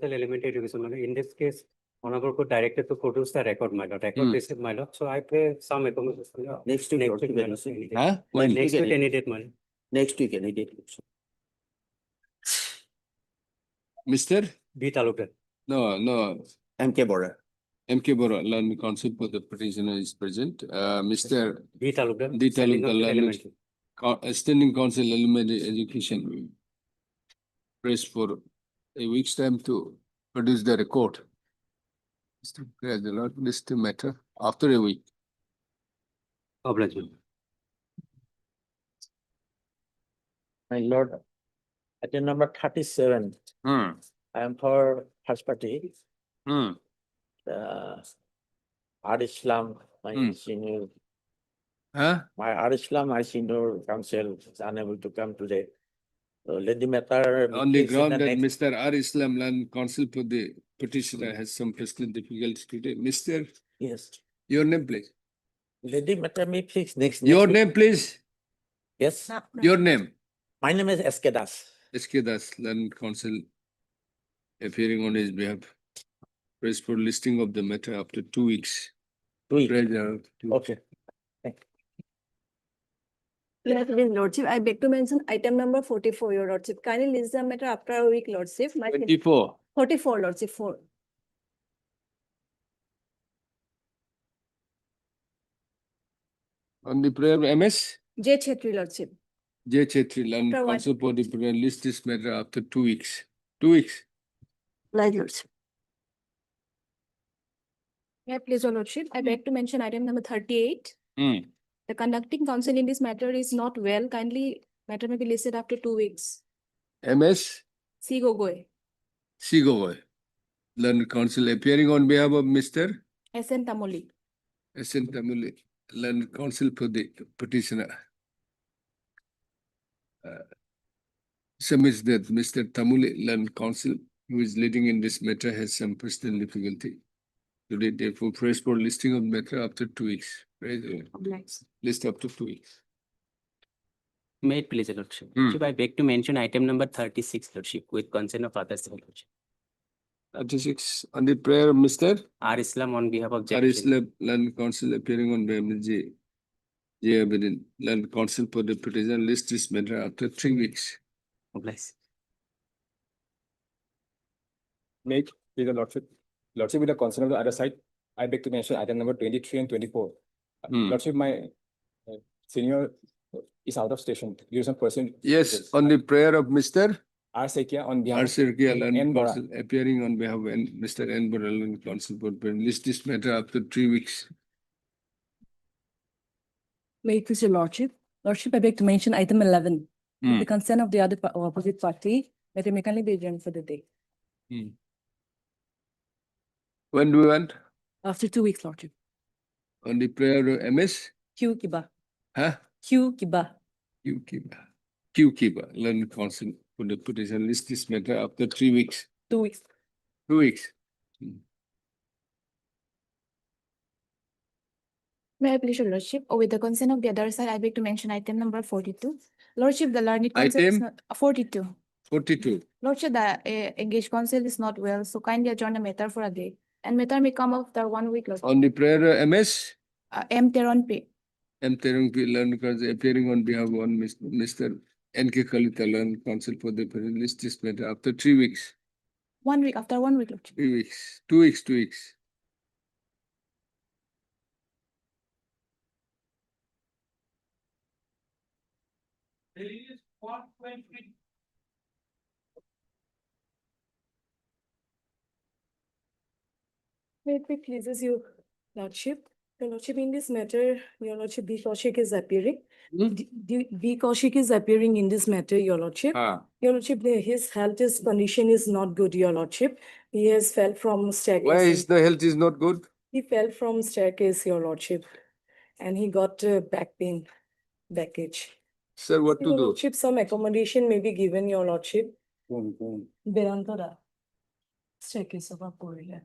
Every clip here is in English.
element education. In this case, Honorable Court directed to produce the record, my lord. Record receipt, my lord. So I pay some accommodation. Next week, Next week, my lord. Any day. Huh? When? Next week, any date, my lord. Next week, any date. Mr. B Talukdar. No. MK Bora. MK Bora, Land Council for the petitioner is present. Mr. B Talukdar. D. Standing Talukdar, Council, Land elementary. Standing Council Elementary Education. Press for a week's time to produce the record. Mr. President, list the matter after a week. Obligation. My lord, item number 37. I am for first party. Ar Islam, my senior. My Ar Islam, my senior counsel is unable to come today. So let the matter. On the ground that Mr. R. Islam Land Council for the petitioner has some personal difficulties today. Mr. Yes. Your name, please. Let the matter be fixed next. Your week. name, please. Yes. Your name. My name is SK Das. SK Das, Land Council, appearing on his behalf. Press for listing of the matter after 2 weeks. 2 weeks. Okay. Okay. Yes, Lordship, I beg to mention item number 44, Your Lordship. Kindly list the matter after a week, Lordship. 24. 44, Lordship, 4. On the prayer, MS? J. Chetri, Lordship. J. Chetri, Land After what? Council for the petitioner list this matter after 2 weeks. 2 weeks. Right, Lordship. Yeah, please, Your Lordship. I beg to mention item number 38. The conducting counsel in this matter is not well. Kindly, matter may be listed after 2 weeks. MS? C. Gogoi. C. Gogoi. Land Council appearing on behalf of Mr. S.N. Tamoli. S.N. Tamuli, Land Council for the petitioner. Submits that Mr. Tamuli, Land Council, who is leading in this matter, has some personal difficulty. Today, therefore, press for listing of matter after 2 weeks. List up to 2 weeks. May it please, Lordship. Lordship, I beg to mention item number 36, Lordship, with consent of others, Lordship. 36 on the prayer of Mr. R. Islam on behalf of R. Jack. Islam, Land Council appearing on behalf of J. Abedin, Land Council for the petitioner list this matter after 3 weeks. Obliged. Make with the Lordship. Lordship, with the consent of the other side, I beg to mention item number 23 and 24. Lordship, my senior is out of station due to some person. Yes, on the prayer of Mr. R. Sekia on R. behalf of Sirkia, Land N. Bora. Council appearing on behalf of Mr. N. Bora, Land Council for petitioner list this matter after 3 weeks. May it please, Your Lordship. Lordship, I beg to mention item 11. With the consent of the other opposite party, matter may kindly be adjourned for the day. When do we want? After 2 weeks, Lordship. On the prayer of MS? Q. Kiba. Huh? Q. Kiba. Q. Kiba. Q. Kiba, Land Council for the petitioner list this matter after 3 weeks. 2 weeks. 2 weeks. May I please, Your Lordship, or with the consent of the other side, I beg to mention item number 42. Lordship, the learned counsel is Item? not 42. 42. Lordship, the engaged counsel is not well, so kindly adjourn the matter for a day. And matter may come after 1 week, Lordship. On the prayer of MS? M. Teron P. M. Terung P. Land Council appearing on behalf of one Mr. N.K. Kalita, Land Council for the petitioner list this matter after 3 weeks. 1 week, after 1 week, Lordship. 3 weeks. 2 weeks, 2 weeks. May it pleases you, Lordship. Your Lordship, in this matter, Your Lordship, B. Kaushik is appearing. B. Kaushik is appearing in this matter, Your Lordship. Your Lordship, his condition is not good, Your Lordship. He has fell from staircase. Why is the health is not good? He fell from staircase, Your Lordship. And he got back pain, backage. Sir, what to Your do? Lordship, some accommodation may be given, Your Lordship. Berantora. Staircase of Aporia.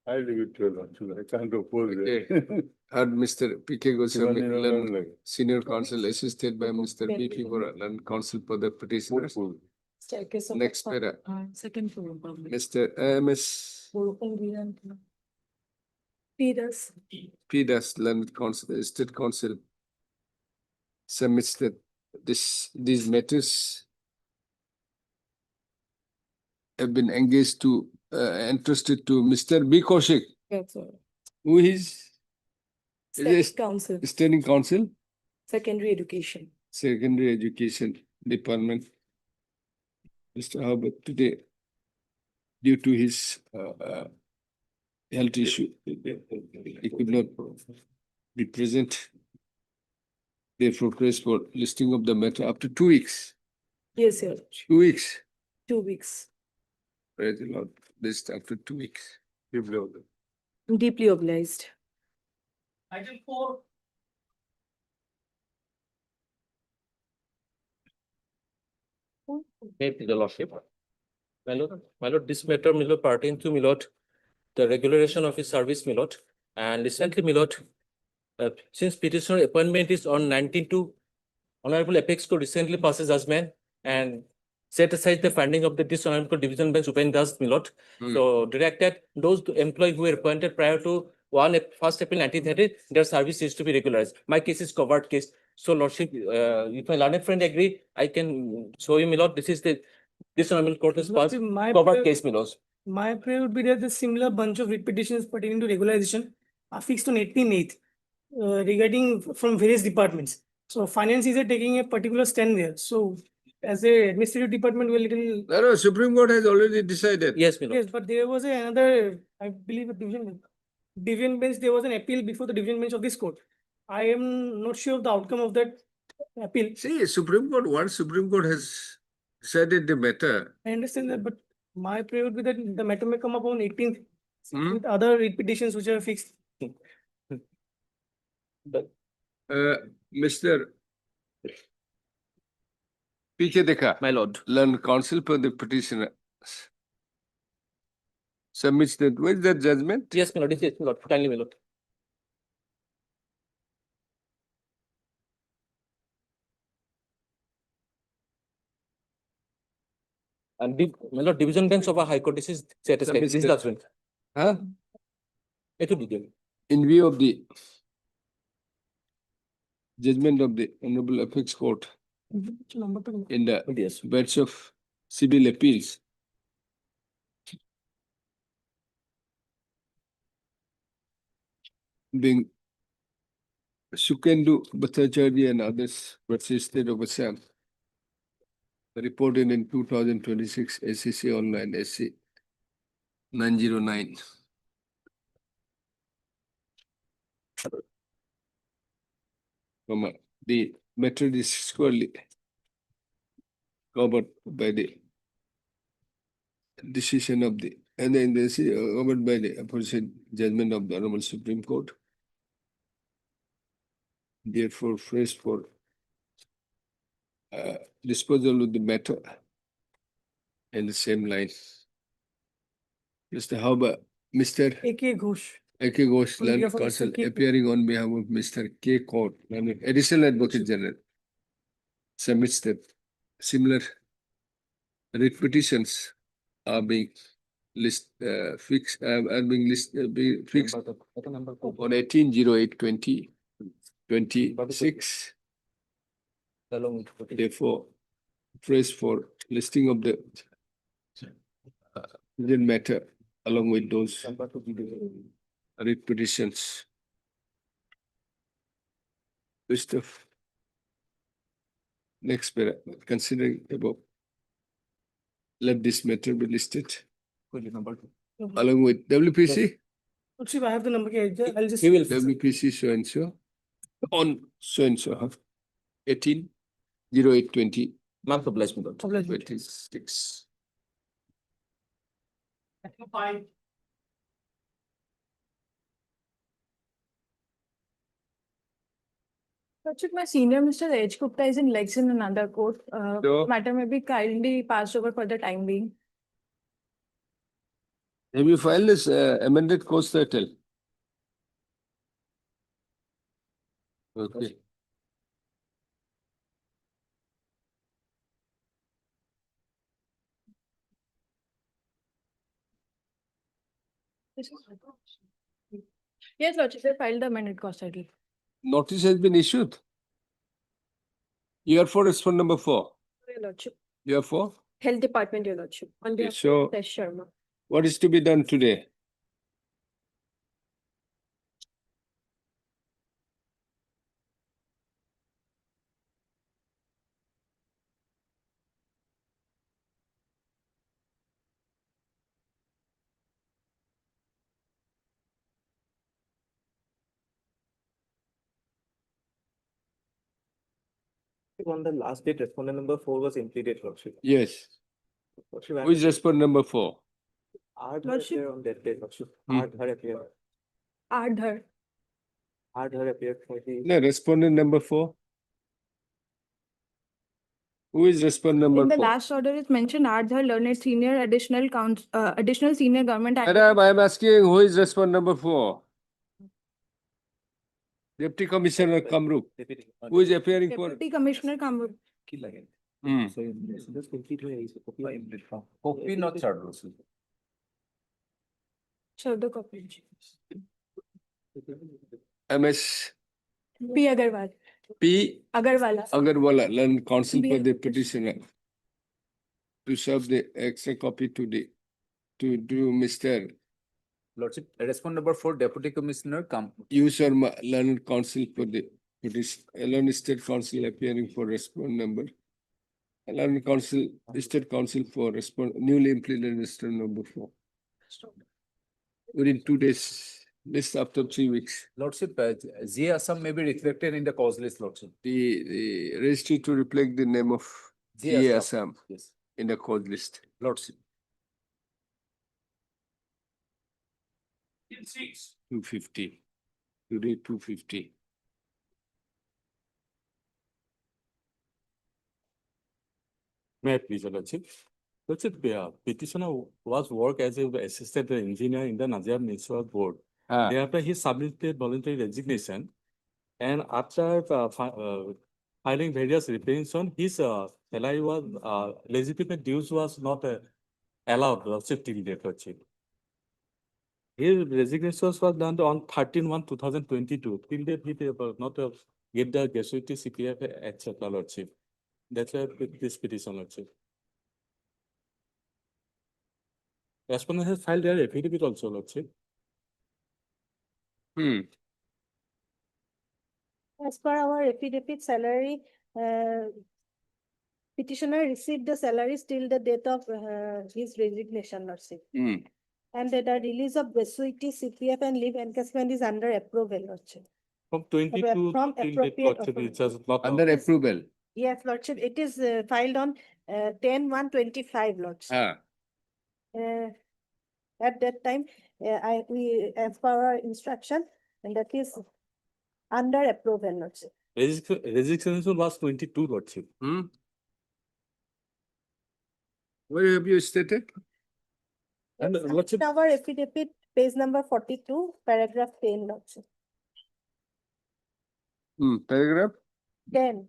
I leave it to you. I can't oppose Okay. it. Had Mr. P.K. Goswami, Shivanand Land Raman, Senior Counsel assisted by Mr. B.P. Bora, Land Council for the petitioners. Staircase of. Next para. Second floor. probably. Mr. M.S. Peters. PDAS, Learned Council, State Council submits that these matters have been engaged to, entrusted to Mr. B. Kaushik, That's all. who is State it Council, Standing Council, Secondary Education. Secondary Education Department. Mr. Herbert today, due to his health issue, he could not be present. Therefore, praise for listing of the matter after 2 weeks. Yes, Your Lordship. 2 weeks. 2 weeks. Praise the Lord. List after 2 weeks. Deeply obliged. Item 4. May the lordship. My lord, this matter, my lord, pertain to, my lord, the regularization of his service, my lord. And recently, my lord, since petitioner appointment is on 19 to, Honorable Apex Court recently passes judgment and set aside the finding of the dishonorable division bench Upendas, my lord. So directed those employees who were appointed prior to 1st April 1930, their service is to be regularized. My case is covered case. So lordship, if my learned friend agree, I can show you, my lord, this is the dishonorable court has passed My covered prayer- case, my lord. My prayer would be that the similar bunch of writ petitions pertaining to regularization are fixed on 18/8 regarding from various departments. So finance is taking a particular stand there. So as a administrative department, we're little. No, Supreme Court has already decided. Yes, my lord. Yes, but there was another, I believe, a division bench, there was an appeal before the division bench of this court. I am not sure of the outcome of that appeal. See, Supreme Court, once Supreme Court has decided the matter, I understand that, but my prayer would be that the matter may come up on 18th Hmm? with other writ petitions which are fixed. But Mr. P.K. Deka, my lord. learned counsel for the petitioner, submits that, where is that judgment? Yes, my lord, yes, my lord, kindly, my lord. And my lord, division bench of a high court, this is set aside, this is Submitted. judgment. Huh? It will be given. In view of the judgment of the Honorable Apex Court in the Yes. bench of civil appeals, being Sukendu Bhattacharya and others versus State of Assam, reported in 2026 SEC Online SC 909. The matter is squarely covered by the decision of the, and then this is covered by the aforesaid judgment of the Honorable Supreme Court. Therefore, phrase for disposal of the matter in the same line. Mr. Hauba, Mr. A.K. Ghosh. A.K. Ghosh, On Learned behalf of Mr. Counsel, K. appearing on behalf of Mr. K. Court, Additional Advocate General, submits that similar writ petitions are being fixed, are being fixed on 18/08/2026. Along with. Therefore, phrase for listing of the matter along with those writ petitions. List of next para, considering above, let this matter be listed along with WPC. Lordship, I have the number. Okay, I'll just. He will. WPC so and so on so and so 18/08/2026. Mark obliged, my lord. Obliged. Item 5. Lordship, my senior Mr. H. Gupta is in legs in another court. So- Matter may be kindly passed over for the time being. Have you filed this amended course title? Okay. Yes, Lordship, I filed the amended cost title. Notice has been issued. You are for respond number 4. Your Lordship, You are for? Health Department, Your Lordship, on Okay, behalf so of Tesh Sharma. what is to be done today? On the last date, respondent number 4 was impleted, Lordship. Yes. Lordship, Who is respond number 4? Ardhar Lordship. appeared on that day, Lordship. Hmm. Ardhar appeared. Ardhar. Ardhar appeared for the. No, respondent number 4. Who is respond number In the 4? last order, it's mentioned Ardhar learned senior additional senior government. Madam, I am asking who is respond number 4? Deputy Commissioner Kamrup. Deputy. Who is appearing for? Deputy Commissioner Kamrup. Hmm. So just complete where Copy not charge. Show the copy. MS P. Agarwal. P. Agarwala. Agarwala, learned counsel for the Be- petitioner. To serve the extra copy to Mr. Lordship, respond number 4, Deputy Commissioner U. Sharma, learned counsel for the learned state council appearing for respond number. Learned council, state council for respond newly implemented respond number 4. Within 2 days, list after 3 weeks. Lordship, Z Assam may be reflected in the cause list, Lordship. The registry to reflect the name of Z Assam Yes, in the code list. Lordship. 250. Today 250. May I please, Your Lordship? Lordship, petitioner was work as a assistant engineer in the Nazir Municipal Board. Thereafter, he submitted voluntary resignation. And after filing various representation, his salary was legitimate dues was not allowed, Lordship, till date, Lordship. His resignation was done on 13/1/2022. Till date, he did not get the gratuity, CPF, etc., Lordship. That's why this petition, Lordship. Respondent has filed their affidavit also, Lordship. As per our affidavit salary, petitioner received the salaries till the date of his resignation, Lordship. And the release of gratuity, CPF and leave encashment is under approval, Lordship. From 22 From till date, appropriate Lordship, it authority. has not. Under approval. Yes, Lordship, it is filed on 10/1/25, Lordship. At that time, as per our instruction, and that is under approval, Lordship. Resignation was 22, Lordship. Where have you stated? And It's Lordship, in our affidavit, page number 42, paragraph 10, Lordship. Paragraph. 10.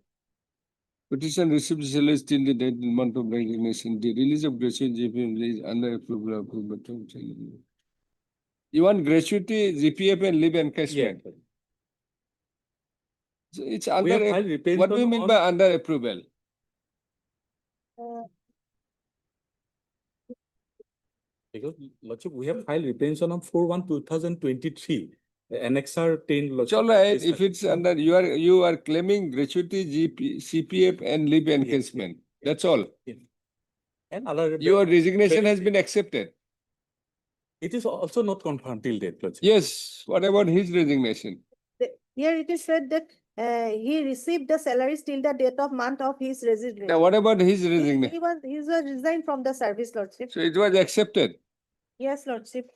Petition received salaries till the date month of resignation. The release of gratuity GPF is under approval of approval. You want gratuity, GPF and leave encashment? So it's we have under, filed reparation. what do you mean by under approval? Because, Lordship, we have filed reparation on 4/1/2023. Annexer 10, It's Lordship. all right, if it's under, you are claiming gratuity, CPF and leave encashment. That's all. And other. Your resignation has been accepted. It is also not confirmed till date, Lordship. Yes, what about his resignation? Here it is said that he received the salaries till the date of month of his resignation. Now, what about his He resignation? was resigned from the service, Lordship. So it was accepted. Yes, Lordship.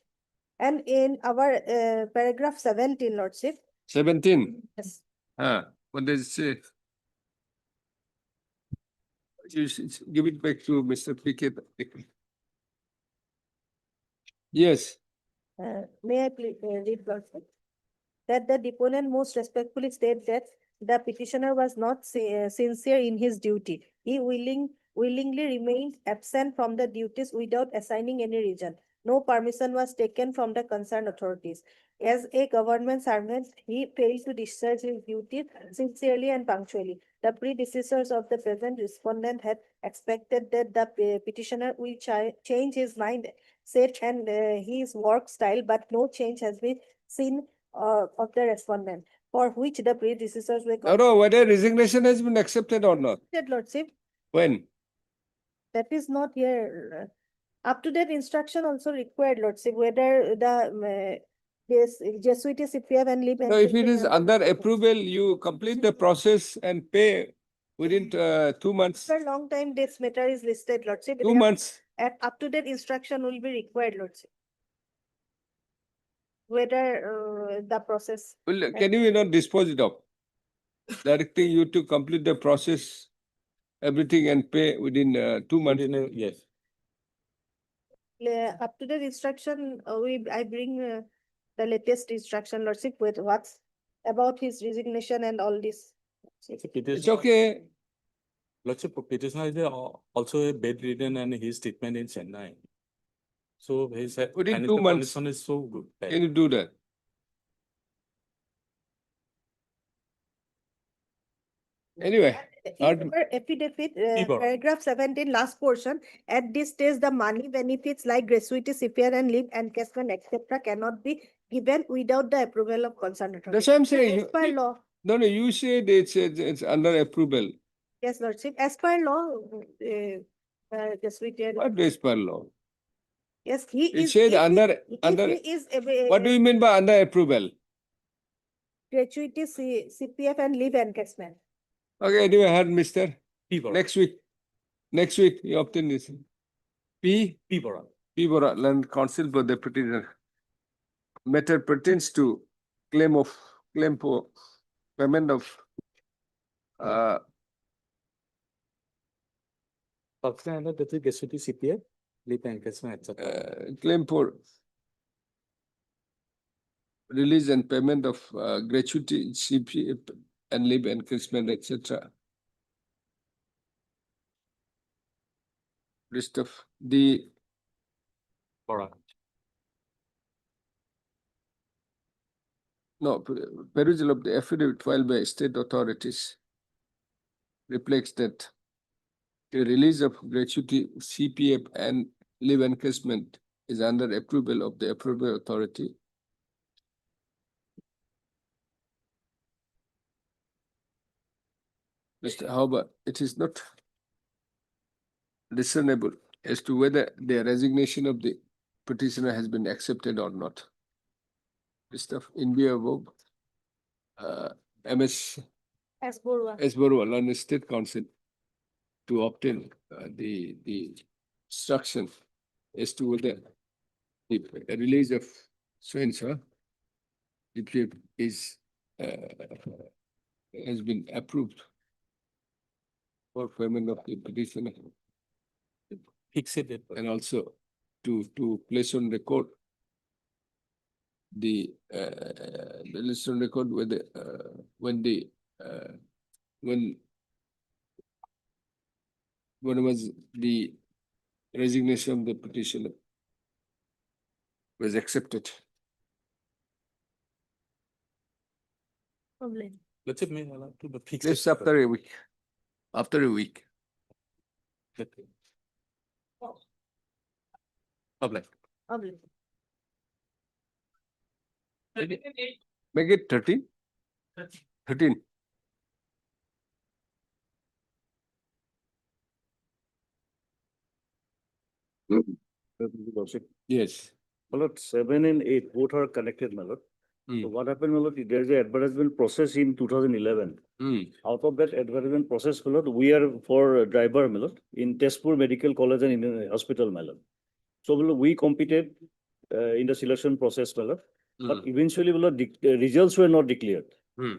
And in our paragraph 17, Lordship. 17. Yes. What does it say? Give it back to Mr. Pickett. Yes. May I please read, Lordship? That the deponent most respectfully state that the petitioner was not sincere in his duty. He willingly remained absent from the duties without assigning any reason. no permission was taken from the concerned authorities. As a government servant, he failed to discharge his duties sincerely and punctually. The predecessors of the present respondent had expected that the petitioner will change his mind, set and his work style, but no change has been seen of the respondent, for which the predecessors were No, whether resignation has been accepted or not. convicted, Lordship. When? That is not here. Up-to-date instruction also required, Lordship, whether the this Jesuit CPF and leave. No, if it is under approval, you complete the process and pay within 2 months. For a long time, this matter is listed, Lordship. 2 months. At up-to-date instruction will be required, Lordship. Whether the process. Well, can you not dispose it of? Directing you to complete the process, everything and pay within 2 months. Yes. Up-to-date instruction, I bring the latest instruction, Lordship, with what's about his resignation and all this. It's okay. Lordship, petitioner is also a bedridden and his treatment in Chennai. So his Within 2 financial months. condition is so good. Can you do that? Anyway, Affidavit, Fever. paragraph 17, last portion, at this stage, the money benefits like gratuity, CPR and leave encashment, etc. cannot be given without the approval of concerned authority. that's what I'm saying. As per law, No, you said it's under approval. yes, Lordship, as per law, gratuity. What is per law? Yes, he It is. said if under- he under- is What do you mean by under approval? gratuity, CPF and leave encashment. Okay, anyway, I heard Mr. Fever. Next week, you obtain this. Fever. P. Land Council for the petitioner. Matter pertains to claim for payment of That is gratuity, CPF, leave encashment, etc. claim for release and payment of gratuity, CPF and leave encashment, etc. List of the perusal of the affidavit filed by state authorities reflects that the release of gratuity, CPF and leave encashment is under approval of the appropriate authority. However, it is not discernible as to whether the resignation of the petitioner has been accepted or not. This stuff in view of MS As Borwa. S. Borwa, London State Council, to obtain the instruction as to whether the release of so-and-so is has been approved for payment of the petitioner, Fix it. and also to place on record the list on record whether when was the resignation of the petitioner was accepted. Problem. Let's say may allow to fix This it. after a week. After a week. Public. Problem. Make it 13. 13. Yes. My lord, 7 and 8, both are connected, my lord. So what happened, my lord, there is an advertisement process in 2011. Out of that advertisement process, my lord, we are for driver, my lord, in Tezpur Medical College and Indian Hospital, my lord. So my lord, we competed in the selection process, my lord. But eventually, my lord, the results were not declared.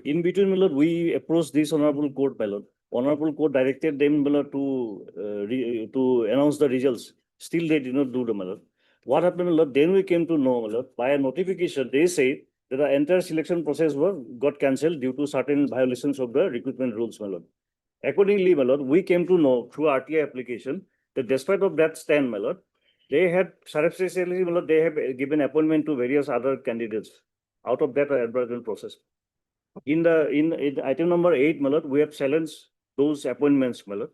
In between, my lord, we approached this honorable court, my lord. Honorable court directed them, my lord, to announce the results. Still, they did not do the, my lord. What happened, my lord? Then we came to know, my lord, by a notification, they say that the entire selection process got cancelled due to certain violations of the recruitment rules, my lord. Accordingly, my lord, we came to know through RTI application that despite of that stand, my lord, They had surreptitiously, well, they have given appointment to various other candidates. Out of that advertisement process. In item number 8, my lord, we have challenged those appointments, my lord.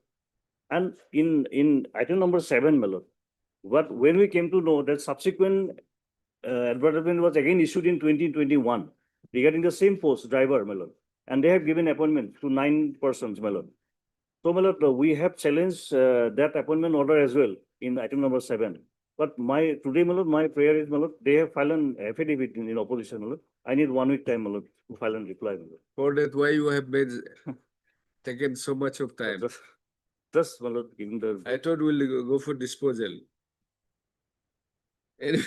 And in item number 7, my lord, when we came to know that subsequent advertisement was again issued in 2021 regarding the same post, driver, my lord, and they have given appointment to 9 persons, my lord. So, my lord, we have challenged that appointment order as well in item number 7. But today, my lord, my prayer is, my lord, they have filed an affidavit in opposition, my lord. I need 1 week time, my lord, to file and reply, my lord. For that, why you have made taken so much of time? Just, my lord, giving the. I thought we'll go for disposal. Anyway,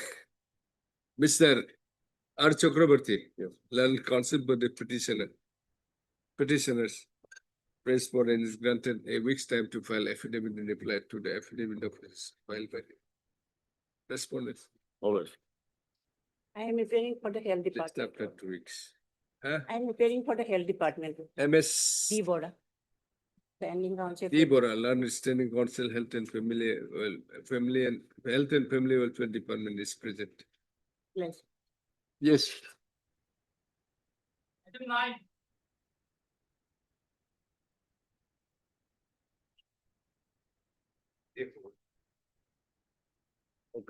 Mr. R. Chakraborty, learned counsel by the petitioners. Press for and is granted a week's time to file affidavit in reply to the affidavit of his filed by the respondent. Always. I am appearing for the health Just department. after 2 weeks. Huh? I am appearing for the health department. MS D. Bora. Standing counsel. D. Bora, learned standing counsel, health and family welfare department is present. Yes. Yes.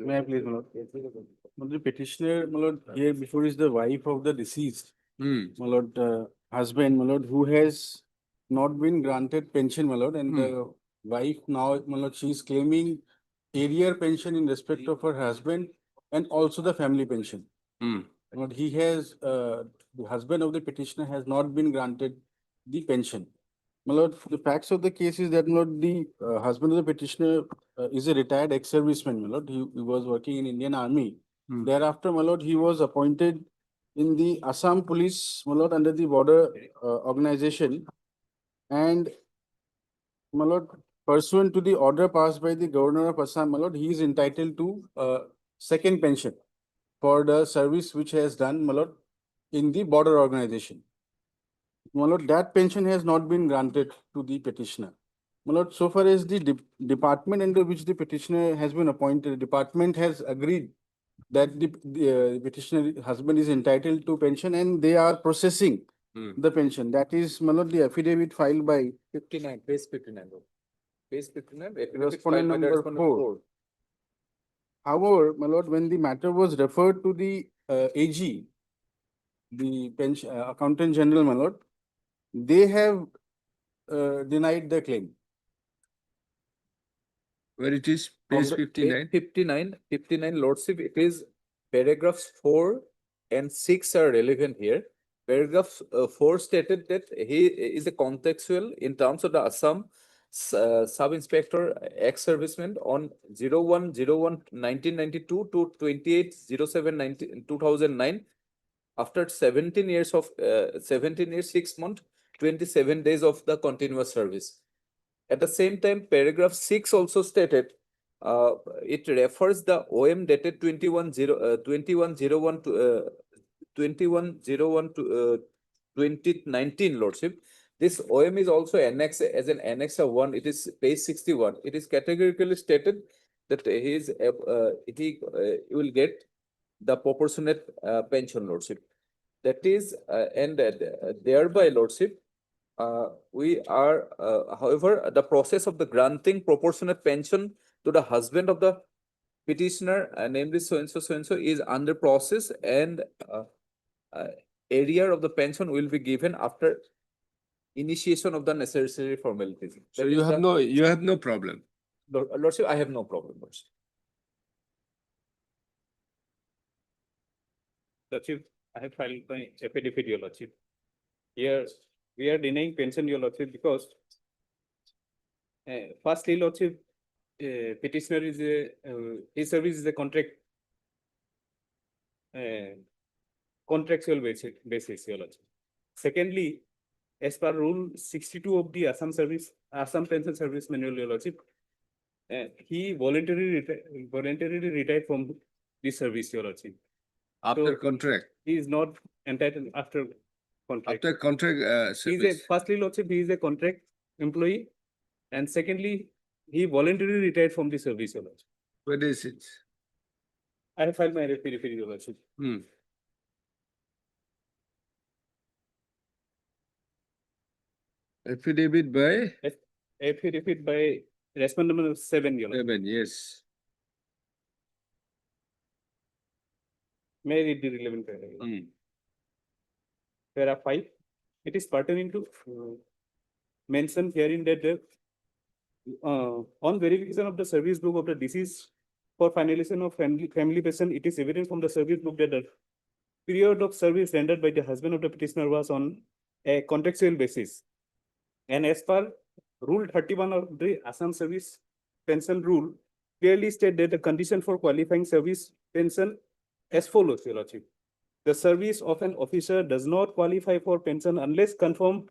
May I please, my lord? My lord, the petitioner, my lord, here before is the wife of the deceased, my lord, husband, my lord, who has not been granted pension, my lord, and the wife now, my lord, she is claiming arrear pension in respect of her husband and also the family pension. My lord, he has, the husband of the petitioner has not been granted the pension. My lord, the facts of the case is that, my lord, the husband of the petitioner is a retired ex-serviceman, my lord. He was working in Indian Army. Thereafter, my lord, he was appointed in the Assam Police, my lord, under the border organization. And, my lord, pursuant to the order passed by the governor of Assam, my lord, he is entitled to second pension for the service which he has done, my lord, in the border organization. My lord, that pension has not been granted to the petitioner. My lord, so far as the department under which the petitioner has been appointed, the department has agreed that the petitioner husband is entitled to pension and they are processing the pension. That is, my lord, the affidavit filed by 59, page 59. Page 59, respondent number 4. However, my lord, when the matter was referred to the AG, the pension accountant general, my lord, they have denied the claim. Where it is, On page the 59. 59, lordship, it is paragraphs 4 and 6 are relevant here. Paragraph 4 stated that he is a contextual in terms of the Assam sub-inspector ex-serviceman on 01/01/1992 to 28/07/2009. After 17 years, 6 months, 27 days of the continuous service. At the same time, paragraph 6 also stated, it refers the OM dated 21/01 to 2019, lordship. This OM is also annexed as an annex of 1. It is page 61. It is categorically stated that he will get the proportionate pension, lordship. That is, and thereby, lordship, we are, however, the process of the granting proportionate pension to the husband of the petitioner, namely so and so is under process, and area of the pension will be given after initiation of the necessary formalities. So That you is have the- no problem. Lordship, I have no problem, lordship. Lordship, I have filed my affidavit, your lordship. Here, we are denying pension, your lordship, because firstly, lordship, petitioner is his service is a contractual basis, your lordship. Secondly, as per rule 62 of the Assam Pension Service Manual, your lordship, he voluntarily retired from the service, your lordship. After So, contract. He is not entitled after contract. After contract service. Firstly, lordship, he is a contract employee, and secondly, he voluntarily retired from the service, your lordship. Where is it? I have filed my referee, Your Lordship. Affidavit by Affidavit by respondent number 7, Your Lordship. 7, yes. May I read the relevant paragraph? Para 5, it is pertaining to mention herein that the on verification of the service book of the deceased for finalization of family person, it is evident from the service book that the period of service rendered by the husband of the petitioner was on a contractual basis. And as per Rule 31 of the Assam Service Pension Rule, clearly state that the condition for qualifying service pension as follows, Your Lordship. The service of an officer does not qualify for pension unless conformed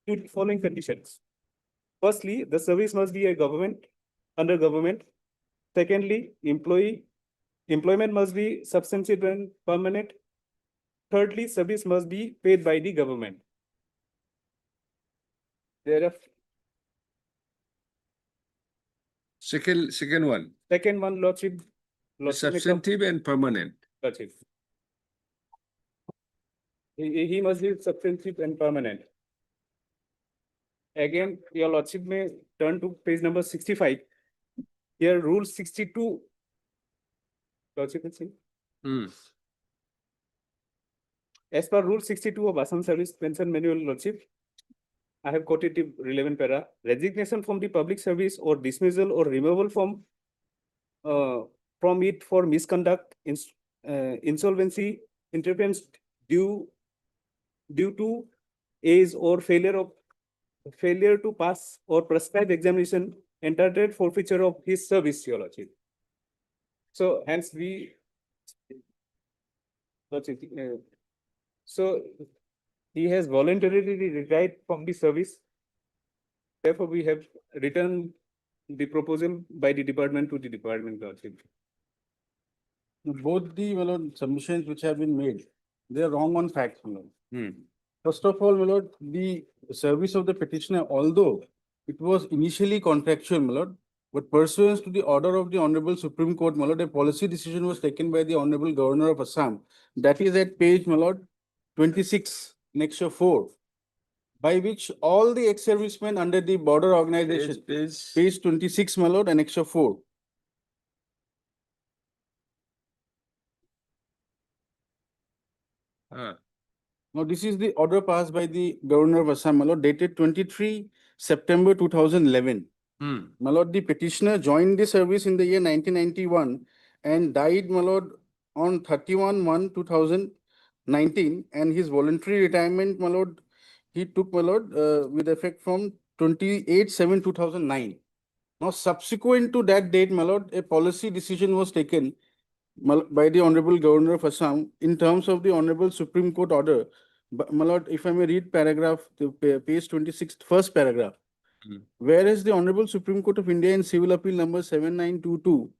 to the following conditions. Firstly, the service must be a government, under government. Secondly, employment must be substantial and permanent. Thirdly, service must be paid by the government. Second one, Second one, Lordship. substantive and permanent. Lordship. He must be substantive and permanent. Again, Your Lordship may turn to page number 65. Here, Rule 62. Lordship, let's see. As per Rule 62 of Assam Service Pension Manual, Lordship, I have quoted the relevant para. Resignation from the public service or dismissal or removal from it for misconduct, insolvency, interference due to age or failure to pass or prescribed examination, entered forfeiture of his service, Your Lordship. So hence so he has voluntarily retired from the service. Therefore, we have returned the proposal by the department to the department, Lordship. Both the submissions which have been made, they are wrong on facts. First of all, my lord, the service of the petitioner, although it was initially contractual, my lord, but pursuant to the order of the Honorable Supreme Court, my lord, a policy decision was taken by the Honorable Governor of Assam. That is at page, my lord, 26, annexure 4, by which all the ex-servicemen under the border organization, page 26, my lord, annexure 4. Now, this is the order passed by the Governor of Assam, my lord, dated 23 September 2011. My lord, the petitioner joined the service in the year 1991 and died, my lord, on 31/1/2019, and his voluntary retirement, my lord, he took, my lord, with effect from 28/7/2009. Now, subsequent to that date, my lord, a policy decision was taken by the Honorable Governor of Assam in terms of the Honorable Supreme Court order. But, my lord, if I may read paragraph, page 26, first paragraph. Whereas the Honorable Supreme Court of India in Civil Appeal number 7922,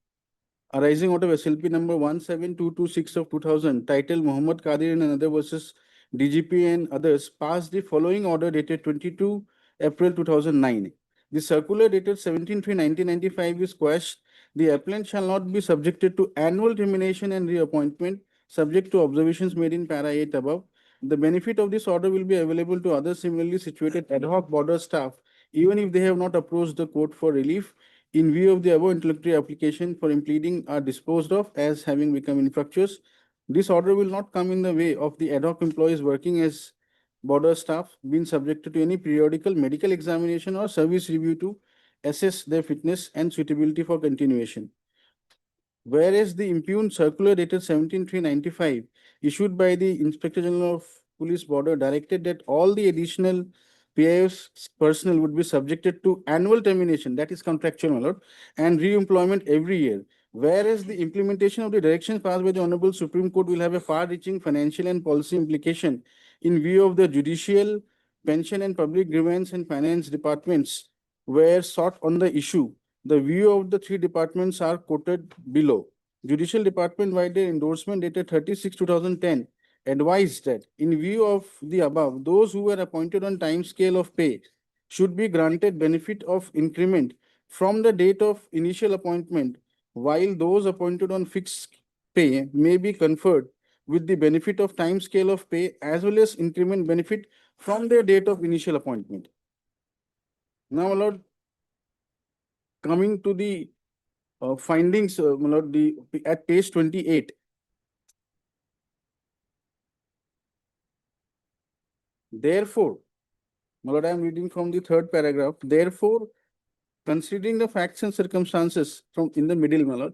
arising out of SLP number 17226 of 2000, titled Muhammad Qadir and another versus DGP and others, passed the following order dated 22 April 2009. The circular dated 17/3/1995 is quashed. The appellant shall not be subjected to annual termination and reappointment, subject to observations made in para 8 above. The benefit of this order will be available to other similarly situated ad hoc border staff, even if they have not approached the court for relief. In view of the above interlocutory application for impleading are disposed of as having become infructuous. This order will not come in the way of the ad hoc employees working as border staff being subjected to any periodical medical examination or service review to assess their fitness and suitability for continuation. Whereas the impugned circular dated 17/3/95 issued by the Inspector General of Police Border directed that all the additional PIS personnel would be subjected to annual termination, that is contractual, my lord, and re-employment every year. Whereas the implementation of the directions passed by the Honorable Supreme Court will have a far-reaching financial and policy implication in view of the judicial, pension and public grievance and finance departments were sought on the issue. The view of the three departments are quoted below. Judicial Department, by their endorsement dated 36/2010, advised that in view of the above, those who were appointed on time scale of pay should be granted benefit of increment from the date of initial appointment while those appointed on fixed pay may be conferred with the benefit of time scale of pay as well as increment benefit from their date of initial appointment. Now, my lord, coming to the findings, my lord, at page 28. Therefore, my lord, I am reading from the third paragraph. Therefore, considering the facts and circumstances from in the middle, my lord,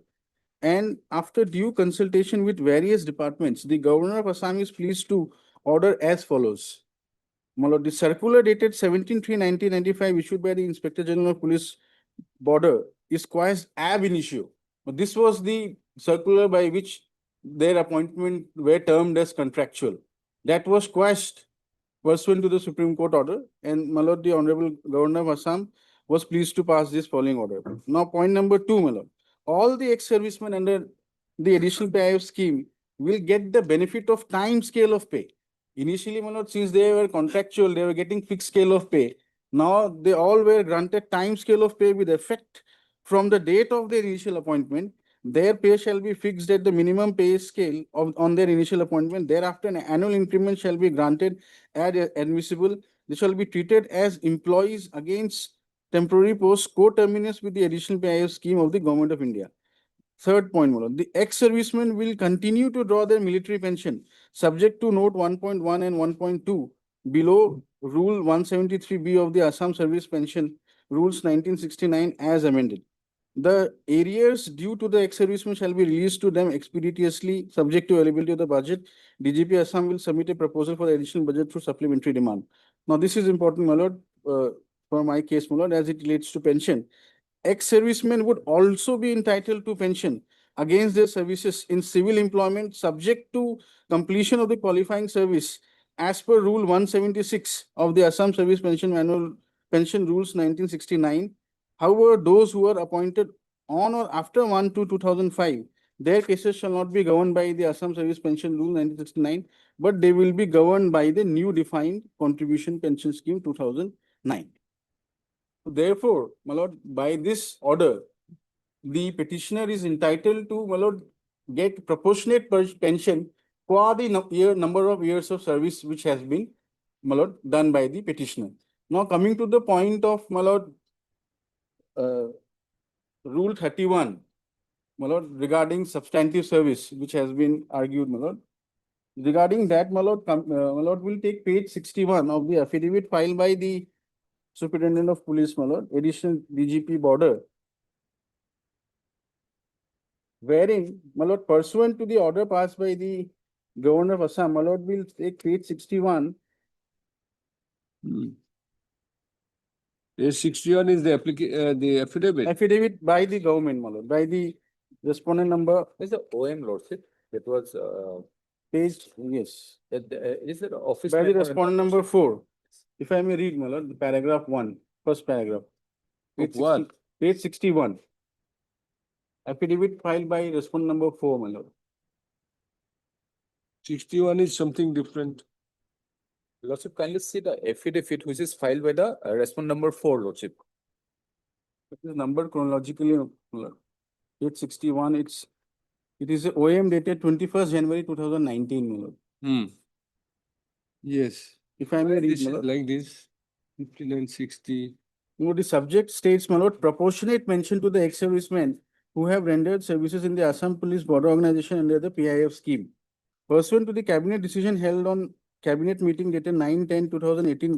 and after due consultation with various departments, the Governor of Assam is pleased to order as follows. My lord, the circular dated 17/3/1995 issued by the Inspector General of Police Border is quashed ab initio. This was the circular by which their appointment were termed as contractual. That was quashed pursuant to the Supreme Court order, and my lord, the Honorable Governor of Assam was pleased to pass this following order. Now, point number 2, my lord. All the ex-servicemen under the additional pay scheme will get the benefit of time scale of pay. Initially, my lord, since they were contractual, they were getting fixed scale of pay. Now, they all were granted time scale of pay with effect from the date of their initial appointment. Their pay shall be fixed at the minimum pay scale on their initial appointment. Thereafter, an annual increment shall be granted as admissible. They shall be treated as employees against temporary posts co-terminus with the additional pay scheme of the Government of India. Third point, my lord, the ex-servicemen will continue to draw their military pension subject to note 1.1 and 1.2 below Rule 173B of the Assam Service Pension Rules 1969 as amended. The arrears due to the ex-servicemen shall be released to them expeditiously, subject to availability of the budget. DGP Assam will submit a proposal for the additional budget through supplementary demand. Now, this is important, my lord, for my case, my lord, as it relates to pension. Ex-servicemen would also be entitled to pension against their services in civil employment, subject to completion of the qualifying service as per Rule 176 of the Assam Service Pension Manual Pension Rules 1969. However, those who are appointed on or after 1/2/2005, their cases shall not be governed by the Assam Service Pension Rule 1969, but they will be governed by the new defined contribution pension scheme 2009. Therefore, my lord, by this order, the petitioner is entitled to, my lord, get proportionate pension for the number of years of service which has been, my lord, done by the petitioner. Now, coming to the point of, my lord, Rule 31, my lord, regarding substantive service, which has been argued, my lord. Regarding that, my lord, will take page 61 of the affidavit filed by the Superintendent of Police, my lord, additional DGP Border, wherein, my lord, pursuant to the order passed by the Governor of Assam, my lord, will take page 61. Page 61 is the affidavit. Affidavit by the government, my lord, by the respondent number. Is the OM lordship? It was Page, yes. is it office? By the respondent number 4. If I may read, my lord, the paragraph 1, first paragraph. Of what? Page 61. Affidavit filed by respondent number 4, my lord. 61 is something different. Lordship, kindly see the affidavit which is filed by the respondent number 4, lordship. It is numbered chronologically, my lord. Page 61, it is a OM dated 21st January 2019, my lord. Yes. If I may read, This my is lord. like this, 59, 60. No, the subject states, my lord, proportionate mention to the ex-servicemen who have rendered services in the Assam Police Border Organization under the PIF scheme. Pursuant to the cabinet decision held on cabinet meeting dated 9/10/2018,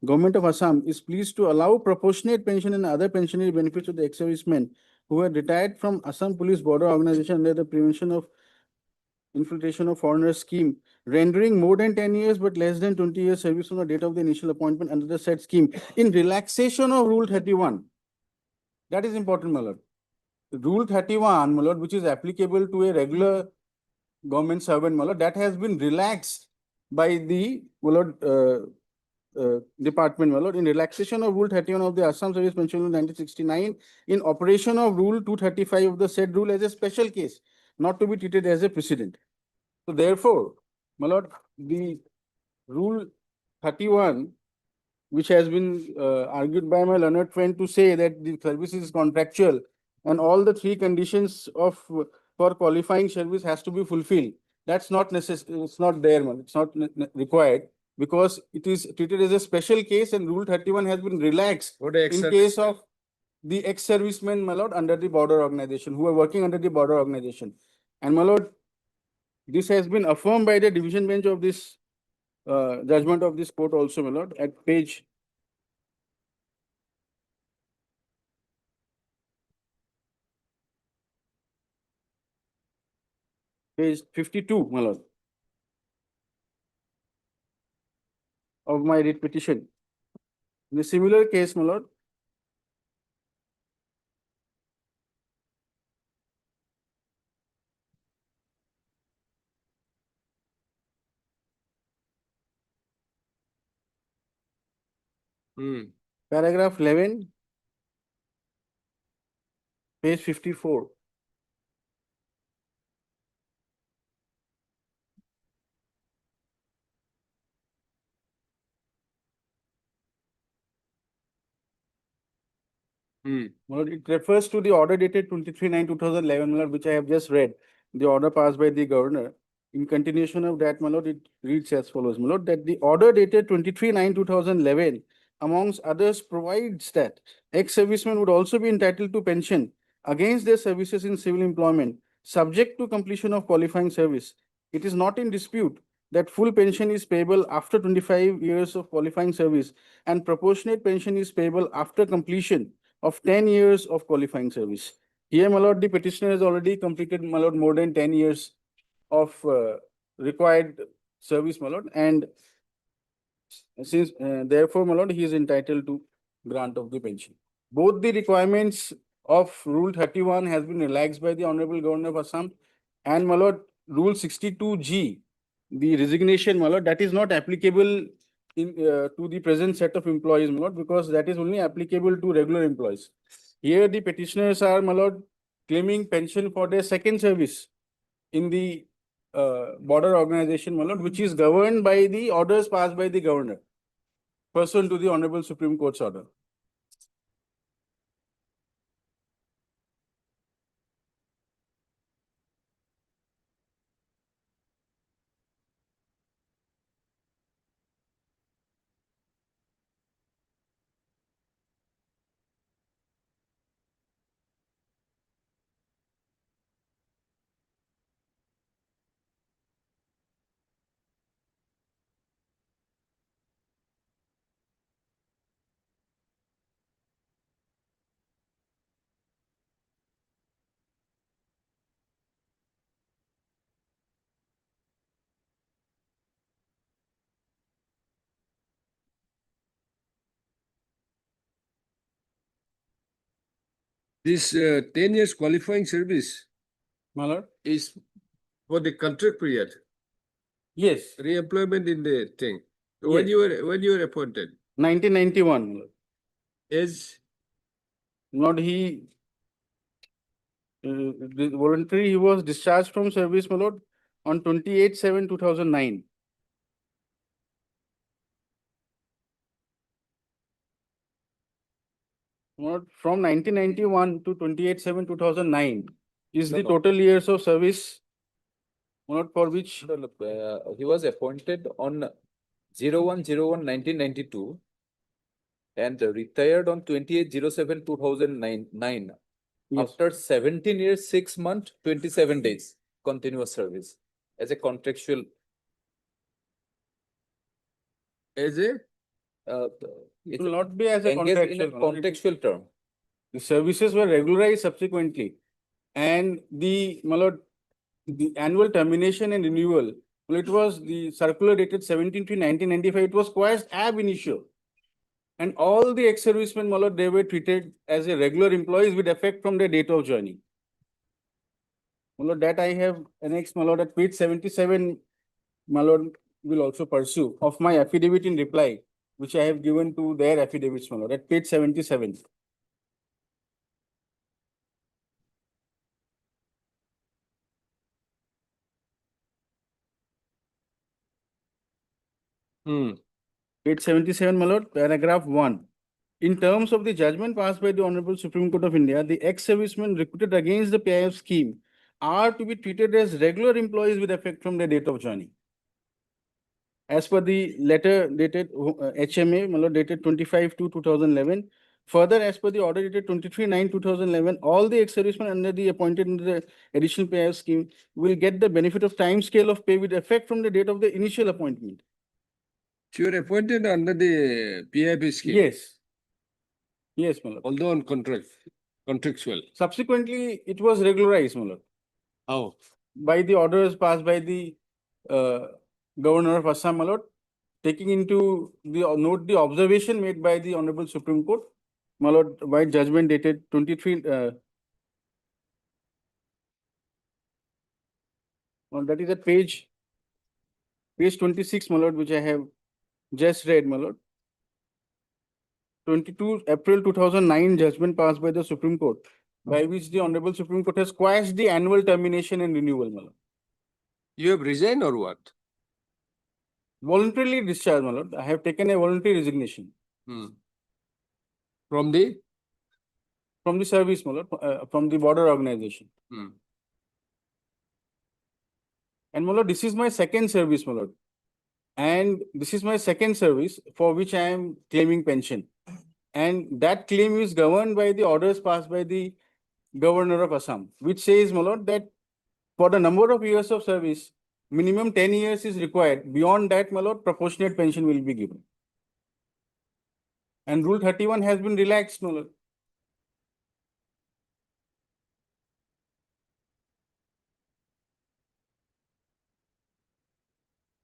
Government of Assam is pleased to allow proportionate pension and other pensionary benefits to the ex-servicemen who had retired from Assam Police Border Organization under the Prevention of Infiltration of Foreigners scheme, rendering more than 10 years but less than 20 years service from the date of the initial appointment under the said scheme in relaxation of Rule 31. That is important, my lord. Rule 31, my lord, which is applicable to a regular government servant, my lord, that has been relaxed by the, my lord, department, my lord, in relaxation of Rule 31 of the Assam Service Pension Rule 1969, in operation of Rule 235 of the said rule as a special case, not to be treated as a precedent. So therefore, my lord, the Rule 31, which has been argued by my learned friend to say that the service is contractual, and all the three conditions of for qualifying service has to be fulfilled. That's not necessary, it's not there, man. It's not required because it is treated as a special case and Rule 31 has been relaxed in case of the ex-servicemen, my lord, under the border organization, who are working under the border organization. And my lord, this has been affirmed by the division bench of this judgment of this court also, my lord, at page 52, my lord, of my writ petition. In a similar case, my lord, paragraph 11, page 54. Well, it refers to the order dated 23/9/2011, my lord, which I have just read, the order passed by the governor. In continuation of that, my lord, it reads as follows, my lord, that the order dated 23/9/2011, amongst others, provides that ex-servicemen would also be entitled to pension against their services in civil employment, subject to completion of qualifying service. It is not in dispute that full pension is payable after 25 years of qualifying service and proportionate pension is payable after completion of 10 years of qualifying service. Here, my lord, the petitioner has already completed, my lord, more than 10 years of required service, my lord, and since therefore, my lord, he is entitled to grant of the pension. Both the requirements of Rule 31 has been relaxed by the Honorable Governor of Assam, and my lord, Rule 62G, the resignation, my lord, that is not applicable in to the present set of employees, my lord, because that is only applicable to regular employees. Here, the petitioners are, my lord, claiming pension for their second service in the border organization, my lord, which is governed by the orders passed by the governor, pursuant to the Honorable Supreme Court's order. This 10 years qualifying service My lord? is for the contract period, Yes, re-employment in the thing. Yes. When you were appointed, 1991, my lord. as Not he voluntary, he was discharged from service, my lord, on 28/7/2009. Not from 1991 to 28/7/2009 is the total years of service, not for which He was appointed on 01/01/1992 and retired on 28/07/2009. Yes. After 17 years, 6 months, 27 days continuous service as a contractual. as a it will not be as a engaged in a contractual. contractual term. The services were regularized subsequently, and the, my lord, the annual termination and renewal, well, it was the circular dated 17/3/1995. It was quite ab initio. And all the ex-servicemen, my lord, they were treated as a regular employees with effect from their date of joining. My lord, that I have annexed, my lord, at page 77, my lord, will also pursue of my affidavit in reply, which I have given to their affidavits, my lord, at page 77. Page 77, my lord, paragraph 1. In terms of the judgment passed by the Honorable Supreme Court of India, the ex-servicemen recruited against the PIF scheme are to be treated as regular employees with effect from the date of joining. As per the letter dated HMA, dated 25/2/2011. Further, as per the order dated 23/9/2011, all the ex-servicemen under the appointed under the additional PIF scheme will get the benefit of time scale of pay with effect from the date of the initial appointment. You were appointed under the PIP scheme? Yes. Yes, my lord. Although on contractual. Subsequently, it was regularized, my lord, How? by the orders passed by the Governor of Assam, my lord, taking into the note the observation made by the Honorable Supreme Court, my lord, by judgment dated 23. That is at page 26, my lord, which I have just read, my lord. 22 April 2009 judgment passed by the Supreme Court, by which the Honorable Supreme Court has quashed the annual termination and renewal, my lord. You have resigned or what? Voluntarily discharged, my lord. I have taken a voluntary resignation. From the? From the service, my lord, from the border organization. And my lord, this is my second service, my lord. And this is my second service for which I am claiming pension. And that claim is governed by the orders passed by the Governor of Assam, which says, my lord, that for the number of years of service, minimum 10 years is required. Beyond that, my lord, proportionate pension will be given. And Rule 31 has been relaxed, my lord.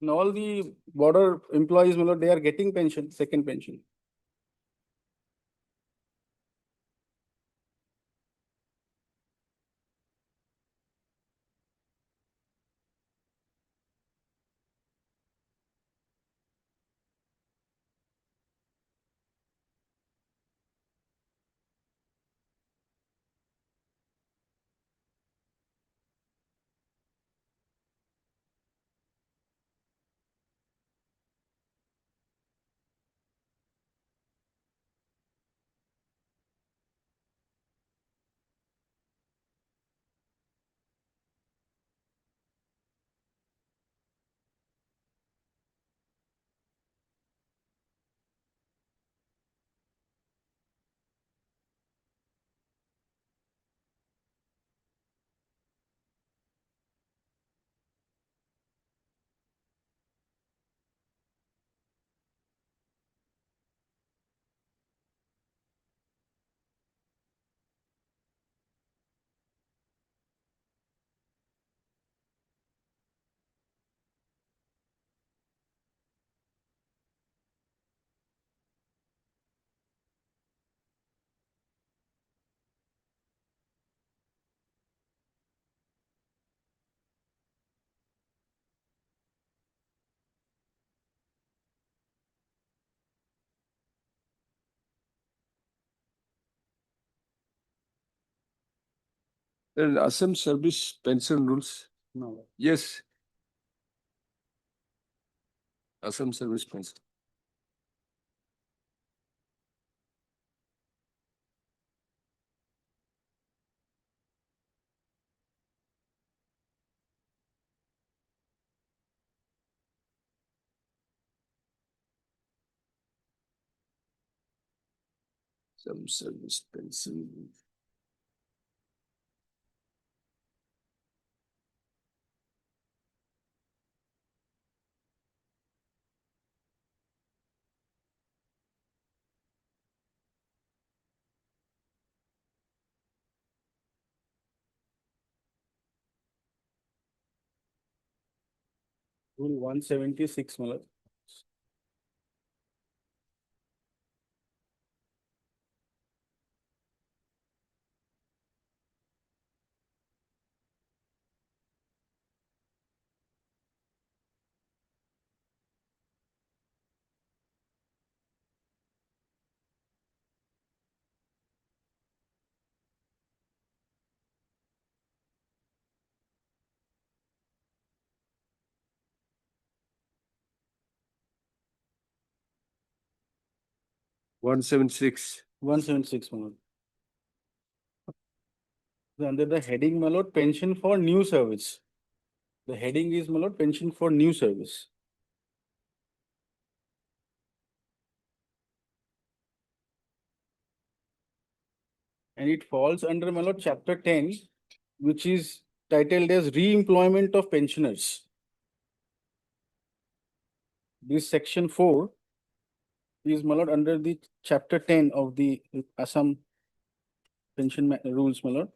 And all the border employees, my lord, they are getting pension, second pension. And Assam service pension rules? No. Yes. Assam service pension. Some service pension. Rule 176, my lord. 176. 176, my lord. Under the heading, my lord, pension for new service. The heading is, my lord, pension for new service. And it falls under, my lord, chapter 10, which is titled as re-employment of pensioners. This section 4 is, my lord, under the chapter 10 of the Assam pension rules, my lord.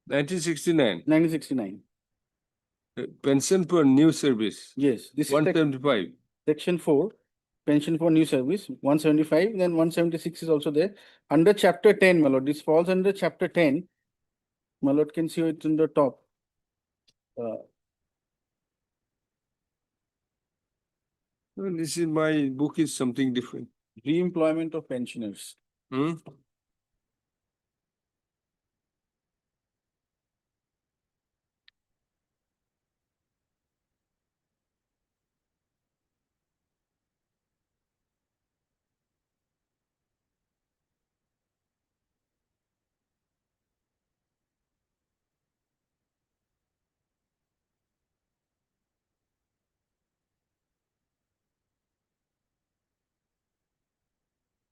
1969. 1969. Pension for new service. Yes, this is 175. section 4, pension for new service, 175, then 176 is also there. Under chapter 10, my lord, this falls under chapter 10. My lord can see it in the top. No, this is my book is something different. Re-employment of pensioners. Hmm?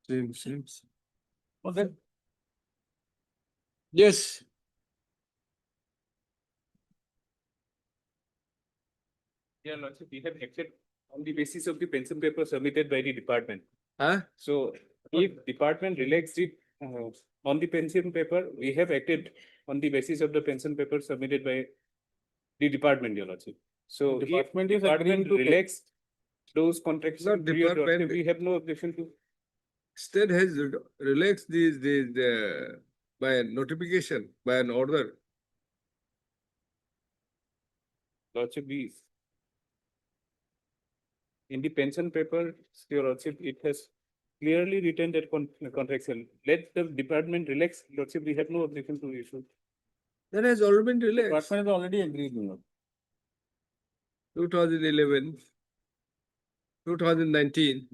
Same. Okay. Yes. Yeah, Lordship, we have acted on the basis of the pension paper submitted by the department. Huh? So if department relaxed it on the pension paper, we have acted on the basis of the pension paper submitted by the department, Your Lordship. So if Department is department agreeing to take- relaxed those contracts, Not period, Your department. Lordship, we have no objection to. State has relaxed these by a notification, by an order. Lordship, we in the pension paper, Your Lordship, it has clearly written that contractual. Let the department relax, Lordship, we have no objection to issue. That has already been relaxed. Department has already agreed, my lord. 2011, 2019.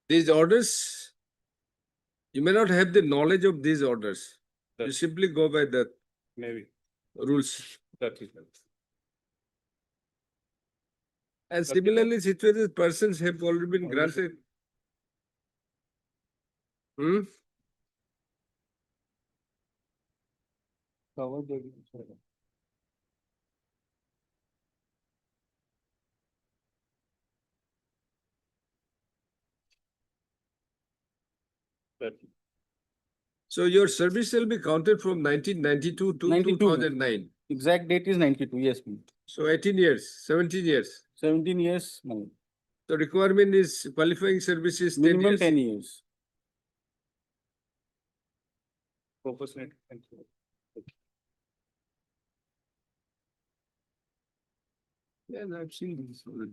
These orders, you may not have the knowledge of these orders. You That's- simply go by the Maybe rules. that is. And Okay. similarly situated persons have already been granted. Hmm? So your service shall be counted from 1992 to 92. 2009. Exact date is 92, yes, ma'am. So 18 years, 17 years. 17 years, my lord. The requirement is qualifying services 10 Minimum years. 10 years. Proportionate. Thank you. Yeah, I've seen this already.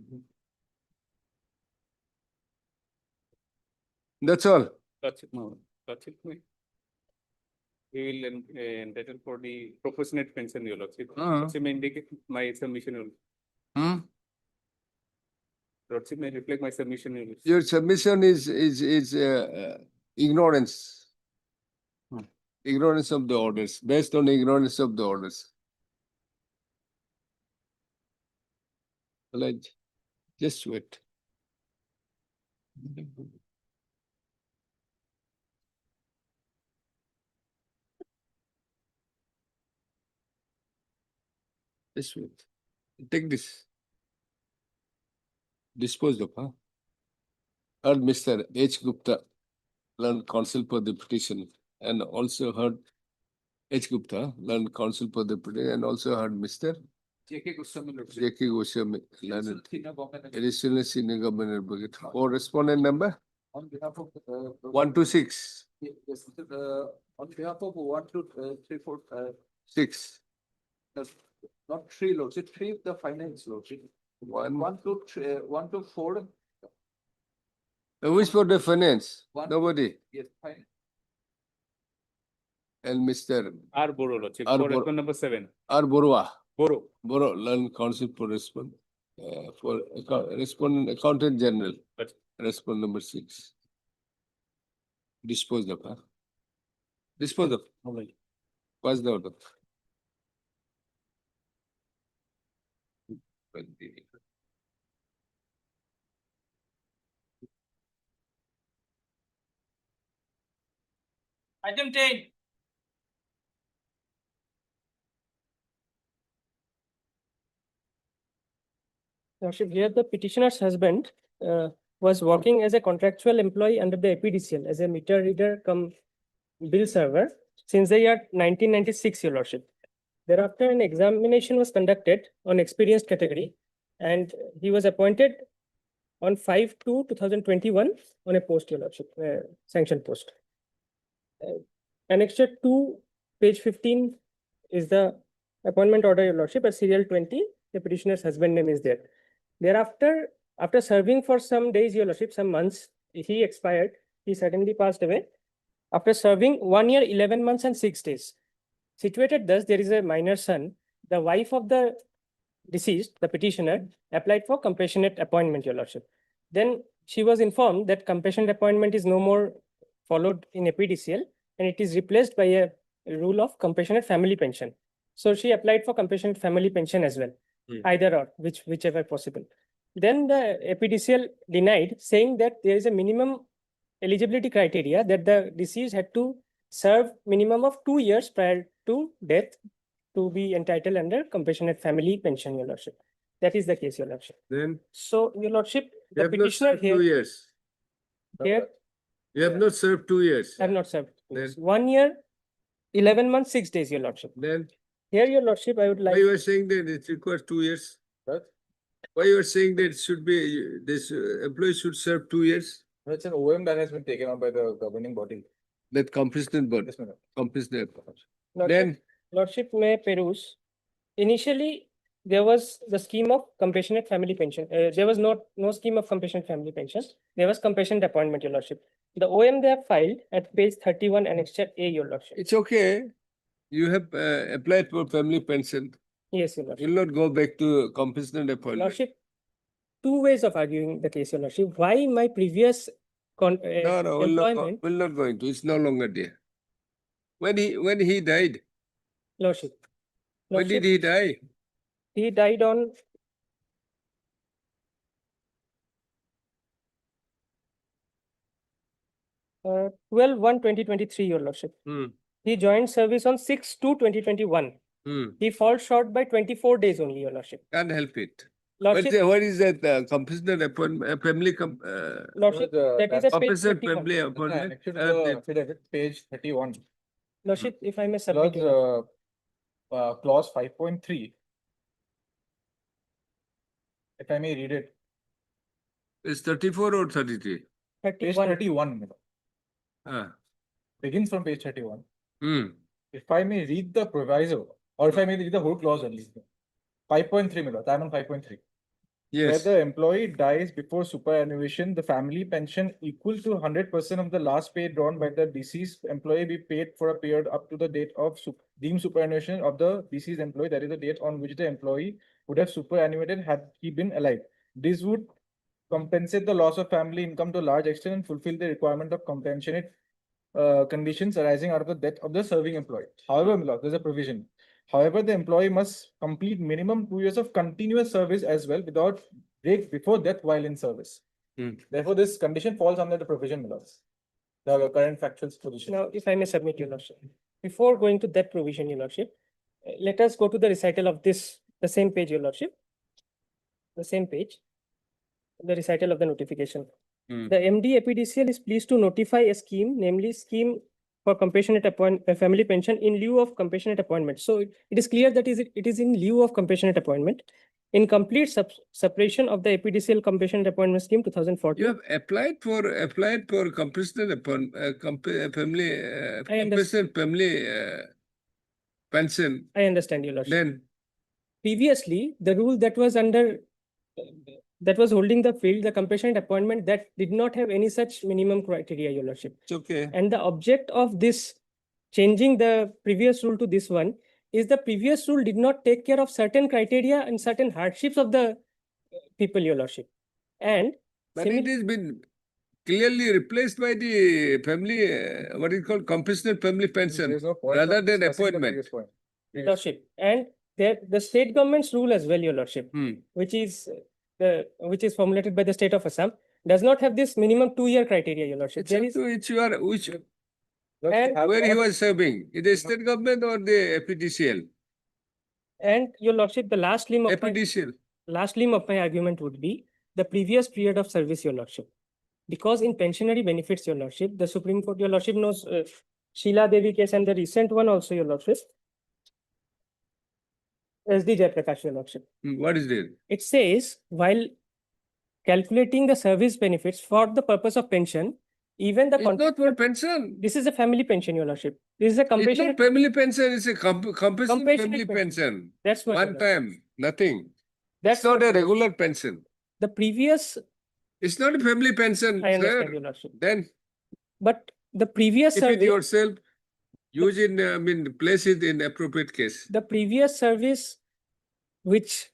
That's all. That's it. That's it. We will entitle for the proportionate pension, Your Lordship. Lordship may indicate my submission. Your Lordship may reflect my submission. Your Lordship. Your submission is ignorance. Ignorance of the orders, based on ignorance of the orders. Like, just wait. Just wait. Take this. Dispose of, huh? Heard Mr. H. Gupta, learned counsel for the petition, and also heard H. Gupta, learned counsel for the proceeding, and also heard Mr. J.K. Goswami, Lordship. J.K. Goswami, learned Senior Government Advocate. additional senior government advocate. For respondent number On behalf of. 126. Yes, on behalf of 1, 2, 3, 4, 6. not 3, Lordship, 3 of the finance, Lordship. 1, 2, 3, 1 to 4. Which for the finance? One. Nobody. Yes, fine. And Mr. R. Boro, Lordship, R. for Boro. respondent number 7. R. Borua. Boro. Boro, learned counsel for respondent accountant general. But Respondent number 6. Dispose of, huh? Dispose of. Pass the order. Item 10. Lordship, here the petitioner's husband was working as a contractual employee under the APDCL as a meter reader cum bill server since the year 1996, Your Lordship. Thereafter, an examination was conducted on experienced category, and he was appointed on 5/2/2021 on a post, Your Lordship, sanction post. Annexure 2, page 15 is the appointment order, Your Lordship, at serial 20, the petitioner's husband name is there. Thereafter, after serving for some days, Your Lordship, some months, he expired, he suddenly passed away. After serving 1 year, 11 months and 6 days. Situated thus, there is a minor son. The wife of the deceased, the petitioner, applied for compassionate appointment, Your Lordship. Then she was informed that compassionate appointment is no more followed in APDCL and it is replaced by a rule of compassionate family pension. So she applied for compassionate family pension as well, either or, whichever possible. Then the APDCL denied, saying that there is a minimum eligibility criteria that the deceased had to serve minimum of 2 years prior to death to be entitled under compassionate family pension, Your Lordship. That is the case, Your Lordship. Then So, Your Lordship, you the have not petitioner served 2 here, years. here, You have not served 2 years. have not served. Then- 1 year, 11 months, 6 days, Your Lordship. Then Here, Your Lordship, I would why like. you are saying that it requires 2 years? What? Why you are saying that it should be, this employee should serve 2 years? It's an OM that has been taken on by the governing body. That compassionate body, Yes, madam. compassionate. Lordship, Then Lordship may peruse. Initially, there was the scheme of compassionate family pension. There was no scheme of compassionate family pension. There was compassionate appointment, Your Lordship. The OM they have filed at page 31 annexure A, Your Lordship. it's okay. You have applied for family pension. Yes, Your Lordship. You'll not go back to compassionate appointment. Lordship, two ways of arguing the case, Your Lordship. Why my previous No, employment, will not go into. It's no longer there. When he died, Lordship. when did Lordship, he die? he died on 12/1/2023, Your Lordship. Hmm. He joined service on 6/2/2021. Hmm. He falls short by 24 days only, Your Lordship. Can't help it. Lordship, What is that compassionate appointment, Lordship, that is at page compassionate 31. family appointment? Actually, the affidavit, page 31. Lordship, if I may submit. Clause, clause 5.3. If I may read it, It's 34 or 33? page 31. 31, madam. Ah. Begins from page 31. Hmm. If I may read the proviso, or if I may read the whole clause only. 5.3, madam, I'm on 5.3. Where Yes. the employee dies before superannuation, the family pension equal to 100% of the last pay drawn by the deceased employee be paid for a period up to the date of deemed superannuation of the deceased employee, that is the date on which the employee would have superannuated had he been alive. This would compensate the loss of family income to a large extent and fulfill the requirement of compensate conditions arising out of the death of the serving employee. However, my lord, there's a provision. However, the employee must complete minimum 2 years of continuous service as well without break before death while in service. Hmm. Therefore, this condition falls under the provision, my lords. The current factual position. Now, if I may submit, Your Lordship. Before going to that provision, Your Lordship, let us go to the recital of this, the same page, Your Lordship. The same page. The recital of the notification. Hmm. The MD APDCL is pleased to notify a scheme, namely scheme for compassionate family pension in lieu of compassionate appointment. So it is clear that it is in lieu of compassionate appointment. In complete separation of the APDCL compassionate appointment scheme 2014. You have applied for compassionate upon family I understand. compassionate family pension. I understand, Your Lordship. Then Previously, the rule that was under that was holding the field, the compassionate appointment, that did not have any such minimum criteria, Your Lordship. it's okay. And the object of this changing the previous rule to this one is the previous rule did not take care of certain criteria and certain hardships of the people, Your Lordship. And But it has been clearly replaced by the family, what is called compassionate family pension, There's no point rather of than discussing the appointment. previous point. Your Lordship, and the state government's rule as well, Your Lordship, which is formulated by the state of Assam, does not have this minimum 2-year criteria, Your Lordship. It's up to which And- where he was serving, is the state government or the APDCL? And Your Lordship, the last limb of APDCL. my argument would be the previous period of service, Your Lordship. Because in pensionary benefits, Your Lordship, the Supreme Court, Your Lordship knows Sheila Devi case and the recent one also, Your Lordship. SD Jayaprakash, Your Lordship. What is there? It says while calculating the service benefits for the purpose of pension, even the It's not for pension. this is a family pension, Your Lordship. This is a It's not compassionate. family pension, it's a compassionate Compassionate family pension. pension. That's what. Your One Lordship. time, nothing. That's It's not what, a Your Lordship. regular pension. The previous, It's not a family pension, I understand, sir. Your Lordship. Then But the previous keep it service, yourself, use in, place it in appropriate case. the previous service, which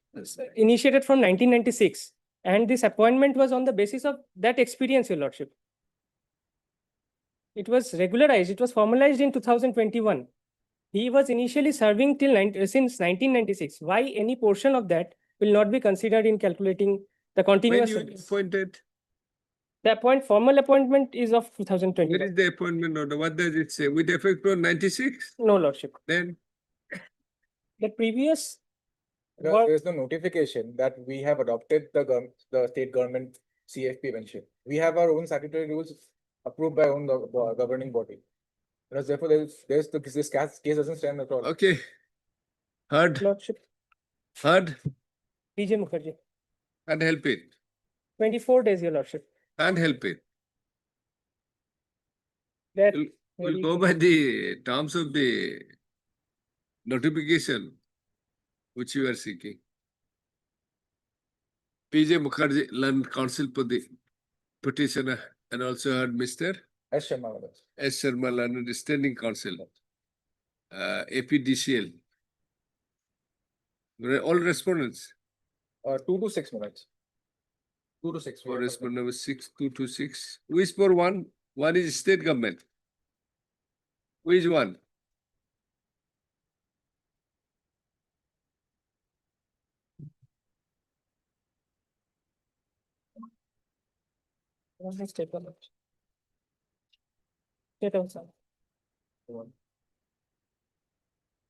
initiated from 1996, and this appointment was on the basis of that experience, Your Lordship. It was regularized, it was formalized in 2021. He was initially serving since 1996. Why any portion of that will not be considered in calculating the When continuous you service? appointed, The formal appointment is of where 2021. is the appointment order? What does it say? With effect from 96? No, Lordship. Then The previous There's no notification that we have adopted the state government CFP pension. We have our own statutory rules approved by our own governing body. Therefore, this case doesn't stand at all. okay. Heard, Lordship, heard, PJ Mukherjee, can't help it. 24 days, Your Lordship. Can't help it. That We'll go by the terms of the notification which you are seeking. PJ Mukherjee, Learned Counsel for the petitioner, and also heard Mr. S. Sharma. S. Sharma, Learned Standing Counsel, APDCL. All respondents. 2 to 6 minutes. 2 to 6. For respondent number 6226. Who is for one? One is state government. Who is one? State government. State of Assam.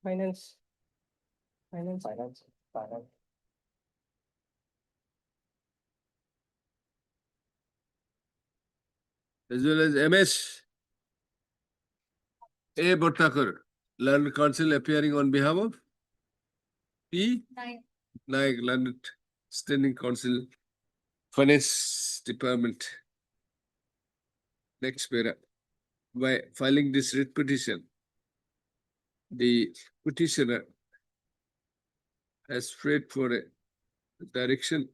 Finance. Finance. As well as MS A. Bhattakar, Learned Counsel appearing on behalf of P. Naik, Learned Standing Counsel, Finance Department. Next para. By filing this writ petition, the petitioner has prayed for a direction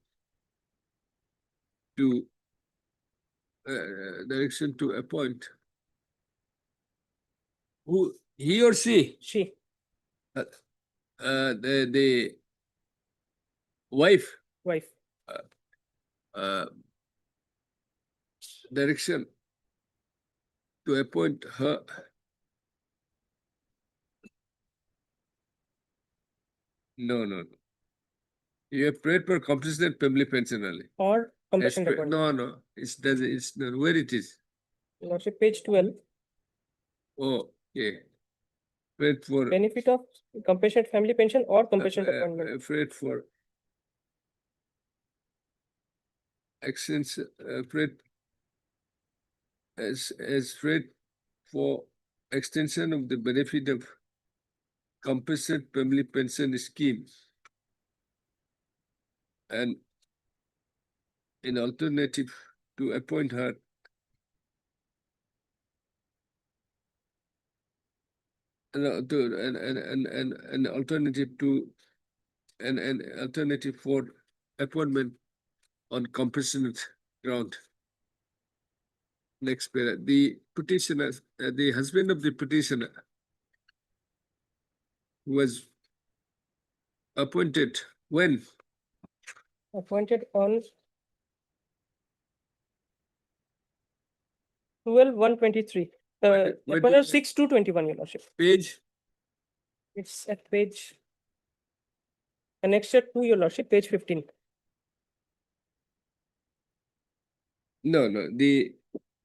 to appoint who, he or she, She. the wife, direction to appoint her no. You have prayed for compassionate family pension only. Or compassionate appointment. No, it's not where it is. Lordship, page 12. Oh, okay. Prayed for Benefit of compassionate family pension or compassionate appointment. prayed for actions, prayed as prayed for extension of the benefit of compulsory family pension scheme and an alternative to appoint her an alternative to an alternative for appointment on compassionate ground. Next paragraph. The petitioner, the husband of the petitioner was appointed when? Appointed on 12/1/23. Wait, Appointed 6/2/21, Your Lordship. Page? It's at page annexure 2, Your Lordship, page 15. No, no, the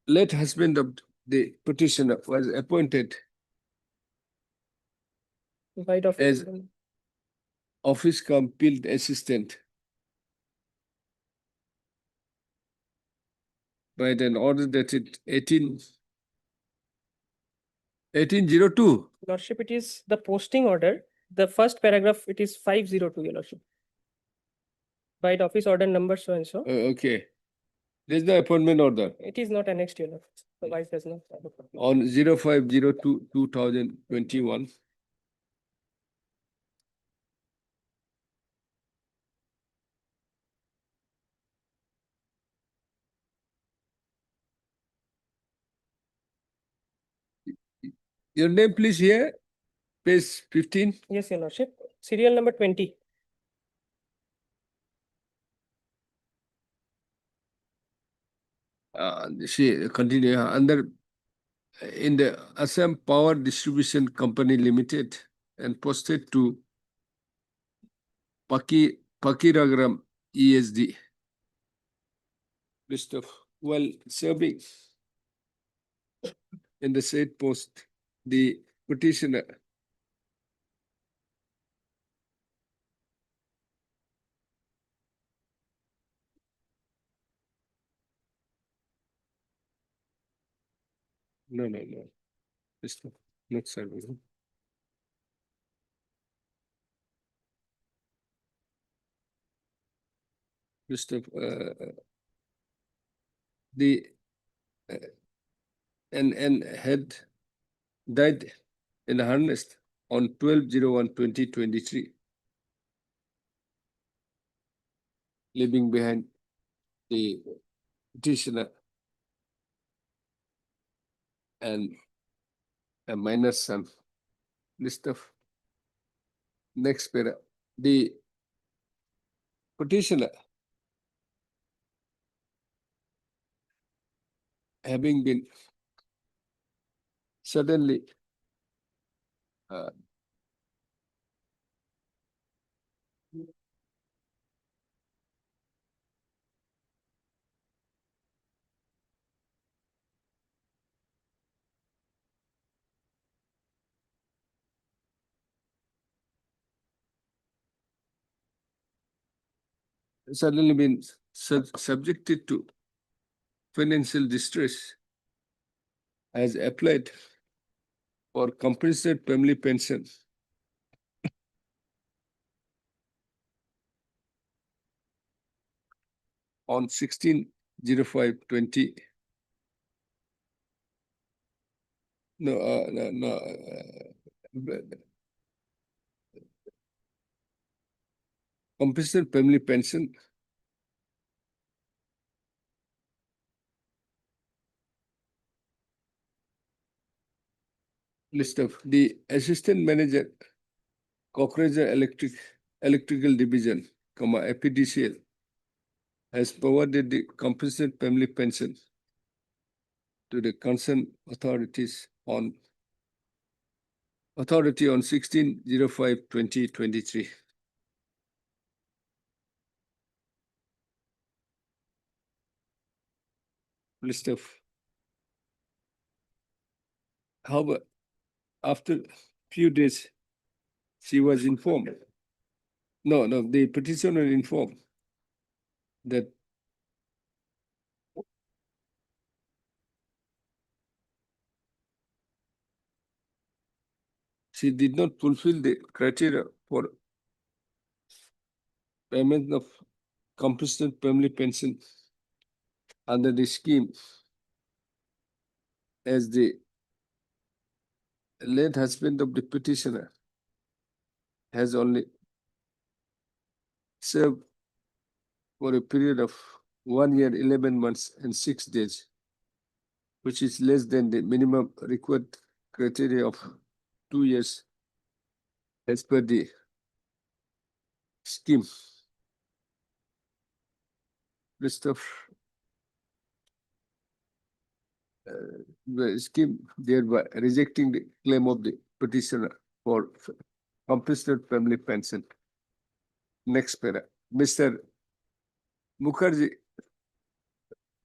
late husband of the petitioner was appointed By the as office cum field assistant by an order dated 1802. Lordship, it is the posting order. The first paragraph, it is 502, Your Lordship. By the office order number so and so. Okay. There's the appointment order It is not annexed, Your Lordship. The vice does not. have a copy. on 05/02/2021. Your name, please, here, page 15. Yes, Your Lordship. Serial number 20. She continue under in the Assam Power Distribution Company Limited and posted to Pakiragram ESD. List of while serving in the said post, the petitioner no, list of not serving. List of the and had died in the harness on 12/01/2023, leaving behind the petitioner and a minor son. List of next para. The petitioner having been suddenly suddenly been subjected to financial distress, has applied for compensatory family pension on 16/05/20. Compensatory family pension list of the assistant manager, Cockroacher Electrical Division, APDCL, has provided the compensatory family pension to the concerned authority on 16/05/2023. List of how after few days she was informed. No, the petitioner informed that she did not fulfill the criteria for payment of compulsory family pension under the scheme, as the late husband of the petitioner has only served for a period of 1 year, 11 months and 6 days, which is less than the minimum required criteria of 2 years as per the scheme. List of the scheme, thereby rejecting the claim of the petitioner for compulsory family pension. Next para, Mr. Mukherjee,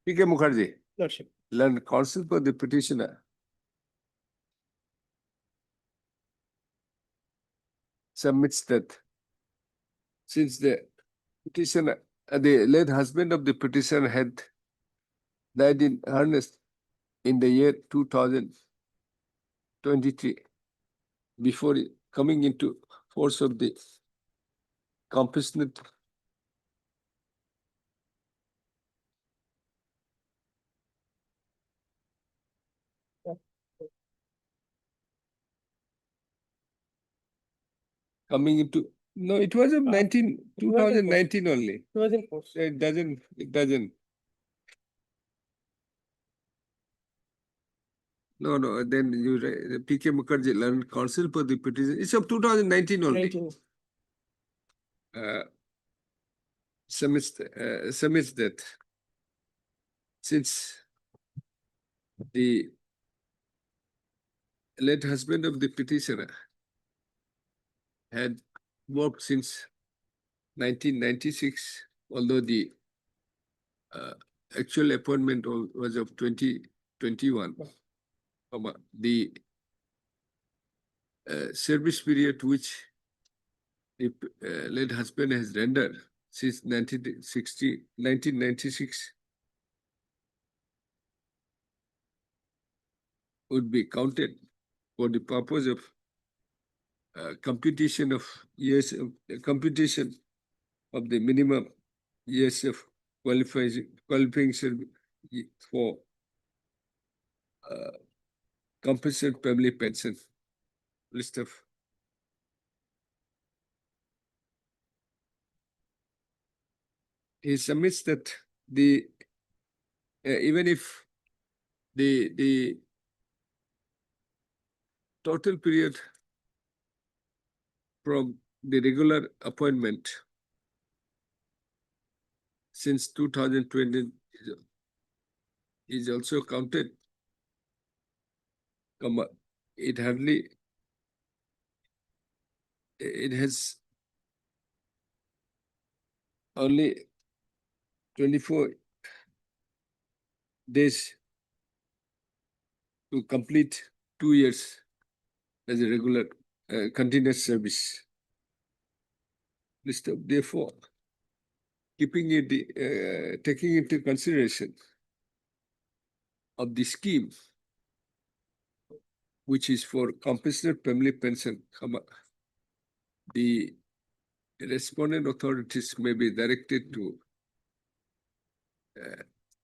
P.K. Mukherjee, Lordship. learned counsel for the petitioner, submits that since the petitioner, the late husband of the petitioner had died in earnest in the year 2023, before coming into force of the compassionate coming into, no, it was of 2019 only. It was in force. It doesn't. No, then you, P.K. Mukherjee learned counsel for the petition. It's of 2019 only. 19. Submits that since the late husband of the petitioner had worked since 1996, although the actual appointment was of 2021. The service period which the late husband has rendered since 1996 would be counted for the purpose of computation of years of computation of the minimum years of qualifying service for compulsory family pension. List of he submits that the even if the total period from the regular appointment since 2020 is also counted, it has only 24 days to complete 2 years as a regular continuous service. Therefore, keeping it, taking into consideration of the scheme, which is for compassionate family pension, the respondent authorities may be directed to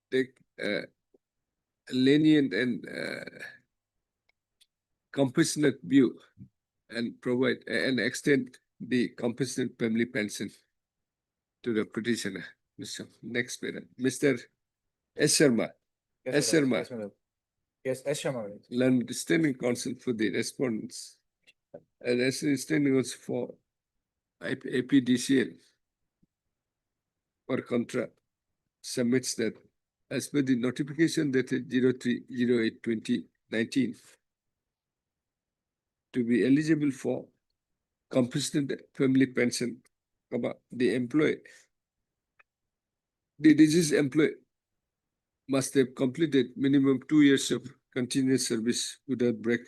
take lenient and compassionate view and provide and extend the compassionate family pension to the petitioner. Next parent, Mr. S. Sharma. S. Sharma. Yes, S. Sharma. Learned standing counsel for the respondents and as standing also for APDCL or contra submits that as per the notification dated 03/08/2019 to be eligible for compassionate family pension, the deceased employee must have completed minimum 2 years of continuous service without break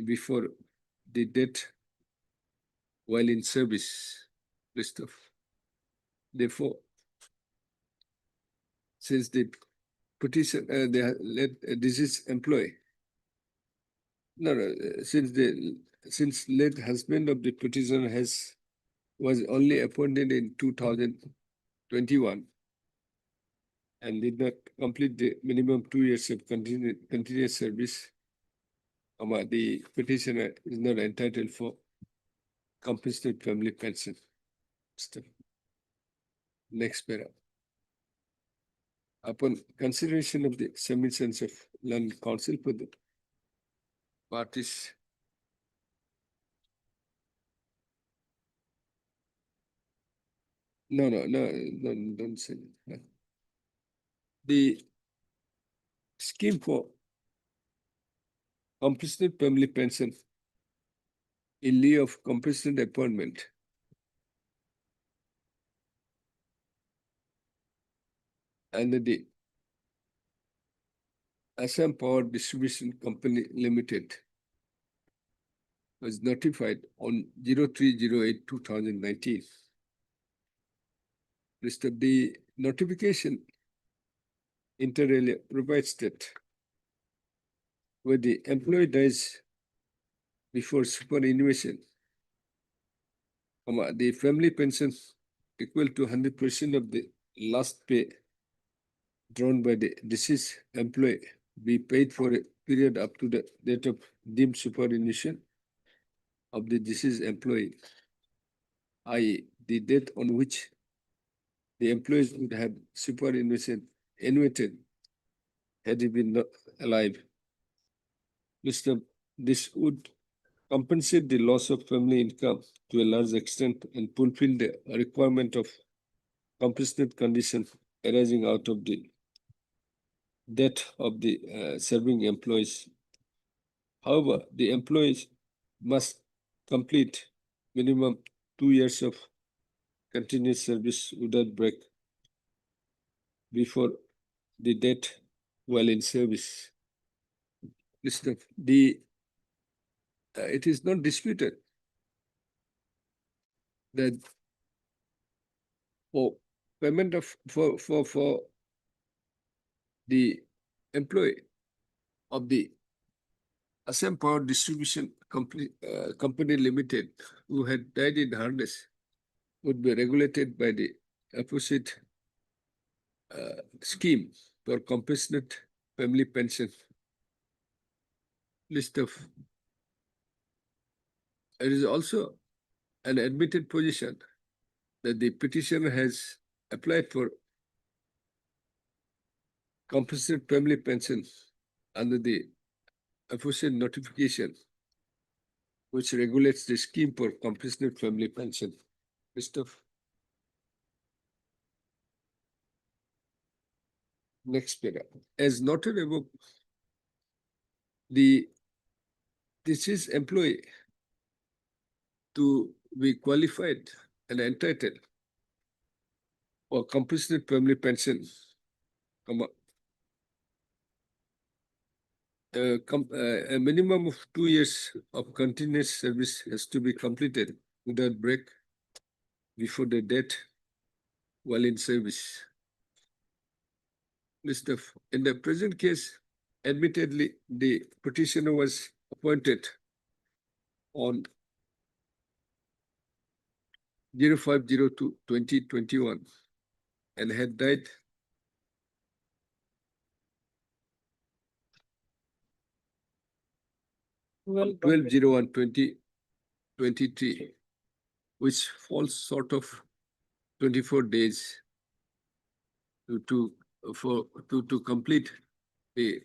before the death while in service. List of. Therefore, since the petition, the deceased employee No, no, since late husband of the petitioner was only appointed in 2021 and did not complete the minimum 2 years of continuous service, the petitioner is not entitled for compensatory family pension. Next paragraph. Upon consideration of the submissions of learned counsel for the parties, no, don't say that. The scheme for compensatory family pension in lieu of compensatory appointment under the Assam Power Distribution Company Limited was notified on 03/08/2019. List of the notification inter alia provides that where the employee dies before superannuation, the family pension equal to 100% of the last pay drawn by the deceased employee be paid for a period up to the date of deemed superannuation of the deceased employee, i.e., the date on which the employees would have superannuation annuited had he been not alive. This would compensate the loss of family income to a large extent and fulfill the requirement of compensate condition arising out of the death of the serving employees. However, the employees must complete minimum 2 years of continuous service without break before the death while in service. It is not disputed that for payment of for the employee of the Assam Power Distribution Company Limited who had died in harness would be regulated by the aforesaid scheme for compassionate family pension. List of. It is also an admitted position that the petitioner has applied for compassionate family pension under the aforesaid notification, which regulates the scheme for compassionate family pension. List of. Next paragraph. As noted above, this is employee to be qualified and entitled for compassionate family pension, a minimum of 2 years of continuous service has to be completed without break before the death while in service. List of. In the present case, admittedly, the petitioner was appointed on 05/02/2021 and had died on 12/01/2023, which falls short of 24 days to complete the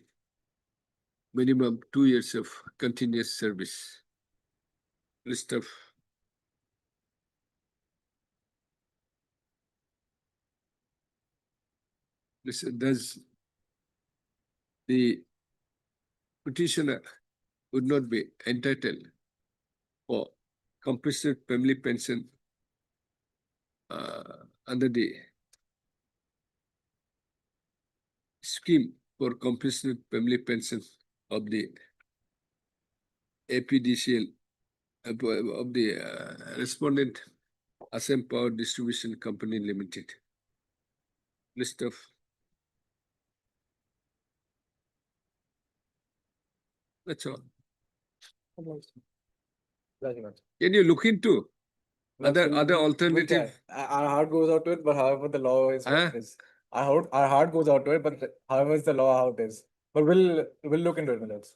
minimum 2 years of continuous service. List of. Listen, does the petitioner would not be entitled for compassionate family pension under the scheme for compassionate family pension of the APDCL of the respondent Assam Power Distribution Company Limited. List of. That's all. Can you look into other alternative? Our heart goes out to it, but however the law is what Huh? it is. Our heart goes out to it, but however is the law how it is. But we'll look into it, my lords.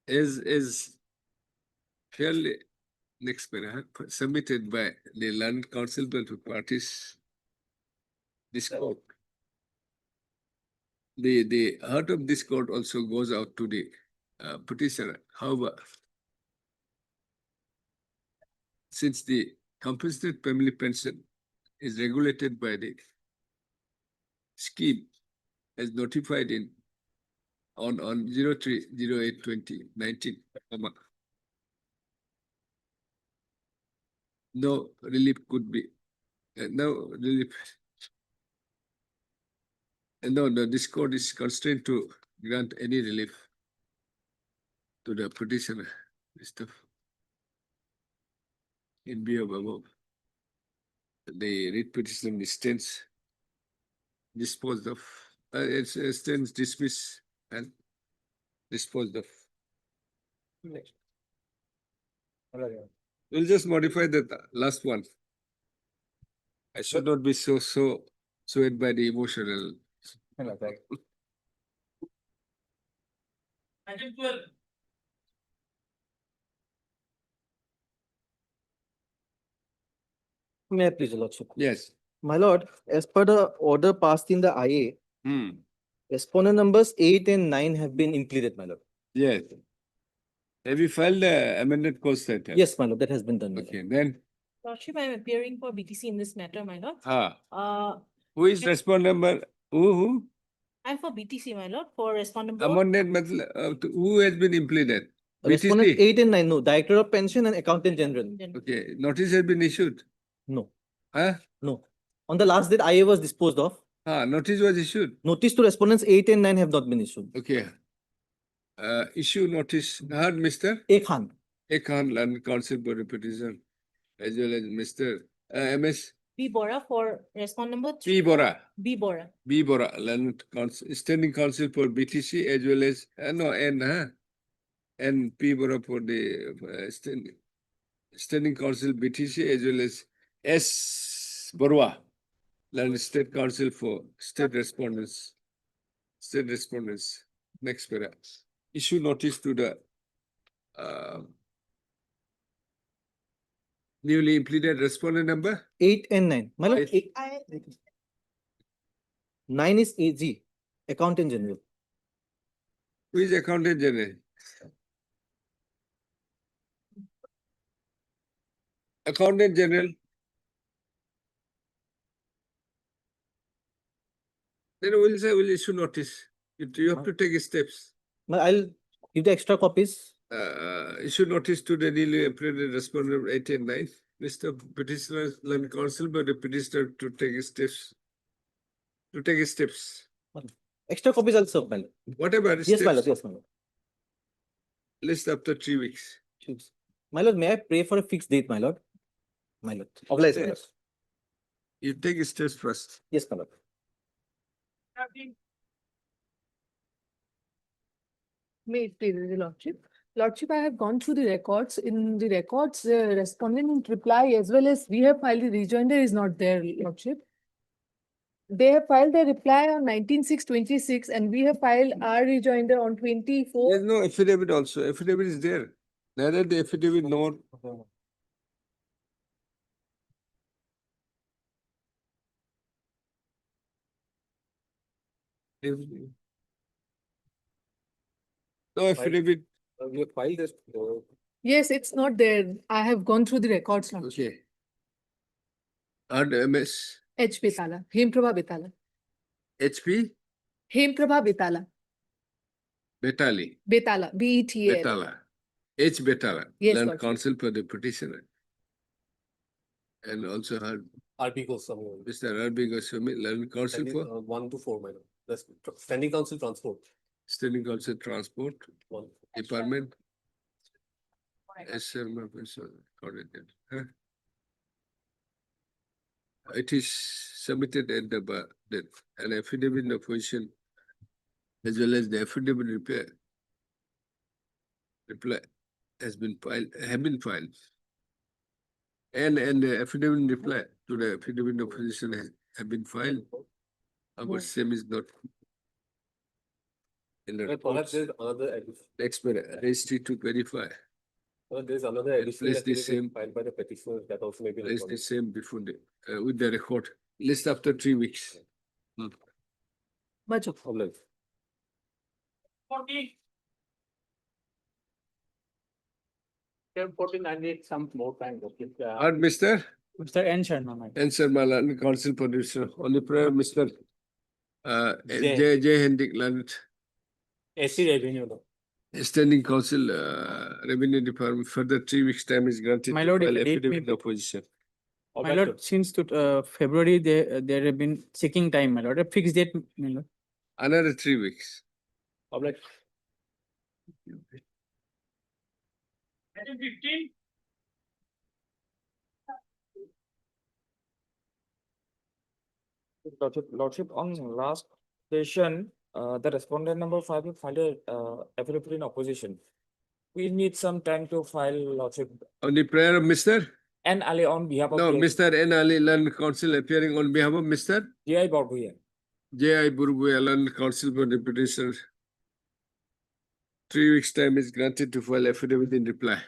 Is fairly next paragraph submitted by the learned counsel to parties. This court. The heart of this court also goes out to the petitioner. However, since the compensatory family pension is regulated by the scheme as notified in on 03/08/2019, no relief could be no relief. No, this court is constrained to grant any relief to the petitioner. In view of above, the writ petition stands disposed of. It stands dismissed and disposed of. We'll just modify the last one. I should not be so swayed by the emotional. May I please, your lordship? Yes. My lord, as per the order passed in the IA, respondent numbers 8 and 9 have been impleted, my lord. Yes. Have you filed the amended court status? Yes, my lord, that has been done. my lord. Okay, then, Lordship, I am appearing for BTC in this matter, my lord. who is respondent number? Who? I am for BTC, my lord, for respondent board. Amended, who has been impleted? Respondent BTC? 8 and 9, no, Director of Pension and Accountant General. Okay, notice has been issued? No, Huh? no. On the last date, IA was disposed of. Notice was issued? Notice to respondents 8 and 9 have not been issued. Okay. Issue notice, heard Mr. A Khan. Ekhan, Land Council for Repetition, as well as Mr. MS B Bora for respondent number P. 3. Bora. B Bora. B. Bora, Land Council, Standing Council for BTC, as well as, and P. Bora for the Standing Council BTC, as well as S. Borwa, Land State Council for State Respondents. State Respondents. Next paragraph. Issue notice to the newly implemented respondent number? 8 and 9. My lord, Eight. 9 is AG, Accountant General. Who is Accountant General? Accountant General. Then we'll say we'll issue notice. You have to take steps. I'll give the extra copies. Issue notice to the newly implemented respondent 8 and 9. Mr. Petitioner, Land Council, but the petitioner to take steps. Extra copies I'll serve, my lord. Whatever Yes, my lord. steps, Yes, my lord. list after 3 weeks. Choose. My lord, may I pray for a fixed date, my lord? My lord. Oblige, my lord. You take steps first. Yes, my lord. May it please the lordship. Lordship, I have gone through the records. In the records, respondent reply as well as we have filed the rejoinder is not there, lordship. They have filed their reply on 19/6/26 and we have filed our rejoinder on 24. There's no affidavit also. Affidavit is there. Neither the affidavit nor. No affidavit. You filed this. Yes, it's not there. I have gone through the records, lordship. Okay. And MS. H. Betala, Hemprabha Betala. HP. Hemprabha Betala. Betali. Betala, BETAL. Betala. H. Betala. Yes, Land Lordship. Council for the petitioner. And also her RP Goswami. Mr. RB Goswami, Land Council for 1 to 4, my lord. That's Standing Council Transport. Standing Council Transport 1. Department. Sharma person coordinated. It is submitted at that an affidavit of position as well as the affidavit repair reply has been filed, have been filed. And the affidavit in reply to the affidavit of opposition have been filed. Our same is not. In the Perhaps reports. there's another addition. Expert, registry to verify. There's another additional place the same- affidavit filed by the petitioner that also may be Place the recorded. same before the, with the record. List after 3 weeks. Much of. Problem. I need some more time. Or Mr. Mr. N. Sharma. Answer Malan, council producer, only prayer, Mr. J. J. Hendrik Land, AC revenue. standing council, revenue department, further 3 weeks time is granted. My to lord, if file the date affidavit may of opposition. My lord, since to February, there have been seeking time, my lord, a fixed date, my lord. Another 3 weeks. Object. Lordship, on last session, the respondent number 5 filed a affidavit in opposition. We need some time to file, Lordship. On the prayer of Mr. And Ali on behalf of. No, Mr. N. Ali Land Council appearing on behalf of Mr. J.I. Barbuya. J. I. Burbu Land Council for Deputation. 3 weeks time is granted to file affidavit in reply.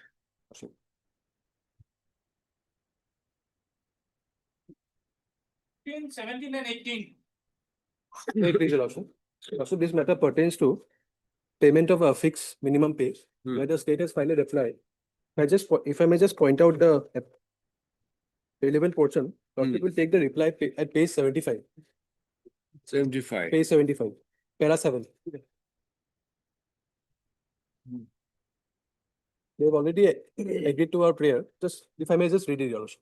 In 17 and 18. Please, Your Lordship. Also, this matter pertains to payment of a fixed minimum pay, where the state has filed a reply. If I may just point out the relevant portion, Lordship will take the reply at page 75. 75. Page 75, para 7. They've already agreed to our prayer. Just, if I may just read it, Your Lordship.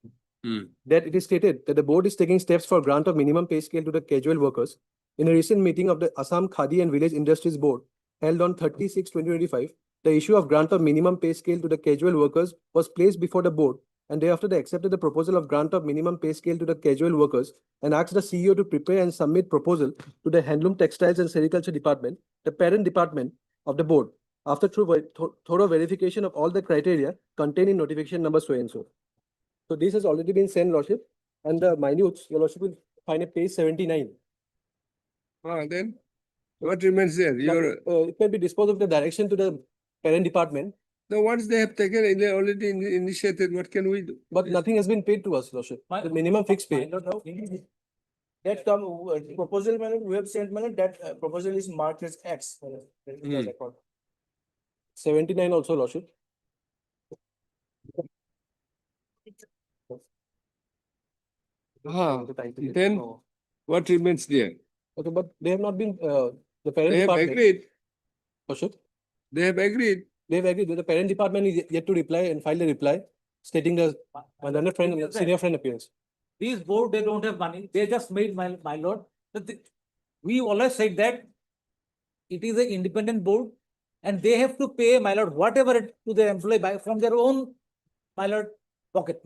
That it is stated that the board is taking steps for grant of minimum pay scale to the casual workers. In a recent meeting of the Assam Khadi and Village Industries Board held on 30/6/2025, the issue of grant of minimum pay scale to the casual workers was placed before the board, and thereafter they accepted the proposal of grant of minimum pay scale to the casual workers and asked the CEO to prepare and submit proposal to the Handloom, Textiles and Sericulture Department, the parent department of the board, after thorough verification of all the criteria contained in notification number so and so. So this has already been sent, Lordship, and the minutes, Your Lordship will find at page 79. Then what remains there? It may be disposed of the direction to the parent department. No, once they have taken, they already initiated, what can we do? But nothing has been paid to us, Lordship. The minimum fixed pay. That proposal, we have sent, that proposal is marked as X. 79 also, Lordship. Then what remains there? Okay, but they have not been, the parent They have department. agreed. Lordship, They have agreed. they have agreed. The parent department is yet to reply and file a reply stating the learned friend, senior friend appearance. These board, they don't have money. They just made my lord. We always said that it is an independent board and they have to pay, my lord, whatever to the employee by from their own, my lord, pocket,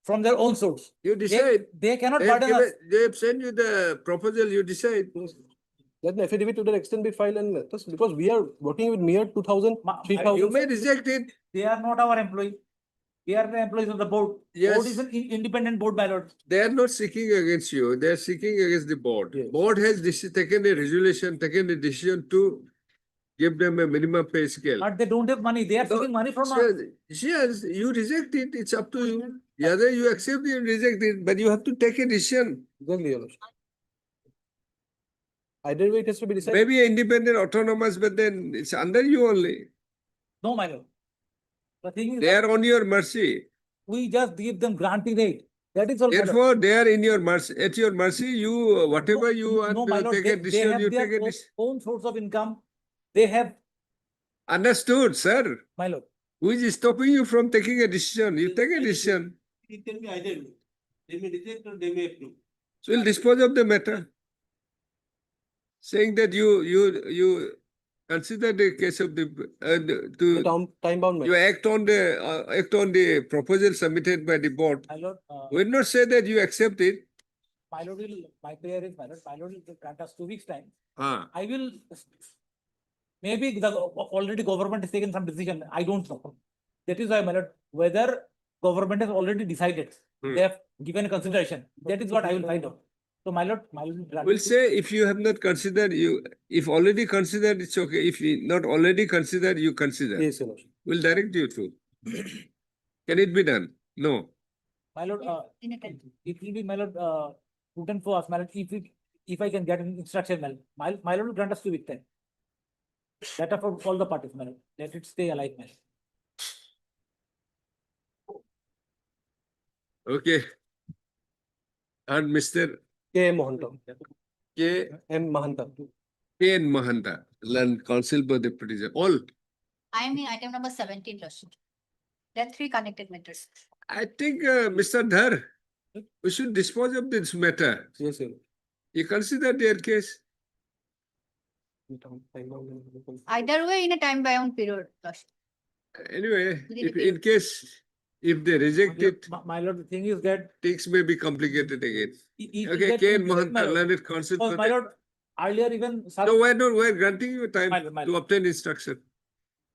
from their own source. You decide. They cannot They have burden us. they have sent you the proposal, you decide. Let the affidavit to that extent be filed, and just because we are working with mere 2,000, 3,000. You may reject it. They are not our employee. We are the employees of the board. Yes. Board is an independent board, my lord. They are not seeking against you. They are seeking against the board. Yes. Board has taken a resolution, taken a decision to give them a minimum pay scale. But they don't have money. They are seeking money from us. Yes, you reject it. It's up to you. Either you accept it or reject it, but you have to take a decision. Exactly, Your Lordship. Either way, it has to be decided. Maybe independent, autonomous, but then it's under you only. No, my lord. The thing is, They are on your mercy. we just give them granting rate. That is all. my lord. Therefore, they are in your mercy. At your mercy, you whatever you want No, my to lord, take a they decision, have you their take a own, decision. own source of income. They have, Understood, sir. my lord. Who is stopping you from taking a decision? You take a decision. It can be either way. They may reject or they may approve. So we'll dispose of the matter. Saying that you consider the case of the Time bound. you act on the proposal submitted by the board. My lord, Will not say that you accept it. my prayer is, my lord will grant us 2 weeks time. Ah. I will maybe the already government has taken some decision. I don't know. That is why, my lord, whether government has already decided, they have given consideration. That is what I will find out. So, my lord, We'll say if you have not considered, if already considered, it's okay. If you not already considered, you consider. Yes, your lordship. We'll direct you to. Can it be done? No. my lord, it will be, my lord, prudent for us, my lord, if I can get an instruction, my lord will grant us 2 week time. Better for all the parties, my lord. Let it stay alive, my lord. Okay. And Mr. K. Mohanta. K. M. Mahanta. K. N. Mahanta, Land Council for the Petition. All. I am in item number 17, Lordship. There are 3 connected matters. I think, Mr. Dhar, we should dispose of this matter. Yes, sir. You consider their case? Either way, in a time-bound period, Lordship. Anyway, Within a if period. in case, if they reject it, My lord, the thing is that. things may be complicated again. it- Okay, that- K. N. my Mahanta, lord, Learned Council. because, for my the- lord, earlier even. No, we're granting you time My lord, my to lord. obtain instruction.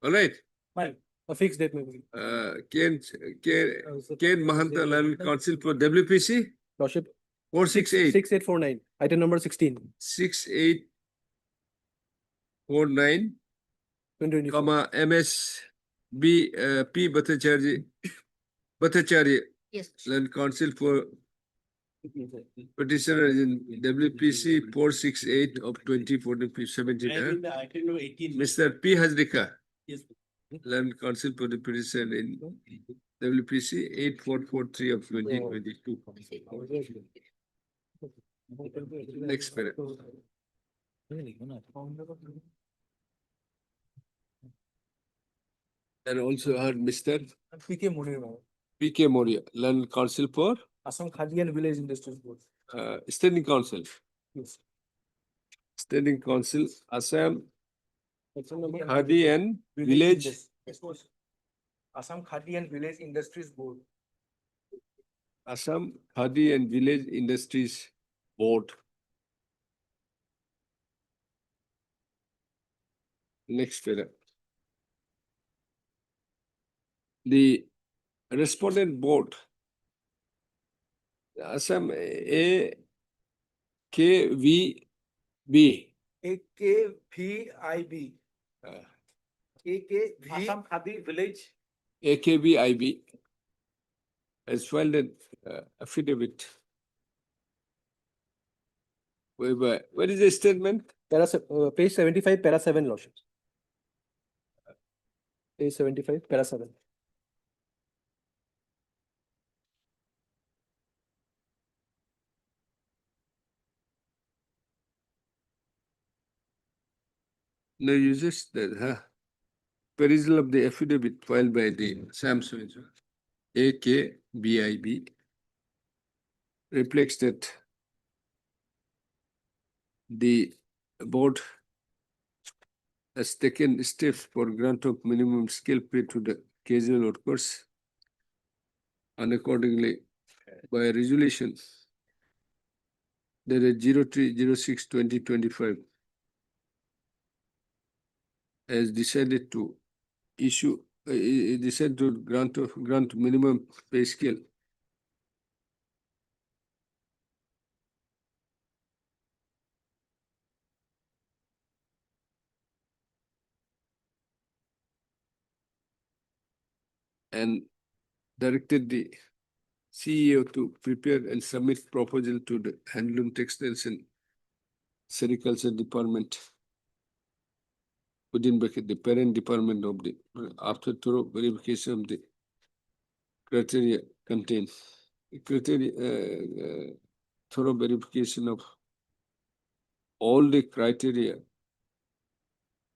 All right. My A fixed date, maybe. K. N. Mahanta, Learned Council for WPC, Lordship. 468. 6849. Item number 16. 6849, 2024. comma, MS B. P. Bhattacharya, Yes. Land Council for Petitioner in WPC 468 of 2014-17. Mr. P. Hazrika. Yes. Land Council for the Petition in WPC 8443 of 2022. Next paragraph. And also heard Mr. PK Moria. P.K. Moria, Land Council for Assam Khadi and Village Industries Board. Standing Council. Yes. Standing Council, Assam, Section number Khadi and Village. Assam Khadi and Village Industries Board. Assam Khadi and Village Industries Board. Next paragraph. The respondent board, Assam AKVB. AKVIB. AKV. Assam Khadi Village. AKVIB has filed an affidavit. Where is the statement? Page 75, para 7, Lordship. Page 75, para 7. No uses that, perusal of the affidavit filed by the Samsung AKBIB reflects that the board has taken steps for grant of minimum skill pay to the casual workers, and accordingly, by resolution, there is 03/06/2025 has decided to issue, decided to grant minimum pay scale and directed the CEO to prepare and submit proposal to the Handloom, Textiles and Sericulture Department within bracket the parent department of the, after thorough verification of the criteria contained. Thorough verification of all the criteria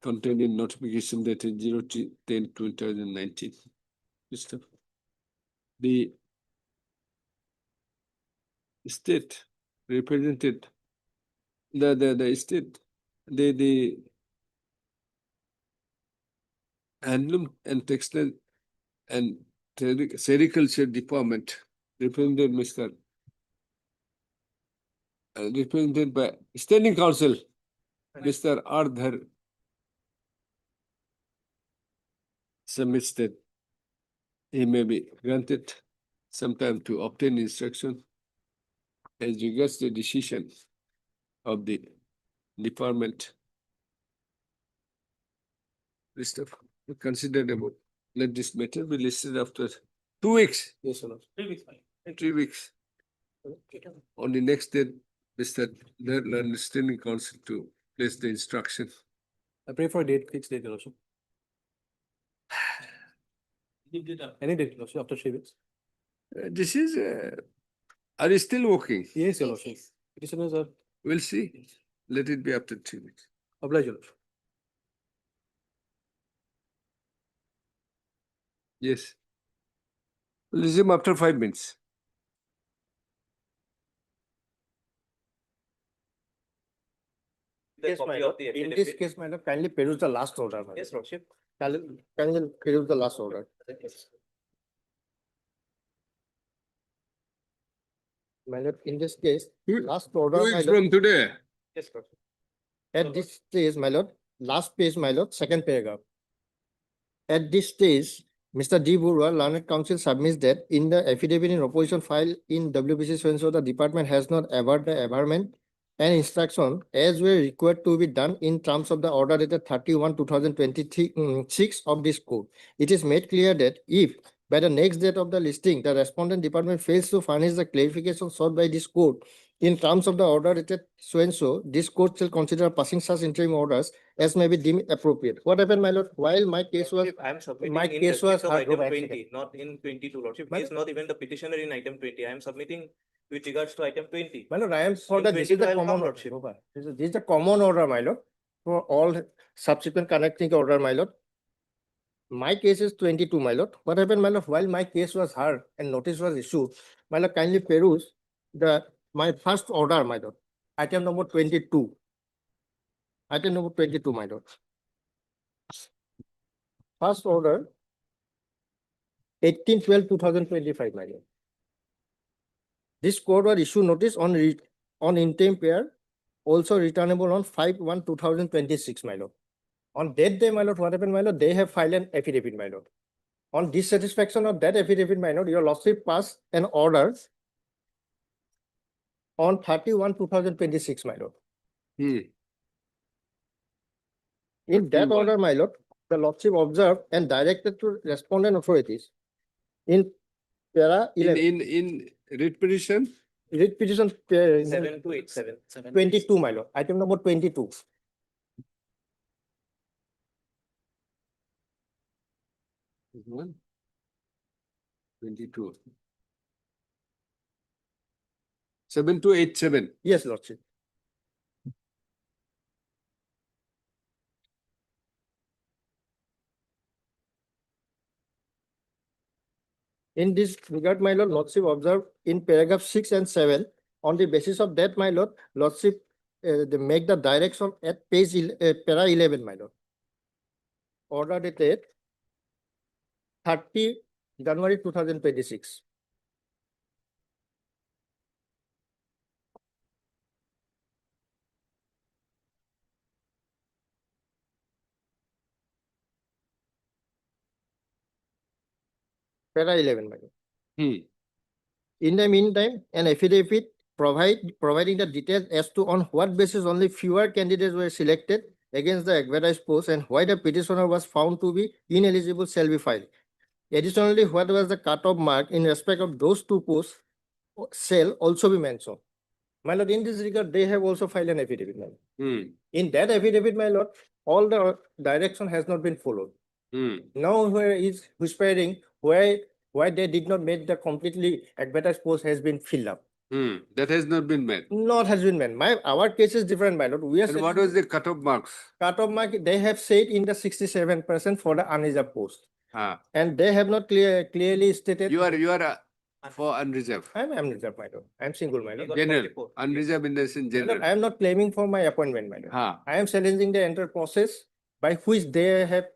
contained in notification dated 0/10/2019. The state represented the state, the Handloom and Textile and Sericulture Department represented represented by Standing Council, Mr. Ardhar submits that he may be granted some time to obtain instruction as regards the decision of the department. List of considerable. Let this matter be listed after 2 weeks. Yes, Your Lordship. 3 weeks. 3 weeks. On the next day, Mr. Understanding Council to place the instruction. I pray for a date, fixed date, Your Lordship. Any date, Your Lordship, after 3 weeks. This is, are you still working? Yes, Your Lordship. Petitioners are We'll see. Let it be after 3 weeks. obliged, Your Lordship. Yes. Resume after 5 minutes. Yes, my lord. In this case, my lord, kindly peruse the last order. Yes, Lordship. Kindly peruse the last order. My lord, in this case, last order. 2 my weeks lord- from today. Yes, Lordship. At this stage, my lord, last page, my lord, second paragraph. At this stage, Mr. D. Burwa, Learned Counsel submits that in the affidavit in opposition file in WBC so the department has not averred the averment and instruction as were required to be done in terms of the order dated 31/2023 of this code. It is made clear that if by the next date of the listing, the respondent department fails to furnish the clarification sought by this code in terms of the order dated so and so, this court shall consider passing such interim orders as may be deemed appropriate. What happened, my lord? While my case was, I am submitting my in case was respect of heard. item One second. 20, not in 22, Lordship. My He is not even the petitioner in item 20. I am submitting with regards to item 20. My lord, I am for In the, this is 22 the I will common come, order. Lordship. This is the common order, my lord, for all subsequent connecting order, my lord. My case is 22, my lord. What happened, my lord? While my case was heard and notice was issued, my lord, kindly peruse my first order, my lord. Item number 22. Item number 22, my lord. First order, 18/12/2025, my lord. This code was issued notice on interim pair, also returnable on 5/1/2026, my lord. On that day, my lord, what happened, my lord? They have filed an affidavit, my lord. On dissatisfaction of that affidavit, my lord, your lordship passed an order on 31/2026, my lord. In that order, my lord, the lordship observed and directed to respondent authorities in para 11. In writ petition? Writ petition 7287. 22, my lord. Item number 22. One. 22. 7287. Yes, lordship. In this regard, my lord, lordship observed in paragraph 6 and 7, on the basis of that, my lord, lordship they make the direction at page para 11, my lord. Order dated 30 January 2026. Para 11, my lord. In the meantime, an affidavit providing the details as to on what basis only fewer candidates were selected against the advertised post and why the petitioner was found to be ineligible shall be filed. Additionally, what was the cutoff mark in respect of those two posts shall also be mentioned. My lord, in this regard, they have also filed an affidavit, my lord. In that affidavit, my lord, all the direction has not been followed. Now where is whispering why they did not make the completely advertised post has been filled up. That has not been met. Not has been met. Our case is different, my lord. We are And what was the cutoff marks? cutoff mark? They have said in the 67% for the unreserved post, and they have not clearly stated. You are for unreserved. I am unreserved, my lord. I am single, my lord. General. Unreserved in the sense My lord, general. I am not claiming for my appointment, my lord. I am challenging the entire process by which they have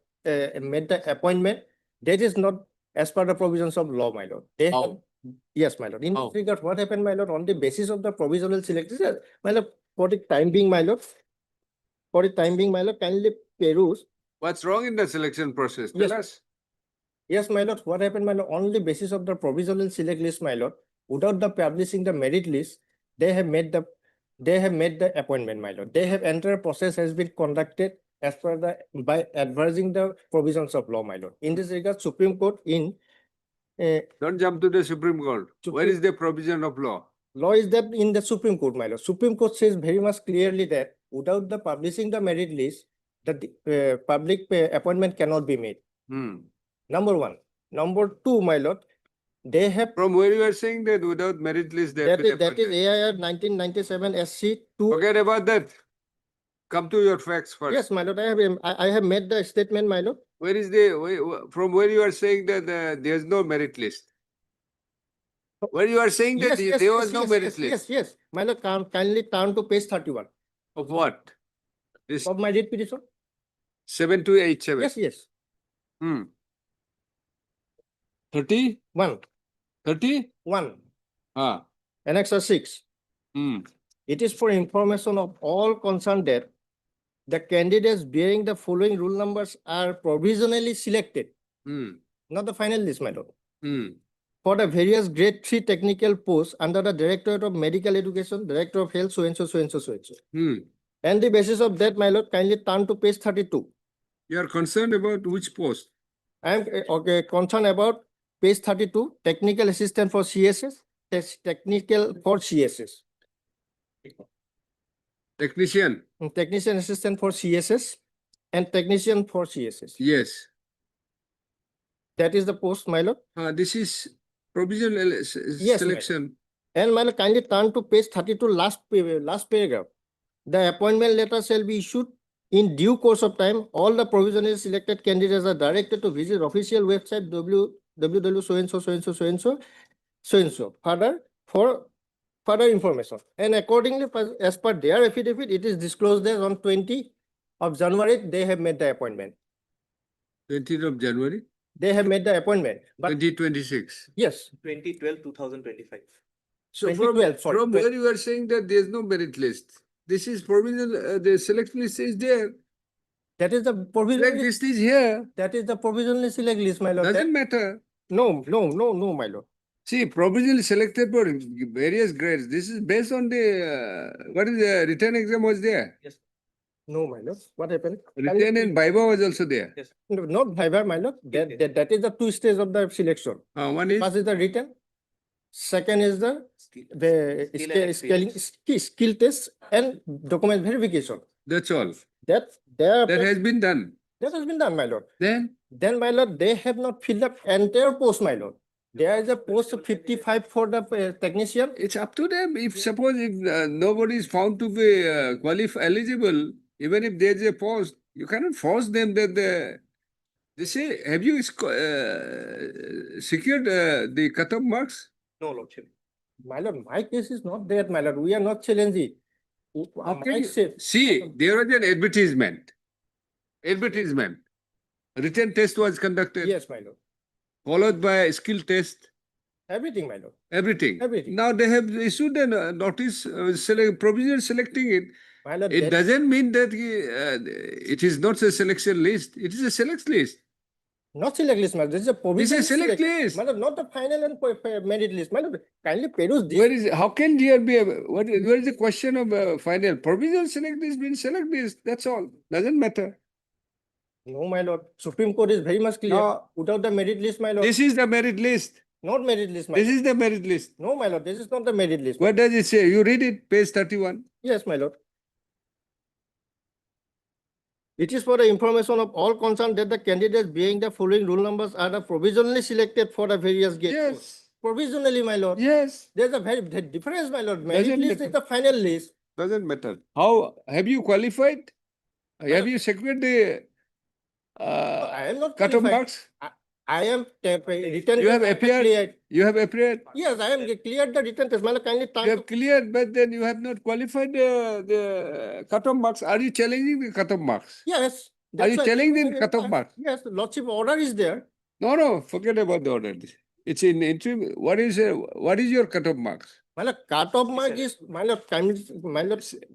made the appointment. That is not as per the provisions of law, my lord. They have, yes, my lord. In this regard, what happened, my lord, on the basis of the provisional selection, my lord, for the time being, my lord, kindly peruse. What's wrong in the selection process? Yes. Tell us. Yes, my lord, what happened, my lord, on the basis of the provisional select list, my lord, without the publishing the merit list, they have made the appointment, my lord. They have entire process has been conducted as per the, by advising the provisions of law, my lord. In this regard, Supreme Court in Don't jump to the Supreme Court. Where is the provision of law? law is that in the Supreme Court, my lord. Supreme Court says very much clearly that without the publishing the merit list, the public appointment cannot be made. Number one. Number two, my lord, they have. From where you are saying that without merit list, they have That been is, that is appointed? AIR 1997 SC 2. Forget about that. Come to your facts first. Yes, my lord, I have made the statement, my lord. Where is from where you are saying that there is no merit list? Where you are saying that there was no merit list? Yes, my lord, kindly turn to page 31 Of what? This of my writ petition. 7287. Yes. 30? 1. 30? 1. Ah. Annexure 6. It is for information of all concerned that the candidates bearing the following rule numbers are provisionally selected, not the final list, my lord, for the various grade 3 technical posts under the Directorate of Medical Education, Director of Health, so and so. And the basis of that, my lord, kindly turn to page 32. You are concerned about which post? I am concerned about page 32, technical assistant for CSS, technical for CSS. Technician. Technician assistant for CSS and technician for CSS. Yes. That is the post, my lord. This is provisional selection. And my lord, kindly turn to page 32, last paragraph. The appointment letter shall be issued in due course of time. All the provisionally selected candidates are directed to visit official website www so and so for further information. And accordingly, as per their affidavit, it is disclosed that on 20th of January, they have made the appointment. 20th of January? They have made the appointment. But 2026. Yes. 2012-2025. So 2012, from where you are saying that there is no merit list? This is provisional, the select list is there. That is the provisional select list is here. That is the provisionally select list, my lord. Doesn't matter. No, my lord. See, provisionally selected for various grades. This is based on the, what is the written exam was there? Yes. No, my lord. What happened? Written and Viva was also there. Yes. No, not Viva, my lord. That is the two stages of the selection. One is? First is the written. Second is the skill test and document verification. That's all. That has been done. That has been done, my lord. Then, my lord, they have not filled up entire post, my lord. There is a post of 55 for the technician. It's up to them. If suppose nobody is found to be eligible, even if there is a post, you cannot force them that they say, have you secured the cut-off marks? No, Lordship. My lord, my case is not there, my lord. We are not challenging. See, there was an advertisement. Written test was conducted. Yes, my lord. Followed by a skill test. Everything, my lord. Everything. Now they have issued a notice provisional selecting it. My lord, it doesn't mean that it is not a selection list. It is a select list. Not select list, my lord. This is a provisional. This is a select list. My lord, not the final and merit list. My lord, kindly peruse this. Where is how can there be where is the question of final? Provisional select list means select list. That's all. Doesn't matter. No, my lord. Supreme Court is very much clear. No. Without the merit list, my lord. This is the merit list. Not merit list, my This lord. is the merit list. No, my lord. This is not the merit list. What does it say? You read it, page 31. Yes, my lord. It is for the information of all concerned that the candidates being the following rule numbers are the provisionally selected for the various gates. Yes. Provisionally, my lord. Yes. There's a very difference, my lord. Merit list is the final list. Doesn't matter. How have you qualified? Have you secured the I am not cut-off qualified. marks? I am written. You have appeared. Cleared. You have appeared. Yes, I am cleared the written test. My lord, kindly You have cleared, but then you have not qualified the cut-off marks. Are you challenging the cut-off marks? Yes. Are you challenging the cut-off marks? Yes, lordship order is there. No, forget about the order. It's in interim. What is your cut-off marks? My lord, cut-off mark is my lord.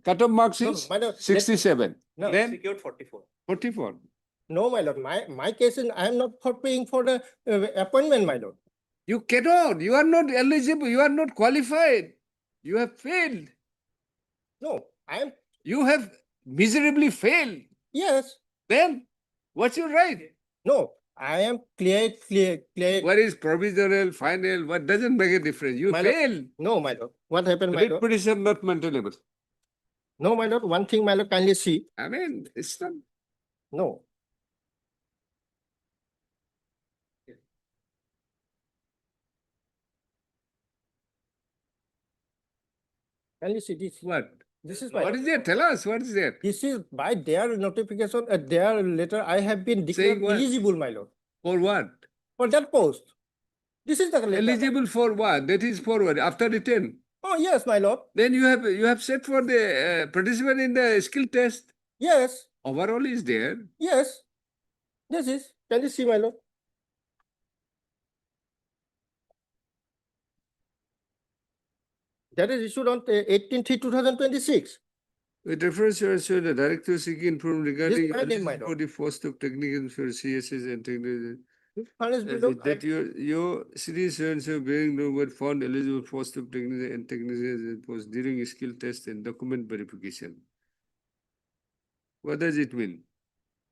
Cut-off marks is my lord, 67. No, Then Secured 44. 44. No, my lord, my case is, I am not for paying for the appointment, my lord. You cannot, you are not eligible, you are not qualified. You have failed. No, I am, You have miserably failed. yes, Then, what's your right? no, I am clear. What is provisional, final, what doesn't make a difference? You My lord, failed. No, my lord, what happened, my Writ lord? petition not maintainable. No, my lord, one thing, my lord, kindly see. I mean, it's not. No. Kindly see this. What? This is my. What is there? Tell us, what is there? This is by their notification, their letter, I have been declared Saying what? eligible, my lord, For what? for that post. This is the letter. Eligible for what? That is for what? After return. Oh, yes, my lord. Then you have set for the participant in the skill test. Yes, Overall is there. yes. This is, can you see, my lord? That is issued on 18/3/2026. With reference to the director seeking information regarding my name, my for the first of technical for CSS and technical. Finance below, That your city so bearing no word found eligible first of technical and technical post during skill test and document verification. What does it mean?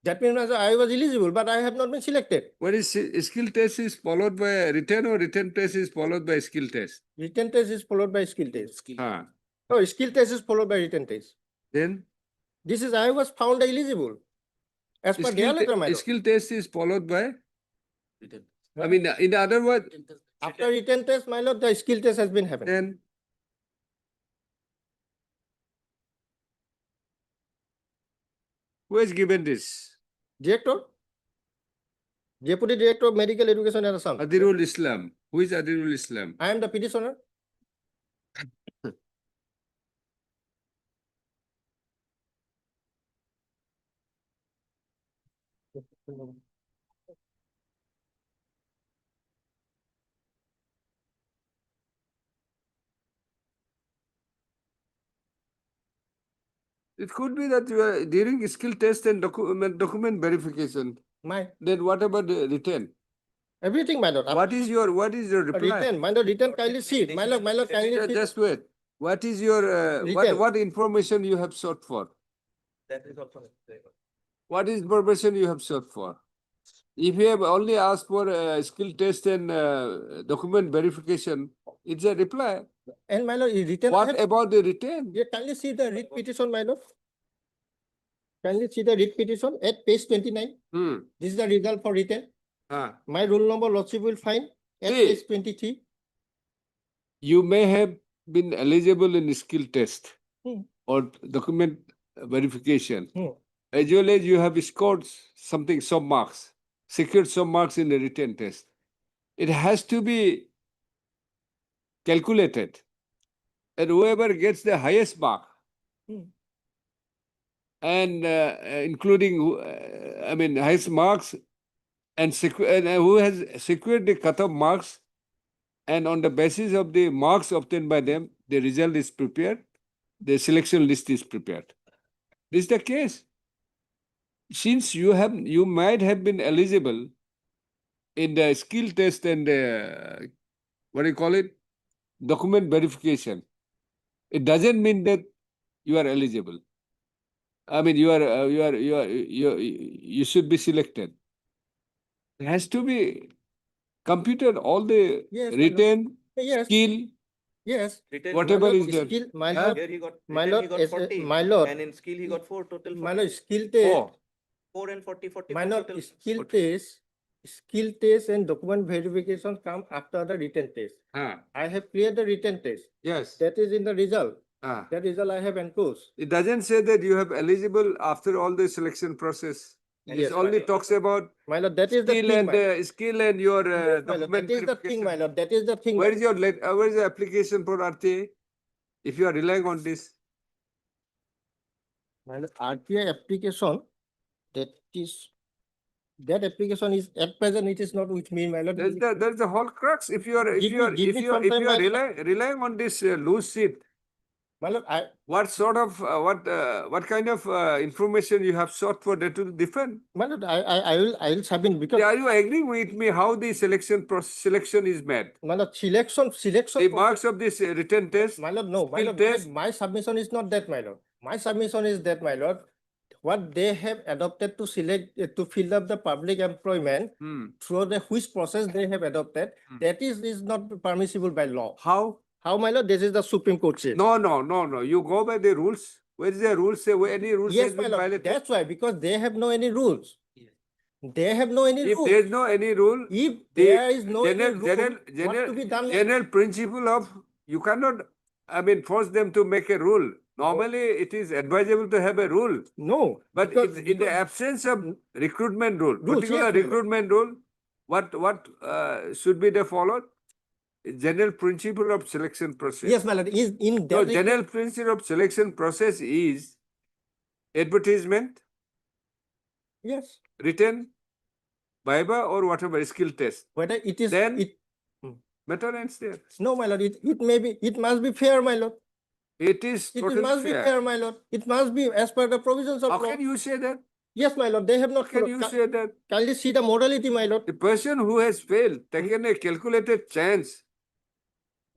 That means I was eligible, but I have not been selected. What is skill test is followed by written or written test is followed by skill test? Written test is followed by skill test. Ah. Oh, skill test is followed by written test. Then? This is, I was found eligible. As per their letter, my lord. Skill test is followed by? I mean, in other words, After written test, my lord, the skill test has been happened. then who has given this? Director? Deputy Director of Medical Education and Assam. Adirul Islam. Who is Adirul Islam? I am the petitioner. It could be that you are during skill test and document verification. Then what about the written? Everything, my lord. What is your reply? Written, my lord, written, kindly see. My lord, kindly see. Just wait. What is your what information you have sought for? That is also. What is information you have sought for? If you have only asked for skill test and document verification, it's a reply. And my lord, is written. What about the written? Yeah, kindly see the writ petition, my lord. Kindly see the writ petition at page 29. This is the result for written. My roll number, lordship will find at page 23. You may have been eligible in skill test or document verification, as well as you have scored something, some marks, secured some marks in the written test. It has to be calculated, and whoever gets the highest mark, and including, I mean, highest marks, and who has secured the cutoff marks, and on the basis of the marks obtained by them, the result is prepared, the selection list is prepared. This is the case. Since you might have been eligible in the skill test and what do you call it, document verification, it doesn't mean that you are eligible. I mean, you should be selected. It has to be computed, all the written, skill, Yes. whatever is there. Skill, my Huh? lord, Here he got, my written lord, he got yes, 40. my lord. And in skill he got 4 total. My 40. lord, skill test. 4 and 40, 40. My lord, total. skill test and document verification come after the written test. I have cleared the written test. Yes. That is in the result. That result I have enforced. It doesn't say that you have eligible after all the selection process. Yes, It only talks about my lord, that is the skill thing, and skill and your yes, my lord, document that is the thing, my lord, that is the thing. Where is your where is the application for RTA? If you are relying on this, My lord, RTI application, that application is at present, it is not with me, my lord. that's the whole crux. If you are Give me some time, my lord. relying on this loose sheet, My lord, What sort of, what kind of information you have sought for that to defend? my lord, I will submit because. Are you agreeing with me how the selection is made? My lord, selection. The marks of this written test? My lord, no, my skill lord, test? my submission is not that, my lord. My submission is that, my lord, what they have adopted to select, to fill up the public employment through the which process they have adopted, that is not permissible by law. How? How, my lord? This is the Supreme Court says. No. You go by the rules. Where is the rules say any rules Yes, has my been lord, violated? that's why, because they have no any rules. They have no any If rule. there is no any rule, If the there is no any rule, what to be done? general principle of you cannot, force them to make a rule. Normally, it is advisable to have a rule. No. But because- in the absence of recruitment rule, Rules, particular yes, my lord. recruitment rule, what should be the followed? General principle of selection process. Yes, my lord, is in So that. general principle of selection process is advertisement, Yes. written, viva or whatever skill test. Whether it is. Then matter ends there. No, my lord, it may be, it must be fair, my lord. It is It totally must be fair. fair, my lord. It must be as per the provisions of How law. can you say that? Yes, my lord, they have not. How can you say that? Kindly see the morality, my lord. The person who has failed, taken a calculated chance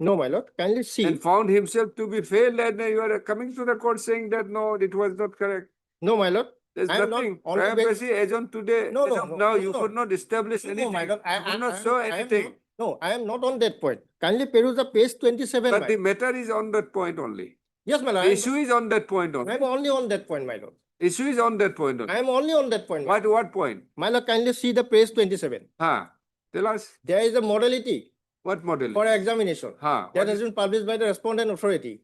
No, my lord, kindly see. and found himself to be failed, and you are coming to the court saying that no, it was not correct. No, my lord. There's I am not nothing. on the Prima facie, as on today, No, as no, of no, now, no, you no. could not establish anything. No, my lord, You could not show anything. I am not on that point. Kindly peruse the page 27. But the matter is on that point only. Yes, my lord. The issue is on that point I only. am only on that point, my lord. Issue is on that point only. I am only on that point. my lord. What point? My lord, kindly see the page 27. Tell us. There is a modality What model? for examination that has been published by the respondent authority.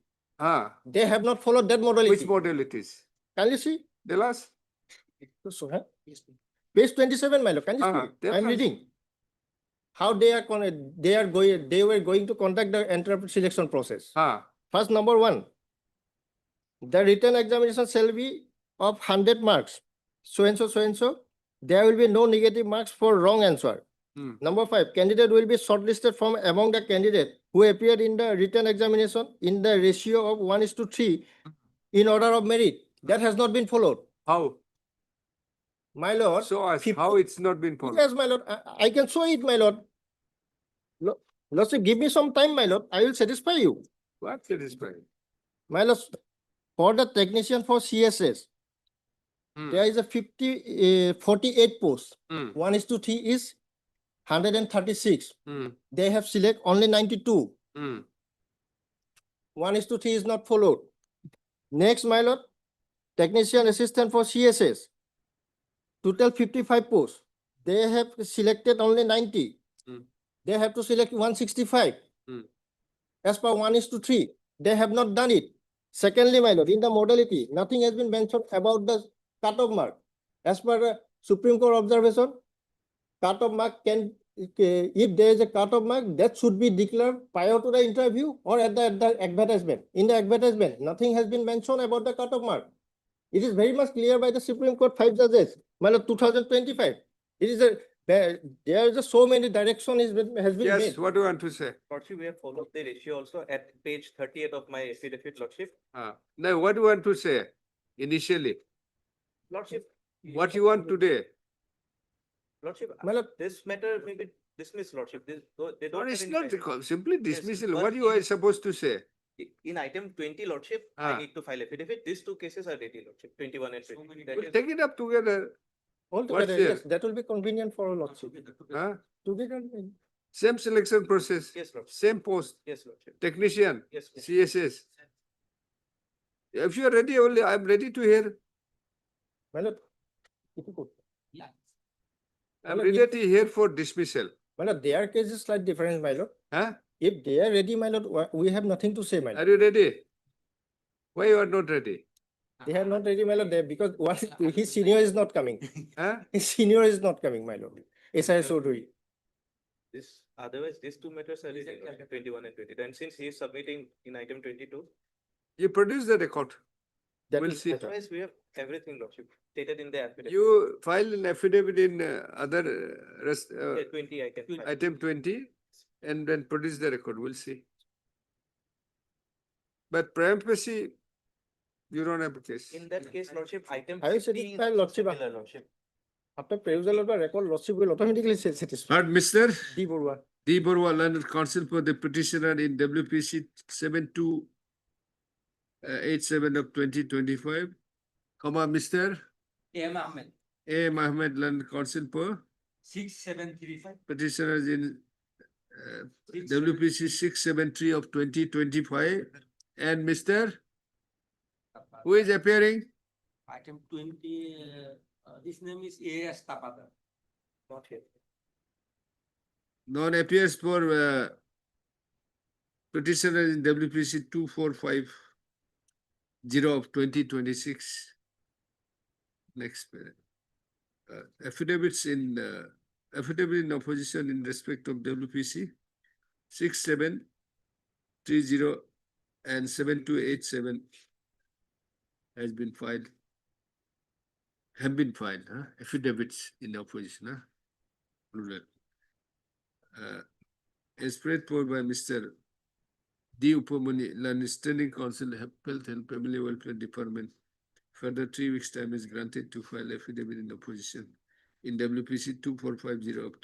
They have not followed that modality. Which model it is? Kindly see. Tell us. So, page 27, my lord. Can you see? tell I am us. reading. How they were going to conduct the entrance selection process. First, number 1, the written examination shall be of 100 marks. So and so. There will be no negative marks for wrong answer. Number 5, candidate will be shortlisted from among the candidates who appeared in the written examination in the ratio of 1:3 in order of merit. That has not been followed. How? My lord. So as how it's not been followed? Yes, my lord. I can show it, my lord. Lordship, give me some time, my lord. I will satisfy you. What satisfy? My lord, for the technician for CSS, there is a 48 posts. 1:3 is 136. They have select only 92. 1:3 is not followed. Next, my lord, technician assistant for CSS, total 55 posts. They have selected only 90. They have to select 165. As per 1:3, they have not done it. Secondly, my lord, in the modality, nothing has been mentioned about the cutoff mark. As per the Supreme Court observation, cutoff mark can, if there is a cutoff mark, that should be declared prior to the interview or at the advertisement. In the advertisement, nothing has been mentioned about the cutoff mark. It is very much clear by the Supreme Court 5 judges, 2025. It is there is so many direction has been Yes, made. what do you want to say? Lordship, we have followed the ratio also at page 38 of my affidavit, Lordship. Now, what do you want to say initially? Lordship. What you want today? Lordship, My lord, this matter may be dismissed, Lordship. They No, don't it's have not any file. simply dismissal. but What you are in- supposed to say? In item 20, Lordship, I need to file affidavit. These two cases are ready, Lordship, 21 and 20. That We'll is- take it up together. altogether, there? yes, that will be convenient for lordship. Together, Same selection process. Yes, Lordship. Same post. Yes, Lordship. Technician. Yes, Lordship. CSS. If you are ready, only I am ready to hear. my lord, if you could. I am Well, ready to hear for dismissal. My lord, their case is slight different, my lord. If they are ready, my lord, we have nothing to say, my lord. Are you ready? Why you are not ready? They are not ready, my lord, because his senior is not coming. His senior is not coming, my lord. SIS Odui. Otherwise, these two matters are ready, Lordship, 21 and 20. And since he is submitting in item 22, You produce the record. We'll see. otherwise we have everything, Lordship, stated in the affidavit. You file an affidavit in other 20, I can file. item 20 and then produce the record. We'll see. But prima facie, you don't have a case. In that case, Lordship, item Are you 50 is satisfied, Lordship? similar, Lordship. After perusal of the record, Lordship will automatically satisfied. But Mr. D. Borua. D. Borua, learned counsel for the petitioner in WPC 7287 of 2025, comma, Mr. A.M. Ahmed, A. Mohammed, learned counsel for 6735. petitioners in WPC 673 of 2025, and Mr. Who is appearing? Item 20, this name is A.S. Tapada. Not here. Non appears for petitioner in WPC 2450 of 2026. Next. Affidavits in affidavit in opposition in respect of WPC 6730 and 7287 has been filed. Have been filed, huh? Affidavits in opposition, huh? Plural. As spread forward by Mr. D. Upamani, Learned Standing Council, Health and Family Welfare Department. Further 3 weeks' time is granted to file affidavit in opposition in WPC 2450 of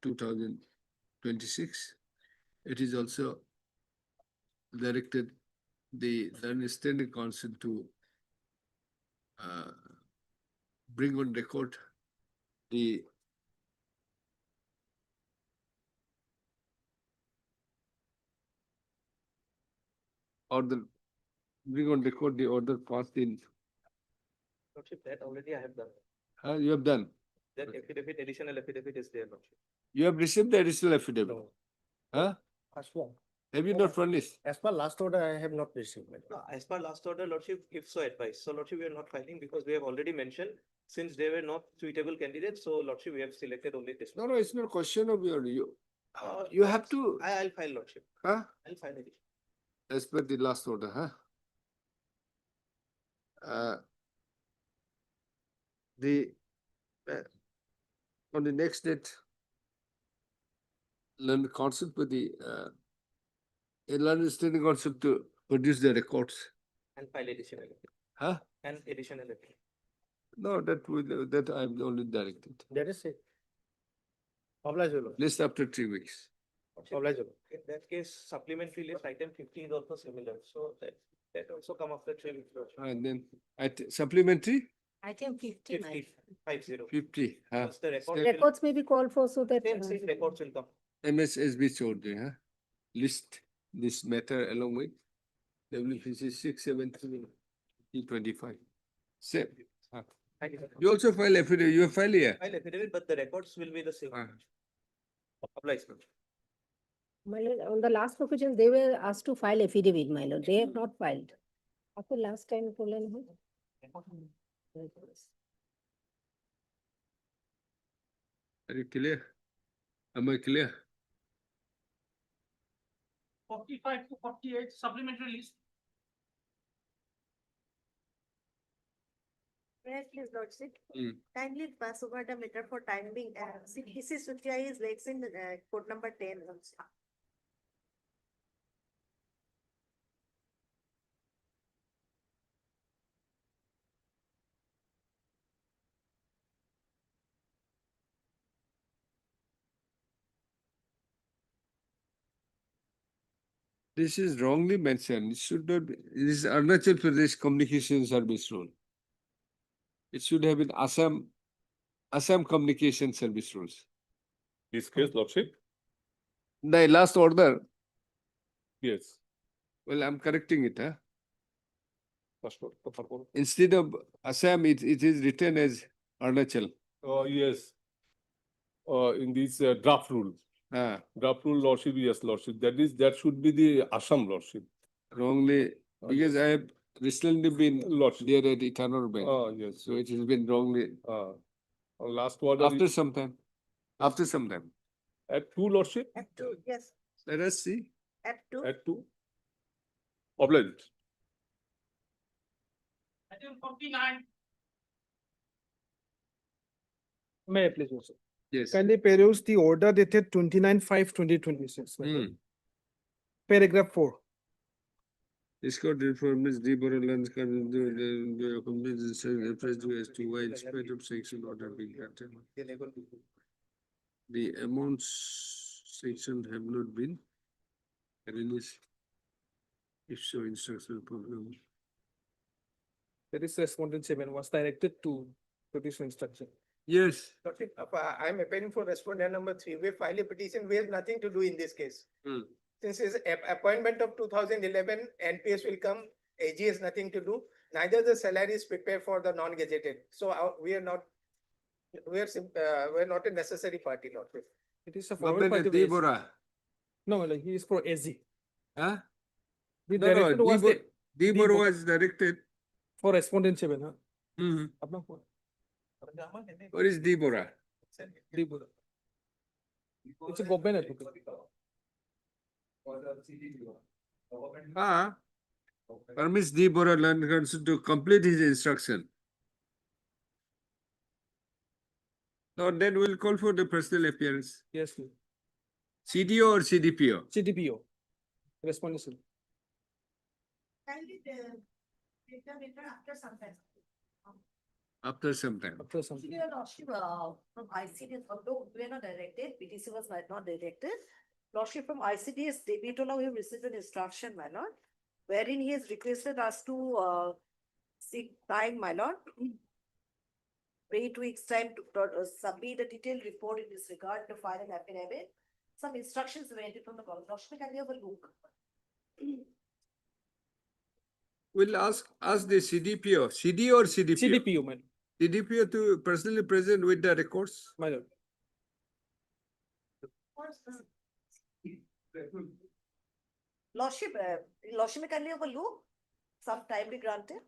2026. It is also directed the Learned Standing Council to bring on record the order, bring on record the order passed in. Lordship, that already I have done. You have done. That affidavit, additional affidavit is there, Lordship. You have received the additional affidavit. No. Huh? As well. Have you not furnished? As per last order, I have not received. No, as per last order, Lordship, if so advised. So Lordship, we are not filing because we have already mentioned, since they were not suitable candidates, so Lordship, we have selected only this No, one. no, it's not a question of you have to. I'll file, Lordship. Huh? I'll file it. As per the last order, huh? On the next date, Learned Council for the Learned Standing Council to produce the records. And file additional. Huh? And additional. No, that I'm only directed. That is it. Oblige, Lord. List after 3 weeks. Oblige, Lord. In that case, supplementary list item 50 is also similar, so that also come after 3 weeks. Lordship. And then supplementary Item 50, my 50. 50. Huh? Once the record. records may be called for so that. Same records will come. MSSB Chaudhary, huh? List this matter along with WPC 673 25. Same. Huh? Thank you, sir. You also file affidavit. You have filed here. File affidavit, but the records will be the same. Applies. My lord, on the last occasion, they were asked to file affidavit, my lord. They have not filed. After last time, Are you clear? Am I clear? 45 to 48 supplementary list. Please, Lordship. Hmm. Kindly pass over the matter for time being. CPC Sutia is legs in court number 10. This is wrongly mentioned. It should not be. This is Arunachal Pradesh Communication Service Rule. It should have been Assam Communication Service Rules. This case, Lordship? The last order. Yes. Well, I'm correcting it, huh? First order. Instead of Assam, it is written as Arunachal. Yes. In this draft rule. Draft rule, Lordship, yes, Lordship. That should be the Assam, Lordship. Wrongly, because I have recently been Lordship. there at Ethanol Bank. Yes. So it has been wrongly. Last order. After some time. After some time. At 2, Lordship? At 2, yes. Let us see. At 2. At 2. Obliged. Item 49. May I please, sir? Yes. Kindly peruse the order dated 29/5/2026. Paragraph 4. This court informs the Borderlands the companies reference to as to why in spite of sanction order being granted. The amounts sanctioned have not been released. If so, instruction problem. That is respondent 7 was directed to produce instruction. Yes. I'm appealing for respondent number 3. We filed a petition. We have nothing to do in this case. Since his appointment of 2011, NPS will come. AG has nothing to do. Neither the salary is prepared for the non-gazetted. So we are not. We are not a necessary party, Lord. It is a But forward then part of the AZ. Bora. No, like he is for AZ. Huh? The No, no, director was the Debora was directed. for respondent 7, huh? Mm-hmm. Apna phone. What is Debora? Debora. It's a government advocate. Permits Debora Land Council to complete his instruction. So then we'll call for the personal appearance. Yes, sir. CDO or CDPO? CDPO. Respondent 7. Kindly take the matter after some time. After some time. After some. Your Lordship, from ICD, although we are not directed, PTC was not directed. Lordship from ICD's Debitola, we have received an instruction, my lord, wherein he has requested us to seek time, my lord. Wait 2 weeks time to submit a detailed report in this regard to file an affidavit. Some instructions were entered from the Lordship. Can you have a look? We'll ask the CDPO, CD or CDPO? CDPO, man. CDPO to personally present with the records. My lord. Lordship, can you have a look? Some time be granted.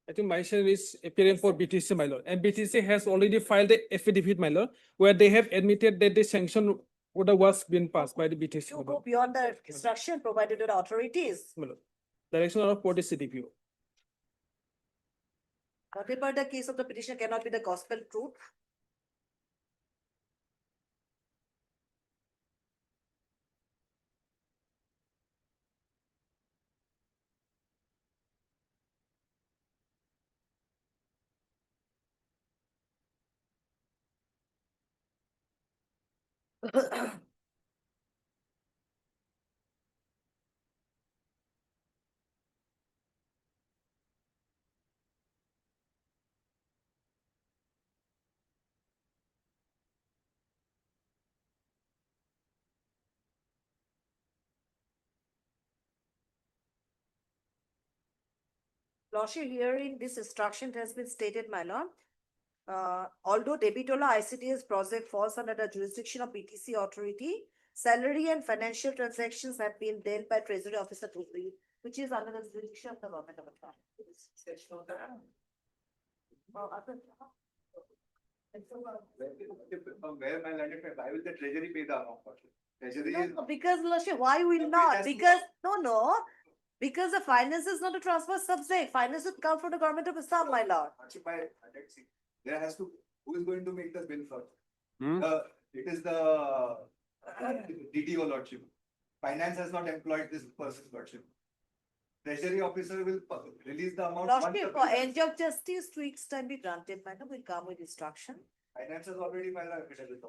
I think my son is appearing for BTC, my lord, and BTC has already filed the affidavit, my lord, where they have admitted that the sanction order was being passed by the BTC. You my go lord. beyond the instruction provided to the authorities. My lord. Direction of what is CDPO. Whatever the case of the petitioner cannot be the gospel truth. Lordship, hearing this instruction has been stated, my lord. Although Debitola ICT's project falls under the jurisdiction of BTC authority, salary and financial transactions have been dealt by Treasury Officer Dhubri, which is under the jurisdiction of the government of Assam. From where my landed, why will the treasury pay the amount? Treasury is. No, because Lordship, why will not? Because, no. Because the finance is not a transfer subject. Finance would come from the government of Assam, my lord. Let's see. There has to, who is going to make the bill first? It is the DDO lordship. Finance has not employed this person's lordship. Treasury officer will release the amount. Lordship, for end of justice, 2 weeks time be granted, madam, will come with instruction. Finance has already filed an affidavit.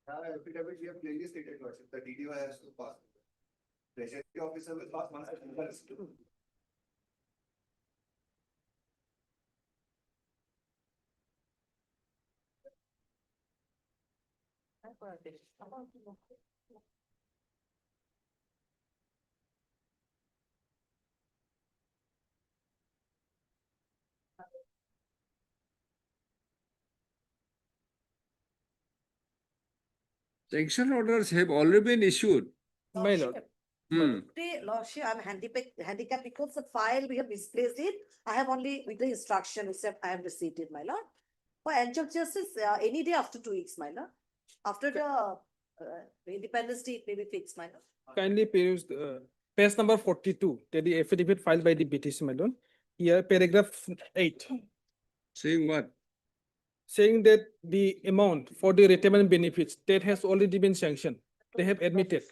Affidavit we have clearly stated, lordship, the DDO has to pass. Treasury officer will pass once the bill is due. Sanction orders have already been issued. My lord. Today, Lordship, I'm handicapped because the file we have misplaced it. I have only with the instruction except I have received it, my lord. For end of justice, any day after 2 weeks, my lord. After the Independence Day, it may be fixed, my lord. Kindly peruse page number 42, that the affidavit filed by the BTC, my lord. here, paragraph 8, Saying what? saying that the amount for the retirement benefits that has already been sanctioned, they have admitted.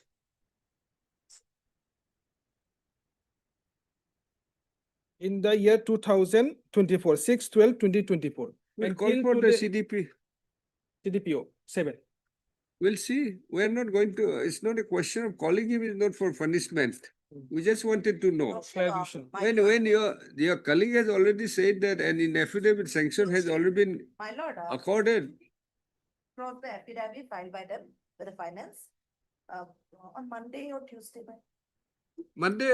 In the year 2024, 6/12/2024. We'll call for the CDP. CDPO 7. We'll see. We're not going to, it's not a question of calling him, it's not for punishment. We just wanted to know. Clarification. When your colleague has already said that an in affidavit sanction has already been My lord, accorded. from the affidavit filed by them, by the finance, on Monday or Tuesday, by Monday,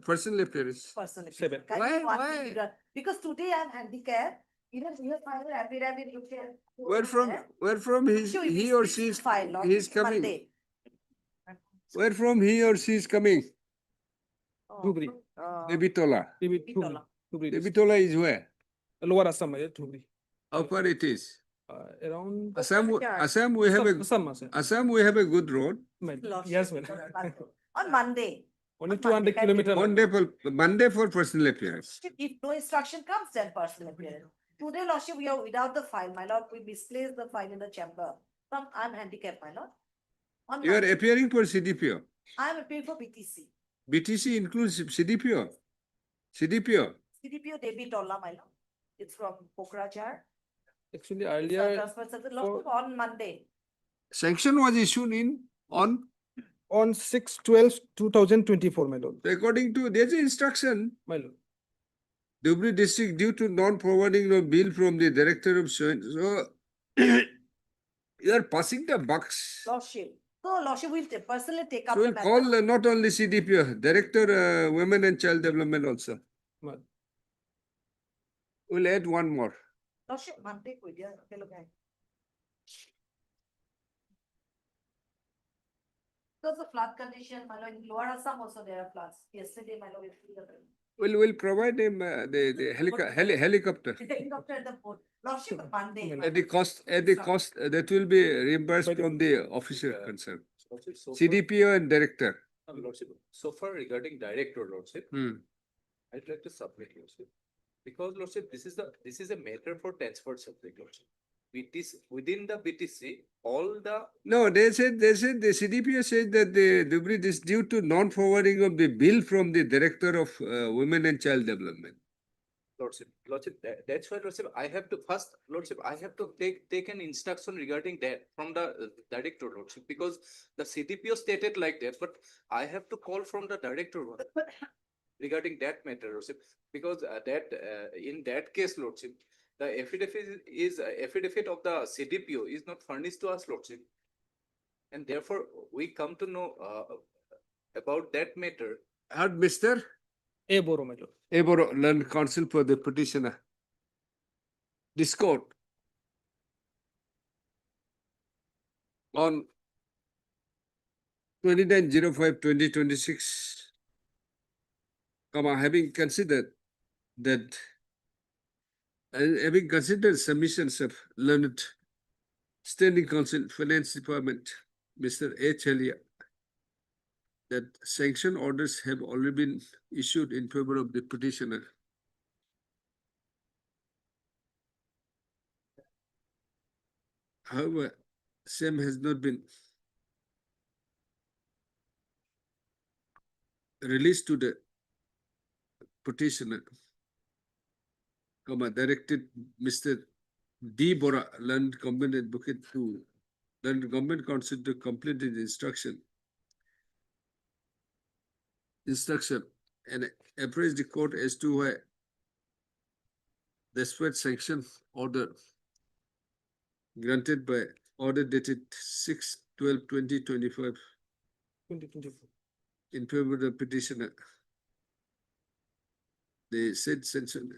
personal appearance. personally. 7. Can Why- you want why? me to do- Because today I'm handicapped, even you file an affidavit, you can. Where from he or she is, he is coming? Monday. Where from he or she is coming? Dhubri. Debitola. Bitola. Debitola is where? Lower Assam, Dhubri. How far it is? Around Assam, we have Assam, we have a good road. Yes, ma'am. On Monday. Only On 200 Monday, kilometers. Monday for personal appearance. If no instruction comes, then personal appearance. Today, lordship, we are without the file, my lord, we misplaced the file in the chamber. I'm handicapped, my lord. On You are Monday, appearing for CDPO. I'm appearing for BTC. BTC includes CDPO. CDPO. CDPO debit dollar, my lord. It's from Pokrajar. Actually, It's a earlier, transfer service, lordship, on Monday. Sanction was issued on, on 6/12/2024, my lord. according to, there's an instruction. My lord. Dhubri district due to non-forwarding of bill from the director of so you are passing the bucks. Lordship. So lordship will personally take up So the we'll matter. call not only CDPO, Director Women and Child Development also. Well, We'll add one more. Lordship, Monday, could you, okay, look at. Because of flood condition, my lord, in Lower Assam also there are floods. Yesterday, my lord, we flew the We'll provide him the helicopter. helicopter at the port. Lordship, Monday. At the cost, that will be reimbursed from the officer concerned. CDPO and director. Lordship, so far regarding director, Lordship, I'd like to submit, Lordship. Because, Lordship, this is a matter for transfer subject, Lordship. Within the BTC, all the. No, they said the CDPO said that the Dhubri is due to non-forwarding of the bill from the Director of Women and Child Development. Lordship, that's why, Lordship, I have to take an instruction regarding that from the director, Lordship, because the CDPO stated like that, but I have to call from the director regarding that matter, Lordship, because in that case, Lordship, the affidavit of the CDPO is not furnished to us, Lordship, and therefore we come to know about that matter. Heard Mr. Eboro, my lord. Eboro, learned counsel for the petitioner. This court on 29/05/2026, having considered submissions of learned standing counsel finance department, Mr. H. Alia, that sanction orders have already been issued in favor of the petitioner. However, same has not been released to the petitioner, directed Mr. D. Bora, learned government advocate to learned government counsel to complete the instruction and appraise the court as to why despite sanction order granted by order dated 6/12/2025 2024. in favor of the petitioner, the said sanction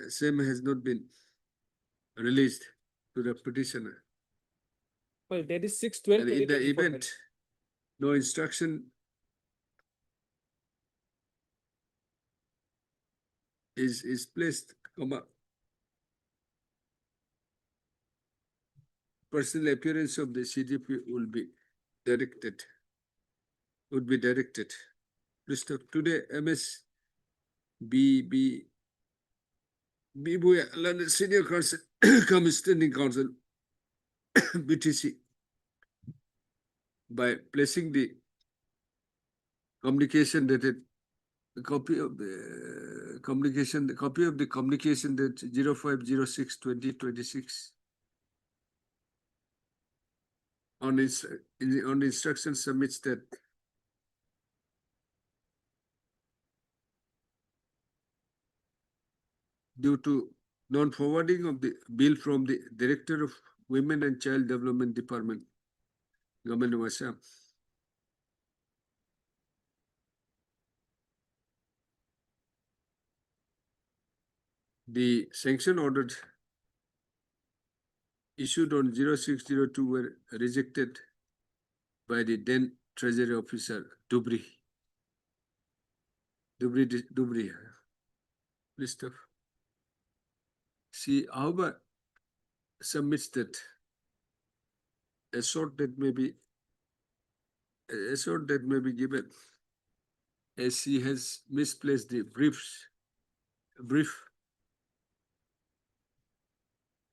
same has not been released to the petitioner. Well, that is And 6/12. in the event, no instruction is placed, personal appearance of the CDP would be directed. Please talk today, MS BB B. Buya, learned senior counsel, come standing counsel, BTC, by placing the communication dated, the copy of the communication, the copy of the communication that 05/06/2026 on instruction submits that due to non-forwarding of the bill from the Director of Women and Child Development Department, Government of Assam, the sanction ordered issued on 06/02 were rejected by the then Treasury Officer Dubri. List of. She, however, submits that a short that may be given as she has misplaced the brief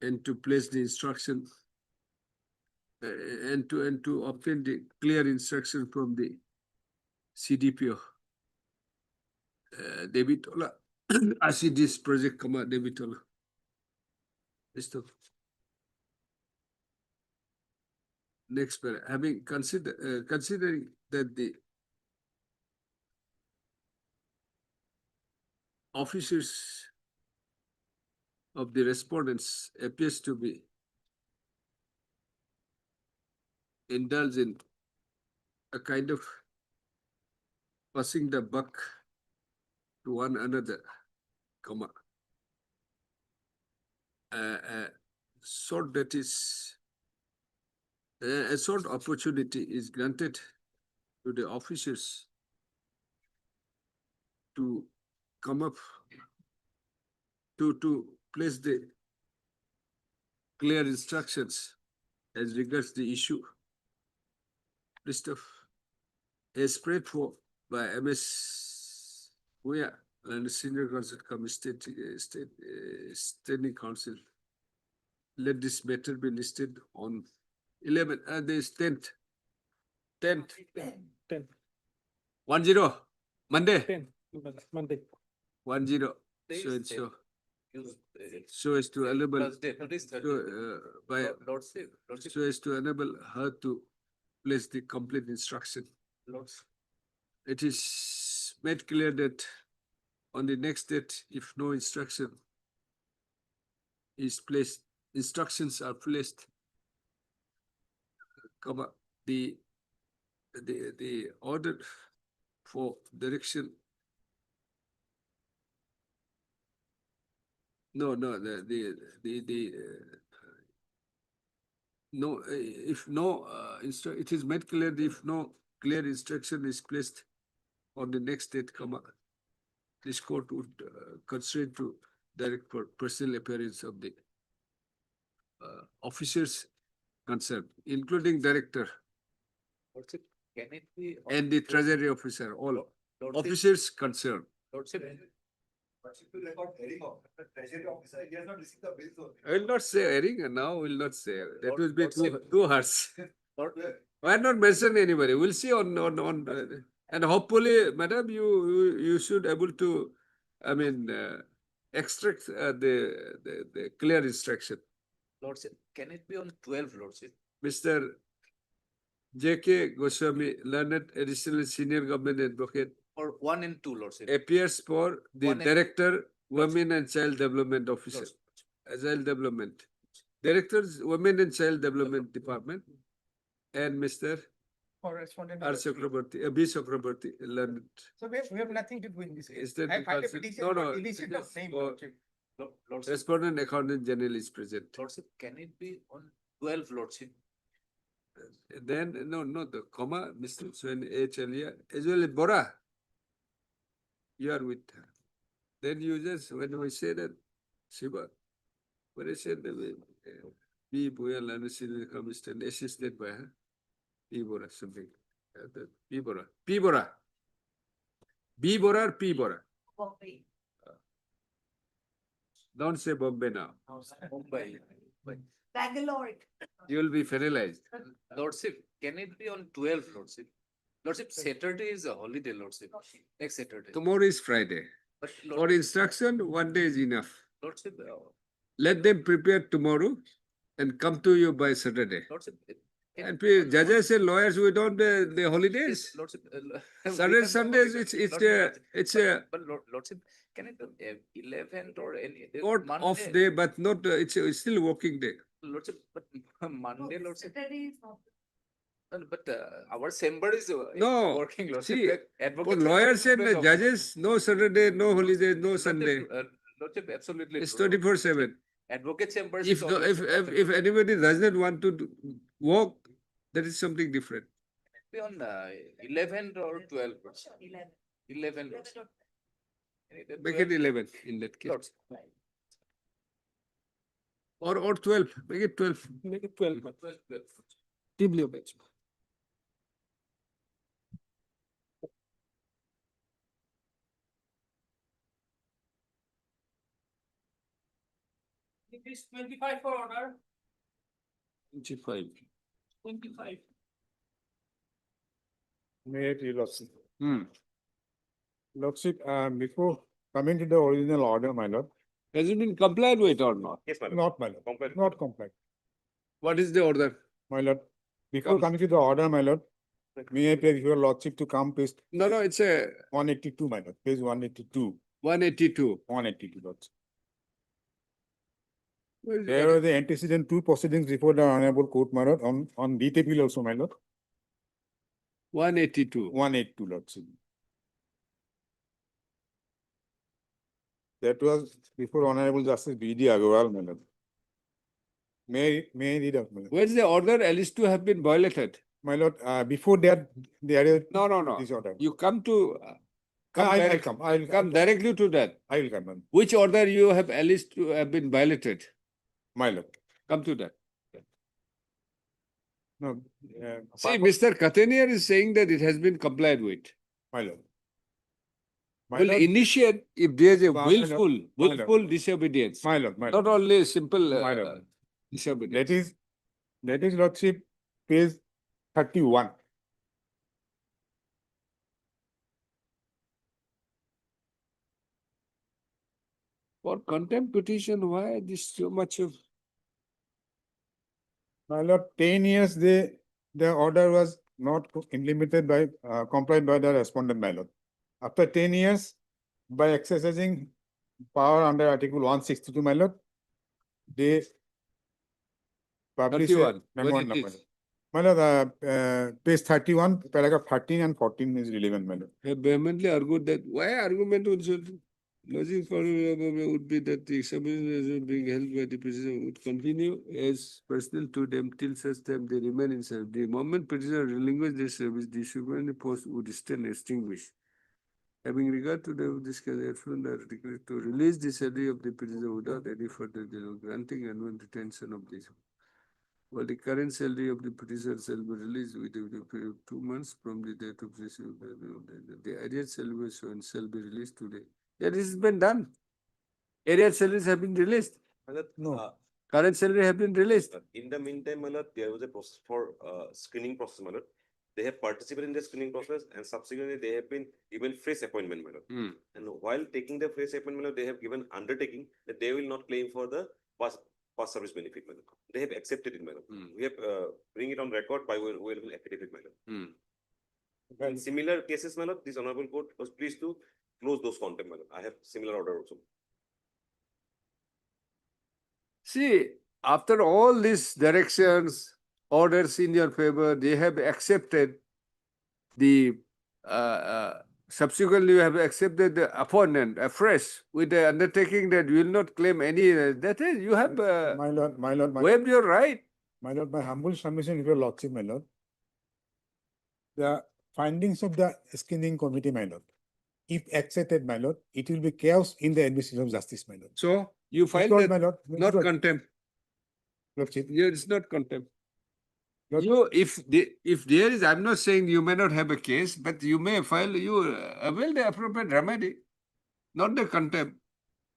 and to place the instruction and to obtain the clear instruction from the CDPO. David Ola, this project comma David Ola. List of. Next paragraph. Having considering that the officers of the respondents appears to be indulged in a kind of passing the buck to one another, comma. A short opportunity is granted to the officers to come up to place the clear instructions as regards the issue. List of as spread for by MS Buya and Senior Counsel come Standing Council. Let this matter be listed on 11 this 10th 10 10 Monday 10 Monday 10 so as to enable so as to enable her to place the complete instruction. It is made clear that on the next date, if no instruction is placed, instructions are placed, comma, the order for direction. No, if no it is made clear that if no clear instruction is placed on the next date, comma, this court would constrain to direct for personal appearance of the officers concerned, including director Can it be? and the treasury officer, all officers concerned. I will not say hearing, now will not say. That will be too harsh. Why not mention anybody? We'll see on and hopefully, madam, you should able to, I mean, extract the clear instruction. Lordship, can it be on 12, Lordship? Mr. J.K. Goswami, learned additional senior government advocate, Or 1 and 2, Lordship? appears for the One and- Director, Women and Child Development Officer, Child Development, Directors, Women and Child Development Department, and Mr. Correspondent. R. Chakraborty, B. Chakraborty, learned. So we have nothing to do in this case. Is that I the filed a council? petition No, for no, deletion of yes, name, for- Lordship. Lordship, Respondent Accountant General is present. Lordship, can it be on 12, Lordship? Then, no, the comma, Mr. Swen H. Alia, as well as Bora. You are with her. Then you just, when we say that, Shiva, when I said that, B. Buyal and Senior Commissioner assisted by her, P. Bora, something. P. Bora. P. Bora. B. Bora or P. Bora? Don't say Bombay now. Mumbai. Bangalore. You will be penalized. Lordship, can it be on 12th, Lordship? Lordship, Saturday is a holiday, Lordship. Next Saturday. Tomorrow is Friday. But For Lordship, instruction, 1 day is enough. Lordship, Let them prepare tomorrow and come to you by Saturday. Lordship, And judges and lawyers, we don't the holidays. Lordship, Saturday, Sundays, it's a But Lordship, can it be 11th or any? court Monday? off day, but not, it's still working day. Lordship, but Monday, Lordship. Saturday is not. But our chamber is No, working, Lordship. see, Advocate for chamber lawyers is and always off. judges, no Saturday, no holiday, no Sunday. Lordship, absolutely It's true. 24/7. Advocate chambers If, is always if anybody does not want to work, that is something different. be on 11th or 12th. 11. 11th. Lordship. Make it 11 in that case. Lordship. Or 12, make it 12. Make it 12. 12th. TBO batch. It is 25 for order, 25. 25. May I please, Lordship? Lordship, before coming to the original order, my lord, Has it been complied with or not? Yes, madam. not my lord, Complied. not compliant. What is the order? My lord, before Come. coming to the order, my lord, may I please your lordship to come page No, it's a 182, my lord, page 182, 182. 182, lordship. Where is There it? are the antecedent two proceedings before the honorable court, my lord, on DTP also, my lord, 182. 182, lordship. That was before Honorable Justice B.D. Agarwal, my lord. May I read out, my lord? Where is the order alleged to have been violated? My lord, before that, there is No. this order. You come to, I'll direct- come, I'll come directly to that. I will come, Which order you have alleged to have been violated? my lord. Come to that. No, See, Mr. Katenier is saying that it has been complied with. my lord. My Will lord, initiate if there is a My lord, willful disobedience, my lord, my not lord. only simple My lord. disobedience. That is lordship, page 31. For contempt petition, why this so much of? My lord, 10 years, the order was not implemented by, complied by the respondent, my lord. After 10 years, by exercising power under Article 162, my lord, they publish a 31, when memorandum, it my is. lord. My lord, page 31, paragraph 13 and 14 is relevant, my lord. Have vehemently argued that why argument logic for would be that the examination being held by the prisoner would continue as personal to them till such time they remain in service. The moment prisoner relinquish their service, the superintendent post would still extinguish. Having regard to this case, to release the salary of the prisoner without any further delay, granting annual retention of this. While the current salary of the prisoner shall be released within a period of 2 months from the date of receipt. The arrears salary shall be released today. Yeah, this has been done. Arrears salaries have been released. No. Current salary have been released. In the meantime, my lord, there was a process for screening process, my lord. They have participated in the screening process and subsequently they have been given fresh appointment, my lord. And while taking the fresh appointment, my lord, they have given undertaking that they will not claim for the past service benefit, my lord. They have accepted it, my lord. We have bring it on record by way of affidavit, my lord. In similar cases, my lord, this honorable court was pleased to close those contempt, my lord. I have similar order also. See, after all these directions, orders in your favor, they have accepted the subsequently you have accepted the opponent afresh with the undertaking that you will not claim any. That is, you have My lord, waived your right. my lord, my humble submission, if your lordship, my lord. The findings of the screening committee, my lord, if accepted, my lord, it will be chaos in the administration of justice, my lord. So you filed Because, that, my lord, not because- contempt. Lordship, Yeah, it's not contempt. Lord- You, if there is, I'm not saying you may not have a case, but you may file, you avail the appropriate remedy, not the contempt.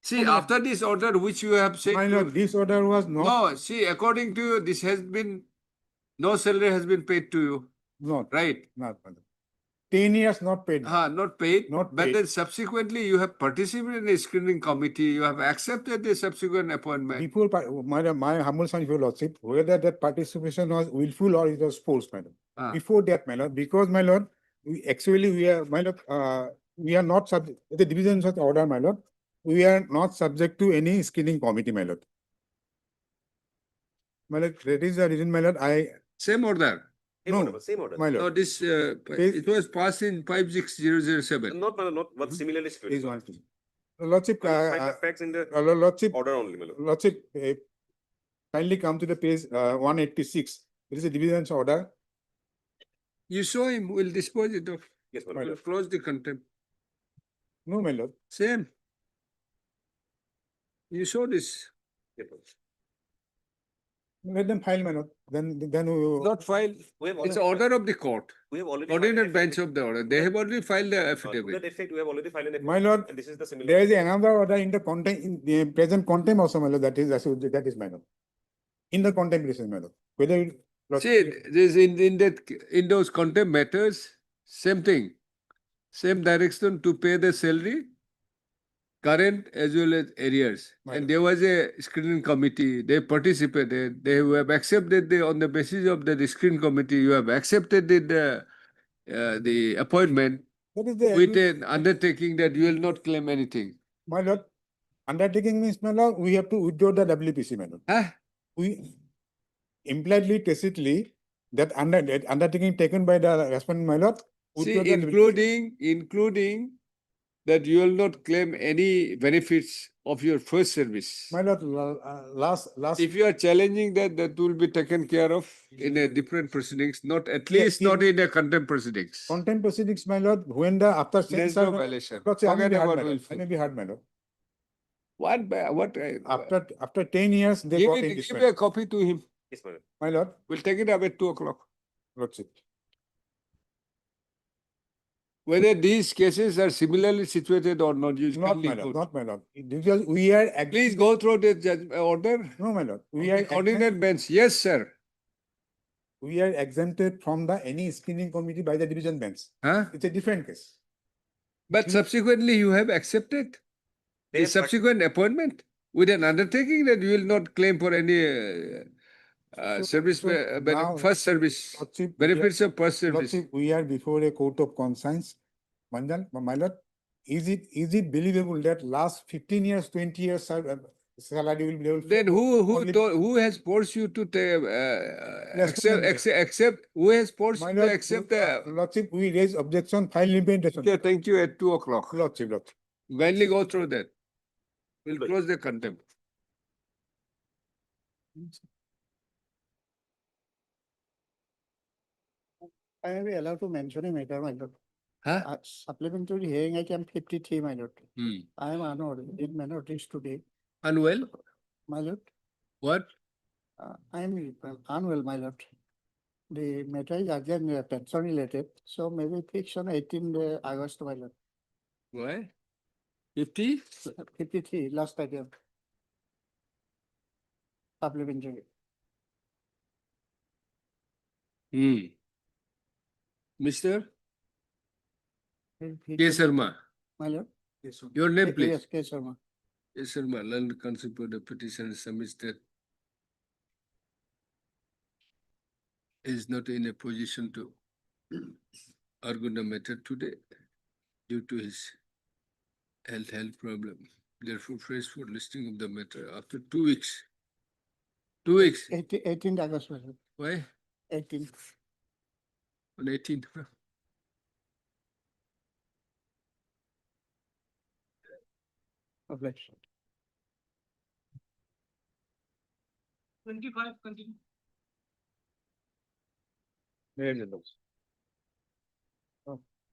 See, after this order, which you have said. My lord, this order was not, No, see, according to you, this has been, no salary has been paid to you, not, right? not, my lord. 10 years not paid. Not paid. Not But paid. then subsequently you have participated in a screening committee, you have accepted the subsequent appointment. Before, my humble son, your lordship, whether that participation was willful or it was forced, my lord. Ah. Before that, my lord, because my lord, we are, my lord, we are not subject, the divisions of the order, my lord, we are not subject to any screening committee, my lord. My lord, that is the reason, my lord, Same order. Same order. my lord. No, this, it was passed in 56007. Not what similarly Is situated. one thing. Lordship, Find the facts in the lordship, order only, my lord. lordship, kindly come to the page 186. There is a divisions order. You show him, we'll dispose it of. Yes, my My lord. We'll close the contempt. No, my lord. Same. You show this. Yes, my lord. Let them file, my lord. Then we. Not filed. We have It's already- order of the court. We have already. filed an Ordinate bench affidavit. of the order. They have already filed the To that affidavit. effect, we have already filed an My affidavit. lord, And this is the similar. there is another order in the content, in the present contempt also, my lord, that is my lord. In the contemplation, my lord. Whether. See, this in those contempt matters, same thing. Same direction to pay the salary, current as well as arrears. Right. And there was a screening committee, they participated, they have accepted on the basis of the screening committee, you have accepted the appointment That is the. with an undertaking that you will not claim anything. My lord, undertaking means, my lord, we have to withdraw the WPC, my lord. Huh? We impliedly, tacitly, that undertaking taken by the respondent, my lord. See, withdraw the including that you will not claim any benefits of your first service. My lord, last. If you are challenging that, that will be taken care of in a different proceedings, not at least not in a contempt proceedings. Contempt proceedings, my lord, when the after. There's no violation. Lord, say, I may Forget be hard, about my lord. willful. I may be hard, my lord. What? After 10 years, they got in this. Give a copy to him. Yes, my lord. My lord, We'll take it up at 2 o'clock. lordship. Whether these cases are similarly situated or not, you Not kindly my lord, go. not my lord. Because we are. Please go through the order. No, my lord. We The are. coordinate bench. Yes, sir. We are exempted from the any screening committee by the division bench. Huh? It's a different case. But subsequently you have accepted They the have subsequent appointment with an undertaking that you will not claim for any service, now, first service, Lordship, benefits of first service. Lordship, we are before a court of conscience. Manjal, my lord, is it believable that last 15 years, 20 years salary will be able to. Then who has forced you to accept? Who has forced My you to lord, accept the? Lordship, we raise objection, file implementation. Okay, thank you at 2 o'clock. Lordship. Kindly go through that. We'll close the contempt. I may be allowed to mention a matter, my lord. Huh? Supplementary hearing item 53, my lord. Hmm. I am unwell in my notice today. Unwell? My lord, What? I am unwell, my lord. The matter is again pension related, so maybe fix on 18 August, my lord. Why? 50? 53, last item. Supplementary. Mr. He- K. Sharma. My lord. Your name, please. Yes, K. Sharma. K. Sharma, learned concept of the petition submits that is not in a position to argue the matter today due to his health problem. Therefore, prays for listing of the matter after 2 weeks. 2 weeks. 18 August, my lord. Why? 18. On 18th. Objection. 25, continue.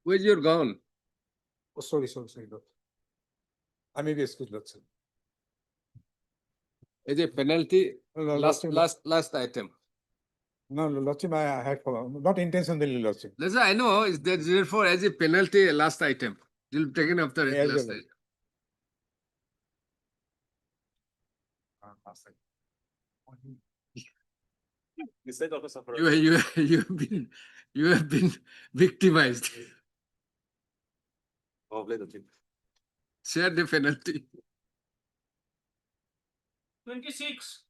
Where's your gown? Oh, sorry, Lord. I may be excused, Lordship. As a penalty, Lordship. last item. No, Lordship, I had not intentionally, Lordship. That's why I know, is that therefore as a penalty, last item. You'll be taken after Yes, last Lord. item. This side also suffer. You have been victimized. Share the penalty. 26.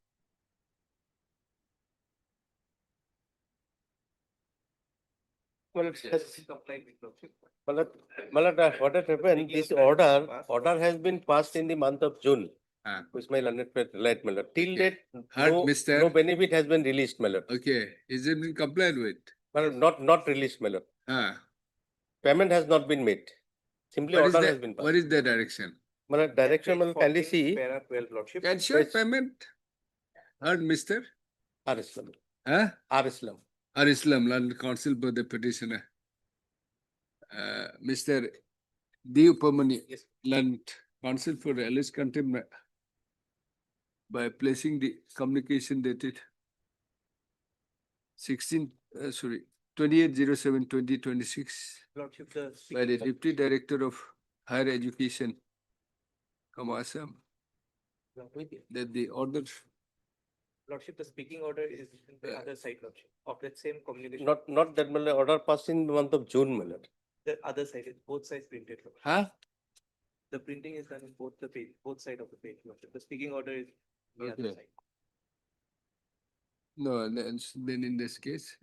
Well, what has happened, this order has been passed in the month of June. Which my learned friend right, my lord. Till date, Heard, no mister. benefit has been released, my lord. Okay, is it been complied with? Well, not released, my lord. Payment has not been made. Simply What is order has the, been passed. what is the direction? My lord, direction, my lord, kindly see. Para 12, Lordship. Can show payment? Heard, mister? R. Islam. Huh? R. Islam. Or Islam, London Council for the petitioner. Mr. Dev Pamani, London Council for alleged contempt by placing the communication dated 28/07/2026 Lordship, the by the Deputy Director of Higher Education, Assam, that the order. Lordship, the speaking order is in the other side, Lordship, of that same communication. Not that, my lord, order passed in the month of June, my lord. The other side is both sides printed, Lordship. Huh? The printing is done in both the page, both side of the page, Lordship. The speaking order is the other Okay. side. No, then in this case,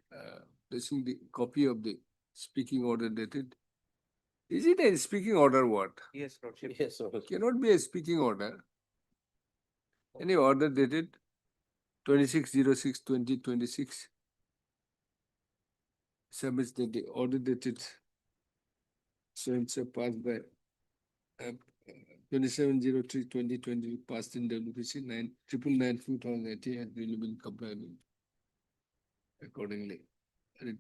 placing the copy of the speaking order dated. Is it a speaking order what? Yes, Lordship. Yes, sir. Cannot be a speaking order. Any order dated 26/06/2026. Submits that the order dated so and so passed by 27/03/2020 passed in WPC 999/2018 has really been complied with accordingly. The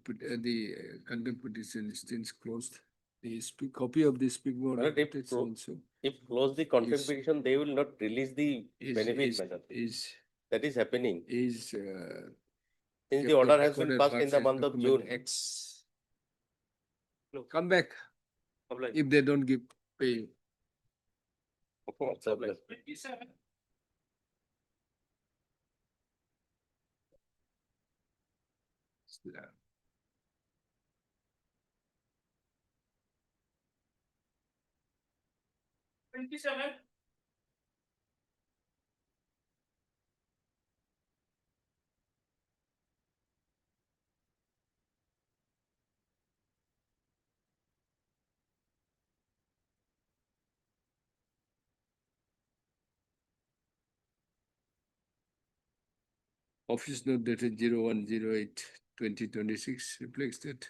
contempt petition is since closed. The copy of the speaking order. Well, if dated so and so If close the contempt Is- petition, they will not release the benefit, is, my lord. is, That is happening. is Since the order has been recorded passed in the versus month of document June. X. Come back Obliged. if they don't give pay you. What's up, lord? 27. Yeah. Office note dated 01/08/2026 reflects that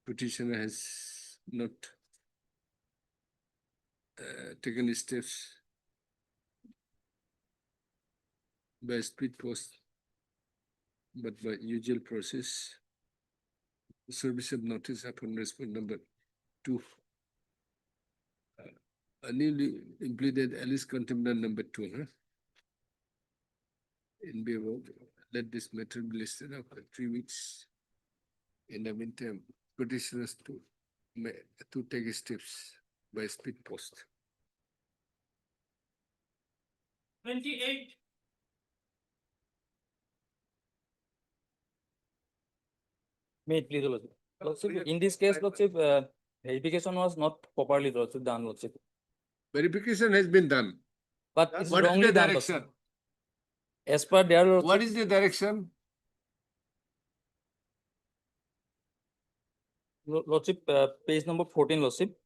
petitioner has not taken steps by speed post, but by usual process. Service of notice upon response number 2. A newly implemented Alice contender number 2, huh? In view of, let this matter be listed after 3 weeks. In the meantime, petitioners to take steps by speed post. 28. May please, Lordship. Lordship, in this case, Lordship, verification was not properly done, Lordship. Verification has been done. But it's What is wrongly the done, direction? Lordship. As per their Lordship. What is the direction? Lordship, page number 14, Lordship.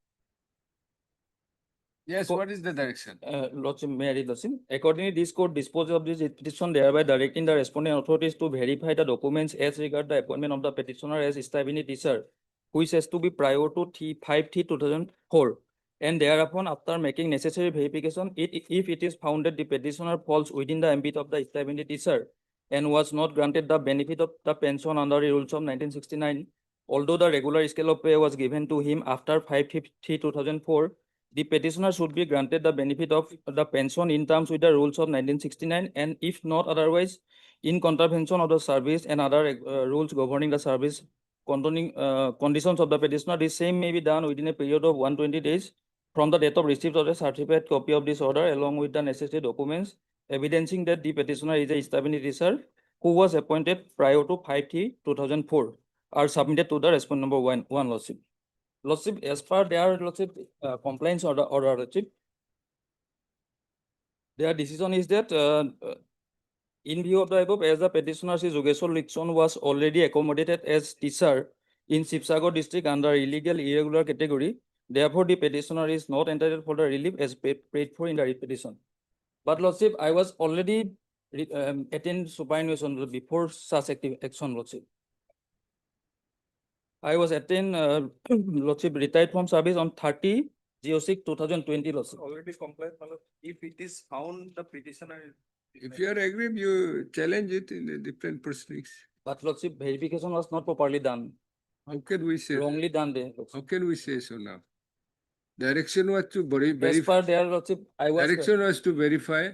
Yes, what is the direction? Lordship, may I read, Lordship? Accordingly, this court disposes of this petition thereby directing the responding authorities to verify the documents as regard the appointment of the petitioner as stipend teacher, which has to be prior to 5/3/2004. And thereupon, after making necessary verification, if it is found that the petitioner falls within the ambit of the stipend teacher and was not granted the benefit of the pension under the rules of 1969, although the regular scale of pay was given to him after 5/3/2004, the petitioner should be granted the benefit of the pension in terms with the rules of 1969, and if not otherwise, in contravention of the service and other rules governing the service containing conditions of the petitioner, the same may be done within a period of 120 days from the date of receipt of the certified copy of this order along with the necessary documents evidencing that the petitioner is a stability officer who was appointed prior to 5/3/2004 are submitted to the respondent number one, Lordship. Lordship, as per their Lordship complaints order, Lordship, their decision is that in view of the above, as the petitioner Sri Jogeshwar Likson was already accommodated as teacher in Shivsagar district under illegal irregular category, therefore the petitioner is not entitled for the relief as paid for in the petition. But Lordship, I was already attend superannuation before such active action, Lordship. I was attend Lordship retired from service on 30/06/2020, Lordship. Already complied, if it is found the petitioner. If you are aggrieved, you challenge it in a different proceedings. But Lordship, verification was not properly done. How can we say? Wrongly done there. How can we say so now? Direction was to As verify. per their Lordship, I was. Direction was to verify.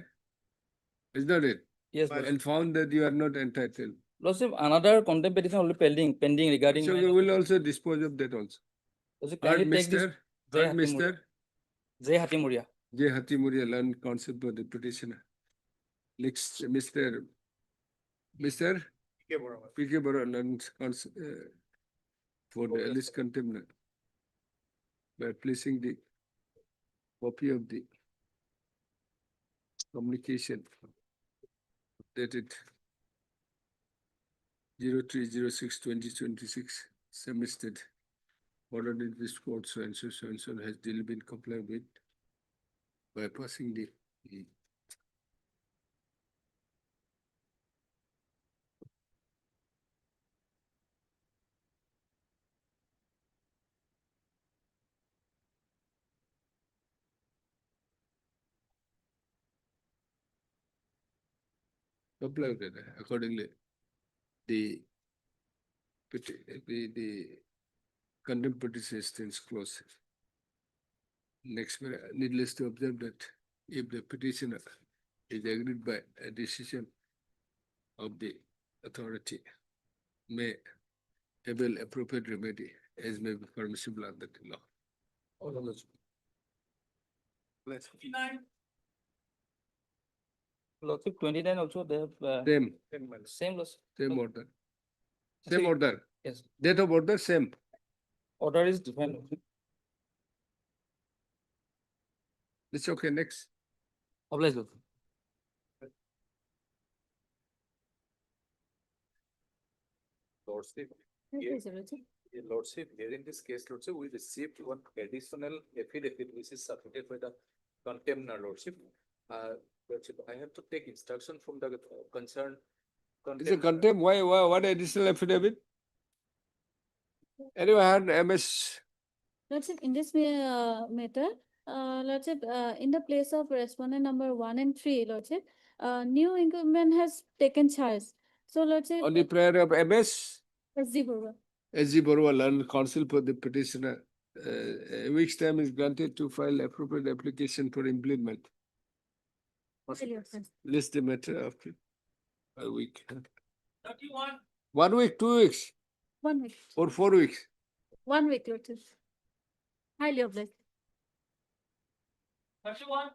Is not it? Yes, And found that you are not entitled. Lordship, another contempt petition only pending regarding. So we will also dispose of that also. Lordship, Heard kindly take this. Mr. Heard Mr. J. Hatimuria. J. Hatimuria, learned counsel for the petitioner. Next, Mr. P.K. Bora, learned counsel for the Alice contempt by placing the copy of the communication dated 03/06/2026 submitted. Ordered in this court so and so has duly been complied with by passing the comply with it. Accordingly, the contempt petition stands closed. Next, needless to observe that if the petitioner is agreed by a decision of the authority, may avail appropriate remedy as may be permissible under the law. All of those. Lordship, 29 also they have. Same Lordship. Same order. Same order. Yes. Date of order, same. Order is different. It's okay, next. Obliged, Lordship. Lordship, Yes, Lordship. Lordship, here in this case, Lordship, we received one additional affidavit which is submitted by the contemptor, Lordship. Lordship, I have to take instruction from the concerned. It's a contempt. Why, what additional affidavit? Anyone had MS? Lordship, in this matter, Lordship, in the place of respondent number 1 and 3, Lordship, new incumbent has taken charge. So, Lordship. On the prayer of MS? S.G. Barua. S.G. Barua, learned counsel for the petitioner. A week's time is granted to file appropriate application for implement. List the matter after a week. 31. 1 week, 2 weeks, 1 week. or 4 weeks. 1 week, Lordship. Highly obliged. 31.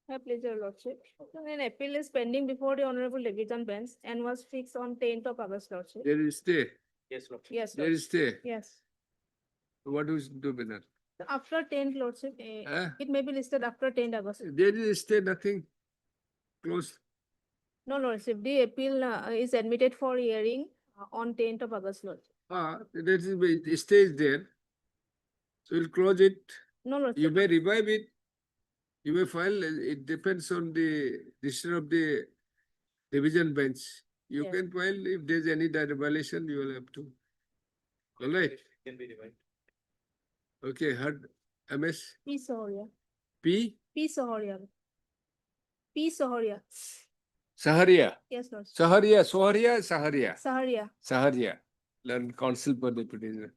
My pleasure, Lordship. An appeal is pending before the Honorable Division Bench and was fixed on 10th of August, Lordship. There is stay. Yes, Lordship. Yes, There is stay. Yes. What is to be done? After 10th, Lordship, it may be listed after 10th August. There is stay, nothing closed. No, Lordship, the appeal is admitted for hearing on 10th of August, Lordship. That is, stay is there. So we'll close it. No, Lordship. You may revive it. You may file, it depends on the decision of the division bench. You Yes. can file if there's any violation, you will have to. All right. Can be revived. Okay, heard MS? P. Sohoria. P? P. Sohoria. P. Sohoria. Saharia. Yes, Lordship. Saharia. Saharia. Saharia. Learn counsel for the petitioner.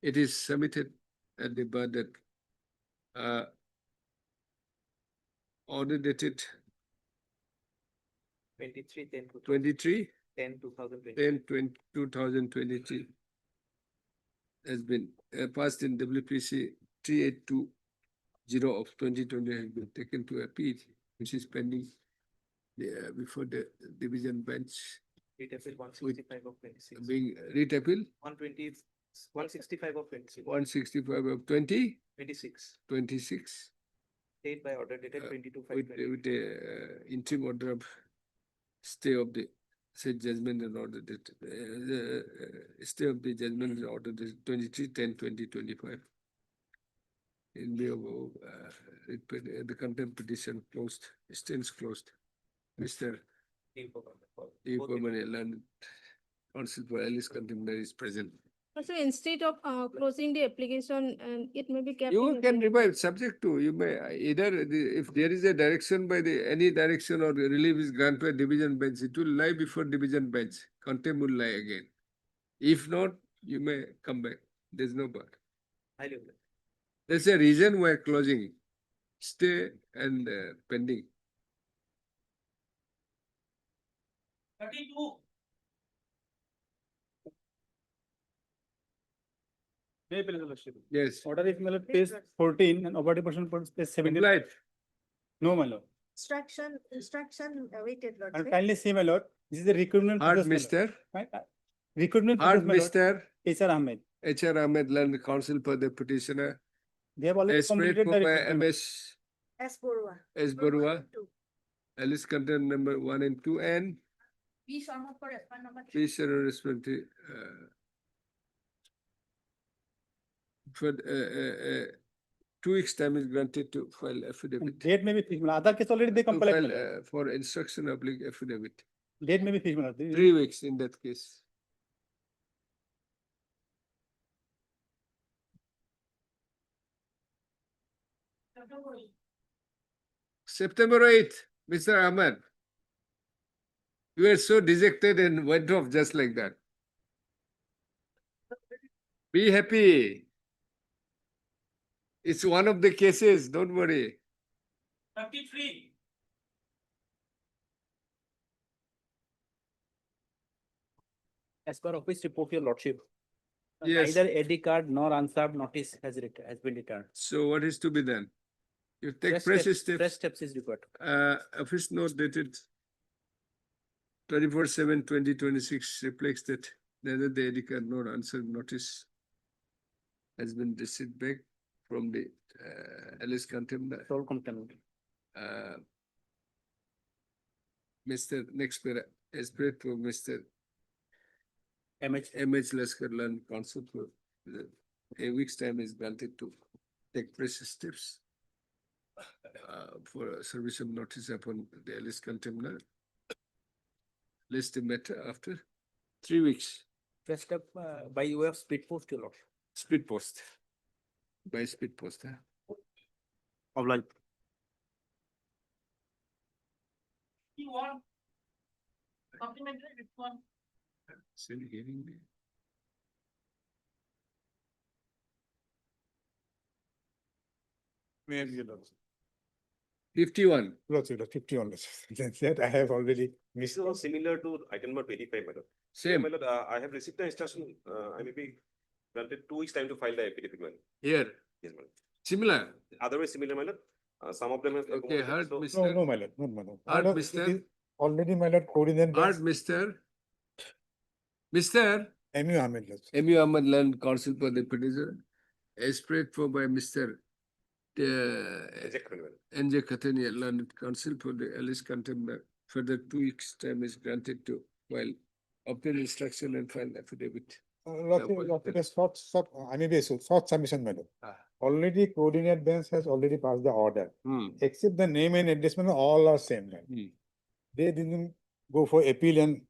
It is submitted at the bar that order dated 23, 10, 23, 10, 2020. 10, 2023 has been passed in WPC 0 of 2020 has been taken to appeal, which is pending before the division bench. Writ appeal 165 of 26. Being writ appeal 120, 165 of 26. 165 of 20, 26. 26. Stayed by order dated 22 5 With interim order of stay of the said judgment and order that stay of the judgment and order that 23/10/2025. In view of the contempt petition closed, stands closed. Mr. E. Land Counsel for Alice Contemporary is present. So instead of closing the application, and it may be kept. You can revive subject to, you may either, if there is a direction by any direction or relief is granted by division bench, it will lie before division bench. Contempt will lie again. If not, you may come back. There's no but. There's a reason why closing, stay and pending. 32. Yes. Order is my lord page 14 and operative person page 17. Complied. No, my lord. Instruction awaited, And Lordship. kindly see, my lord, this is the recruitment Hard, process, my lord. Mr. Recruitment Hard, process, my lord. Mr. H.R. Ahmed. H.R. Ahmed, Land Counsel for the petitioner. They have already As spread completed for the by recruitment. MS S. Borua. S. Barua, Alice content number 1 and 2, and B. Sharma for respond number P. Sharon respective. For 2 weeks time is granted to file affidavit. Date may be fixed, my lord. Other case already they To complied, my file lord. for instruction oblique affidavit. Date may be fixed, my lord. 3 weeks in that case. September 8th, Mr. Ahmed. You were so dejected and went off just like that. Be happy. It's one of the cases, don't worry. 33. As per office report, your lordship, Yes. neither ID card nor unsubscribed notice has been returned. So what is to be done? You take Fresh fresh Fresh steps. steps is required. Office note dated 24/7/2026 reflects that neither the ID card nor answered notice has been received back from the Alice contempt. Sole contempt. Mr. Next para, as per to Mr. MH. Laskar Land Counsel for a week's time is granted to take fresh steps for service of notice upon the Alice contempt. List the matter after 3 weeks. Fresh step by way of speed post, your lordship. Speed post. By speed post. Obliged. You want supplementary response? Still hearing me? May I be allowed? 51. Lordship, 51. That I have already This is also similar to item number 25, my lord. Same. My lord, I have received the instruction, I may be granted 2 weeks time to file the affidavit, my lord. Here. Yes, my lord. Similar. Otherwise similar, my lord. Some of them have. Okay, heard, so- Mr. No, my lord, not my lord. My Heard, lord, it Mr. is already, my lord, coordinated. Heard, Mr. Mr. M.U. Ahmed, lordship. M.U. Ahmed Land Counsel for the petitioner, as prayed for by Mr. N.J. Khatania Land Counsel for the Alice contempt. Further 2 weeks time is granted to file, obtain instruction and file affidavit. Lordship, a short, I may be a short submission, madam. Ah. Already coordinate bench has already passed the order. Except the name and address, madam, all are same, madam. They didn't go for appeal and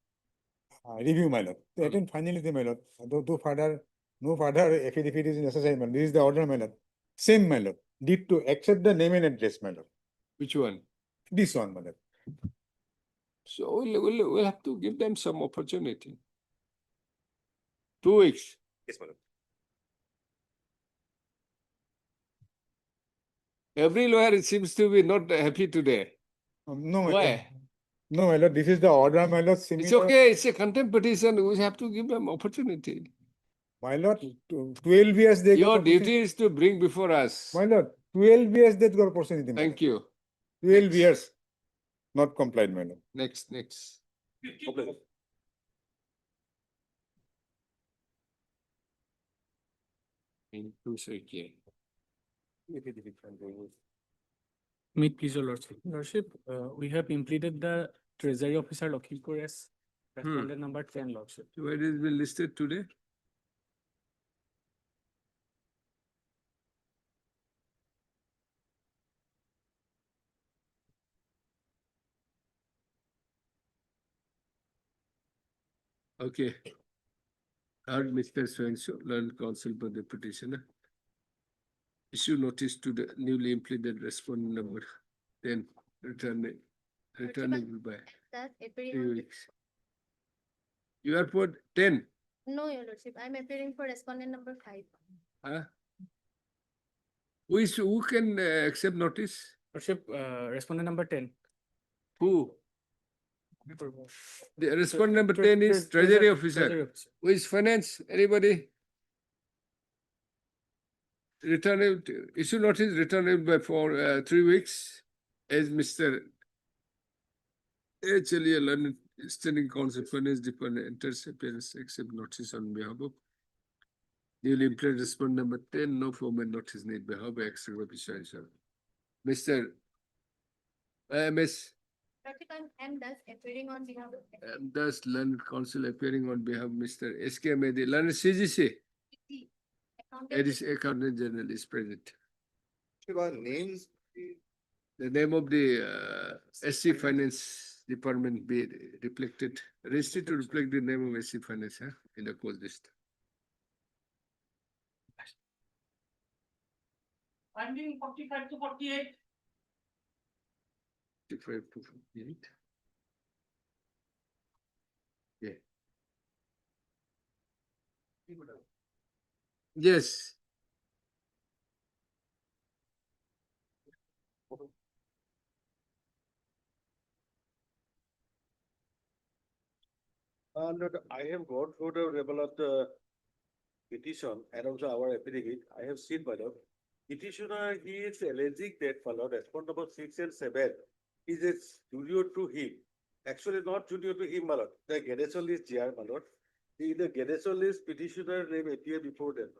review, my lord. They attend finally, my lord. No further affidavit is necessary, madam. This is the order, my lord. Same, my lord. Did to accept the name and address, my lord. Which one? This one, my lord. So we'll have to give them some opportunity. 2 weeks. Yes, my lord. Every lawyer seems to be not happy today. No, my lord. Why? No, my lord. This is the order, my lord. It's Similar- okay, it's a contempt petition, we have to give them opportunity. My lord, 12 years they Your got duty is to bring before us. My lord, 12 years that got proceeding. Thank you. 12 Next. years. Not complied, my lord. Next. Okay. Into circuit. Meet please, your lordship. Lordship, we have implemented the treasury officer Lakhimpur as respondent number 10, lordship. Where it has been listed today? Okay. Heard Mr. So-and-so, learned counsel by the petitioner. Issue notice to the newly implemented respondent number 10, returnable by That 3 appearing. weeks. You are for 10, No, your lordship, I'm appearing for respondent number 5. huh? Who can accept notice? Lordship, respondent number 10. Who? The respondent number 10 is treasury officer. Who is finance? Anybody? Issue notice returnable by 3 weeks as Mr. H. Alia learned standing counsel finance department enters appearance accept notice on behalf of newly implemented respondent number 10. No formal notice need behalf of executive officer. Mr. Ms. Lordship, I'm thus appearing on behalf of. Thus learned counsel appearing on behalf of Mr. S.K. Mehdi, learned CGC. It is accountant general is present. Names. The name of the SC Finance Department be reflected, registered to reflect the name of SC Finance in the call list. I'm doing 45 to 48. 55 to 58. Yeah. Yes. Look, I have gone through the level of the petition and also our affidavit. I have seen, my lord. Petitioner, he is alleging that, my lord, respond number 6 and 7 is a junior to him. Actually, not junior to him, my lord. The Ganesha list here, my lord. In the Ganesha list, petitioner name appear before them.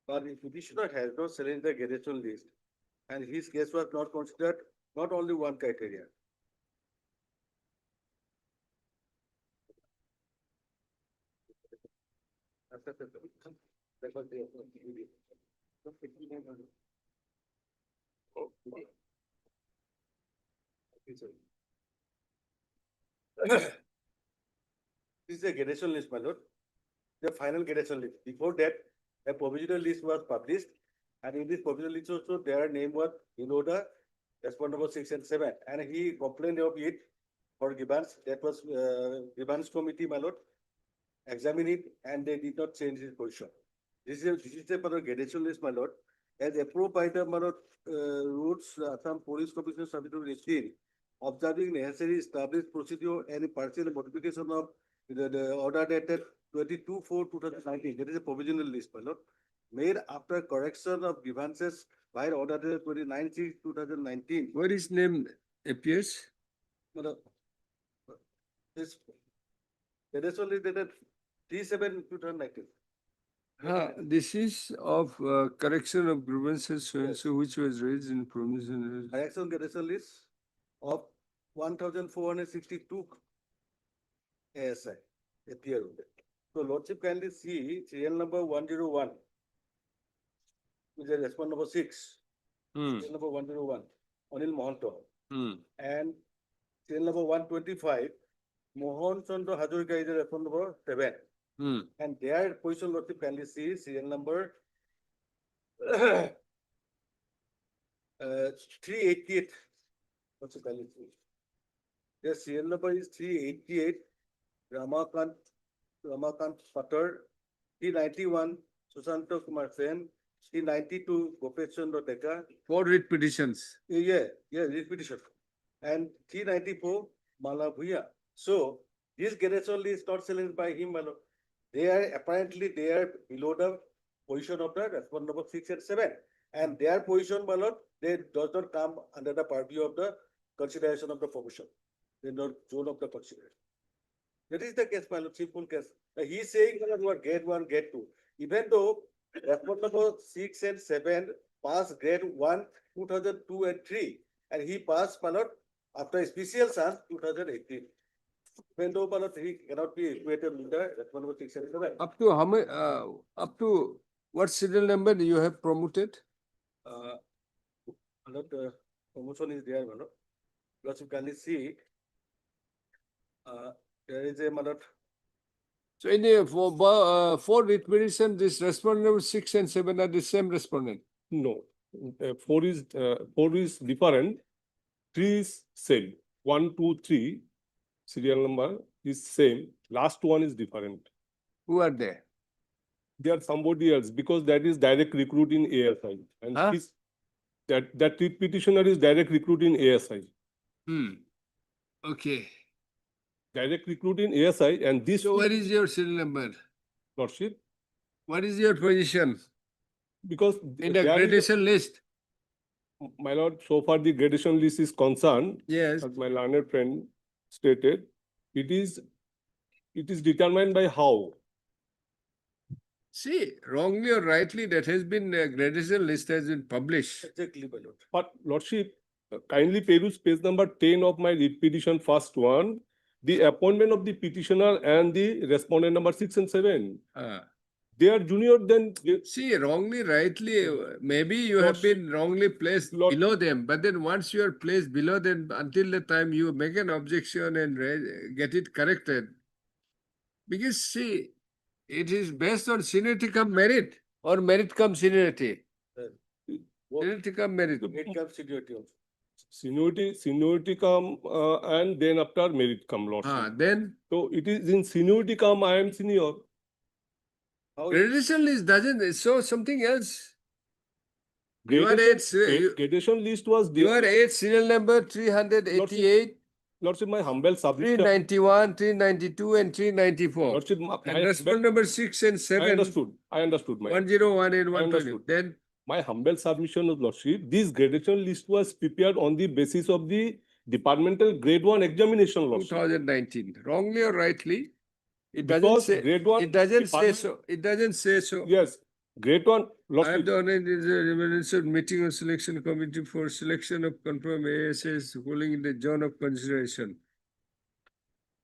But the petitioner has not challenged the Ganesha list, and his case was not considered not only one criteria. This is a gradation list, my lord. The final gradation list. Before that, a provisional list was published, and in this provisional list also their name was below the respondent number 6 and 7, and he complained of it for grievance. That was grievance committee, my lord, examined it, and they did not change his position. This is a gradation list, my lord, as approved by the my lord, rules, Assam Police Commission submitted 18, observing necessary established procedure and partial modification of the order dated 22/4/2019. That is a provisional list, my lord, made after correction of grievances by order dated 29/6/2019. Where his name appears? My lord, this gradation list dated 3/7/2019. This is of correction of grievances, so which was raised in promotion. Correction gradation list of 1,462 ASI appear. So lordship kindly see serial number 101, which is respondent number 6. Serial number 101, Anil Mohanto. And serial number 125, Mohan Chandra Hazurika is the respondent number 7. And their position lordship kindly see serial number 388. Lordship kindly see. The serial number is 388, Ramakant Patar, 391, Susanto Kumar Sen, 392, Gopesh Chandra Deka. 4 writ petitions. Yeah, writ petition. And 394, Mala Bhuya. So this gradation list not challenged by him, my lord. They are apparently below the position of the respondent number 6 and 7. And their position, my lord, they does not come under the purview of the consideration of the promotion. They not zone of the consideration. That is the case, my lord, simple case. He is saying that you are grade 1, grade 2. Even though respondent number 6 and 7 passed grade 1, 2002 and 3. And he passed, my lord, after a special chance, 2018. Even though, my lord, he cannot be equated with the respondent number 6 and 7. Up to how many, up to what serial number you have promoted? My lord, promotion is there, my lord. Plus you can see, there is a, my lord, So in the for repetition, this respondent number 6 and 7 are the same respondent. No, 4 is different. 3 is same. 1, 2, 3 serial number is same. Last one is different. Who are they? They are somebody else because that is direct recruit in ASI. And that petitioner is direct recruit in ASI. Okay. Direct recruit in ASI and this. So where is your serial number? Lordship. What is your position? Because in the gradation list. My lord, so far the gradation list is concerned. Yes. As my learned friend stated, it is determined by how. See, wrongly or rightly, that has been gradation list has been published. Exactly, my lord. But lordship, kindly peruse page number 10 of my writ petition, first one, the appointment of the petitioner and the respondent number 6 and 7. They are junior than. See, wrongly, rightly, maybe you have been wrongly placed below them, but then once you are placed below them, until the time you make an objection and get it corrected. Because see, it is based on seniority come merit or merit come seniority. Seniority come merit. Merit come seniority also. Seniority come and then after merit come, lordship. Then? So it is in seniority come, I am senior. Gradation list doesn't show something else. Gradation list was there. Your age serial number 388. Lordship, my humble submission. 391, 392, and 394. Lordship, and respondent number 6 and 7. I understood. 101 and 120. Then my humble submission of Lordship, this gradation list was prepared on the basis of the departmental grade 1 examination, Lordship. 2019. Wrongly or rightly? It doesn't say. Grade 1. It doesn't say so. It doesn't say so. Yes. Grade 1. I have the honor in the meeting of selection committee for selection of confirmed ASS holding in the zone of consideration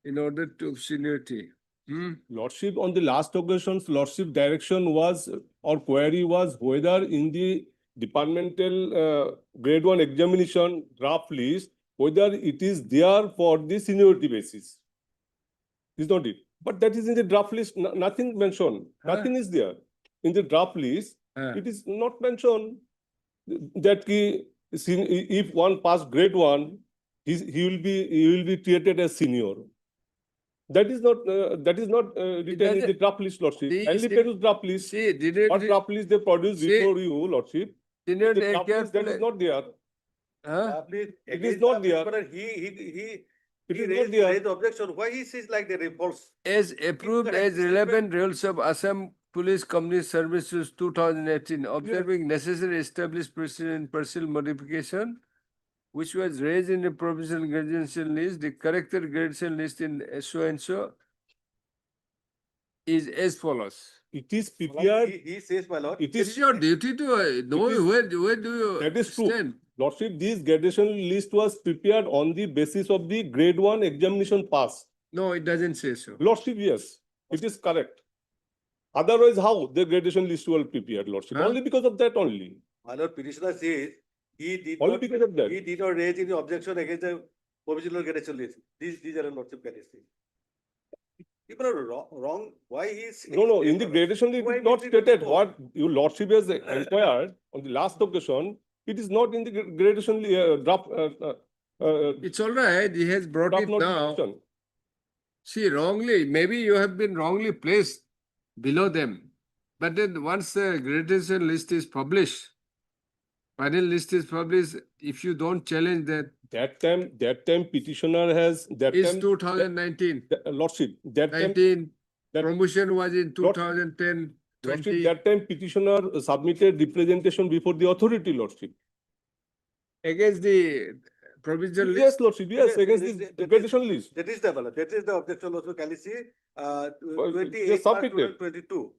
in order to seniority. Lordship, on the last occasions, Lordship direction was or query was whether in the departmental grade 1 examination draft list, whether it is there for the seniority basis. Is not it? But that is in the draft list, nothing mentioned. Nothing is there. In the draft list, it is not mentioned that if one passed grade 1, he will be treated as senior. That is not written in the draft list, Lordship. Kindly peruse draft list. What draft list they produced before you, Lordship? The draft list that is not there. It is not there. He raised objection. Why he says like the reports? As approved as relevant rules of Assam Police Company Services 2018, observing necessary established precedent and partial modification, which was raised in the provisional gradation list, the corrected gradation list in so and so is as follows. It is prepared. He says, my lord. It is your duty to know where do you that is stand. True. Lordship, this gradation list was prepared on the basis of the grade 1 examination pass. No, it doesn't say so. Lordship, yes, it is correct. Otherwise, how the gradation list was prepared, Lordship? Only because of that only. My lord, petitioner says he did only because of that. He did not raise any objection against the provisional gradation list. These are Lordship can say. People are wrong. Why he is No. In the gradation list, it is not stated what your Lordship has inquired on the last occasion. It is not in the gradation draft. It's all right. He has brought it now. See, wrongly. Maybe you have been wrongly placed below them. But then once the gradation list is published, final list is published, if you don't challenge that. That time petitioner has. That is time, 2019. Lordship. That 19. Promotion was in 2010. Lordship, 20 that time petitioner submitted representation before the authority, Lordship. against the provisional list? Yes, Lordship, yes, against that the is- petition list. That is the, that is the objection also, can you see, Well, 28 yes, March submitted. 2022.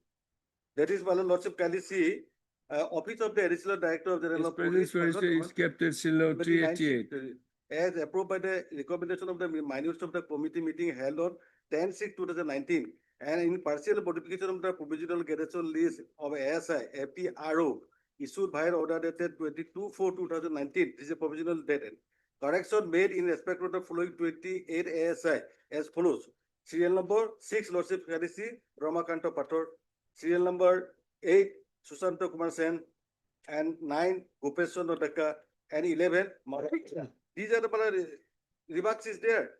That is, Lordship, can you see, Office of the Additional Director of the His Law presence Police. is kept at Silo 388. As approved by the recommendation of the minutes of the committee meeting held on 10/6/2019, and in partial modification of the provisional garrison list of ASI, APRO, issued by order dated 22/4/2019, this is a provisional date. Correction made in respect of the following 28 ASI as follows. Serial number 6, Lordship Kalisi, Ramakanto Pator. Serial number 8, Susanto Kumar Sen. And 9, Gopeswan Notaka. And 11, Maharashtra. These are the remarks is there.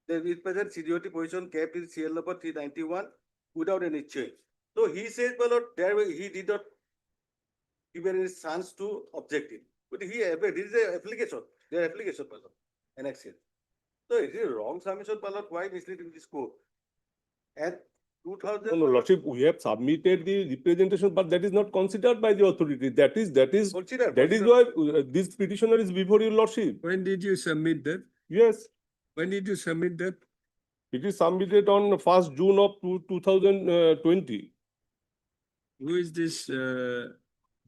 The present seniority position kept in CL number 391 without any change. So he says, well, there he did not give any chance to object it. But this is an application. Their application, an action. So it is a wrong submission, why misleading this court? And 2000. No, Lordship, we have submitted the representation, but that is not considered by the authority. That is why this petitioner is before your Lordship. When did you submit that? Yes, When did you submit that? it is submitted on 1st June of 2020. Who is this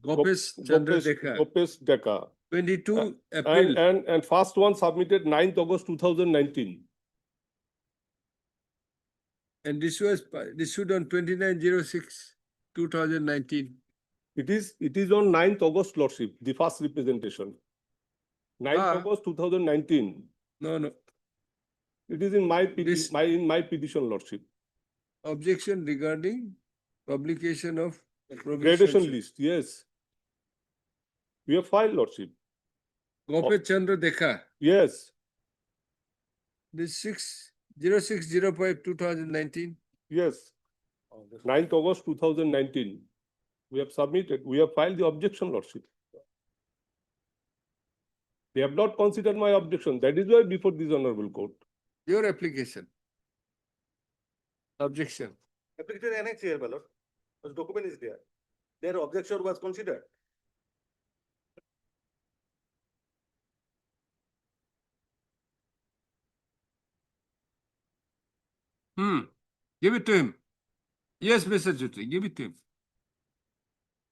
Gopesh Chandra Dekha? Gopesh Dekha. 22 April. And first one submitted 9th August 2019. And this was issued on 29/06/2019. It is on 9th August, Lordship, the first representation. 9th Ah. August 2019. No. It is in my petition, Lordship. Objection regarding publication of Gradation list, yes. We have filed, Lordship. Gopesh Chandra Dekha. Yes, This 06/05/2019. yes. 9th August 2019. We have submitted, we have filed the objection, Lordship. They have not considered my objection. That is why before this honorable court. Your application. Objection. Application annex here, ballot. The document is there. Their objection was considered. Give it to him. Yes, Mr. Jutri, give it to him.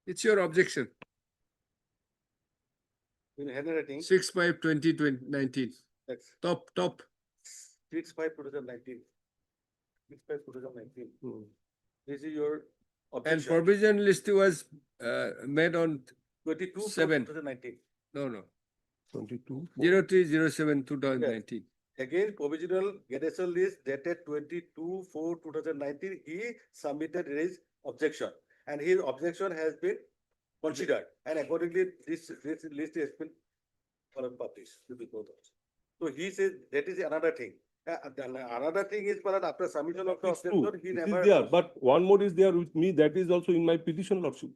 It's your objection. In handwriting. 6/5/2019. That's Top. 6/5/2019. 6/5/2019. This is your And objection. provision list was made on 7. 22/4/2019. No. 22. 03/07/2019. Again, provisional garrison list dated 22/4/2019, he submitted his objection. And his objection has been considered. And accordingly, this list has been published to the court. So he says that is another thing. Another thing is, after submission of the It's true. objection, he It is never. there, but one more is there with me. That is also in my petition, Lordship.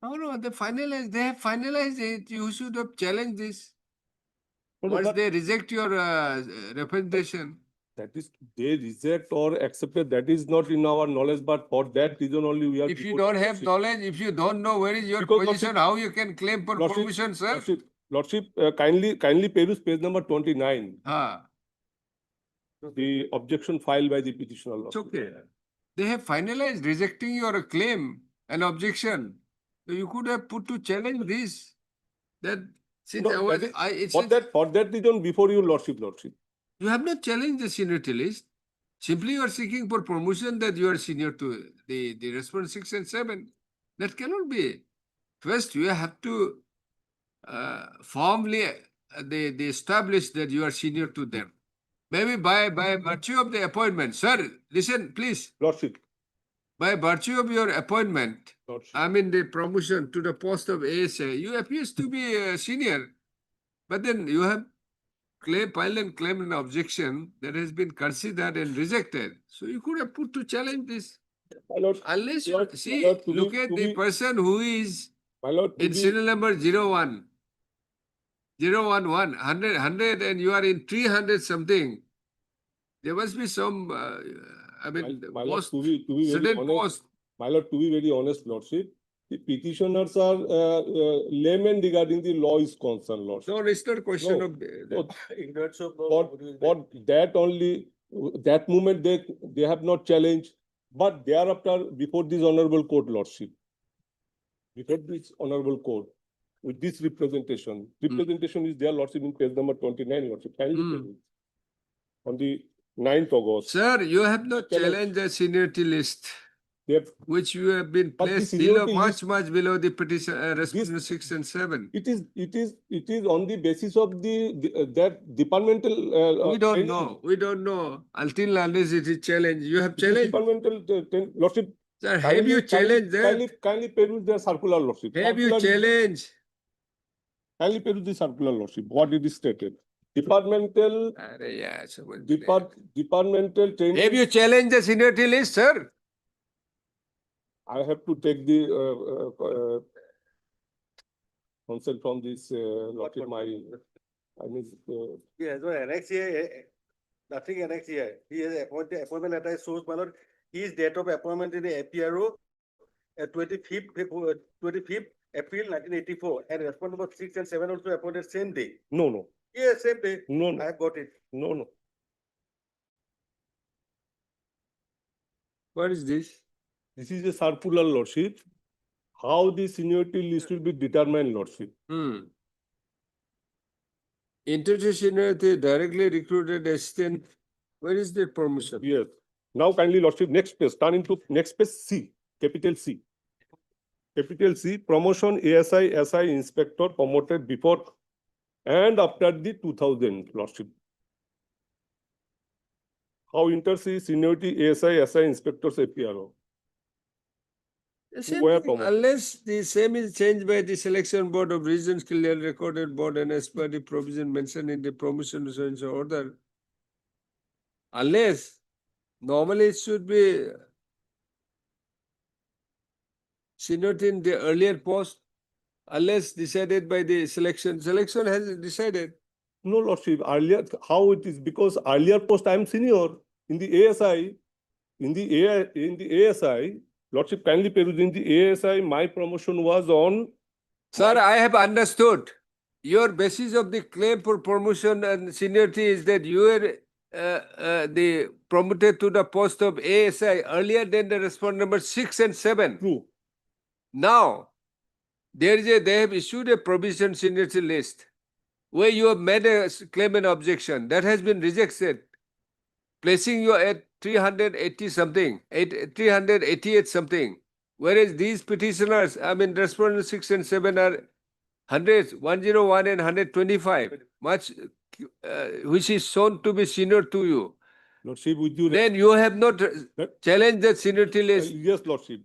No, they have finalized it. You should have challenged this. No, Once but they reject your representation. that is, they reject or accepted, that is not in our knowledge, but for that reason only we are. If you before don't have Lordship. knowledge, if you don't know where is your Because position, Lordship- how you can claim for Lordship- permission, sir? Lordship, kindly peruse page number 29, the objection filed by the petitioner. It's Lordship. okay. They have finalized rejecting your claim and objection. So you could have put to challenge this. That since No, I was, that is- it's For that reason, before you, Lordship. you have not challenged the seniority list. Simply you are seeking for promotion that you are senior to the response 6 and 7. That cannot be. First, you have to formally they establish that you are senior to them. Maybe by virtue of the appointment. Sir, listen, please. Lordship. By virtue of your appointment, Lordship. I mean the promotion to the post of ASA, you appears to be a senior. But then you have filed and claimed an objection that has been considered and rejected. So you could have put to challenge this. My lord, Unless my you lord, see, my lord, to look be- at to the be- person who is My lord, in serial number 01. 011, 100, and you are in 300 something. There must be some, I mean, my lord, post, to be very certain honest, post. My lord, to be very honest, lordship, the petitioners are laymen regarding the law is concerned, lordship. No, it's not a question No. of. Ignorance of law. For that only, that moment they have not challenged, but thereafter, before this honorable court, lordship, before this honorable court, with this representation is there, lordship, in page number 29, lordship. Kindly tell me. On the 9th August. Sir, you have not challenged the seniority list, which you have been But the placed below, seniority much below the petition, respondent 6 and 7. It is on the basis of that departmental. We don't training. know. We don't know until unless it is challenged. You have It is challenged. departmental, lordship. Sir, have you challenged that? Kindly peruse the circular, lordship. Have you Circular is- challenged? Kindly peruse the circular, lordship. What it is stated. Departmental training. Have you challenged the seniority list, sir? I have to take the consent from this lordship. I mean. He has no annex here, nothing annex here. He has appointment letter shows, my lord, his date of appointment in the APRO at 25th April 1984, and respondent number 6 and 7 also appointed same day. No. Yes, same day. No. I have got it. No. What is this? This is a circular, lordship. How the seniority list will be determined, lordship. Inter-seniority directly recruited assistant. Where is the promotion? Yes. Now kindly, lordship, next page, turn into next page C, capital C. Capital C, promotion ASI, SI inspector promoted before and after the 2000, lordship. How inter-C seniority ASI, SI inspectors APRO. Same Where thing, promoted? unless the same is changed by the selection board of regions clearly recorded board and as per the provision mentioned in the promotion order. Unless normally it should be seniority in the earlier post, unless decided by the selection. Selection has decided. No, lordship, earlier, how it is, because earlier post I am senior in the ASI, in the ASI, lordship, kindly peruse in the ASI, my promotion was on. Sir, I have understood. Your basis of the claim for promotion and seniority is that you were the promoted to the post of ASI earlier than the respondent number 6 and 7. True. Now, they have issued a provision seniority list where you have made a claim and objection that has been rejected, placing you at 380 something, 388 something. Whereas these petitioners, I mean, respondent 6 and 7 are hundreds, 101 and 125, much, which is shown to be senior to you. Lordship, with you. Then you have not challenged the seniority list. Yes, lordship.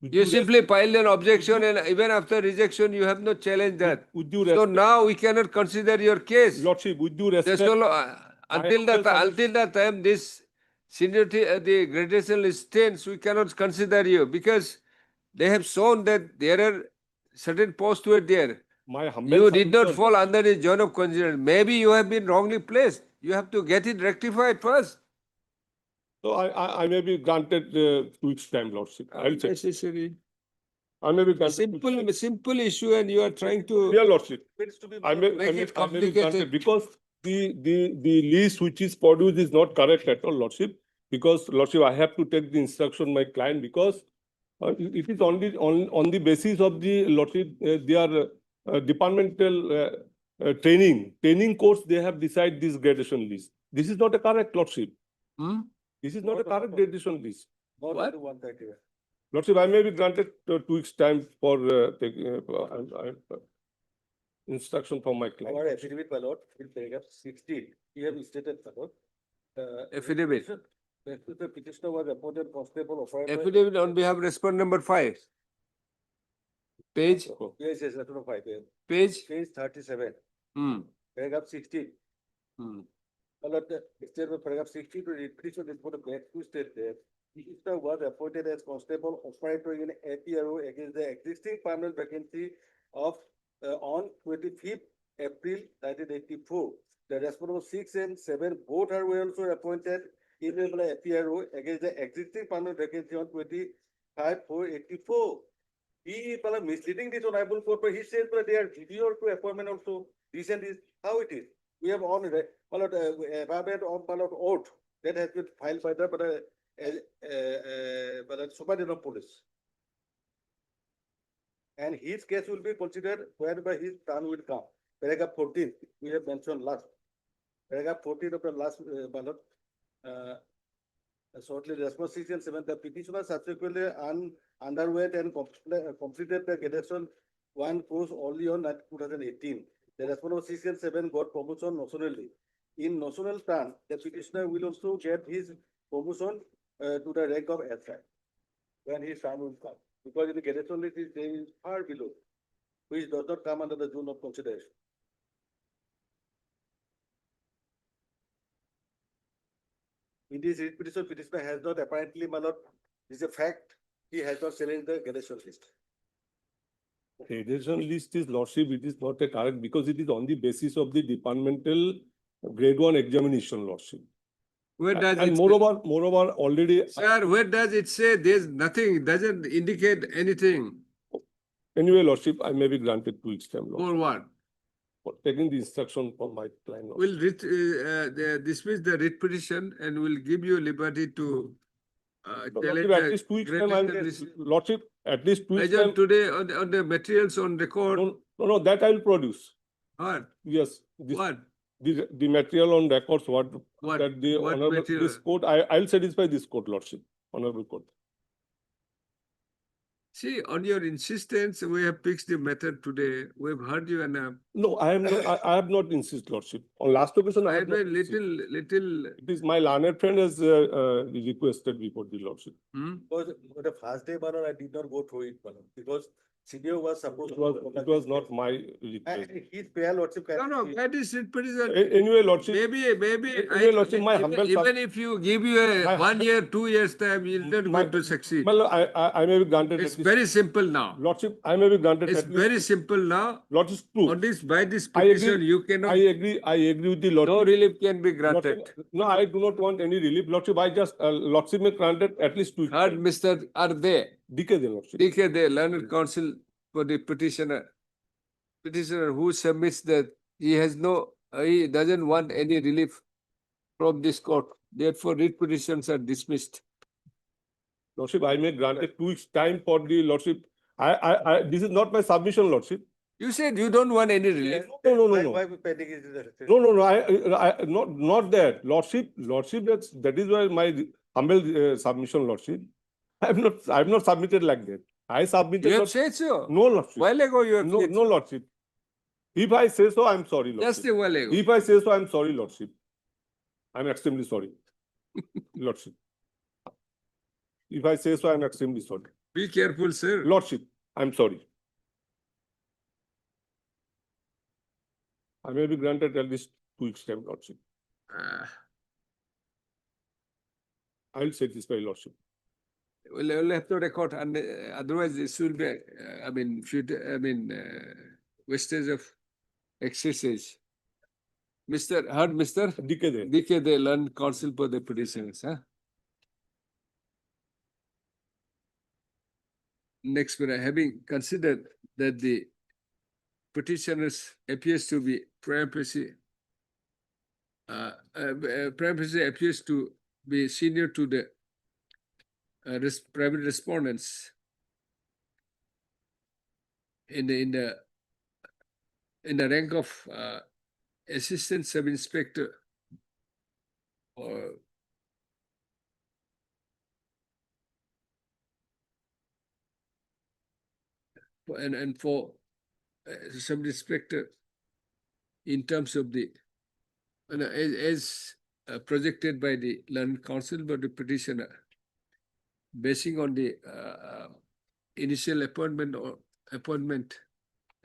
You simply filed an objection and even after rejection, you have not challenged that. With due So respect, now we cannot consider your case. lordship, with due There's respect. no, until the time this seniority, the gradation list stands, we cannot consider you because they have shown that there are certain posts were there. My humble You did not submission. fall under the zone of consideration. Maybe you have been wrongly placed. You have to get it rectified first. So I may be granted 2 weeks time, lordship. I'll check. Necessary. I may be granted. Simple issue, and you are trying to Yeah, lordship. It's to be. I may Make it be complicated. granted because the list which is produced is not correct at all, lordship. Because lordship, I have to take the instruction my client because it is only on the basis of the lordship their departmental training course they have decided this gradation list. This is not a correct, lordship. This is not a correct gradation list. What? One criteria. Lordship, I may be granted 2 weeks time for taking instruction from my client. Our affidavit, my lord, in paragraph 16, we have stated, my lord. Affidavit. The petitioner was appointed constable of. Affidavit on behalf of respondent number 5. Page. Yes, that's not 5. Page. Page 37. Paragraph 16. My lord, statement paragraph 16 to the petitioner is put a back to state that petitioner was appointed as constable operator in APRO against the existing permanent vacancy of on 25th April 1984. The respondent 6 and 7 both are were also appointed in the APRO against the existing permanent vacancy on 5484. He misleading this honorable court, but he says that they are video to appointment also. Recent is how it is. We have on oath that has been filed by the superintendent of police. And his case will be considered whereby his turn will come. Paragraph 14, we have mentioned last. Paragraph 14 of the last ballot. Shortly, response 6 and 7, the petitioner subsequently underwent and completed the graduation 1 course only on 2018. The response of 6 and 7 got promotion nationally. In national turn, the petitioner will also get his promotion to the rank of SI when his turn will come. Because in the graduation list, they is far below, which does not come under the zone of consideration. In this petition, petitioner has not apparently, my lord, this is a fact, he has not challenged the graduation list. Graduation list is lordship, it is not a correct because it is on the basis of the departmental grade 1 examination, lordship. Where does And it moreover, already. Sir, where does it say there's nothing, it doesn't indicate anything? Anyway, lordship, I may be granted 2 weeks time, lordship, For what? for taking the instruction from my client. lordship. We'll dismiss the writ petition and we'll give you liberty to Lordship, at least 2 weeks time, I'll lordship, at least 2 weeks As time. of today, on the materials on record. No, that I will produce. What? Yes. What? The material on records, what that the what honorable, material? this court, I'll satisfy this court, lordship, honorable court. See, on your insistence, we have fixed the method today. We've heard you enough. No, I am not, I have not insisted, lordship. On last occasion, I have not insisted. little. It is my learned friend has requested before the lordship. Because for the first day, Baron, I did not go through it, Baron, because CDO was supposed It was not my request. and his prayer lordship. No, that is writ petition. Anyway, lordship. Maybe, Anyway, lordship, my humble even if you give you a 1 year, 2 years time, you're not going to succeed. Well, I may be granted. It's very simple now. Lordship, I may be granted. It's very simple now. Lordship, true. On this, by this petition, you cannot. I agree with the lordship. No relief can be granted. Lordship, no, I do not want any relief. Lordship, I just, lordship may granted at least 2 weeks. Heard Mr. Are they? DK, lordship. DK, the learned counsel for the petitioner who submits that he doesn't want any relief from this court. Therefore, writ petitions are dismissed. Lordship, I may granted 2 weeks time for the lordship. This is not my submission, lordship. You said you don't want any relief. No. Why pending is the No, not that. Lordship, that is why my humble submission, lordship. I have not submitted like that. I submitted. You have said so. No, lordship. While ago you have said No, lordship. If I say so, I'm sorry, lordship. just a while ago. If I say so, I'm sorry, lordship. I'm extremely sorry, lordship. If I say so, I'm extremely sorry. Be careful, sir. Lordship, I'm sorry. I may be granted at least 2 weeks time, lordship. I will satisfy, lordship. We'll have to record, and otherwise this will be, wastage of exercise. Mr. DK, they learn counsel for the petitioners, huh? Next, having considered that the petitioners appears to be prima facie appears to be senior to the private respondents in the rank of assistant sub-inspector or and for sub-inspector in terms of the as projected by the learned counsel by the petitioner, basing on the initial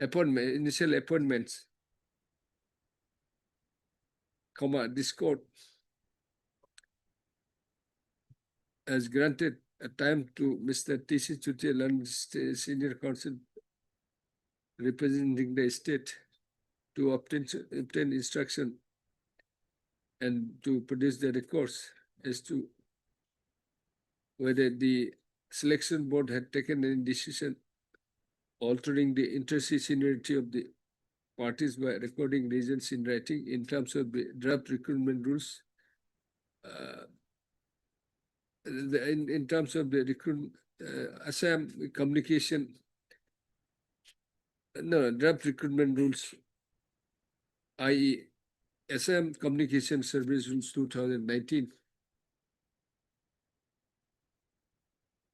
initial appointments, this court has granted a time to Mr. T.C. Chutia, learned senior counsel representing the state, to obtain instruction and to produce the records as to whether the selection board had taken any decision altering the interest seniority of the parties by recording reasons in writing in terms of the draft recruitment rules. In terms of the recruitment, Assam communication, no, draft recruitment rules, i.e. Assam Communication Service Rules 2019.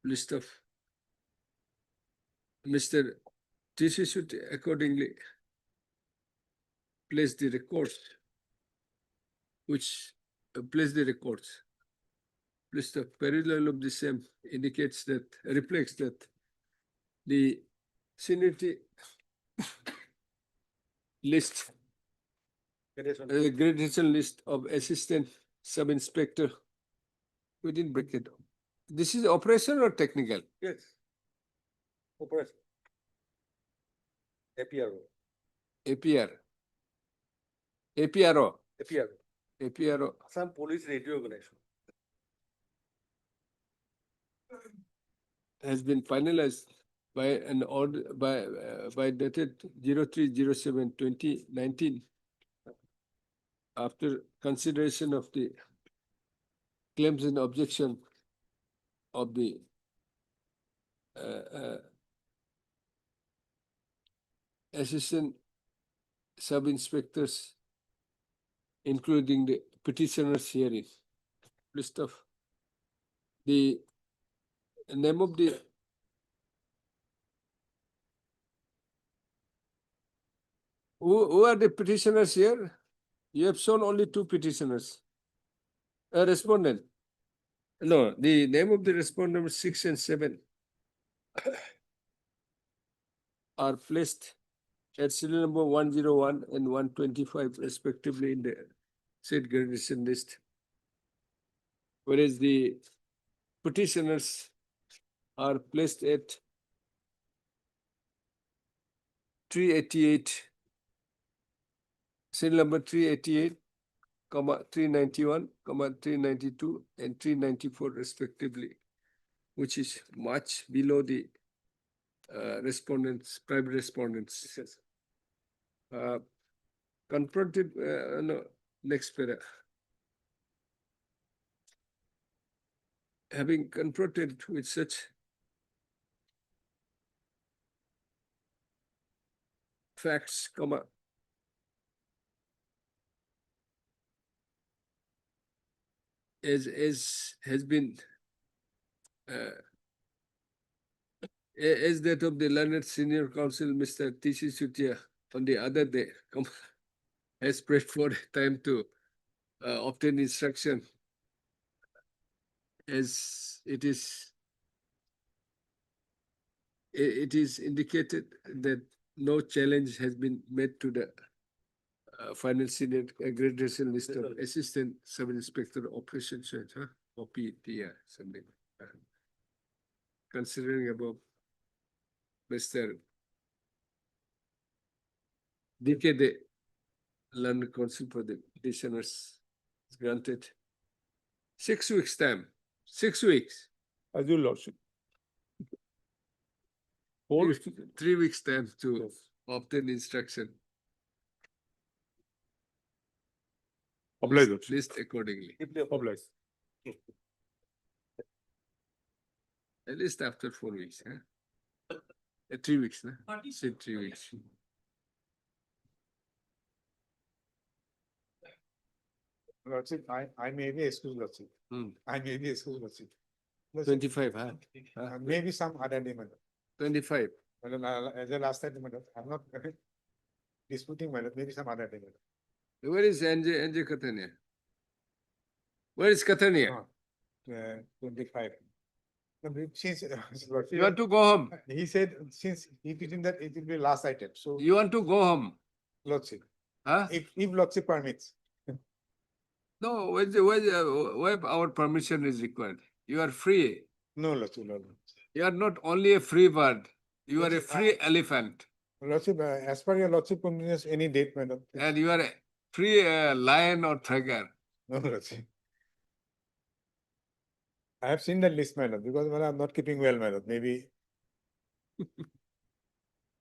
List of Mr. TC should accordingly place the records, which place the records. List of parallel of the same indicates that, reflects that the seniority list, gradation list of assistant sub-inspector, we didn't break it down. This is operation or technical? Yes. Operation. APRO. APR. APRO. APRO. APRO. Assam Police Radio Organization. Has been finalized by an order by dated 03/07/2019 after consideration of the claims and objection of the assistant sub-inspectors, including the petitioner's hearing. List of the name of the who are the petitioners here? You have shown only two petitioners. A respondent. No, the name of the respondent 6 and 7 are placed at serial number 101 and 125 respectively in the said gradation list. Whereas the petitioners are placed at 388, serial number 388, 391, 392, and 394 respectively, which is much below the respondents, private respondents. Confronted, no, next para. Having confronted with such facts, as has been as that of the learned senior counsel, Mr. T.C. Sutia, on the other day, has prayed for time to obtain instruction, as it is indicated that no challenge has been made to the final senior gradation list of assistant sub-inspector operations, OPT, something. Considering above, Mr. DKD, learned counsel for the petitioners, is granted 6 weeks time. 6 weeks. As your lordship. 3 weeks time to obtain instruction. Obliged. List accordingly. Obliged. At least after 4 weeks, 3 weeks, say 3 weeks. Lordship, I may be excused, Lordship. I may be excused, Lordship. 25, Maybe some other day, madam. 25. Madam, as the last time, madam, I'm not disputing, madam, maybe some other day, madam. Where is NJ Katania? Where is Katania? 25. Since You want to go home? he said, since he within that it will be last item, so You want to go home? Lordship, Huh? if Lordship permits. No, where our permission is required. You are free. No, Lordship, no. You are not only a free bird, you are a free elephant. Lordship, as per your Lordship convenience, any date, madam. And you are a free lion or tiger. No, Lordship. I have seen the list, my lord, because well, I'm not keeping well, my lord. Maybe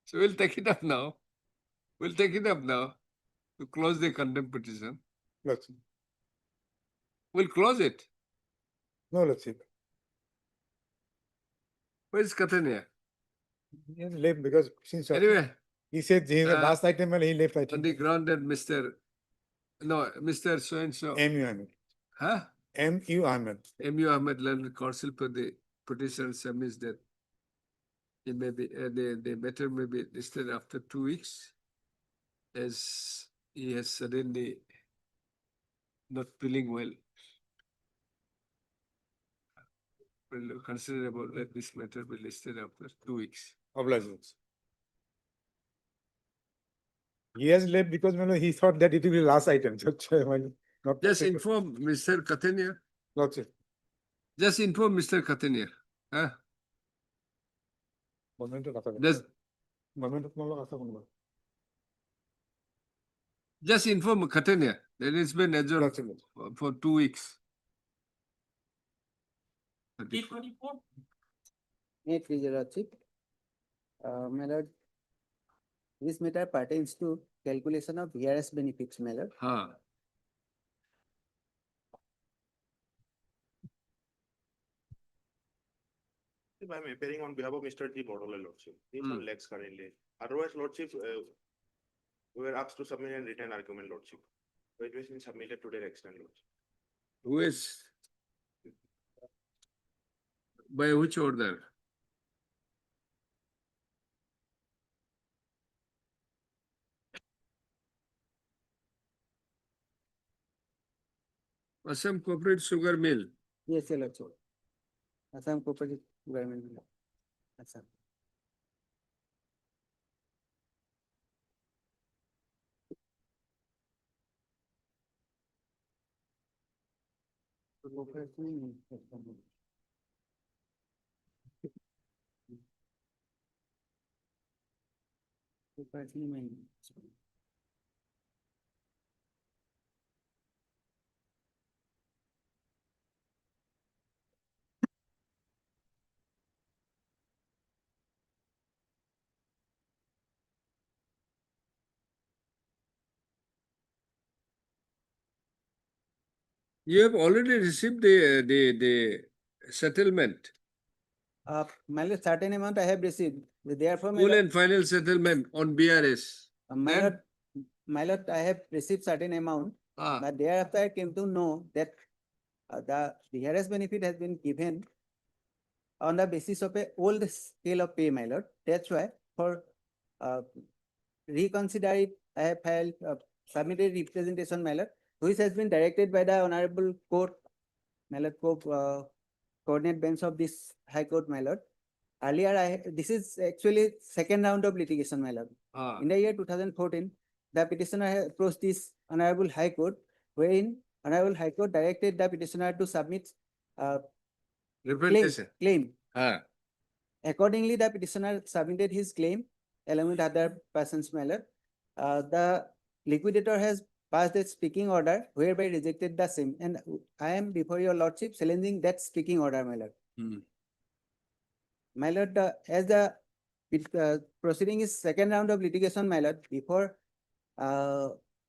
So we'll take it up now. We'll take it up now to close the contempt petition. Lordship. We'll close it. No, Lordship. Where's Katania? He has left because since Anyway, he said he is the uh, last item and he left, I on think. the ground that Mr. So-and-so, M.U. Ahmed. huh? M.U. Ahmed. M.U. Ahmed learned counsel for the petition submits that it may be, the matter may be listed after 2 weeks as he has suddenly not feeling well. Will consider about let this matter be listed after 2 weeks. Obligations. He has left because well, he thought that it will be last item. That's why, well, not Just possible. inform Mr. Katania. Lordship. Just inform Mr. Katania. Huh? Just Just inform Katania that it's been adjourned for 2 weeks. May please, Your Lordship. My lord, this matter pertains to calculation of VRS benefits, my lord. Huh. I'm appearing on behalf of Mr. G. Borole, Lordship. He's on legs currently. Otherwise, Lordship, we were asked to submit a written argument, Lordship. So it was been submitted today, extent, Lordship. Who is? By which order? Assam Corporate Sugar Mill. Yes, Your Lordship. Assam Cooperative Government. Assam. You have already received the settlement. My lord, certain amount I have received. Therefore, my Full lord, and final settlement on BRS. my lord, I have received certain amount, Ah. but thereafter I came to know that the VRS benefit has been given on the basis of a old scale of pay, my lord. That's why for reconsider it, I have filed submitted representation, my lord, which has been directed by the Honorable Court, my lord, coordinate bench of this High Court, my lord. Earlier, this is actually second round of litigation, my lord. Ah. In the year 2014, the petitioner has approached this Honorable High Court, wherein Honorable High Court directed the petitioner to submit claim. Ah. Accordingly, the petitioner submitted his claim along with other persons, my lord. The liquidator has passed a speaking order whereby rejected the same, and I am before your lordship challenging that speaking order, my lord. My lord, as the proceeding is second round of litigation, my lord, before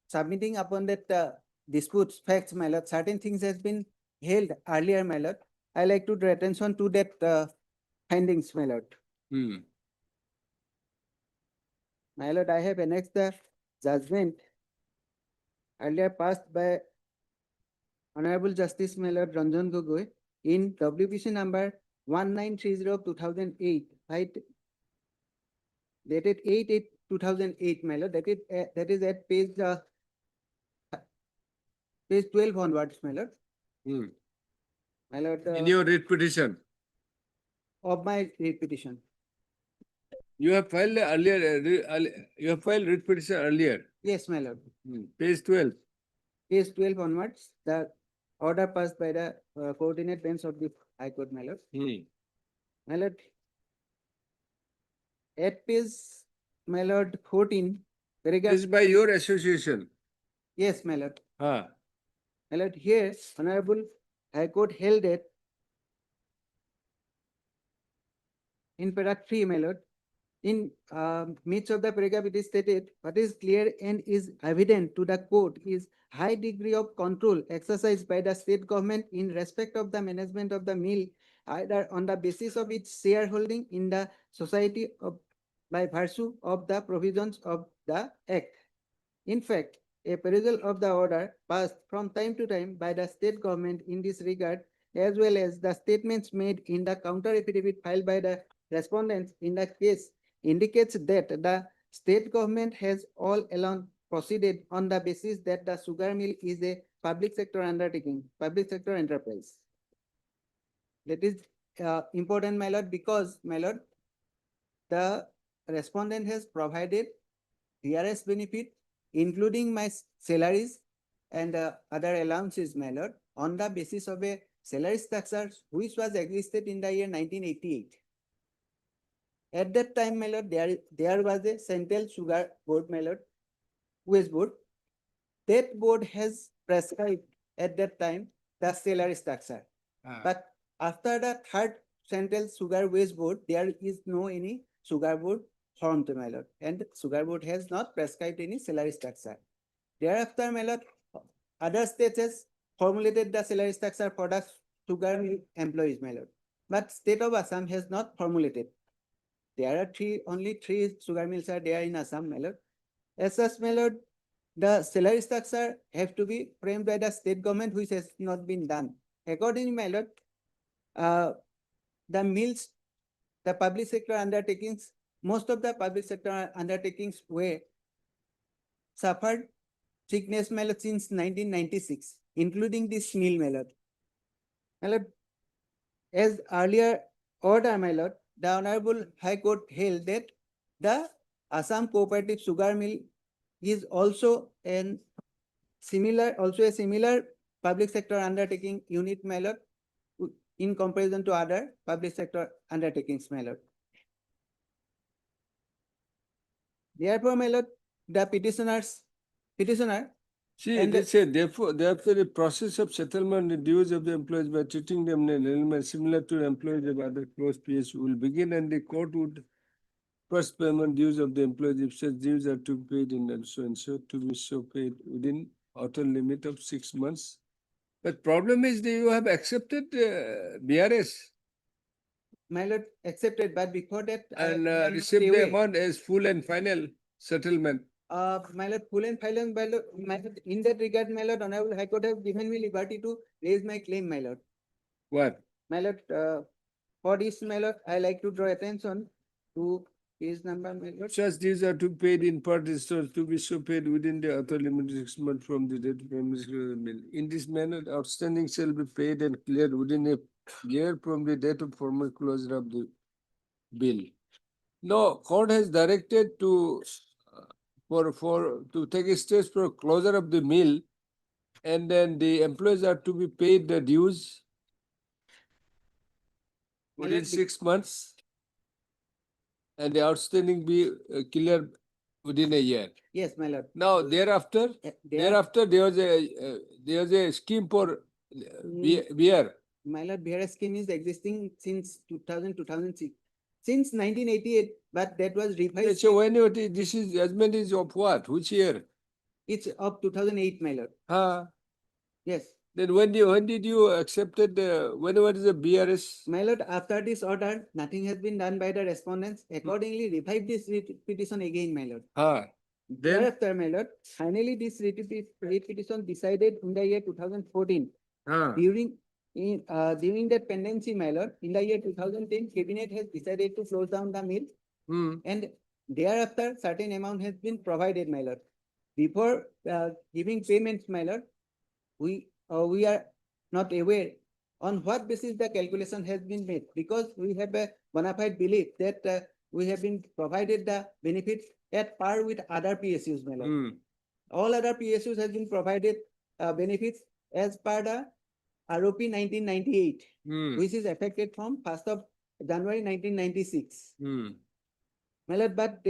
submitting upon that disputes facts, my lord, certain things has been held earlier, my lord. I like to draw attention to that findings, my lord. My lord, I have annexed the judgment earlier passed by Honorable Justice, my lord, Ranjan Gogoi in WPC number 1930 of 2008, right? Dated 8/8/2008, my lord. That is at page 12 onwards, my lord. My lord. In your writ petition. Of my writ petition. You have filed earlier. You have filed writ petition earlier. Yes, my lord. Page 12. Page 12 onwards, the order passed by the coordinate bench of the High Court, my lord. My lord, at page, my lord, 14, This is by your association. Yes, my lord. Ah. My lord, here, Honorable High Court held that in para 3, my lord, in midst of the paragraph, it is stated, what is clear and is evident to the court is high degree of control exercised by the state government in respect of the management of the mill, either on the basis of its shareholding in the society of by virtue of the provisions of the act. In fact, a perusal of the order passed from time to time by the state government in this regard, as well as the statements made in the counter affidavit filed by the respondents in the case, indicates that the state government has all along proceeded on the basis that the sugar mill is a public sector undertaking, public sector enterprise. That is important, my lord, because, my lord, the respondent has provided VRS benefit, including my salaries and other allowances, my lord, on the basis of a salary structure which was existed in the year 1988. At that time, my lord, there was a central sugar board, my lord, wage board. That board has prescribed at that time the salary structure. But after the third central sugar wage board, there is no any sugar board formed, my lord, and sugar board has not prescribed any salary structure. Thereafter, my lord, other states has formulated the salary structure for the sugar mill employees, my lord, but state of Assam has not formulated. There are only three sugar mills are there in Assam, my lord. As such, my lord, the salary structure have to be framed by the state government, which has not been done. Accordingly, my lord, the mills, the public sector undertakings, most of the public sector undertakings were suffered sickness, my lord, since 1996, including this mill, my lord. My lord, as earlier order, my lord, the Honorable High Court held that the Assam Cooperative Sugar Mill is also a similar public sector undertaking unit, my lord, in comparison to other public sector undertakings, my lord. Therefore, my lord, the petitioner. See, And they say therefore the process of settlement the dues of the employees by treating them in an element similar to employees of other close peers will begin, and the court would first payment dues of the employees if such dues are to be paid in and so to be so paid within outer limit of 6 months. But problem is that you have accepted BRS. My lord, accepted, but before that, and I am received not the aware. amount as full and final settlement. My lord, full and final, my lord, in that regard, my lord, Honorable High Court have given me liberty to raise my claim, my lord. What? My lord, for this, my lord, I like to draw attention to his number, my lord. Such dues are to be paid in part is to be so paid within the author limit 6 months from the date of payment of the bill. In this manner, outstanding shall be paid and cleared within a year from the date of formal closure of the bill. No, court has directed to to take a steps for closure of the mill, and then the employees are to be paid the dues within 6 months, and the outstanding be cleared within a year. Yes, my lord. Now thereafter, there was a scheme for beer. My lord, BRS scheme is existing since 2006, since 1988, but that was revised. So when this is judgment is of what? Which year? It's of 2008, my lord. Yes. Then when did you accepted when is the BRS? My lord, after this order, nothing has been done by the respondents. Accordingly, revive this petition again, my lord. Then Thereafter, my lord, finally this petition decided in the year 2014. During that pendency, my lord, in the year 2010, cabinet has decided to close down the mill, and thereafter certain amount has been provided, my lord. Before giving payments, my lord, we are not aware on what basis the calculation has been made, because we have a bona fide belief that we have been provided the benefits at par with other PSUs, my lord. All other PSUs has been provided benefits as per the ROP 1998, which is effective from 1st of January 1996. My lord, but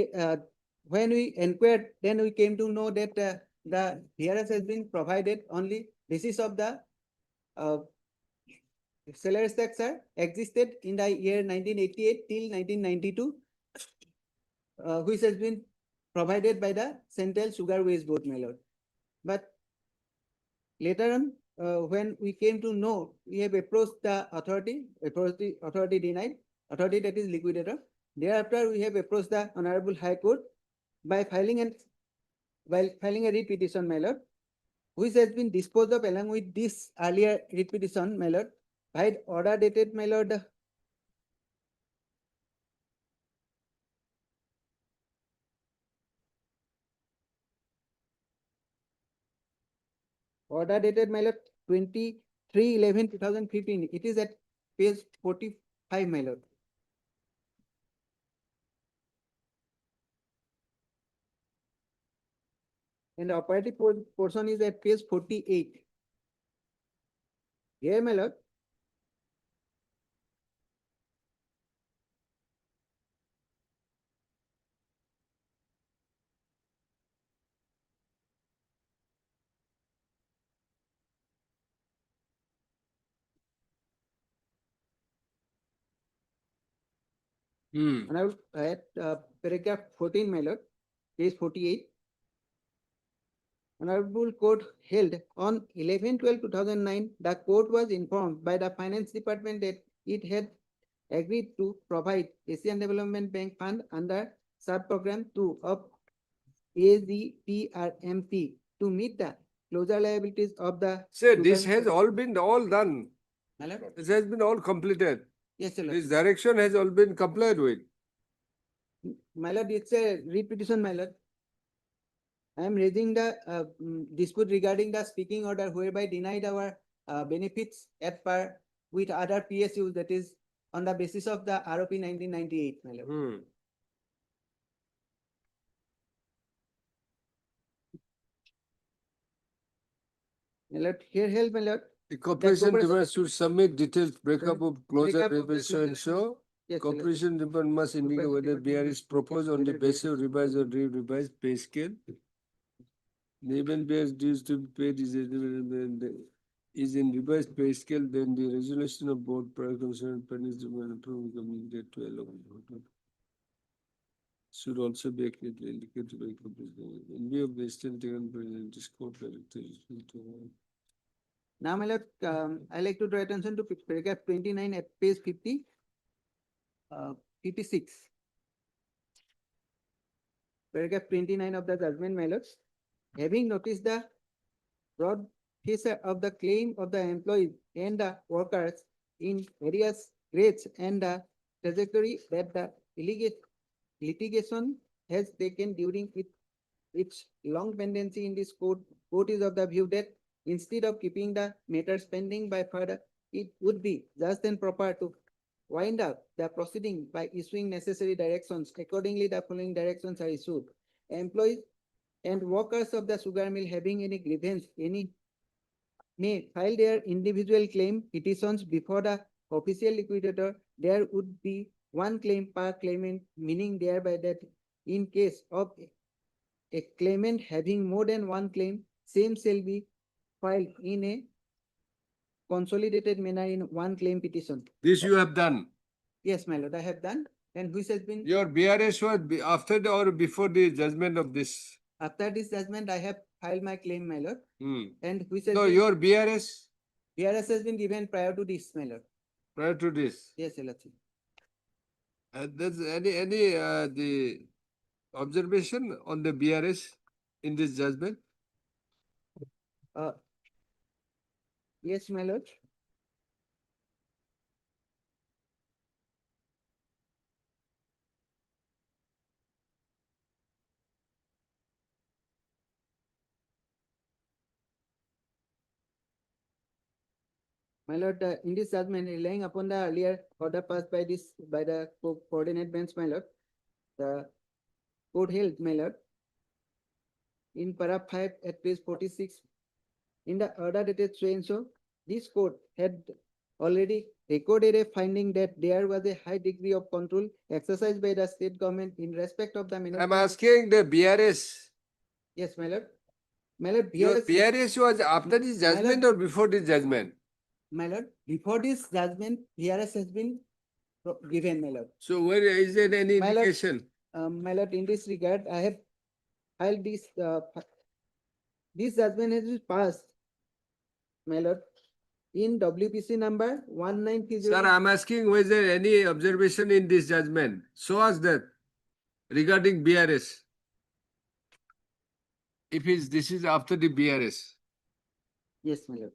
when we inquired, then we came to know that the VRS has been provided only basis of the salary structure existed in the year 1988 till 1992, which has been provided by the Central Sugar Waste Board, my lord. But later on, when we came to know, we have approached the authority denied, authority that is liquidator. Thereafter, we have approached the Honorable High Court by filing a writ petition, my lord, which has been disposed of along with this earlier writ petition, my lord, by order dated, my lord, order dated, my lord, 23/11/2015. It is at page 45, my lord. And the operative portion is at page 48. Here, my lord, and I will at paragraph 14, my lord, page 48. Honorable Court held on 11/12/2009, the court was informed by the Finance Department that it had agreed to provide Asian Development Bank Fund under sub-program 2 of AZPRMP to meet the closure liabilities of the. Say, this has all been done. My lord? This has been all completed. Yes, sir. This direction has all been complied with. My lord, it's a writ petition, my lord. I am raising the dispute regarding the speaking order whereby denied our benefits at par with other PSUs, that is on the basis of the ROP 1998, my lord. My lord, here help, my lord. The corporation department should submit detailed breakup of closure Breakup of the revision and show. Yes, my lord. Corporation department must indicate whether BR is proposed on the basis of revised or revised pay scale. The event BR dues to be paid is in revised pay scale, then the resolution of board prior concerned parties approve communicated to allow. Should also be accurately indicated by corporation. In view of the stand taken by the discord director. Now, my lord, I like to draw attention to paragraph 29 at page 56. Paragraph 29 of the judgment, my lord. Having noticed the broad feature of the claim of the employees and the workers in various grades and the trajectory that the litigation has taken during its long pendency in this court is of the view that instead of keeping the matter pending by further, it would be just and proper to wind up the proceeding by issuing necessary directions. Accordingly, the following directions are issued. Employees and workers of the sugar mill having any grievance, may file their individual claim petitions before the official liquidator. There would be one claim per claimant, meaning thereby that in case of a claimant having more than one claim, same shall be filed in a consolidated manner in one claim petition. This you have done. Yes, my lord, I have done, and which has been. Your BRS was after the or before the judgment of this? After this judgment, I have filed my claim, my lord. And which has So been, your BRS? BRS has been given prior to this, my lord. Prior to this? Yes, your lordship. There's any the observation on the BRS in this judgment? Yes, my lord. My lord, in this judgment, relying upon the earlier order passed by the coordinate bench, my lord, the court held, my lord, in para 5 at page 46, in the order dated so and so, this court had already recorded a finding that there was a high degree of control exercised by the state government in respect of the I'm asking the BRS. Yes, my lord. My lord, Your BRS BRS was after this judgment or before this judgment? My lord, before this judgment, VRS has been given, my lord. So where is there any My lord, indication? My lord, in this regard, I have filed this judgment has been passed, my lord, in WPC number 1930. Sir, I'm asking, was there any observation in this judgment? Show us that regarding BRS. If this is after the BRS. Yes, my lord.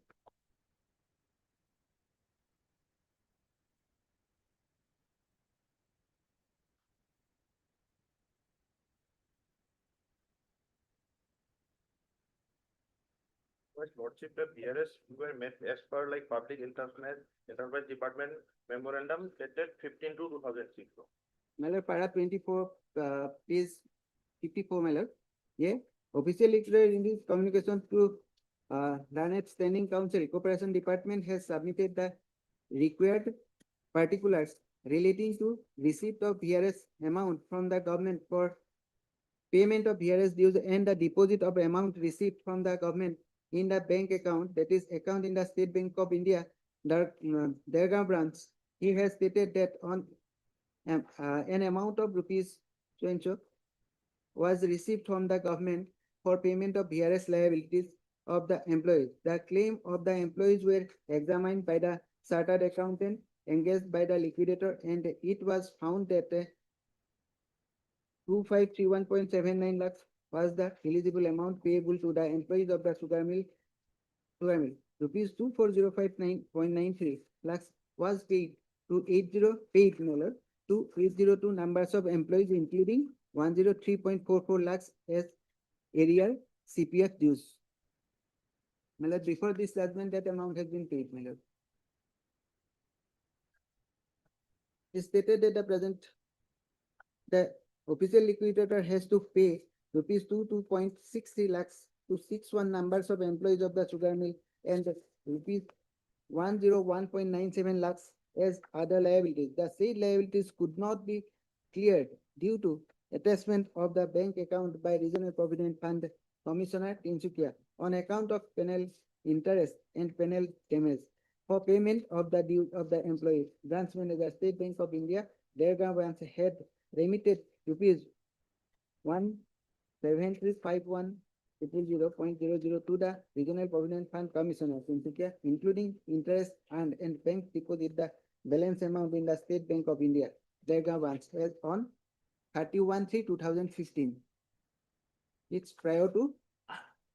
Lordship, the BRS were met as per like Public Enterprise Department memorandum dated 15/2/2006. My lord, para 24, page 54, my lord. Yeah, official lecturer in this communication to Learned Standing Council, Cooperation Department has submitted the required particulars relating to receipt of VRS amount from the government for payment of VRS dues and the deposit of amount received from the government in the bank account, that is account in the State Bank of India, the Dargah branch. He has stated that on an amount of rupees 20 was received from the government for payment of VRS liabilities of the employees. The claim of the employees were examined by the chartered accountant engaged by the liquidator, and it was found that 2531.79 lakhs was the eligible amount payable to the employees of the sugar mill. Rupees 24059.93 lakhs was paid to 802 numbers of employees, including 103.44 lakhs as area CPF dues. My lord, before this judgment, that amount has been paid, my lord. It stated that the official liquidator has to pay rupees 22.63 lakhs to 61 numbers of employees of the sugar mill and rupees 101.97 lakhs as other liabilities. The said liabilities could not be cleared due to attachment of the bank account by Regional Provident Fund Commissioner Tinsukia on account of penal interest and penal damage for payment of the dues of the employee. Branch Manager, State Bank of India, Dargah branch had remitted rupees 17351.00 to the Regional Provident Fund Commissioner Tinsukia, including interest and bank deposit. The balance amount in the State Bank of India, Dargah branch, as on 31/3/2015. It's prior to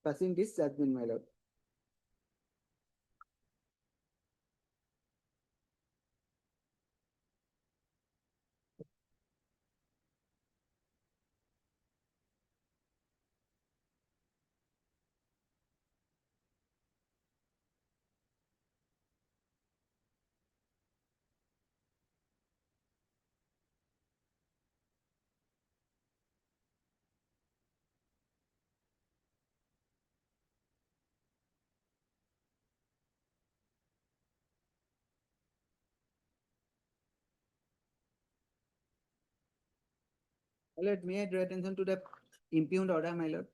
passing this judgment, my lord. My lord, may I draw attention to the impugned order, my lord?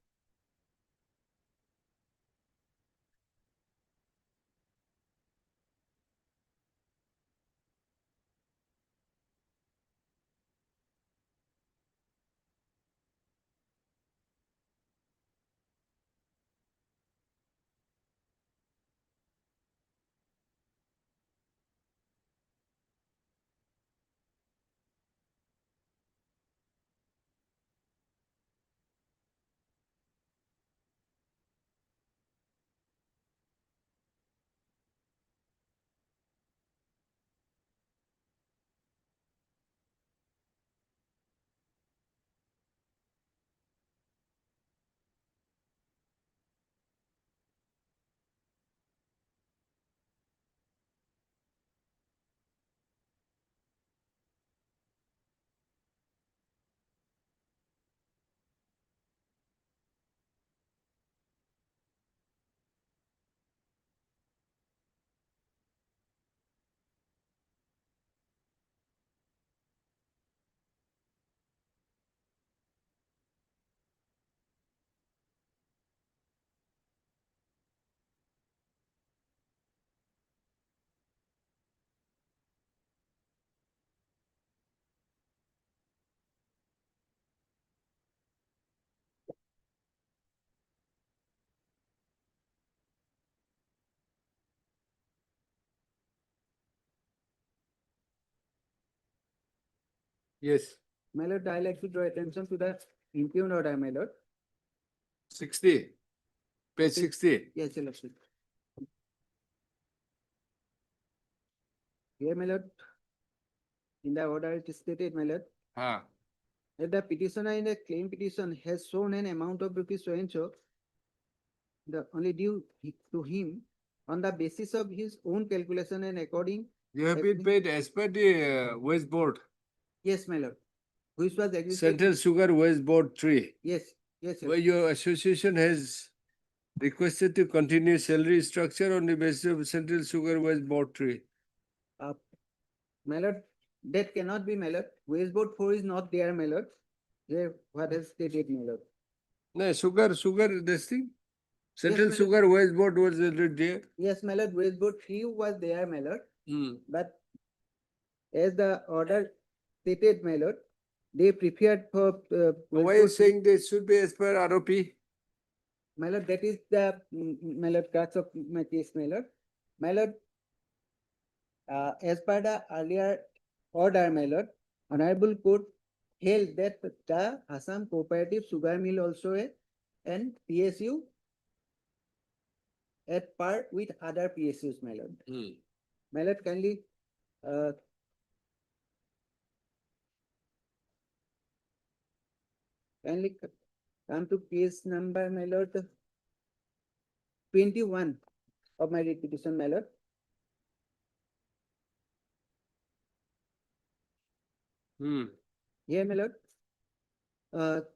Yes, My lord, I like to draw attention to the impugned order, my lord. 60, page Okay. 60. Yes, your lordship. Here, my lord, in the order it is stated, my lord, Ah, that the petitioner in a claim petition has shown an amount of rupees so and so, the only due to him on the basis of his own calculation and according. you have been paid as per the West Board, Yes, my lord. Which was existed. Central Sugar West Board 3, Yes, yes, where yes. your association has requested to continue salary structure on the basis of Central Sugar West Board 3. My lord, that cannot be, my lord. West Board 4 is not there, my lord. Here, what has stated, my lord. No, sugar, this thing? Central my lord. Sugar West Board was already there. Yes, my lord, West Board 3 was there, my lord. Hmm. But as the order stated, my lord, they prepared for. West Why are you Board saying this should be as per ROP? My lord, that is the, my lord, crux of my case, my lord. My lord, as per the earlier order, my lord, Honorable Court held that the Assam Cooperative Sugar Mill also and PSU at par with other PSUs, my lord. My lord, kindly come to page number, my lord, 21 of my petition, my lord. Here, my lord.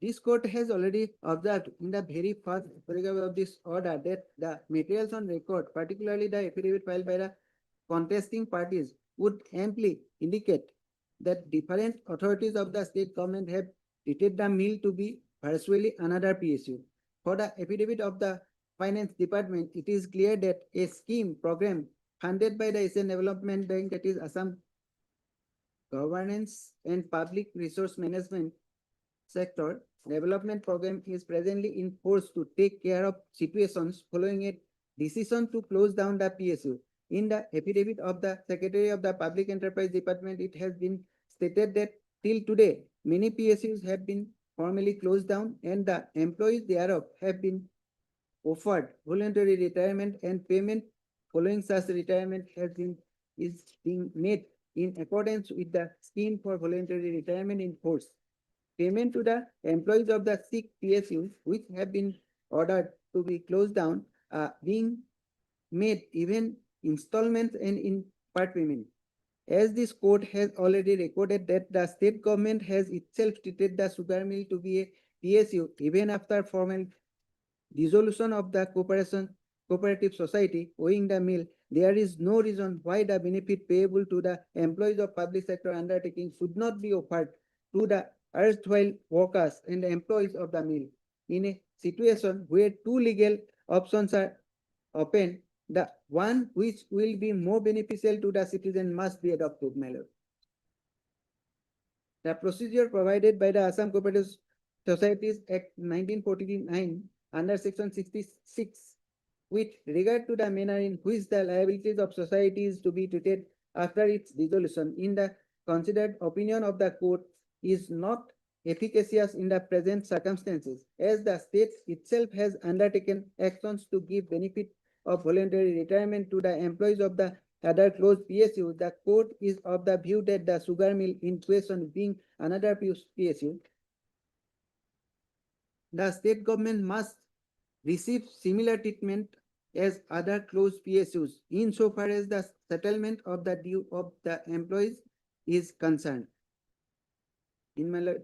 This court has already observed in the very first paragraph of this order that the materials on record, particularly the affidavit filed by the contesting parties, would amply indicate that different authorities of the state government have treated the mill to be virtually another PSU. For the affidavit of the finance department, it is clear that a scheme program funded by the Asian Development Bank, that is Assam Governance and Public Resource Management sector development program is presently in force to take care of situations following a decision to close down the PSU. In the affidavit of the Secretary of the Public Enterprise Department, it has been stated that till today, many PSUs have been formally closed down and the employees thereof have been offered voluntary retirement, and payment following such retirement is being made in accordance with the scheme for voluntary retirement in force. Payment to the employees of the 6 PSUs which have been ordered to be closed down are being made even installments and in part payment. As this court has already recorded that the state government has itself treated the sugar mill to be a PSU even after formal dissolution of the cooperative society owing the mill, there is no reason why the benefit payable to the employees of public sector undertaking should not be offered to the erstwhile workers and employees of the mill. In a situation where two legal options are open, the one which will be more beneficial to the citizen must be adopted, my lord. The procedure provided by the Assam Cooperative Societies Act 1949 under section 66 with regard to the manner in which the liabilities of society is to be treated after its dissolution in the considered opinion of the court is not efficacious in the present circumstances, as the state itself has undertaken actions to give benefit of voluntary retirement to the employees of the other closed PSU. The court is of the view that the sugar mill in question being another PSU, the state government must receive similar treatment as other closed PSUs insofar as the settlement of the due of the employees is concerned. In my lord,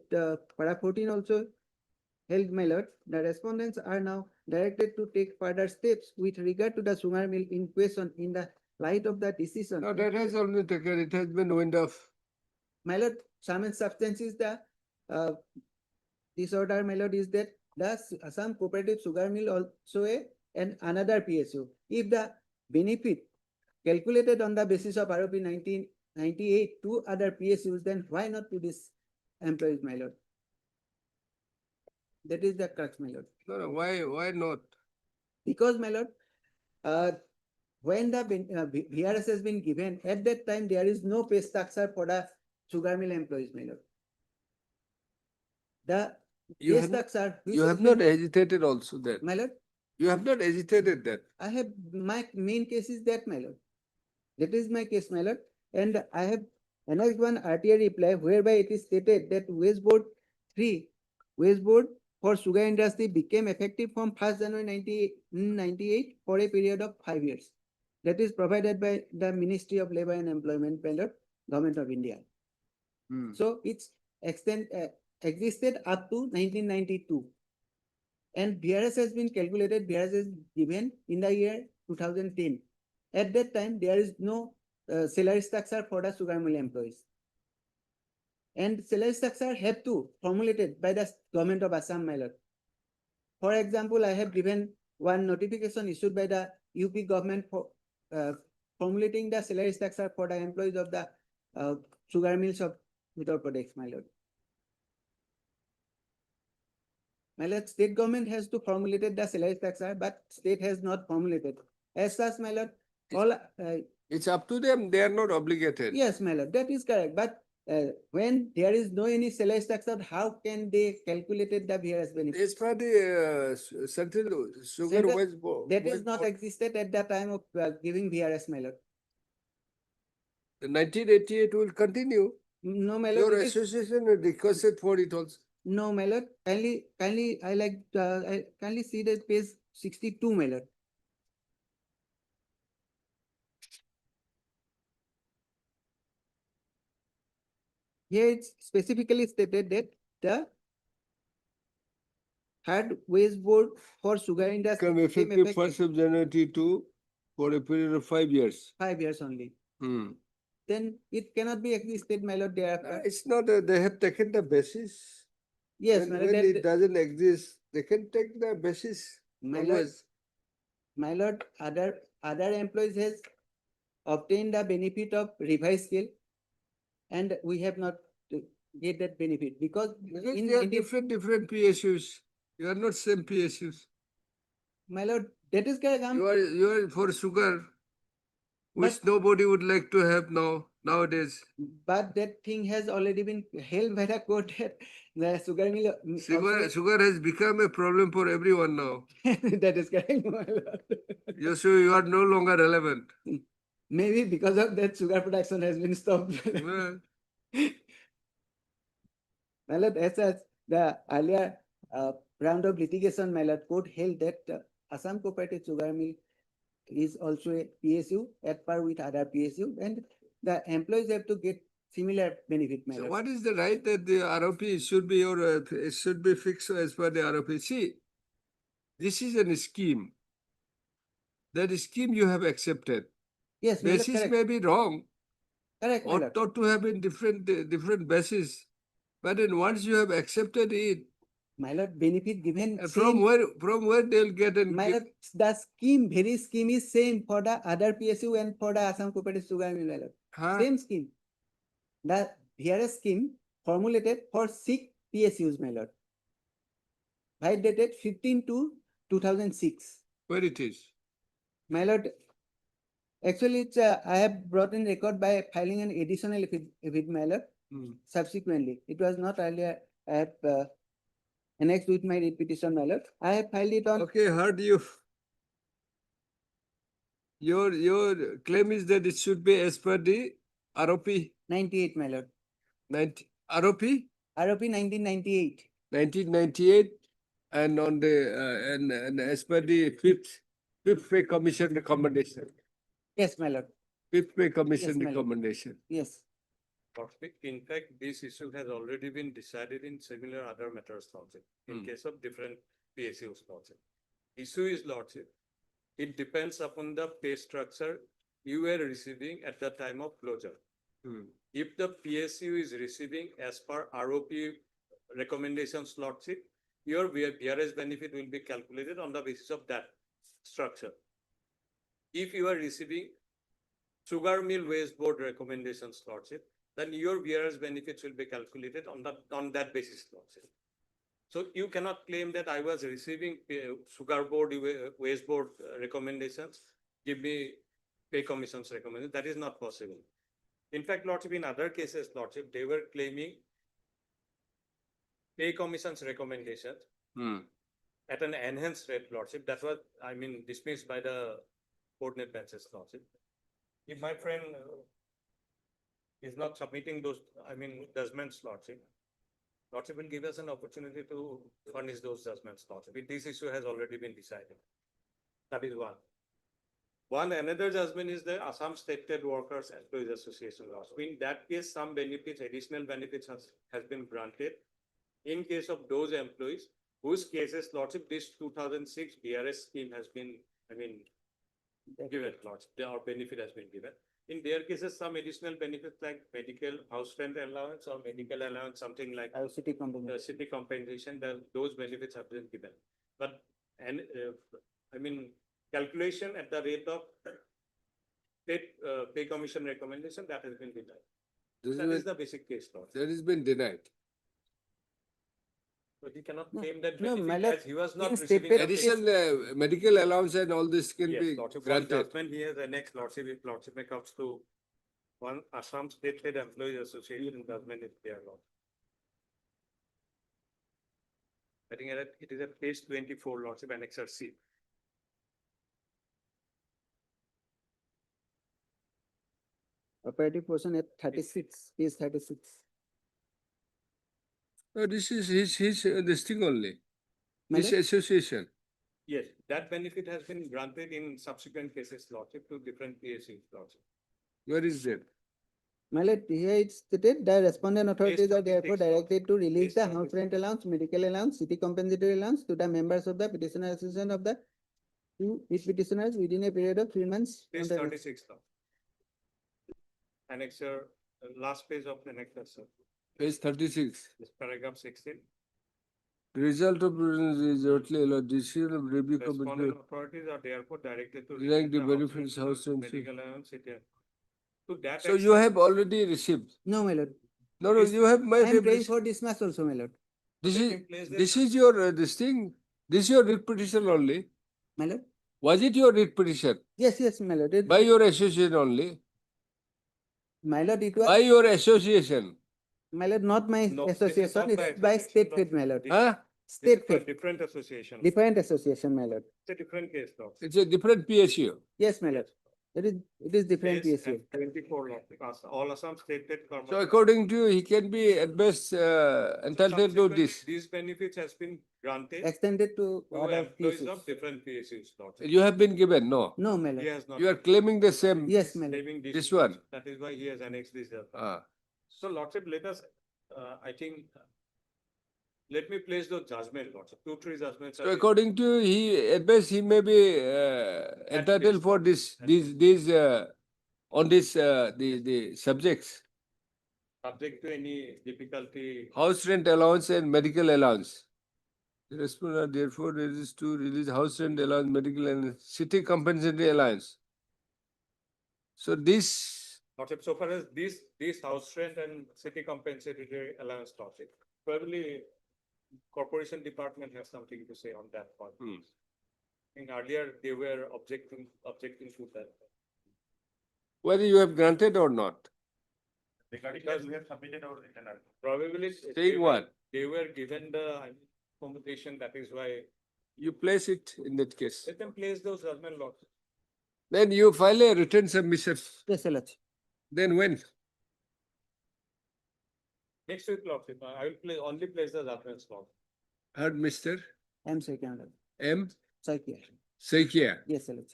para 14 also held, my lord, the respondents are now directed to take further steps with regard to the sugar mill in question in the light of the decision. No, that has already taken, it has been wind off. My lord, sum and substance is the disorder, my lord, is that the Assam Cooperative Sugar Mill also and another PSU. If the benefit calculated on the basis of ROP 1998 to other PSUs, then why not to this employees, my lord? That is the crux, my lord. No, why not? Because, my lord, when the VRS has been given, at that time there is no pay structure for the sugar mill employees, my lord. The You pay have not- structure. which You has have not been- hesitated also then. My lord, You have not hesitated that. I have, my main case is that, my lord. That is my case, my lord. And I have annexed one RTI reply whereby it is stated that Wage Board 3, Wage Board for sugar industry became effective from 1st January 1998 for a period of 5 years. That is provided by the Ministry of Labor and Employment, my lord, Government of India. So it's existed up to 1992. And VRS has been calculated, VRS is given in the year 2010. At that time, there is no salary structure for the sugar mill employees. And salary structure have to formulated by the government of Assam, my lord. For example, I have given one notification issued by the UP government for formulating the salary structure for the employees of the sugar mills of Uttar Pradesh, my lord. My lord, state government has to formulate the salary structure, but state has not formulated. As such, my lord, all It's up to them. They are not obligated. yes, my lord, that is correct. But when there is no any salary structure, how can they calculate the VRS benefit? As per the Central Sugar Central- Wage Board. That is not existed at the time of giving VRS, my lord. The 1988 will continue. No, my lord. Your it is- association requested for it also. No, my lord. Kindly, I kindly see that page 62, my lord. Here it's specifically stated that the third wage board for sugar industry Become became effective 1st of January 22 for a period of 5 years. 5 years only. Hmm. Then it cannot be existed, my lord, thereafter. It's not, they have taken the basis. Yes, When, my lord, when that- it doesn't exist, they can take the basis. My lord, Always. my lord, other employees has obtained the benefit of revised scale, and we have not get that benefit because Because in they are in different PSUs. You are not same PSUs. my lord, that is correct. You are for sugar, which But- nobody would like to have nowadays. But that thing has already been held by the court that the sugar mill. Sugar has become a problem for everyone now. That is correct, my lord. You are no longer relevant. Maybe because of that, sugar production has been stopped. Well, My lord, as such, the earlier round of litigation, my lord, court held that Assam Cooperative Sugar Mill is also a PSU at par with other PSU, and the employees have to get similar benefit, my so lord. what is the right that the ROP should be it should be fixed as per the ROP? See, this is a scheme. That scheme you have accepted. Yes, my lord, Basis correct. may be wrong. Correct, my lord. Ought to have been different basis. But then once you have accepted it, My lord, benefit given from same. where they'll get and My lord, the scheme, very scheme is same for the other PSU and for the Assam Cooperative Sugar Mill, my lord. Huh? Same scheme. The VRS scheme formulated for 6 PSUs, my lord. Right dated 15/2/2006. Where it is. My lord, actually, it's I have brought in record by filing an additional affidavit, my lord. Subsequently, it was not earlier. I have annexed with my petition, my lord. I have filed it on. Okay, heard you. Your claim is that it should be as per the ROP 98, my lord. ROP ROP 1998. 1998 and on the and as per the fifth pay commission recommendation. Yes, my lord. Fifth pay commission Yes, my lord. recommendation. Yes. In fact, this issue has already been decided in similar other matters, Lordship, in case of different PSUs, Lordship. Issue is, Lordship, it depends upon the pay structure you were receiving at the time of closure. If the PSU is receiving as per ROP recommendations, Lordship, your VRS benefit will be calculated on the basis of that structure. If you are receiving Sugar Mill Wage Board recommendations, Lordship, then your VRS benefits will be calculated on that basis, Lordship. So you cannot claim that I was receiving Sugar Board, Wage Board recommendations, give me pay commissions recommendations. That is not possible. In fact, Lordship, in other cases, Lordship, they were claiming pay commission's recommendation at an enhanced rate, Lordship. That was, I mean, dismissed by the coordinate benches, Lordship. If my friend is not submitting those, I mean, judgments, Lordship, Lordship will give us an opportunity to furnish those judgments, Lordship. This issue has already been decided. That is one. Another judgment is the Assam State Trade Workers Employees Association Lordship. In that case, some benefits, additional benefits has been granted. In case of those employees whose cases, Lordship, this 2006 BRS scheme has been, I mean, given, Lordship, or benefit has been given. In their cases, some additional benefits like medical house rent allowance or medical allowance, something like city compensation. City compensation, those benefits have been given. But, I mean, calculation at the rate of state pay commission recommendation, that has been denied. That is the basic case, Lordship. That has been denied. But he cannot claim that no, benefit my lord, as he was not in receiving. state the Additional medical allowance and all this can Yes, be Lordship, one granted. judgment he has annexed, Lordship, if Lordship comes to one Assam State Trade Employees Association judgment is there, Lord. I think it is at page 24, Lordship, annexure C. Operative portion at 36, is 36. No, this is his this thing only. My This lord? association. Yes, that benefit has been granted in subsequent cases, Lordship, to different PSUs, Lordship. Where is that? My lord, here it's stated, the respondent authorities are therefore 36, Lord. directed to release Page the house 36. rent allowance, medical allowance, city compensatory allowance to the members of the petitioner association of the two each petitioners within a period of 3 months. Page from the- 36, Lord. Annexure, last page of annexure, sir. Page 36. This paragraph 16. The result of proceedings is shortly allowed. Decision of review Respondent committee. authorities are therefore directed to. Like the release benefits house house and Medical allowance, etc. To that. So you have already received. No, my lord. No, you have I might am have praying received. for dismiss also, my lord. This Let is him place this the- is your this thing. This is your writ petition only. My lord? Was it your writ petition Yes, yes, my lord. by your association only? My lord, it was, By your association? my lord, not my No, this is association, not by it's by association, state but fed, my lord. this- Huh? This is State for fed, different association. different association, my lord. It's a different case, Lord. It's a different PSU. Yes, my lord. It is different Case PSU. and 24, Lord, because all Assam stated. So according to you, he can be at best entitled to this. These benefits has been granted Extended to to other employees PSUs. of different PSUs, Lord. You have been given, no? No, my He lord. has not. You are claiming the same. Yes, my lord. Claiming This one. That is why he has annexed this. Ah. So Lordship, let us, I think, let me place the judgment, Lordship. 2, 3 judgments. So according to you, he at best he may be entitled for this these on this the subjects. Subject to any difficulty. House rent allowance and medical allowance. The respondent therefore is to release house rent allowance, medical and city compensatory allowance. So this Lordship, so far as this house rent and city compensatory allowance, Lordship, probably corporation department has something to say on that point. I think earlier they were objecting to that. whether you have granted or not. Regarding that, we have submitted our written argument. Probably. Saying what? They were given the accommodation, that is why. You place it in that case. Let them place those judgment, Lord. Then you file a written submission. Yes, Lord. Then when? Next week, Lordship, I will only place the judgments, Lord. Heard Mr. M. Second. M. Sakya. Saikia, Yes, Lord.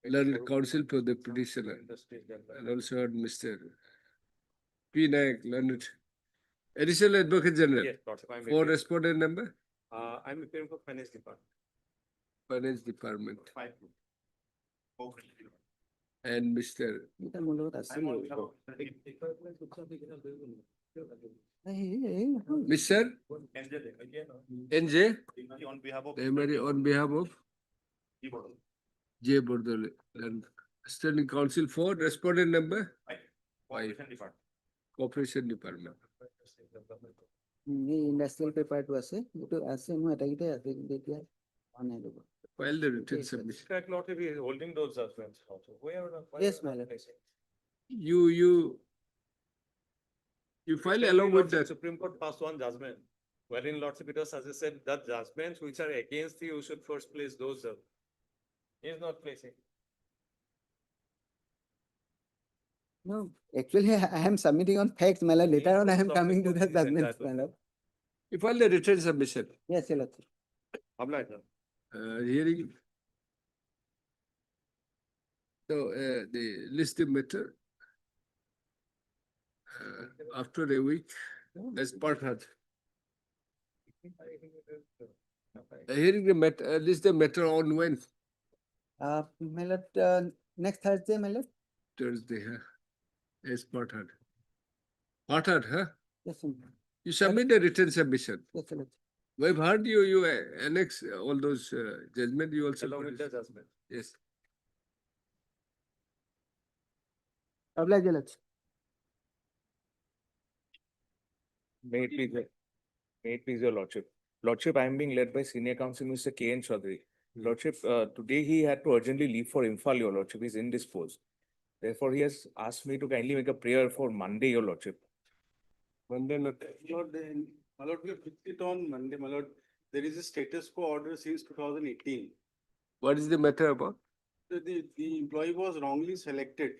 learned counsel for the petitioner, and also heard Mr. P. Nayak, learned additional advocate general. Yes, Lordship, I'm For appearing. respondent number, I'm appearing for finance department. finance department, 5. and Mr. এটা মূল কথা আছে। I'm on behalf of. Mr. NJ, On behalf of. Primary on behalf of J. Bordole, and standing counsel for respondent number, corporation department. এই industrial পেপাৰটো আছে, এইটো আছে মোৰ এটাকেইটাই আছে কিন্তু এতিয়া হোৱা নাই ৰ'ব। File the written Yes, sir. submission. Correct, Lordship, he is holding those judgments also. Where? Yes, my lord. You You file Recently, along with Lordship, that. Supreme Court passed one judgment, wherein Lordship it was suggested that judgments which are against you should first place those. He is not placing. No, actually, I am submitting on facts, my lord. Later on, I am coming to the judgments, my lord. You file the written submission. Yes, your lordship. Obliged, sir. Hearing. So, the list the matter. After a week, that's part heard. Hearing the matter, list the matter on when? My lord, next Thursday, my lord. Thursday, huh? Yes, part heard. Part heard, huh? Yes, sir. You submit the written submission. Yes, your lordship. We've heard you annex all those judgment, you also. Along with the judgment. Yes. Obliged, your lordship. May it please your lordship. Lordship, I am being led by senior counsel Mr. K. N. Chaudhary. Lordship, today he had to urgently leave for Imphal, your lordship. He is indisposed. Therefore, he has asked me to kindly make a prayer for Monday, your lordship. Monday, not. Lord, my lord, we have fixed it on Monday, my lord. There is a status quo order since 2018. What is the matter about? The employee was wrongly selected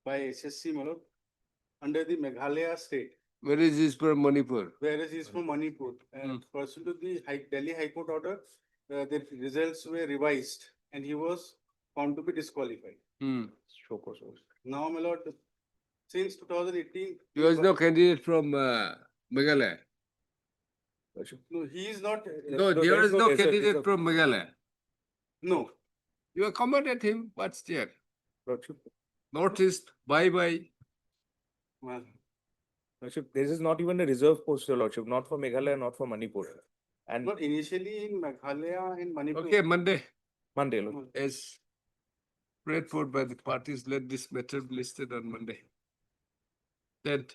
by SSC, my lord, under the Meghalaya state, Where is this from Manipur? whereas he is from Manipur. And pursuant to the Delhi High Court order, the results were revised and he was found to be disqualified. Now, my lord, since 2018. He was no candidate from Meghalaya. No, he is not. No, there is no candidate from Meghalaya. No. You accommodate him, but still. Lordship, Northeast, bye-bye. Well, Lordship, this is not even a reserve post, your lordship, not for Meghalaya, not for Manipur. And but initially in Meghalaya and Manipur. Okay, Monday. Monday, Lord. As prayed for by the parties, let this matter be listed on Monday. Then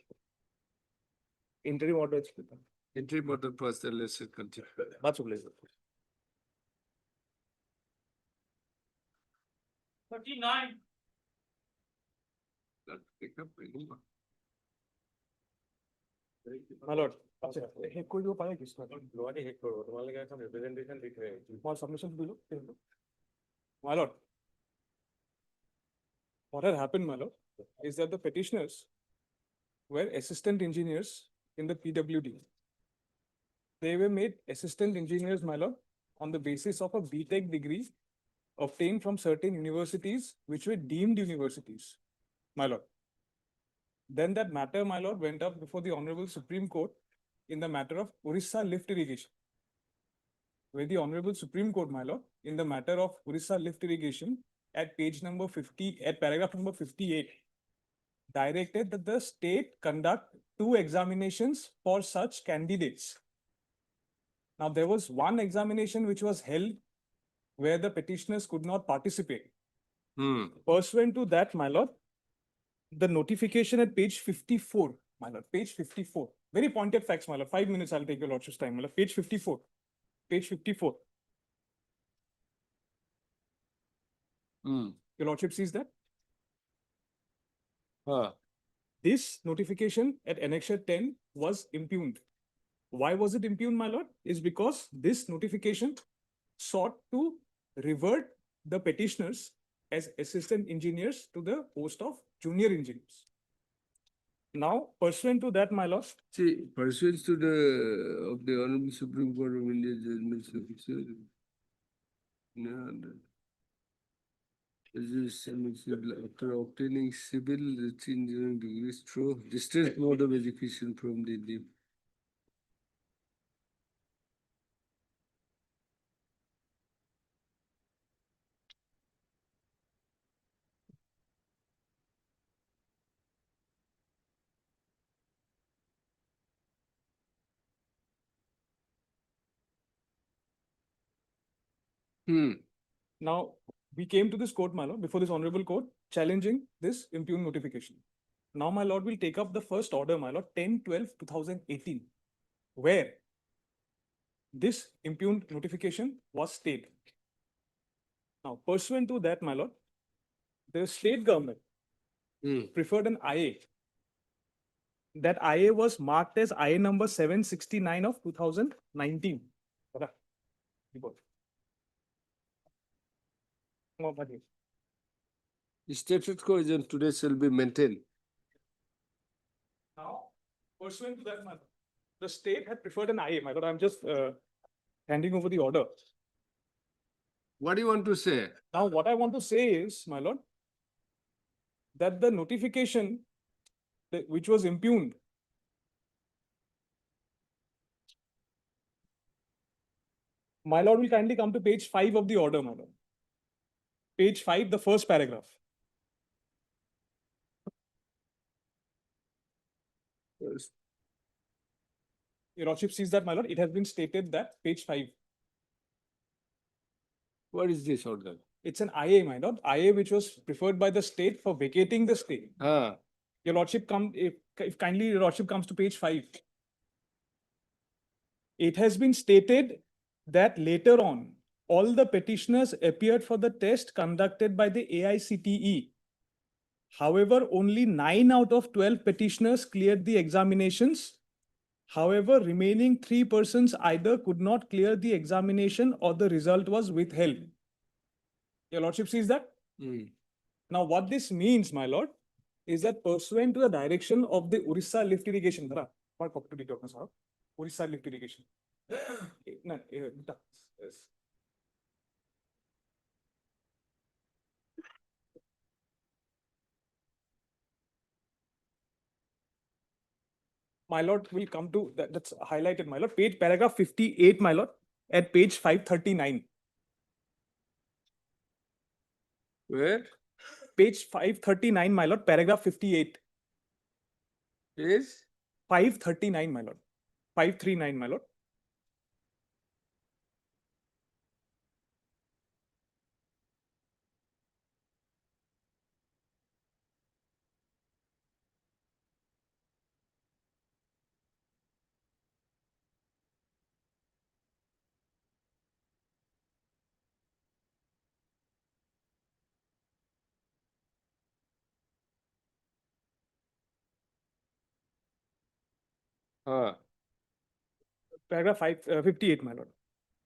Interim order. interim order passed, then let's continue. Much obliged. 39. Pick up anymore. My lord. হেক কৰি দিব পাৰে কিছুমান লোৱাকে হেক কৰিব তোমালোকে এখন ৰিপ্ৰেজেন্টেচন দি থৈ Small submission below. My lord. What had happened, my lord, is that the petitioners were assistant engineers in the PWD. They were made assistant engineers, my lord, on the basis of a BTech degree obtained from certain universities which were deemed universities, my lord. Then that matter, my lord, went up before the Honorable Supreme Court in the matter of Orissa lift irrigation, where the Honorable Supreme Court, my lord, in the matter of Orissa lift irrigation at page number 50, at paragraph number 58, directed that the state conduct 2 examinations for such candidates. Now, there was one examination which was held where the petitioners could not participate. Pursuant to that, my lord, the notification at page 54, my lord, page 54, very pointed facts, my lord, 5 minutes, I'll take your lordship's time, my lord, page 54, page 54. Your lordship sees that? This notification at annexure 10 was impugned. Why was it impugned, my lord? Is because this notification sought to revert the petitioners as assistant engineers to the post of junior engineers. Now, pursuant to that, my lord. See, pursuant to the Honorable Supreme Court of India judgments officer. No, after obtaining civil engineering degrees through distance mode of education from the deep. Now, we came to this court, my lord, before this honorable court, challenging this impugned notification. Now, my lord will take up the first order, my lord, 10/12/2018, where this impugned notification was stayed. Now, pursuant to that, my lord, the state government preferred an IA. that IA was marked as IA number 769 of 2019. Report. Status quo is today shall be maintained. Now, pursuant to that, my lord, the state had preferred an IA, my lord. I'm just handing over the order. What do you want to say? Now, what I want to say is, my lord, that the notification which was impugned my lord will kindly come to page 5 of the order, my lord. Page 5, the first paragraph. Yes. Your lordship sees that, my lord. It has been stated that page 5. What is this order? It's an IA, my lord. IA which was preferred by the state for vacating the stay. Your lordship if kindly your lordship comes to page 5. It has been stated that later on, all the petitioners appeared for the test conducted by the AICTE. However, only 9 out of 12 petitioners cleared the examinations. However, remaining 3 persons either could not clear the examination or the result was withheld. Your lordship sees that? Now, what this means, my lord, is that pursuant to the direction of the Orissa lift irrigation, Orissa lift irrigation. My lord will come to that's highlighted, my lord. Paragraph 58, my lord, at page 539. Where? Page 539, my lord, paragraph 58. Is? 539, my lord. 539, my lord. Paragraph 58, my lord.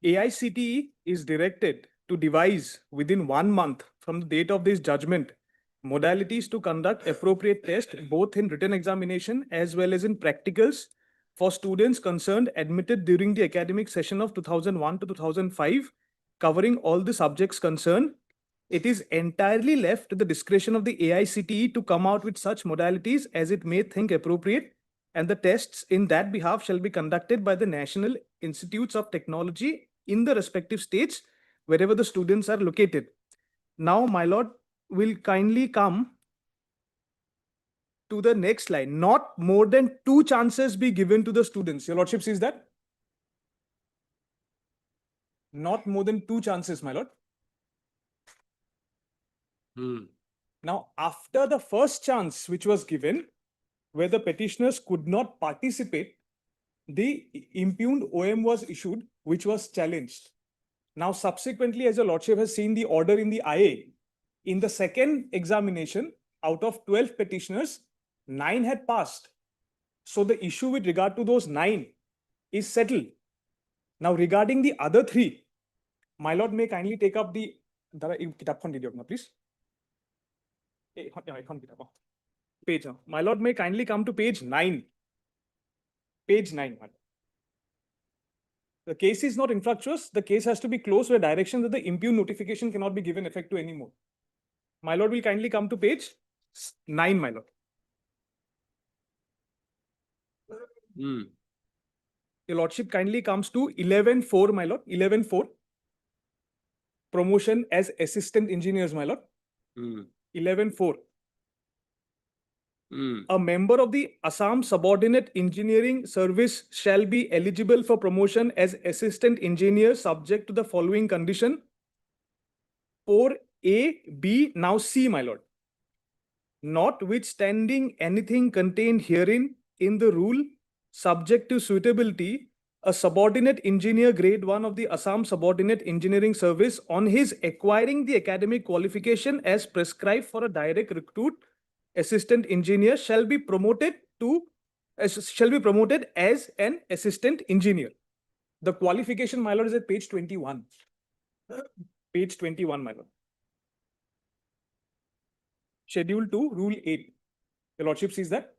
AICTE is directed to devise within 1 month from the date of this judgment modalities to conduct appropriate tests both in written examination as well as in practicals for students concerned admitted during the academic session of 2001 to 2005, covering all the subjects concerned. It is entirely left to the discretion of the AICTE to come out with such modalities as it may think appropriate, and the tests in that behalf shall be conducted by the National Institutes of Technology in the respective states wherever the students are located. Now, my lord will kindly come to the next line. Not more than 2 chances be given to the students. Your lordship sees that? Not more than 2 chances, my lord. Now, after the first chance which was given, where the petitioners could not participate, the impugned OM was issued, which was challenged. Now, subsequently, as your lordship has seen the order in the IA, in the second examination, out of 12 petitioners, 9 had passed. So the issue with regard to those 9 is settled. Now, regarding the other 3, my lord may kindly take up the please. Page. My lord may kindly come to page 9. Page 9. The case is not infructuous. The case has to be closed with direction that the impugned notification cannot be given effect to anymore. My lord will kindly come to page 9, my lord. Your lordship kindly comes to 11.4, my lord. 11.4. Promotion as assistant engineers, my lord. 11.4. A member of the Assam Subordinate Engineering Service shall be eligible for promotion as assistant engineer subject to the following condition. 4A, B, now C, my lord. Notwithstanding anything contained herein in the rule, subject to suitability, a subordinate engineer grade 1 of the Assam Subordinate Engineering Service on his acquiring the academic qualification as prescribed for a direct recruit assistant engineer shall be promoted to shall be promoted as an assistant engineer. The qualification, my lord, is at page 21. Page 21, my lord. Schedule 2, Rule 8. Your lordship sees that?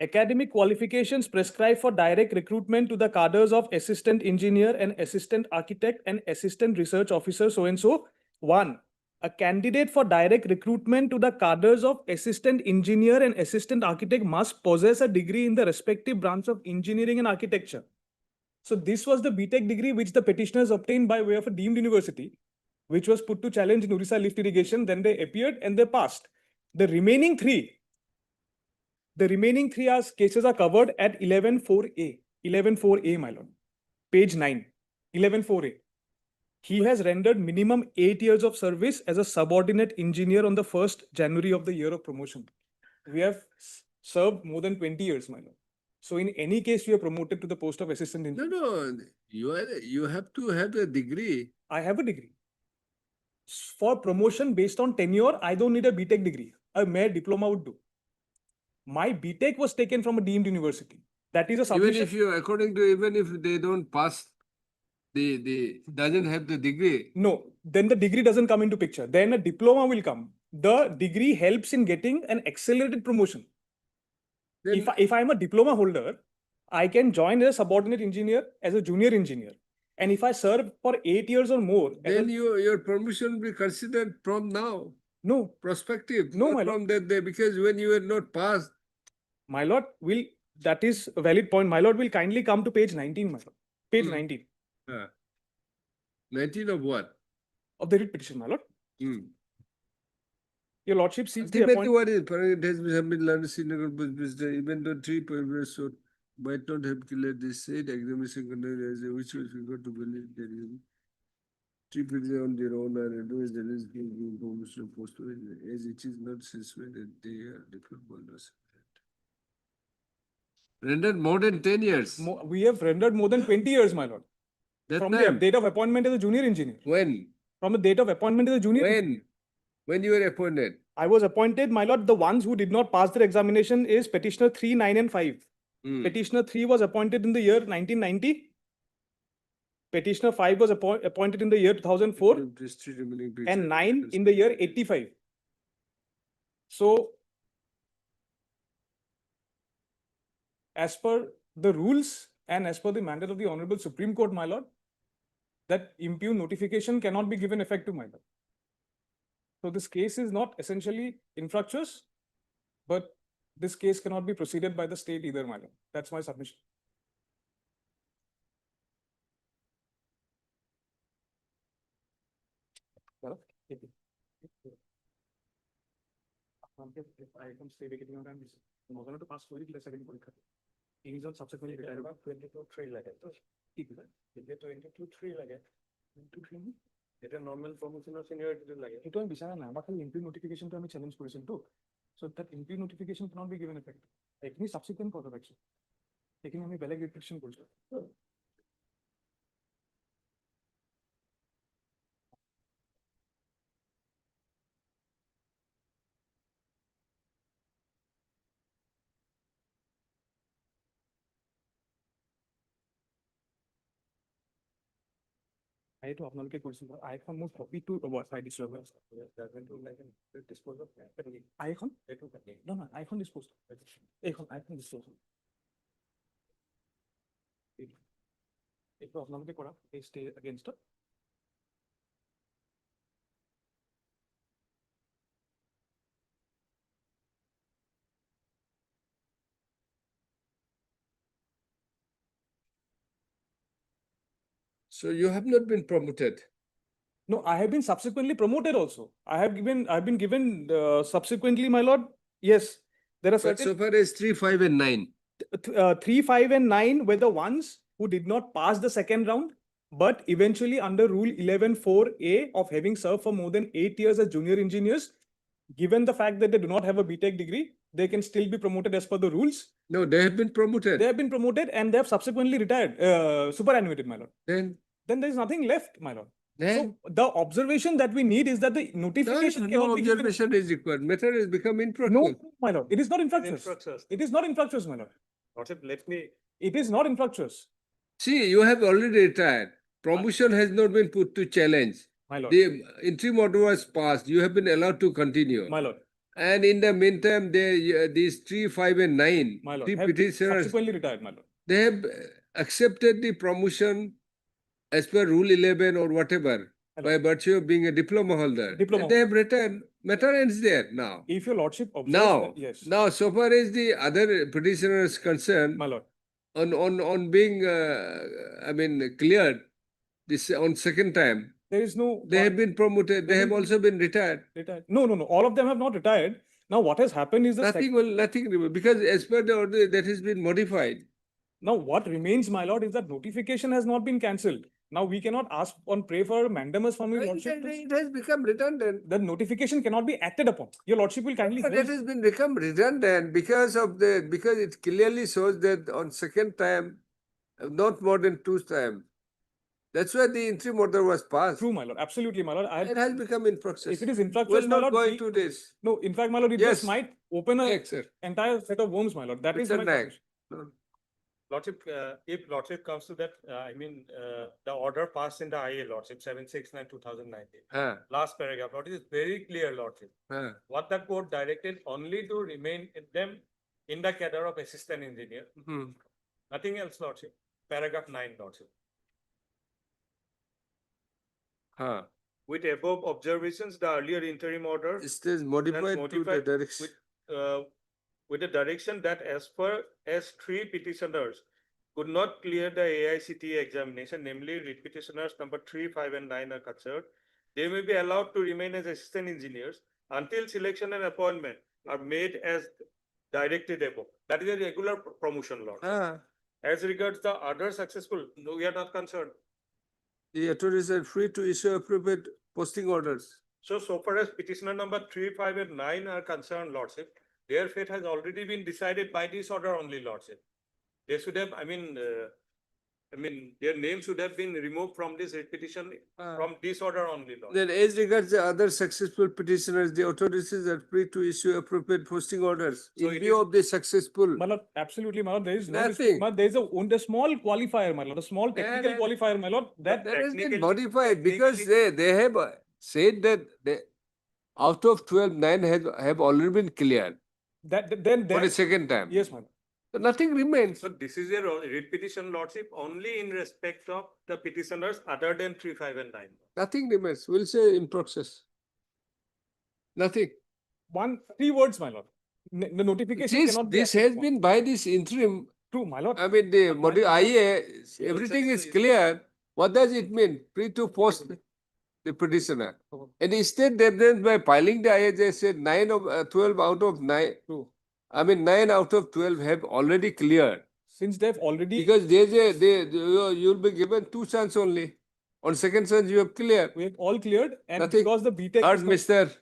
Academic qualifications prescribed for direct recruitment to the cadres of assistant engineer and assistant architect and assistant research officer so and so. 1. A candidate for direct recruitment to the cadres of assistant engineer and assistant architect must possess a degree in the respective branch of engineering and architecture. So this was the BTech degree which the petitioners obtained by way of a deemed university, which was put to challenge in Orissa lift irrigation. Then they appeared and they passed. The remaining three cases are covered at 11.4a. 11.4a, my lord. Page 9. 11.4a. He has rendered minimum 8 years of service as a subordinate engineer on the 1st January of the year of promotion. We have served more than 20 years, my lord. So in any case, we are promoted to the post of assistant engineer. No, you have to have a degree. I have a degree. For promotion based on tenure, I don't need a BTech degree. A mere diploma would do. My BTech was taken from a deemed university. That is a submission. Even if they don't pass, they doesn't have the degree. No, then the degree doesn't come into picture. Then a diploma will come. The degree helps in getting an accelerated promotion. Then, If I'm a diploma holder, I can join as a subordinate engineer, as a junior engineer. And if I serve for 8 years or more, then your promotion will be considered from now. No. Prospective. No, not my from that day, because when you were not passed. My lord, that is a valid point. My lord will kindly come to page 19, my lord. Page 19. 19 of what? Of the writ petition, my lord. Your lordship sees the Ultimately, appointment. what is, it has been learned senior even though 3 paragraphs so might not have cleared this said examination conducted as a which was got to believe there is 3 pages on their own and advice that is giving promotional post as it is not situated they are different borders. Rendered more than 10 years. We have rendered more than 20 years, my lord. From the date of appointment as a junior engineer. When? From the date of appointment as a junior engineer. When you were appointed? I was appointed, my lord. The ones who did not pass their examination is petitioner 3, 9 and 5. Petitioner 3 was appointed in the year 1990. Petitioner 5 was appointed in the year 2004. And 9 in the year 85. So, as per the rules and as per the mandate of the Honorable Supreme Court, my lord, that impugn notification cannot be given effect to, my lord. So this case is not essentially infructuous, but this case cannot be proceeded by the state either, my lord. That's my submission. I can stay beginning of time. I'm going to pass for the second point. He is on subsequently retired about 22.3 lakh. 22.3 lakh. 22.3 এটা normal promotional seniority লাগে এটা আমি বিচারা না আমার খালি imply notification তো আমি challenge করেছেন তো so that imply notification cannot be given effect এখানে সাবসিকুয়েন্ট কত রাখছি এখানে আমি বেলেগ রিপিটিশন করছি I to আপোনালোকে কৰিছিল আইখন মোৰ কপি টু চাই দিছো আইখন নহয় আইখন ডিসপোজ এইখন আইখন ডিসপোজ এইটো আপোনালোকে কৰা এই stay against So you have not been promoted? No, I have been subsequently promoted also. I've been given subsequently, my lord. Yes, there are certain. But so far as 3, 5 and 9. 3, 5 and 9 were the ones who did not pass the second round, but eventually under Rule 11.4a of having served for more than 8 years as junior engineers, given the fact that they do not have a BTech degree, they can still be promoted as per the rules. No, they have been promoted. They have been promoted and they have subsequently retired, superannuated, my lord. Then there is nothing left, my lord. So the observation that we need is that the No, notification no cannot be given. observation is required. Matter has become No, infructuous. my lord, it is not infructuous. Infructuous. It is not infructuous, my lord. Lordship, let me, It is not infructuous, See, you have already retired. Promotion has not been put to challenge. my lord. The interim order was passed. You have been allowed to continue. My lord, And in the meantime, these 3, 5, and 9, my lord, three have petitioners, subsequently retired, my lord. they have accepted the promotion as per Rule 11 or whatever, by virtue of being a diploma holder. Diploma. They have retired. Matter ends there now. If your lordship observes Now, that, yes, now, so far as the other petitioner is concerned, my lord. on being, I mean, cleared this on second time, There is no. they have been promoted. They have also been retired. Retired. No, no, no. All of them have not retired. Now, what has happened is the Nothing, because as per the order that has been modified. now what remains, my lord, is that notification has not been cancelled. Now we cannot ask on pray for mandamus from your lordship. It has become redundant. The notification cannot be acted upon. Your lordship will kindly. But that has been become redundant because it clearly shows that on second time, not more than 2 times. That's why the interim order was passed. True, my lord. Absolutely, my lord. It has become infructuous. If it is infructuous, We'll my not lord, go into this. No, in fact, my lord, it Yes. just might open a Yes, sir. entire set of worms, my lord. That is Mr. my Naik. submission. No. Lordship, if Lordship comes to that, the order passed in the IA, Lordship, 769/2019. Last paragraph, Lordship, is very clear, Lordship. What the court directed only to remain in them in the cadre of assistant engineer. Nothing else, Lordship. Paragraph 9, Lordship. With above observations, the earlier interim order It is modified to the direction. with the direction that as per as 3 petitioners could not clear the AICTE examination, namely writ petitioners number 3, 5, and 9 are concerned, they may be allowed to remain as assistant engineers until selection and appointment are made as directed above. That is a regular promotion law. As regards the other successful, no, we are not concerned. The authorities are free to issue appropriate posting orders. So far as petitioner number 3, 5, and 9 are concerned, Lordship, their fate has already been decided by this order only, Lordship. They should have, their names should have been removed from this petition from this order only, Lordship. Then as regards the other successful petitioners, the authorities are free to issue appropriate posting orders So in it view is- of the successful. My lord, absolutely, my lord. There is Nothing. There is a small qualifier, my lord, a small technical yeah. qualifier, my lord. That That has been technically- modified because they have said that out of 12, 9 have already been cleared then for the second time. yes, my lord. So nothing remains. So this is a writ petition, Lordship, only in respect of the petitioners other than 3, 5, and 9. Nothing remains. We'll say in process. Nothing. 3 words, my lord. The notification cannot be This acted has upon. been by this interim. True, my lord. I mean, the IA, everything is clear. What does it mean? Free to post the petitioner. And instead, then by filing the IA, they said 12 out of 9. True. 9 out of 12 have already cleared. Since they've already. Because you'll be given 2 chances only. On second chance, you have cleared. We have all cleared, and Nothing. because the BTEC. Third, Mr.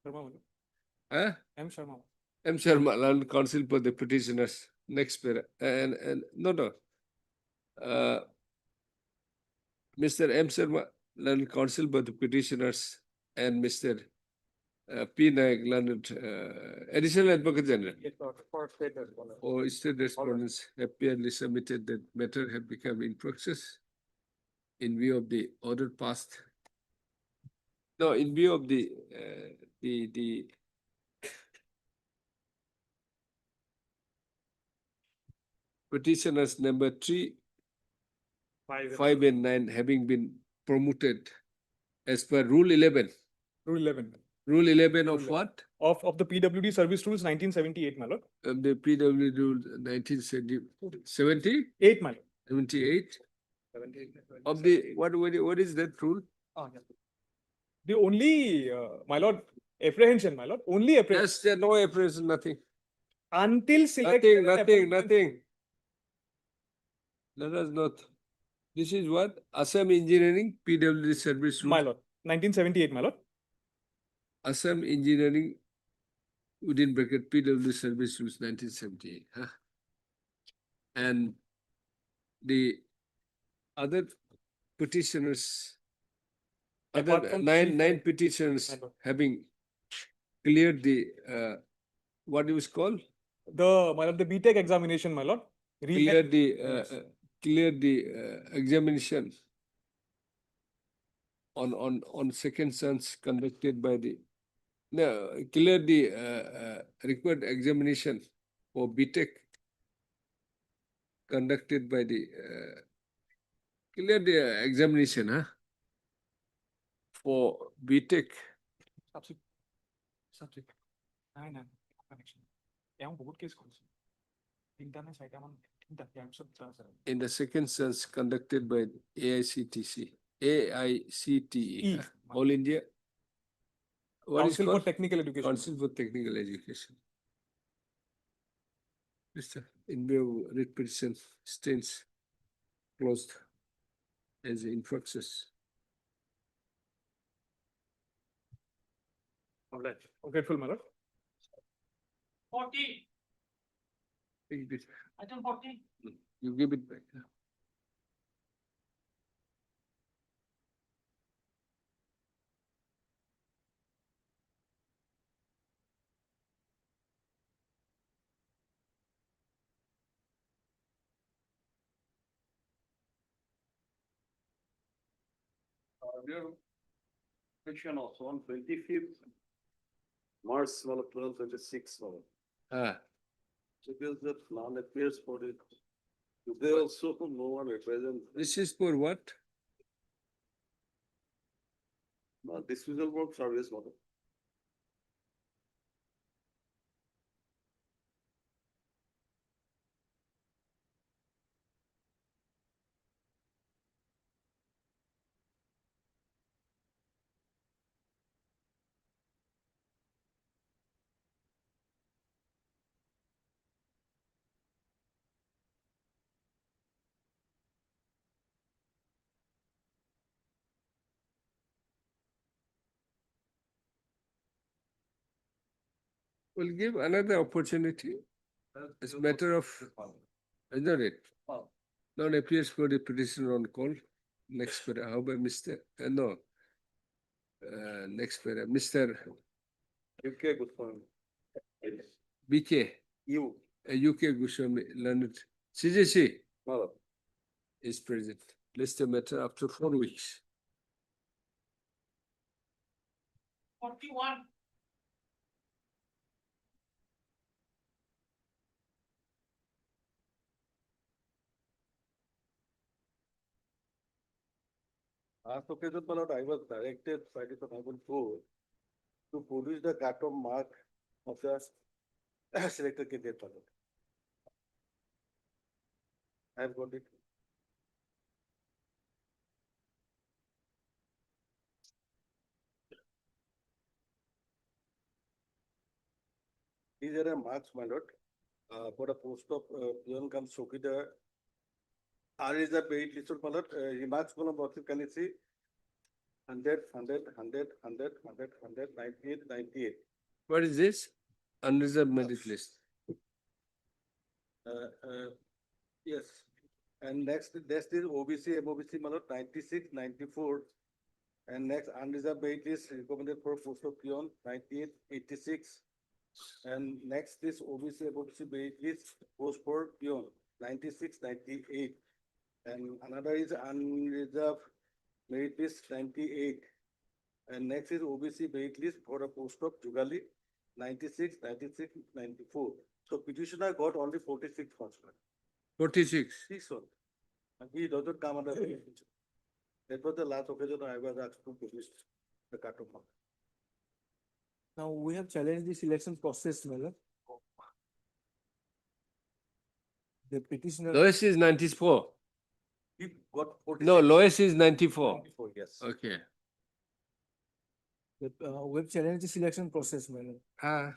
Sharma, my lord. M. Sharma. M. Sharma, Land Counsel for the petitioners. Next para. And no. Mr. M. Sharma, Land Counsel for the petitioners, and Mr. P. Naik, Land Additional Advocate General. Or state respondents have apparently submitted that matter have become infructuous in view of the order passed. No, in view of the petitioners number 3, 5, and 9 having been promoted as per Rule 11. Rule 11. Rule 11 of what? Of the PWD Service Rules 1978, my lord. The PWD Rule 1970? 8, my lord. 78? Of the, what is that rule? The only, my lord, apprehension, my lord, only apprehension. Yes, there no apprehension, nothing. Until selected. Nothing. Let us not. This is what? Assam Engineering PWD Service Rules. My lord, 1978, my lord. Assam Engineering within bracket PWD Service Rules 1978. And the other petitioners apart other from nine petitions My lord. having cleared the, what it was called? My lord, the BTech examination, my lord. Cleared the, Yes. cleared the examination on second sons conducted by the, no, cleared the required examination for BTech conducted by the, cleared the examination, huh? For BTech. Subject. Nine connection. বহুত case কৰিছে তিনটা নে চাৰিটা মান ইয়াৰ পিছত In the second sense conducted by AICTE, E. huh? All India. What is Council for called? Technical Education. Council for Technical Education. Mr. In view of writ petition stands closed as influxes. Grateful, my lord. 40, Take it. item 40. You give it back. Huh? Section also on 25th March, 2026. Ah, Because the plan appears for it. They also no one represent. this is for what? Disposal work service model. We'll give another opportunity. It's a matter of, isn't it? Now it appears for the petition on call. Next para, how about Mr. No. Next para, Mr. Okay, good for BK, you. UK Goswami Leonard, CJC Madam. is present. List the matter after 4 weeks. 41, Last occasion, my lord, I was directed by the Honorable Court to produce the cut-off mark of the selected candidate, my lord. I have got it. These are the marks, my lord, for the post of Pion Kam Sokida. R is the paid list of, my lord, remarks for the box, can you see? 100, 100, 100, 100, 100, 100, 98, 98. What is this? Unreserved merit list. Yes. And next is OBC, MOBC, my lord, 96, 94. And next unreserved merit is recommended for post of peon, 98, 86. And next is OBC, MOBC merit list post for peon, 96, 98. And another is unreserved merit list, 98. And next is OBC merit list for a post of Jugali, 96, 96, 94. So petitioner got only 46 marks. 46. This one. And he doesn't come under. That was the last occasion I was asked to produce the cut-off mark. Now, we have challenged the selection process, Mela. The petitioner. Lowest is 94. He got 46. No, lowest is 94. 94, yes. Okay. We've challenged the selection process, Mela. Ah.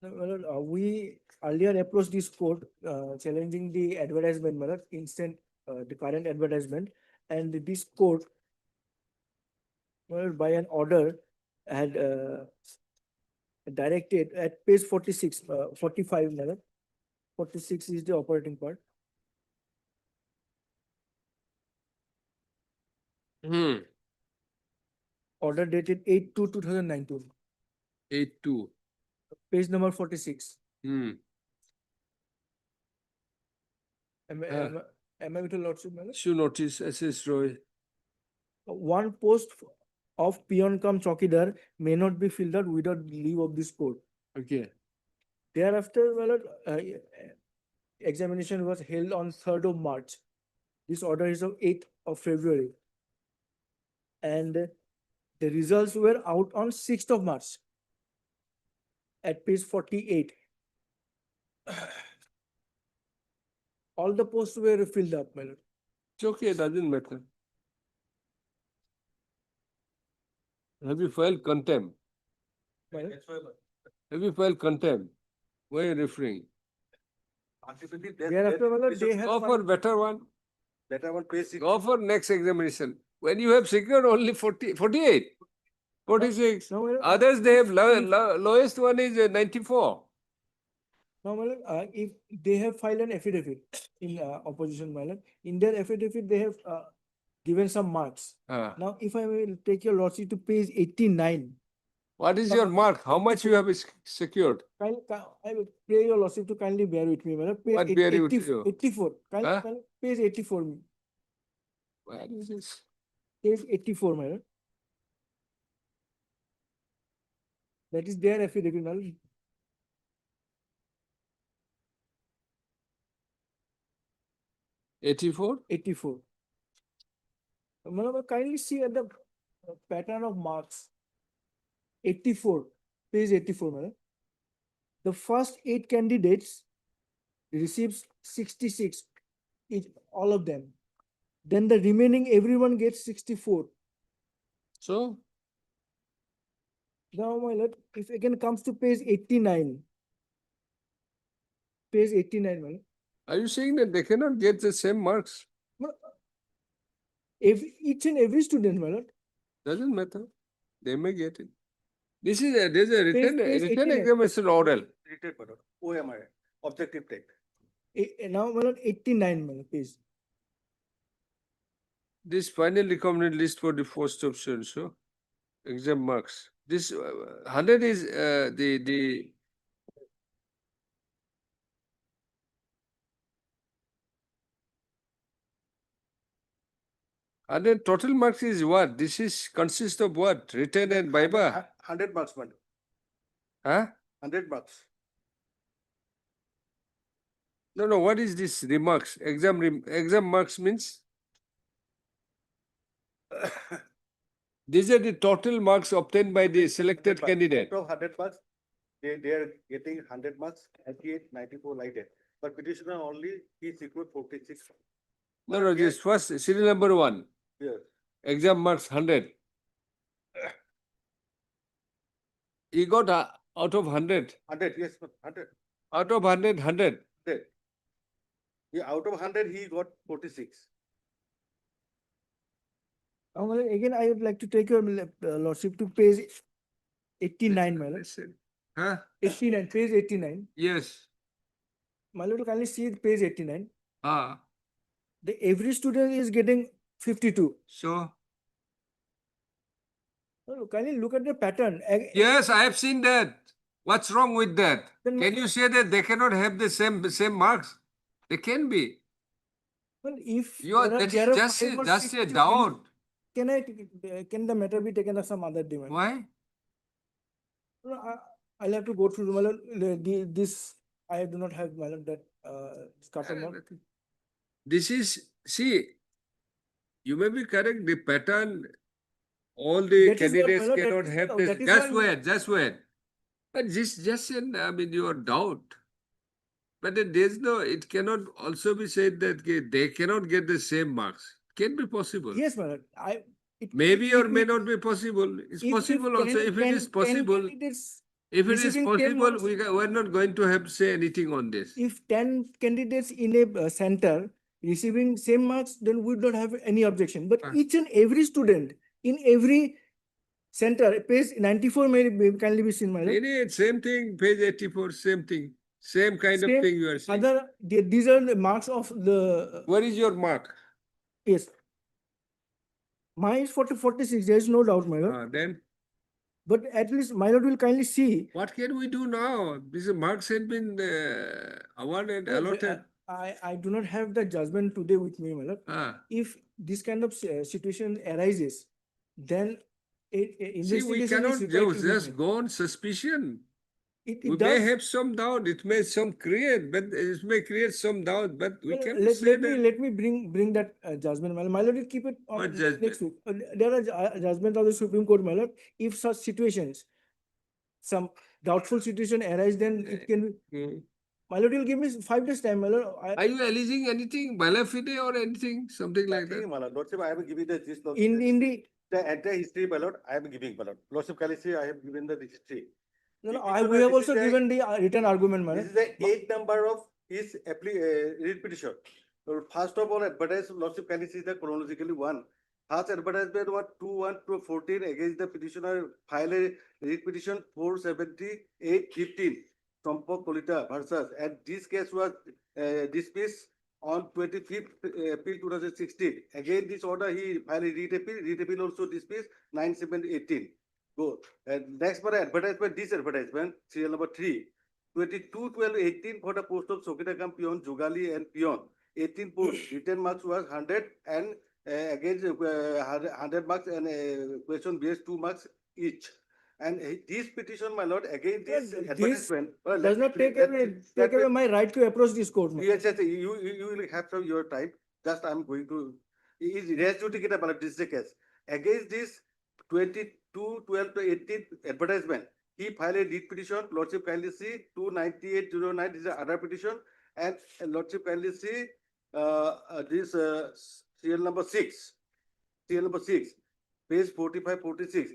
We earlier approached this court challenging the advertisement, instant the current advertisement, and this court, by an order, had directed at page 46, 45, 46 is the operating part. order dated 8/2/2019, 8-2. page number 46. Hmm. Am I with your lordship, my lord? Issue notice, SS Roy. One post of peon cum chowkidar may not be filled out without leave of this court. Okay. Thereafter, my lord, examination was held on 3rd of March. This order is of 8th of February. And the results were out on 6th of March at page 48. All the posts were filled up, my lord. It's okay, it doesn't matter. Have you filed contempt? My lord. Have you filed contempt? Why are you referring? Thereafter, my lord, they have Go for better one. Better one, page 6. Go for next examination. When you have secured only 40, 48, 46. No, my lord, Others, they have lowest one is 94. No, my lord, if they have filed an affidavit in opposition, my lord, in their affidavit, they have given some marks. Ah. Now, if I will take your lordship to page 89. What is your mark? How much you have secured? I will pray your lordship to kindly bear with me, my lord. Page What bear with 80 you? 84. Huh? My lord, page 84. Where is this? Page 84, my lord. That is their affidavit, my lord. $84? 84. My lord, kindly see at the pattern of marks. 84, page 84, my lord. The first 8 candidates receives 66, all of them. Then the remaining everyone gets 64. So? Now, my lord, if again comes to page 89. Page 89, my lord. Are you saying that they cannot get the same marks? Each and every student, my lord. Doesn't matter. They may get it. This is there's a written, Page written 89. examination oral. Treated, my lord. OMI, objective take. Now, my lord, 89, my lord, page. This final recommended list for the first option, so exam marks. This 100 is the 100 total marks is what? This is consists of what? Written and Viva? 100 marks, man. Huh? 100 marks. No, what is this remarks? Exam marks means? These are the total marks obtained by the selected candidate. Out of 100 marks, they are getting 100 marks, 98, 94 like that. But petitioner only, he secured 46. No, this first serial number 1. Yes. Exam marks 100. He got out of 100. 100, yes, 100. Out of 100, 100. 100. Yeah, out of 100, he got 46. Again, I would like to take your lordship to page 89, my lord. Listen. Huh? 89, page 89. Yes. My lord, kindly see page 89. Ah. Every student is getting 52. So? Kindly look at the pattern. Yes, I have seen that. What's wrong with that? Can you say that they cannot have the same marks? They can be. Well, if You are, that is just a doubt. Can the matter be taken as some other demand? Why? I'll have to go through my lord, this. I do not have, my lord, that scatter. This is, see, you may be correct, the pattern, all the That is what, candidates my lord, cannot that is- have no, this. that is Just why- wait, just wait. But this just your doubt. But then there's no, it cannot also be said that they cannot get the same marks. Can be possible. Yes, my lord. Maybe or may not be possible. It's possible also. If it is possible, if it is receiving 10 possible, marks- we're not going to have to say anything on this. If 10 candidates in a center receiving same marks, then we don't have any objection. But each and every student in every center, page 94 may kindly be seen, my lord. Same thing, page 84, same thing. Same kind of thing you are saying. These are the marks of the. Where is your mark? Yes. Mine is 46, there is no doubt, my lord. Then But at least my lord will kindly see. what can we do now? These marks had been awarded, allotted. I do not have the judgment today with me, my lord. If this kind of situation arises, then See, we investigation cannot is required to be just made. go on suspicion. It We may does. have some doubt, it may create some doubt, but we Well, can say that. let me bring that judgment, my lord. My lord will keep it on What next judgment? week. There are judgment of the Supreme Court, my lord. If such situations, some doubtful situation arise, then it can. My lord will give me 5 days time, my lord. Are you alleging anything, bona fide or anything, something like that? Nothing, my lord. Lordship, I am giving the gist of In the entire history, my lord. I am giving, my lord. Lordship, kindly see, I have given the history. no, If no, you we know, have this also is a- given the written argument, my This lord. is the 8 number of his read petition. So first of all, advertise, Lordship, kindly see the chronologically one. First advertisement was 2/1/14 against the petitioner file a read petition 478/15 Tompo Kolita versus, and this case was dismissed on 25th April 2016. Again, this order he filed a read appeal also dismissed 9/7/18. Go. And next for advertisement, this advertisement, serial number 3. 22/12/18 for the post of Sokita Peon, Jugali and Peon. 18 post, written marks was 100 and against 100 marks and question based 2 marks each. And this petition, my lord, again this advertisement. Does not take away my right to approach this court. my lord. Yes, you will have some your time. Just I'm going to. Is res judicata, my lord, this is the case. Against this 22/12/18 advertisement, he filed a lead petition. Lordship kindly see 298/09. This is another petition, and Lordship kindly see this serial number 6. Serial number 6, page 45-46.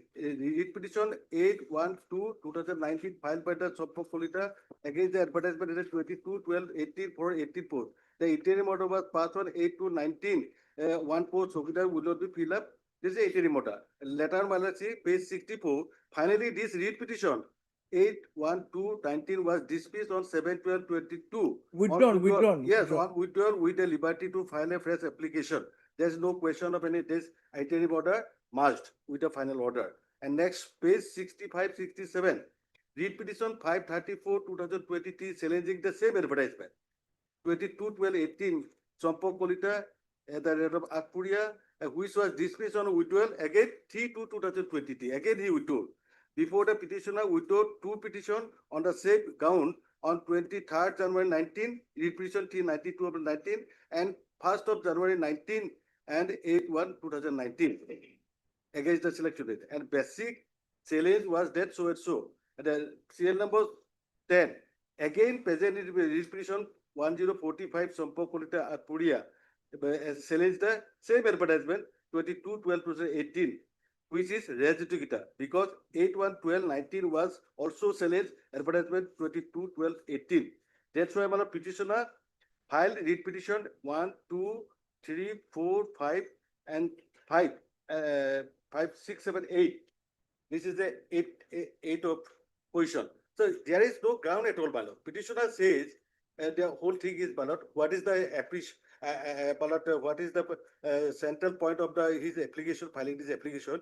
Lead petition 8/12/2019 filed by the Soppo Polita against the advertisement is 22/12/18 for 18 post. The interim order was passed on 8/2/19. One post Sokita will not be filled up. This is 18 order. Letter Malachi, page 64. Finally, this read petition 8/1/2/19 was dismissed on 7/12/22. Withdrawn. Yes, on withdrawal with the liberty to file a fresh application. There is no question of any this interim order merged with the final order. And next, page 65-67. Read petition 534/2023 challenging the same advertisement. 22/12/18 Sompo Kolita at the rate of Akpuria, which was dismissed on withdrawal again 3/2/2023. Again he withdrew. Before the petitioner withdrew 2 petitions on the same ground on 23rd January 19, read petition T92/19 and 1st of January 19 and 8/1/2019 against the selection date. And basic challenge was that so and so. And the serial number 10. Again present in read petition 1045 Sompo Kolita Akpuria challenged the same advertisement 22/12/2018, which is res judicata because 8/1/12/19 was also challenged advertisement 22/12/18. That's why my petitioner filed read petition 1, 2, 3, 4, 5 and 5, 5, 6, 7, 8. This is the eight of position. So there is no ground at all, my lord. Petitioner says the whole thing is, my lord, what is the what is the central point of his application, filing this application?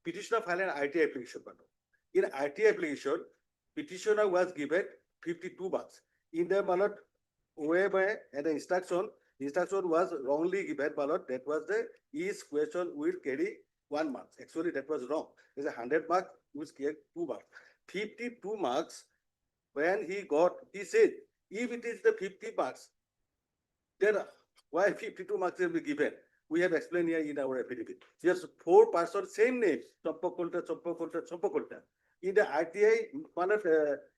Petitioner filed an IT application, my lord. In IT application, petitioner was given 52 marks. In the, my lord, whereby and the instruction was wrongly given, my lord. That was the each question will carry 1 mark. Actually, that was wrong. There's 100 marks, which carry 2 marks. 52 marks. When he got, he said, if it is the 50 marks, then why 52 marks will be given? We have explained here in our affidavit. Just 4 persons, same names, Sompo Kolta. In the RTI, in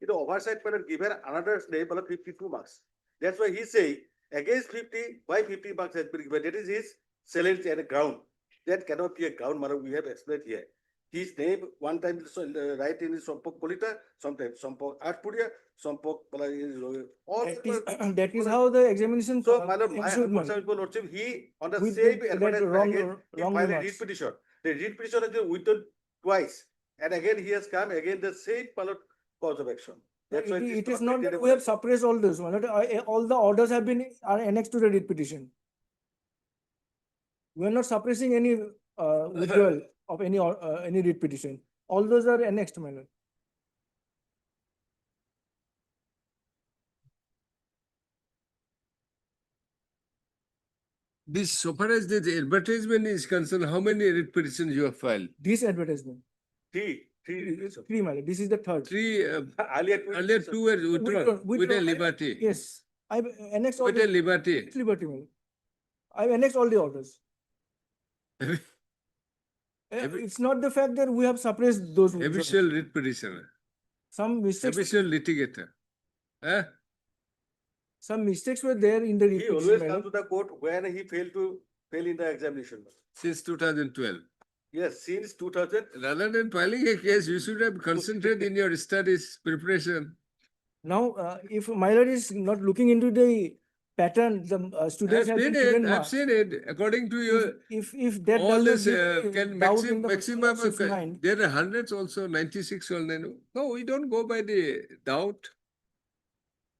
the oversight panel given another name, 52 marks. That's why he say against 50, why 50 marks has been given? That is his challenge and ground. That cannot be a ground, madam. We have explained here. His name one time right in Sompo Kolita, sometimes Sompo Atpuria, Sompo all that is how the examination. So, madam, lordship, he on the with same that advertisement wrong again, he filed a remarks. read petition. The read petition has been withdrawn twice, and again he has come again the same cause of action. That's why It is not that we have suppressed all this. my lord. All the orders are annexed to the read petition. We are not suppressing any withdrawal of any writ petition. All those are annexed, my lord. This, so far as the advertisement is concerned, how many writ petitions you have filed? This advertisement, Three. three, my lord. This is the third. Three, earlier two were withdrawn with a liberty. Yes, I've annexed all With a the liberty. liberty, my lord. I've annexed all the orders. It's not the fact that we have suppressed those. withdrawals. Official writ petitioner, Some mistakes, official litigator. Eh? some mistakes were there in the writ He petition, always my comes lord. to the court when he fail in the examination. Since 2012. Yes, since 2000. Rather than filing a case, you should have concentrated in your studies, preparation. Now, if my lord is not looking into the pattern, the students have been given I've marks. seen it. According to your, If that all does this, not give can doubt in the maximum, student's mind, there are hundreds also, 96 or 9. No, we don't go by the doubt.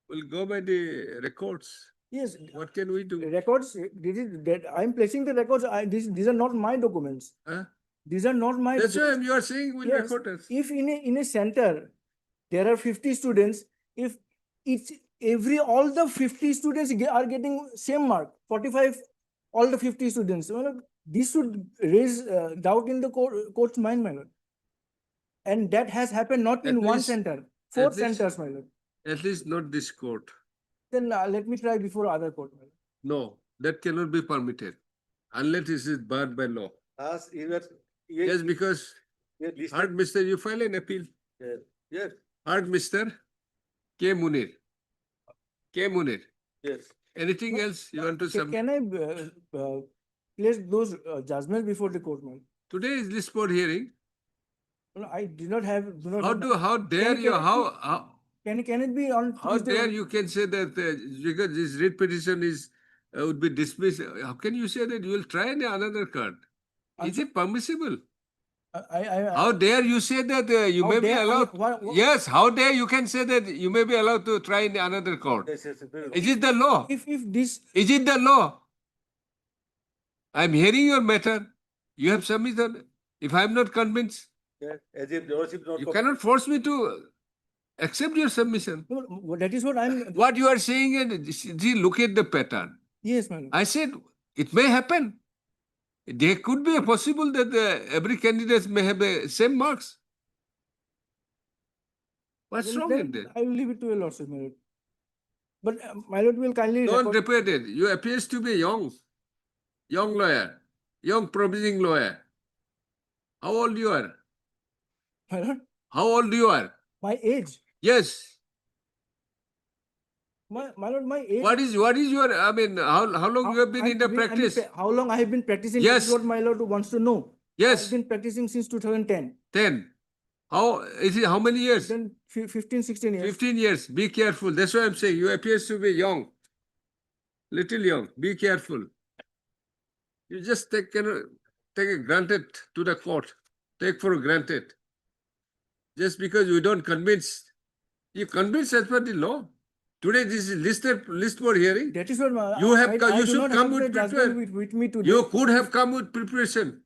We'll go by the records. yes, What can we do? records, this is that I'm placing the records, these are not my documents. Huh? These are not my. That's why documents. you are saying we'll Yes, record it. if in a center, there are 50 students, if it's all the 50 students are getting same mark, 45, all the 50 students, well, this should raise doubt in the court's mind, my lord. And that has happened not in At one least- center, 4 least- centers, my lord. At least not this court. Then let me try before other court, my lord. No, that cannot be permitted unless it is barred by law. As he was. Just because, hard Mr. You file an appeal. Yes, Hard Mr. K. Munir. K. Munir. yes. Anything else you want to submit? Can I place those judgments before the court, my lord? Today is this court hearing. No, I do not have, How dare Can- you, can- can it be on how Tuesday? dare you can say that because this writ petition is, would be dismissed. How can you say that you will try another card? Is it permissible? How dare you say that you How may be dare I- allowed? what- Yes, how dare you can say that you may be allowed to try in another court? Yes. Is it the law? If this, Is it the law? I'm hearing your matter. You have submitted. If I'm not convinced, Yes, as if lordship not. you cannot force me to accept your submission. no, that is what I'm, What you are saying is, see, look at the pattern. yes, my lord. I said, it may happen. There could be a possible that every candidate may have the same marks. What's Then- wrong then in that? I will leave it to your lordship, my lord. But my lord will kindly Don't record. repeat it. You appears to be young lawyer, young promising lawyer. How old you are? My lord, How old you are? my age, Yes. my lord, my age. What is your, I mean, how long you have been in the practice? How long I have been practicing? Yes. This is what my lord wants to know. Yes. I've been practicing since 2010. 10. How is it? How many years? Then 15, 16 years. 15 years. Be careful. That's what I'm saying. You appears to be young. Little young. Be careful. You just take it granted to the court. Take for granted. Just because you don't convince. You convince as per the law. Today this is list for hearing. That is what You have I you do should not come have the with judgment prepared. with me today. You could have come with preparation.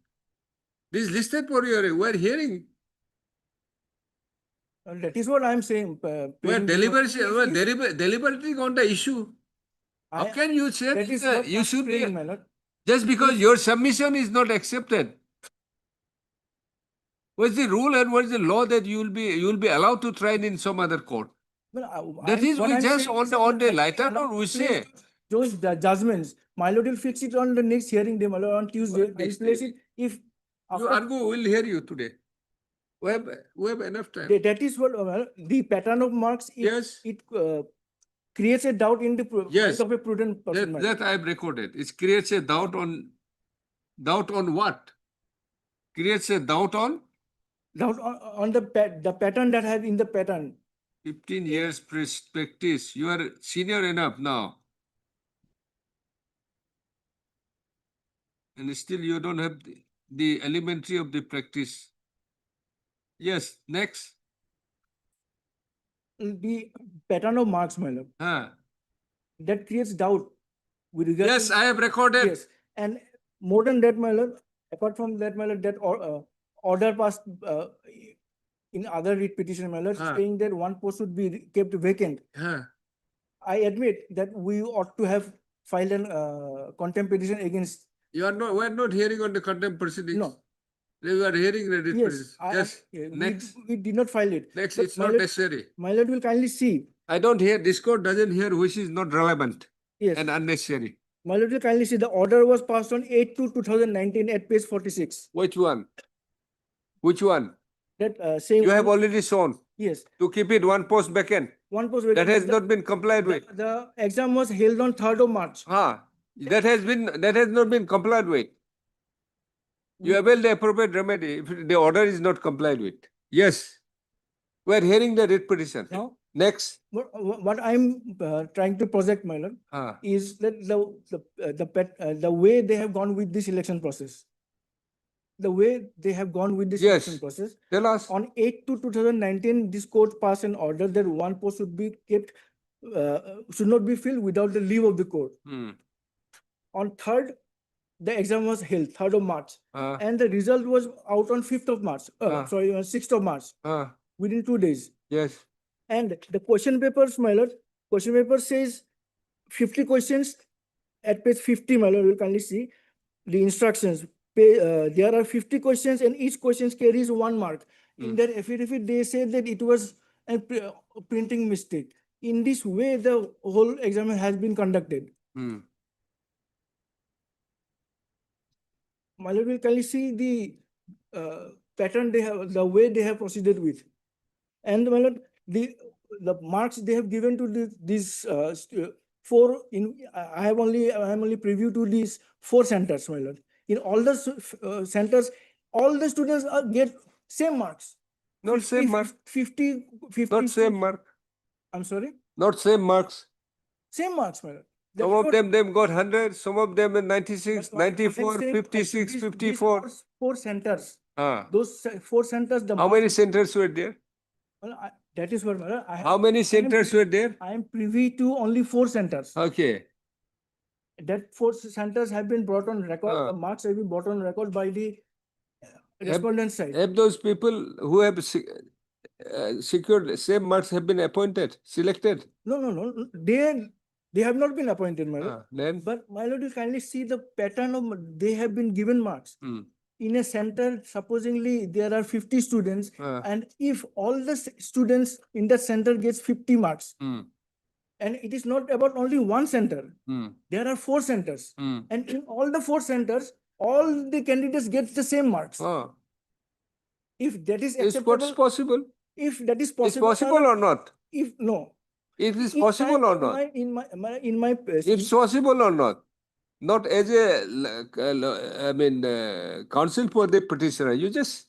This is listed for hearing. We're hearing. That is what I'm saying. We're plain- deliberating on the issue. How I- can you say That is that what you I'm should be saying, my lord. just because your submission is not accepted? What's the rule and what's the law that you will be allowed to try it in some other court? That is, what we I'm just saying on the is lighter allow note, we to place say. those judgments. My lord will fix it on the next hearing day, my lord, on Tuesday. I'll next place day? it if You after, argue, we'll hear you today. We have enough time. that is what the pattern of marks. Yes. It creates a doubt in the Yes. mind of a prudent person. my lord. That I have recorded. It creates a doubt on what? Creates a doubt on Doubt on the pattern that has in the pattern. 15 years practice. You are senior enough now. And still you don't have the elementary of the practice. Yes, next. The pattern of marks, my lord, Huh. that creates doubt with regard Yes, to, I have recorded. yes, and more than that, my lord, Apart from that, my lord, that order passed in other writ petition, my lord, saying that one post should be kept vacant. I admit that we ought to have filed an contempt petition against. You are not, we are not hearing on the contempt proceedings. No. We are hearing the writ Yes, petitions. Yes, we- next, we did not file it. next, But it's my not lord- necessary. My lord will kindly see. I don't hear, this court doesn't hear which is not relevant Yes. and unnecessary. My lord will kindly see the order was passed on 8/2/2019 at page 46. Which one? Which one? That saying. You have already shown Yes, to keep it one post vacant. one post. That has not been complied with. The exam was held on 3rd of March. That has not been complied with. You avail the appropriate remedy if the order is not complied with. Yes. We are hearing the writ petition. Now, Next. what I'm trying to project, my lord, is that the way they have gone with this election process. The way they have gone with this election process. Tell us. On 8/2/2019, this court passed an order that one post should be kept, should not be filled without the leave of the court. On 3rd, the exam was held, 3rd of March, and the result was out on 5th of March. Sorry, on 6th of March. Within 2 days. Yes. And the question papers, my lord, question paper says 50 questions at page 50, my lord, you will kindly see the instructions. There are 50 questions and each question carries 1 mark. In their affidavit, they say that it was a printing mistake. In this way, the whole exam has been conducted. My lord will kindly see the pattern they have, the way they have proceeded with. And my lord, the marks they have given to these 4 in, I am only preview to these 4 centers, my lord. In all the centers, all the students get same marks. Not same mark. 50. Not same mark. I'm sorry? Not same marks. Same marks, my lord. Some of them got 100, some of them 96, But what I'm 94, saying, 56, these 54. 4 centers. Those 4 centers. How many centers were there? Well, that is what, my lord. How many centers were there? I am privy to only 4 centers. Okay. That 4 centers have been brought on record. The marks have been brought on record by the respondent side. Have those people who have secured same marks have been appointed, selected? No. They have not been appointed, my lord. Then? But my lord, you kindly see the pattern of they have been given marks. In a center, supposedly there are 50 students, and if all the students in that center gets 50 marks, and it is not about only one center, there are 4 centers, and in all the 4 centers, all the candidates get the same marks. If that is acceptable, Is what's possible? If that is possible, Is possible or not? If no, It is possible or not? in my It's possible or not? Not as a, counsel for the petitioner. You just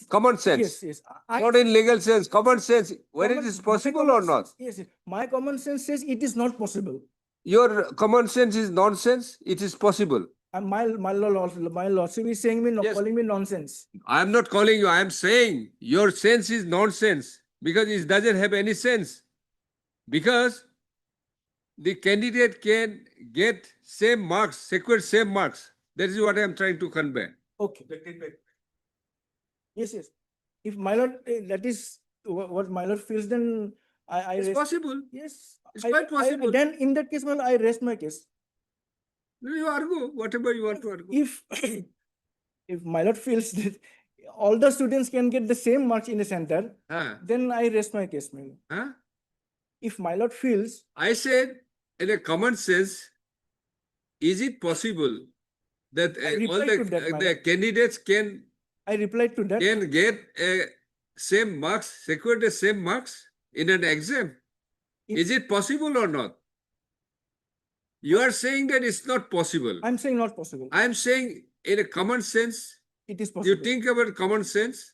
common sense. Yes. Not in legal sense, common sense. Whether it is possible or not. Yes. My common sense says it is not possible. Your common sense is nonsense. It is possible. And my lordship is saying me, calling me nonsense. I am not calling you. I am saying your sense is nonsense because it doesn't have any sense. Because the candidate can get same marks, secure same marks. That is what I am trying to convey. Okay. Yes. If my lord, that is what my lord feels, then It's possible. Yes. It's quite possible. Then in that case, my lord, I rest my case. You argue whatever you want to argue. If my lord feels that all the students can get the same marks in the center, then I rest my case, my lord. If my lord feels, I said, in a common sense, is it possible that all the candidates can? I replied to that. Can get same marks, secure the same marks in an exam? Is it possible or not? You are saying that it's not possible. I'm saying not possible. I am saying in a common sense. It is possible. You think about common sense,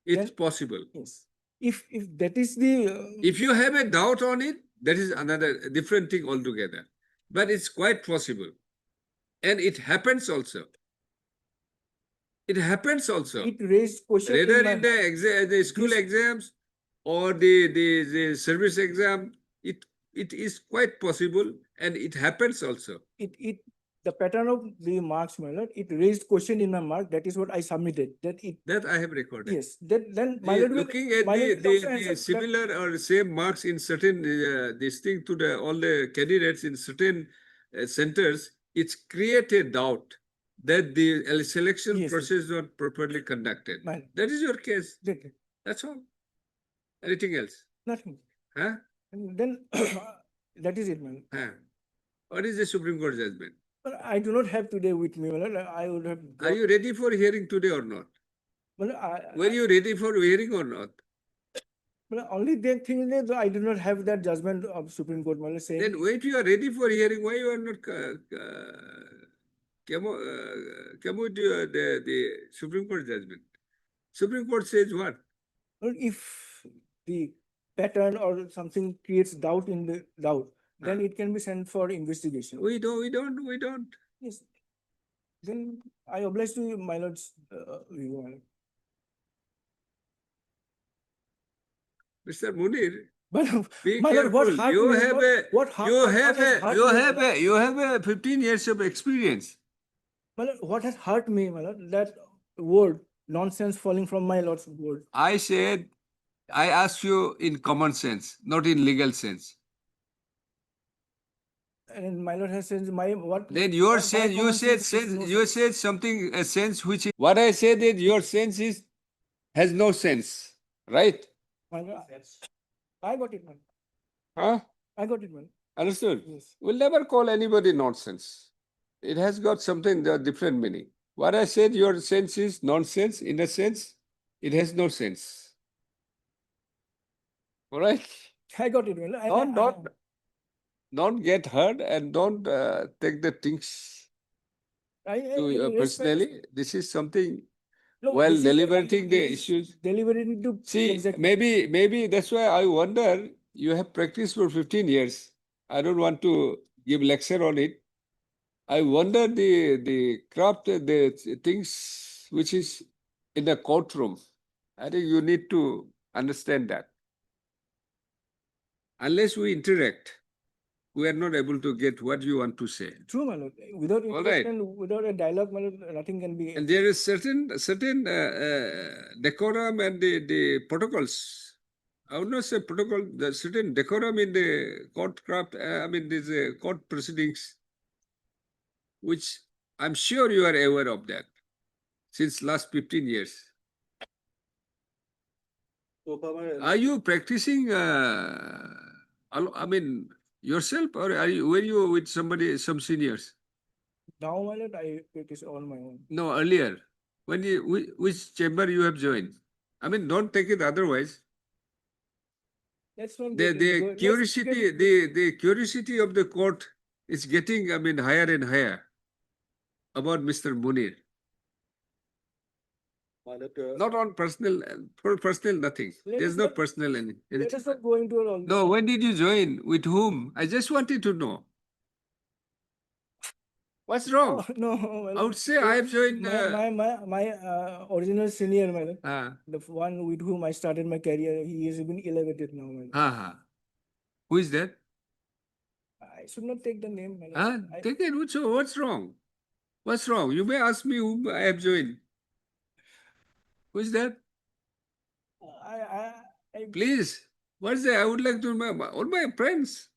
it's possible. Yes. If that is the. If you have a doubt on it, that is another different thing altogether. But it's quite possible. And it happens also. It happens also. It raised question. Whether in the school exams or the service exam, it is quite possible and it happens also. It the pattern of the marks, my lord, it raised question in my mark. That is what I submitted. That I have recorded. Yes, then my The- lord will. Looking at my lord will also the answer that- similar or same marks in certain, this thing to the, all the candidates in certain centers, it's created doubt that the selection Yes, yes. process was properly conducted. My- That is your case. that- That's all. Anything else? Nothing. Huh? And then that is it, man. Huh? What is the Supreme Court judgment? But I do not have today with me, my lord. I would have. Are you ready for hearing today or not? Well, Were you ready for hearing or not? well, only the thing is that I do not have that judgment of Supreme Court, my lord, saying. Then wait, you are ready for hearing, why you are not come with the Supreme Court judgment? Supreme Court says what? Well, if the pattern or something creates doubt in the doubt, then it can be sent for investigation. We don't. Yes. Then I oblige to my lord's view, my lord. Mr. Munir, But be my lord, what careful. hurt You me, have what- a, what hurt- you what have has a, hurt you me, have my a, you have a 15 years of experience. my lord, what has hurt me, my lord, that word nonsense falling from my lord's word. I said, I asked you in common sense, not in legal sense. And my lord has said my what. Then your my sense, you common said sense sense, is no you sense. said something, a sense which is, what I said is your sense is, has no sense, right? My lord, I got it, man. Huh? I got it, man. Understood? Yes. We'll never call anybody nonsense. It has got something, different meaning. What I said, your sense is nonsense, in a sense, it has no sense. All right? I got it, man. And Don't get hurt and don't take the things to personally. This is something, No, while this is deliberating the issues. deliberating to See, exact. maybe that's why I wonder, you have practiced for 15 years. I don't want to give lecture on it. I wonder the craft, the things which is in the courtroom. I think you need to understand that. Unless we interact, we are not able to get what you want to say. True, my lord. Without All right. interaction, without a dialogue, my lord, nothing can be. And there is certain decorum and the protocols. I would not say protocol, the certain decorum in the court craft, I mean, these court proceedings, which I'm sure you are aware of that since last 15 years. So far, Are you practicing, I mean, yourself, or were you with somebody, some seniors? Now, my lord, I practice on my own. No, earlier. When you, which chamber you have joined? I mean, don't take it otherwise. Let's not The get into- curiosity, the curiosity of the court is getting, I mean, higher and higher about Mr. Munir. Not on personal, for personal nothing. There's no personal Let anything. us not go into all this. No, when did you join? With whom? I just wanted to know. What's wrong? Oh, no, my I lord. would say I have joined. My original senior, my lord, Ah, the one with whom I started my career, he is been elevated now, my lord. ah. Who is that? I should not take the name, my lord. Ah, take it. What's wrong? What's wrong? You may ask me whom I have joined. Who is that? I Please. What's that? I would like to know. All my friends.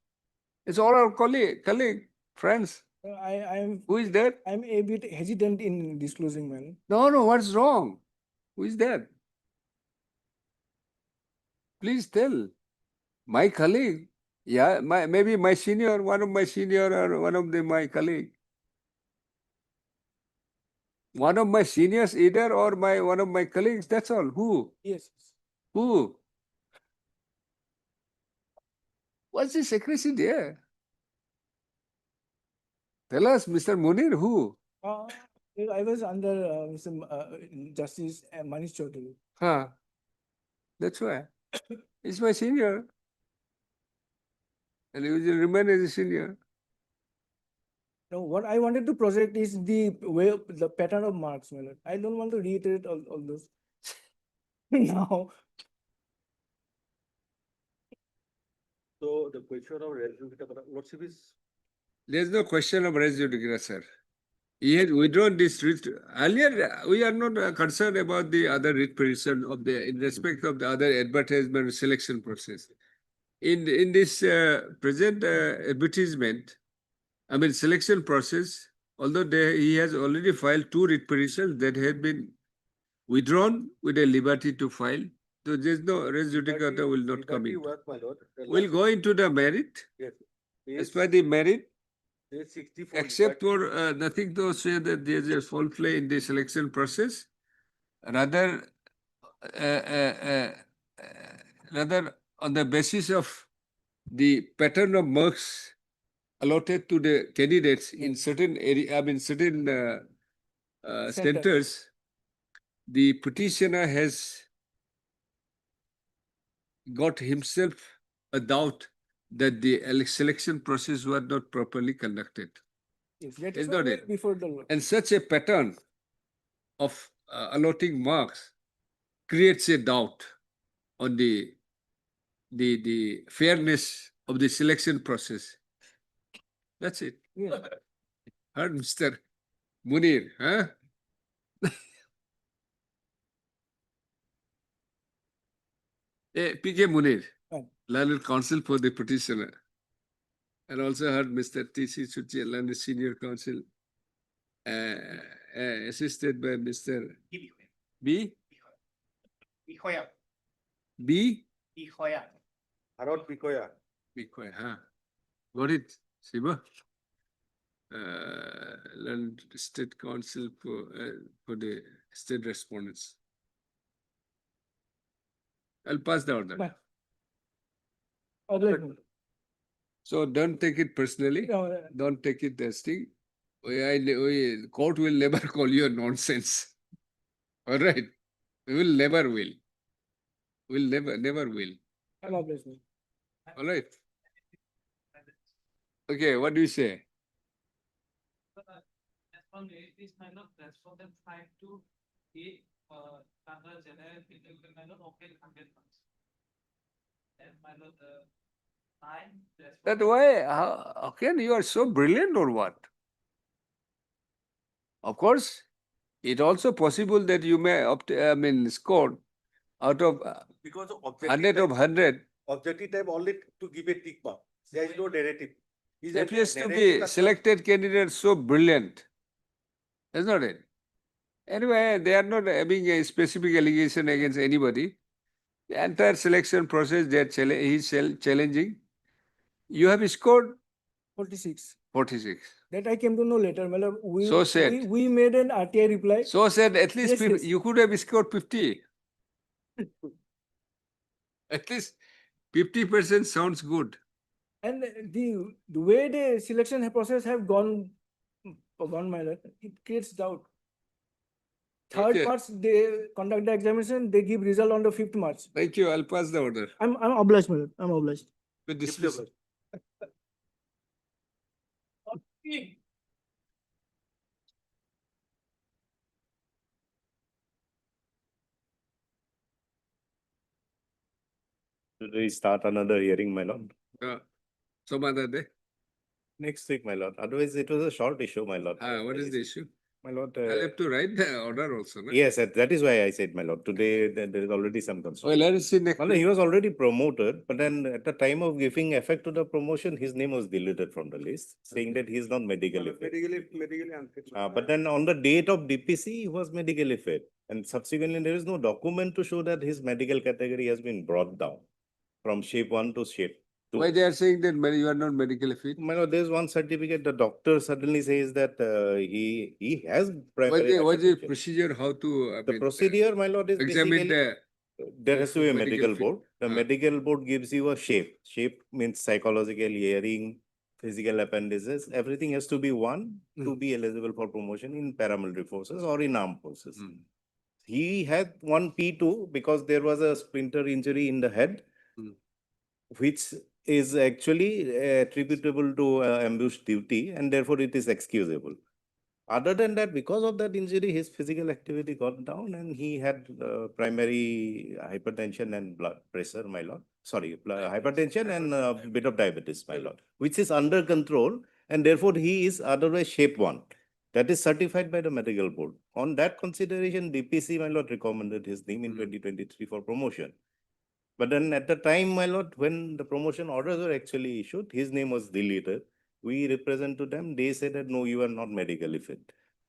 It's all our colleague, friends. am. Who is that? I'm a bit hesitant in disclosing, my lord. No, what's wrong? Who is that? Please tell. My colleague. Yeah, maybe my senior, one of my senior or one of my colleague. One of my seniors either or one of my colleagues, that's all. Who? Yes. Who? What's the secrecy there? Tell us, Mr. Munir, who? I was under Justice Manish Chaudhary. Huh? That's why. He's my senior. And he will remain as a senior. No, what I wanted to project is the pattern of marks, my lord. I don't want to reiterate all those. Now, So the question of relativity, lordship is There's no question of res judicata, sir. He had withdrawn this writ. Earlier, we are not concerned about the other writ petition of the, in respect of the other advertisement selection process. In this present advertisement, I mean selection process, although he has already filed 2 writ petitions that have been withdrawn with a liberty to file. So there's no res judicata will not come in. We'll go into the merit. Yes. As per the merit, Page 64. except for nothing to say that there's a foul play in the selection process. Rather, rather on the basis of the pattern of marks allotted to the candidates in certain area, I mean certain centers, the petitioner has got himself a doubt that the selection process was not properly conducted. Yes, that Is is not why it? before the law. And such a pattern of allotting marks creates a doubt on the fairness of the selection process. That's it. Yeah. Heard Mr. Munir, huh? PK Munir, learned counsel for the petitioner. And also heard Mr. T.C. Suchi, learned senior counsel, assisted by Mr. B. B. Harod Bikoya. Bikoya, huh? Got it, Siba? Learned state counsel for the state respondents. I'll pass the order. Bye. Other- So don't take it personally. No, Don't take it as thing. Court will never call you a nonsense. All right. We will never will. Will never will. I'm obliged. All right. Okay, what do you say? That way, how can you are so brilliant or what? Of course, it's also possible that you may score out of Because of 100 of 100. objective type only to give a tick mark. There is no narrative. Is It appears to be selected candidates so brilliant. Is not it? Anyway, they are not having a specific allegation against anybody. The entire selection process he's challenging. You have scored 46. 46. That I came to know later. Malab, So said. we made an RTI reply. So said at least Yes, yes. you could have scored 50. At least 50% sounds good. And the way the selection process have gone, my lord, it creates doubt. Third Okay. March, they conduct the examination, they give result on the 5th March. Thank you. I'll pass the order. I'm obliged, my lord. I'm obliged. With dismiss. Should we start another hearing, my lord? Some other day. Next week, my lord. Otherwise, it was a short issue, my lord. What is the issue? My lord. I'll have to write the order also. No? Yes, that is why I said, my lord. Today, there is already some concern. Well, let us see next Well, he was already promoted, but then at the time of giving effect to the promotion, his name was deleted from the list, saying that he is not medically fit. Medically unfit. But then on the date of DPC, he was medically fit. And subsequently, there is no document to show that his medical category has been brought down from shape 1 to shape 2. Why they are saying that you are not medically fit? My lord, there's one certificate, the doctor suddenly says that he has primary. What's the procedure? How to The procedure, my lord, is examine basically there has to be a medical fit. board. The medical board gives you a shape. Shape means psychological, hearing, physical appendices. Everything has to be one to be eligible for promotion in paramilitary forces or in armed forces. He had one P2 because there was a splinter injury in the head, which is actually attributable to ambush duty, and therefore it is excusable. Other than that, because of that injury, his physical activity got down and he had primary hypertension and blood pressure, my lord. Sorry, hypertension and a bit of diabetes, my lord, which is under control. and therefore he is otherwise shape one. That is certified by the medical board. On that consideration, DPC, my lord, recommended his name in 2023 for promotion. But then at the time, my lord, when the promotion orders were actually issued, his name was deleted. We represent to them, they said that no, you are not medically fit.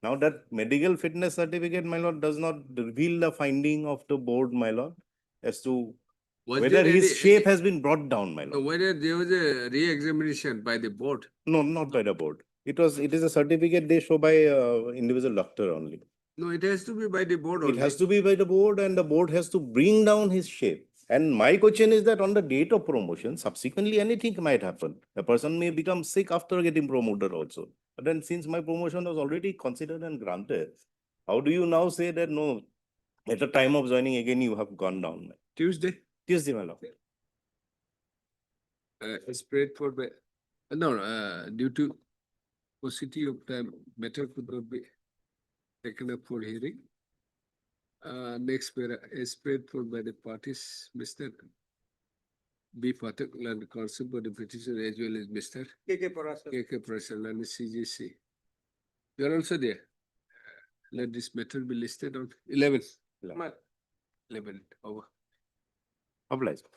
Now that medical fitness certificate, my lord, does not reveal the finding of the board, my lord, as to whether his shape has been brought down, my lord. Whether there was a re-examination by the board? No, not by the board. It is a certificate they show by individual doctor only. No, it has to be by the board It only. has to be by the board, and the board has to bring down his shape. And my question is that on the date of promotion, subsequently anything might happen. A person may become sick after getting promoted also. But then since my promotion was already considered and granted, how do you now say that no, at the time of joining again you have gone down? Tuesday? Tuesday, my lord. Spread for the, no, due to paucity of time, matter could not be taken up for hearing. Next para, spread for by the parties, Mr. B. Pathak, land counsel for the petition as well as Mr. KK Parasar. KK Prasad and CGC. You are also there. Let this matter be listed on 11. 11. Over. Obliged.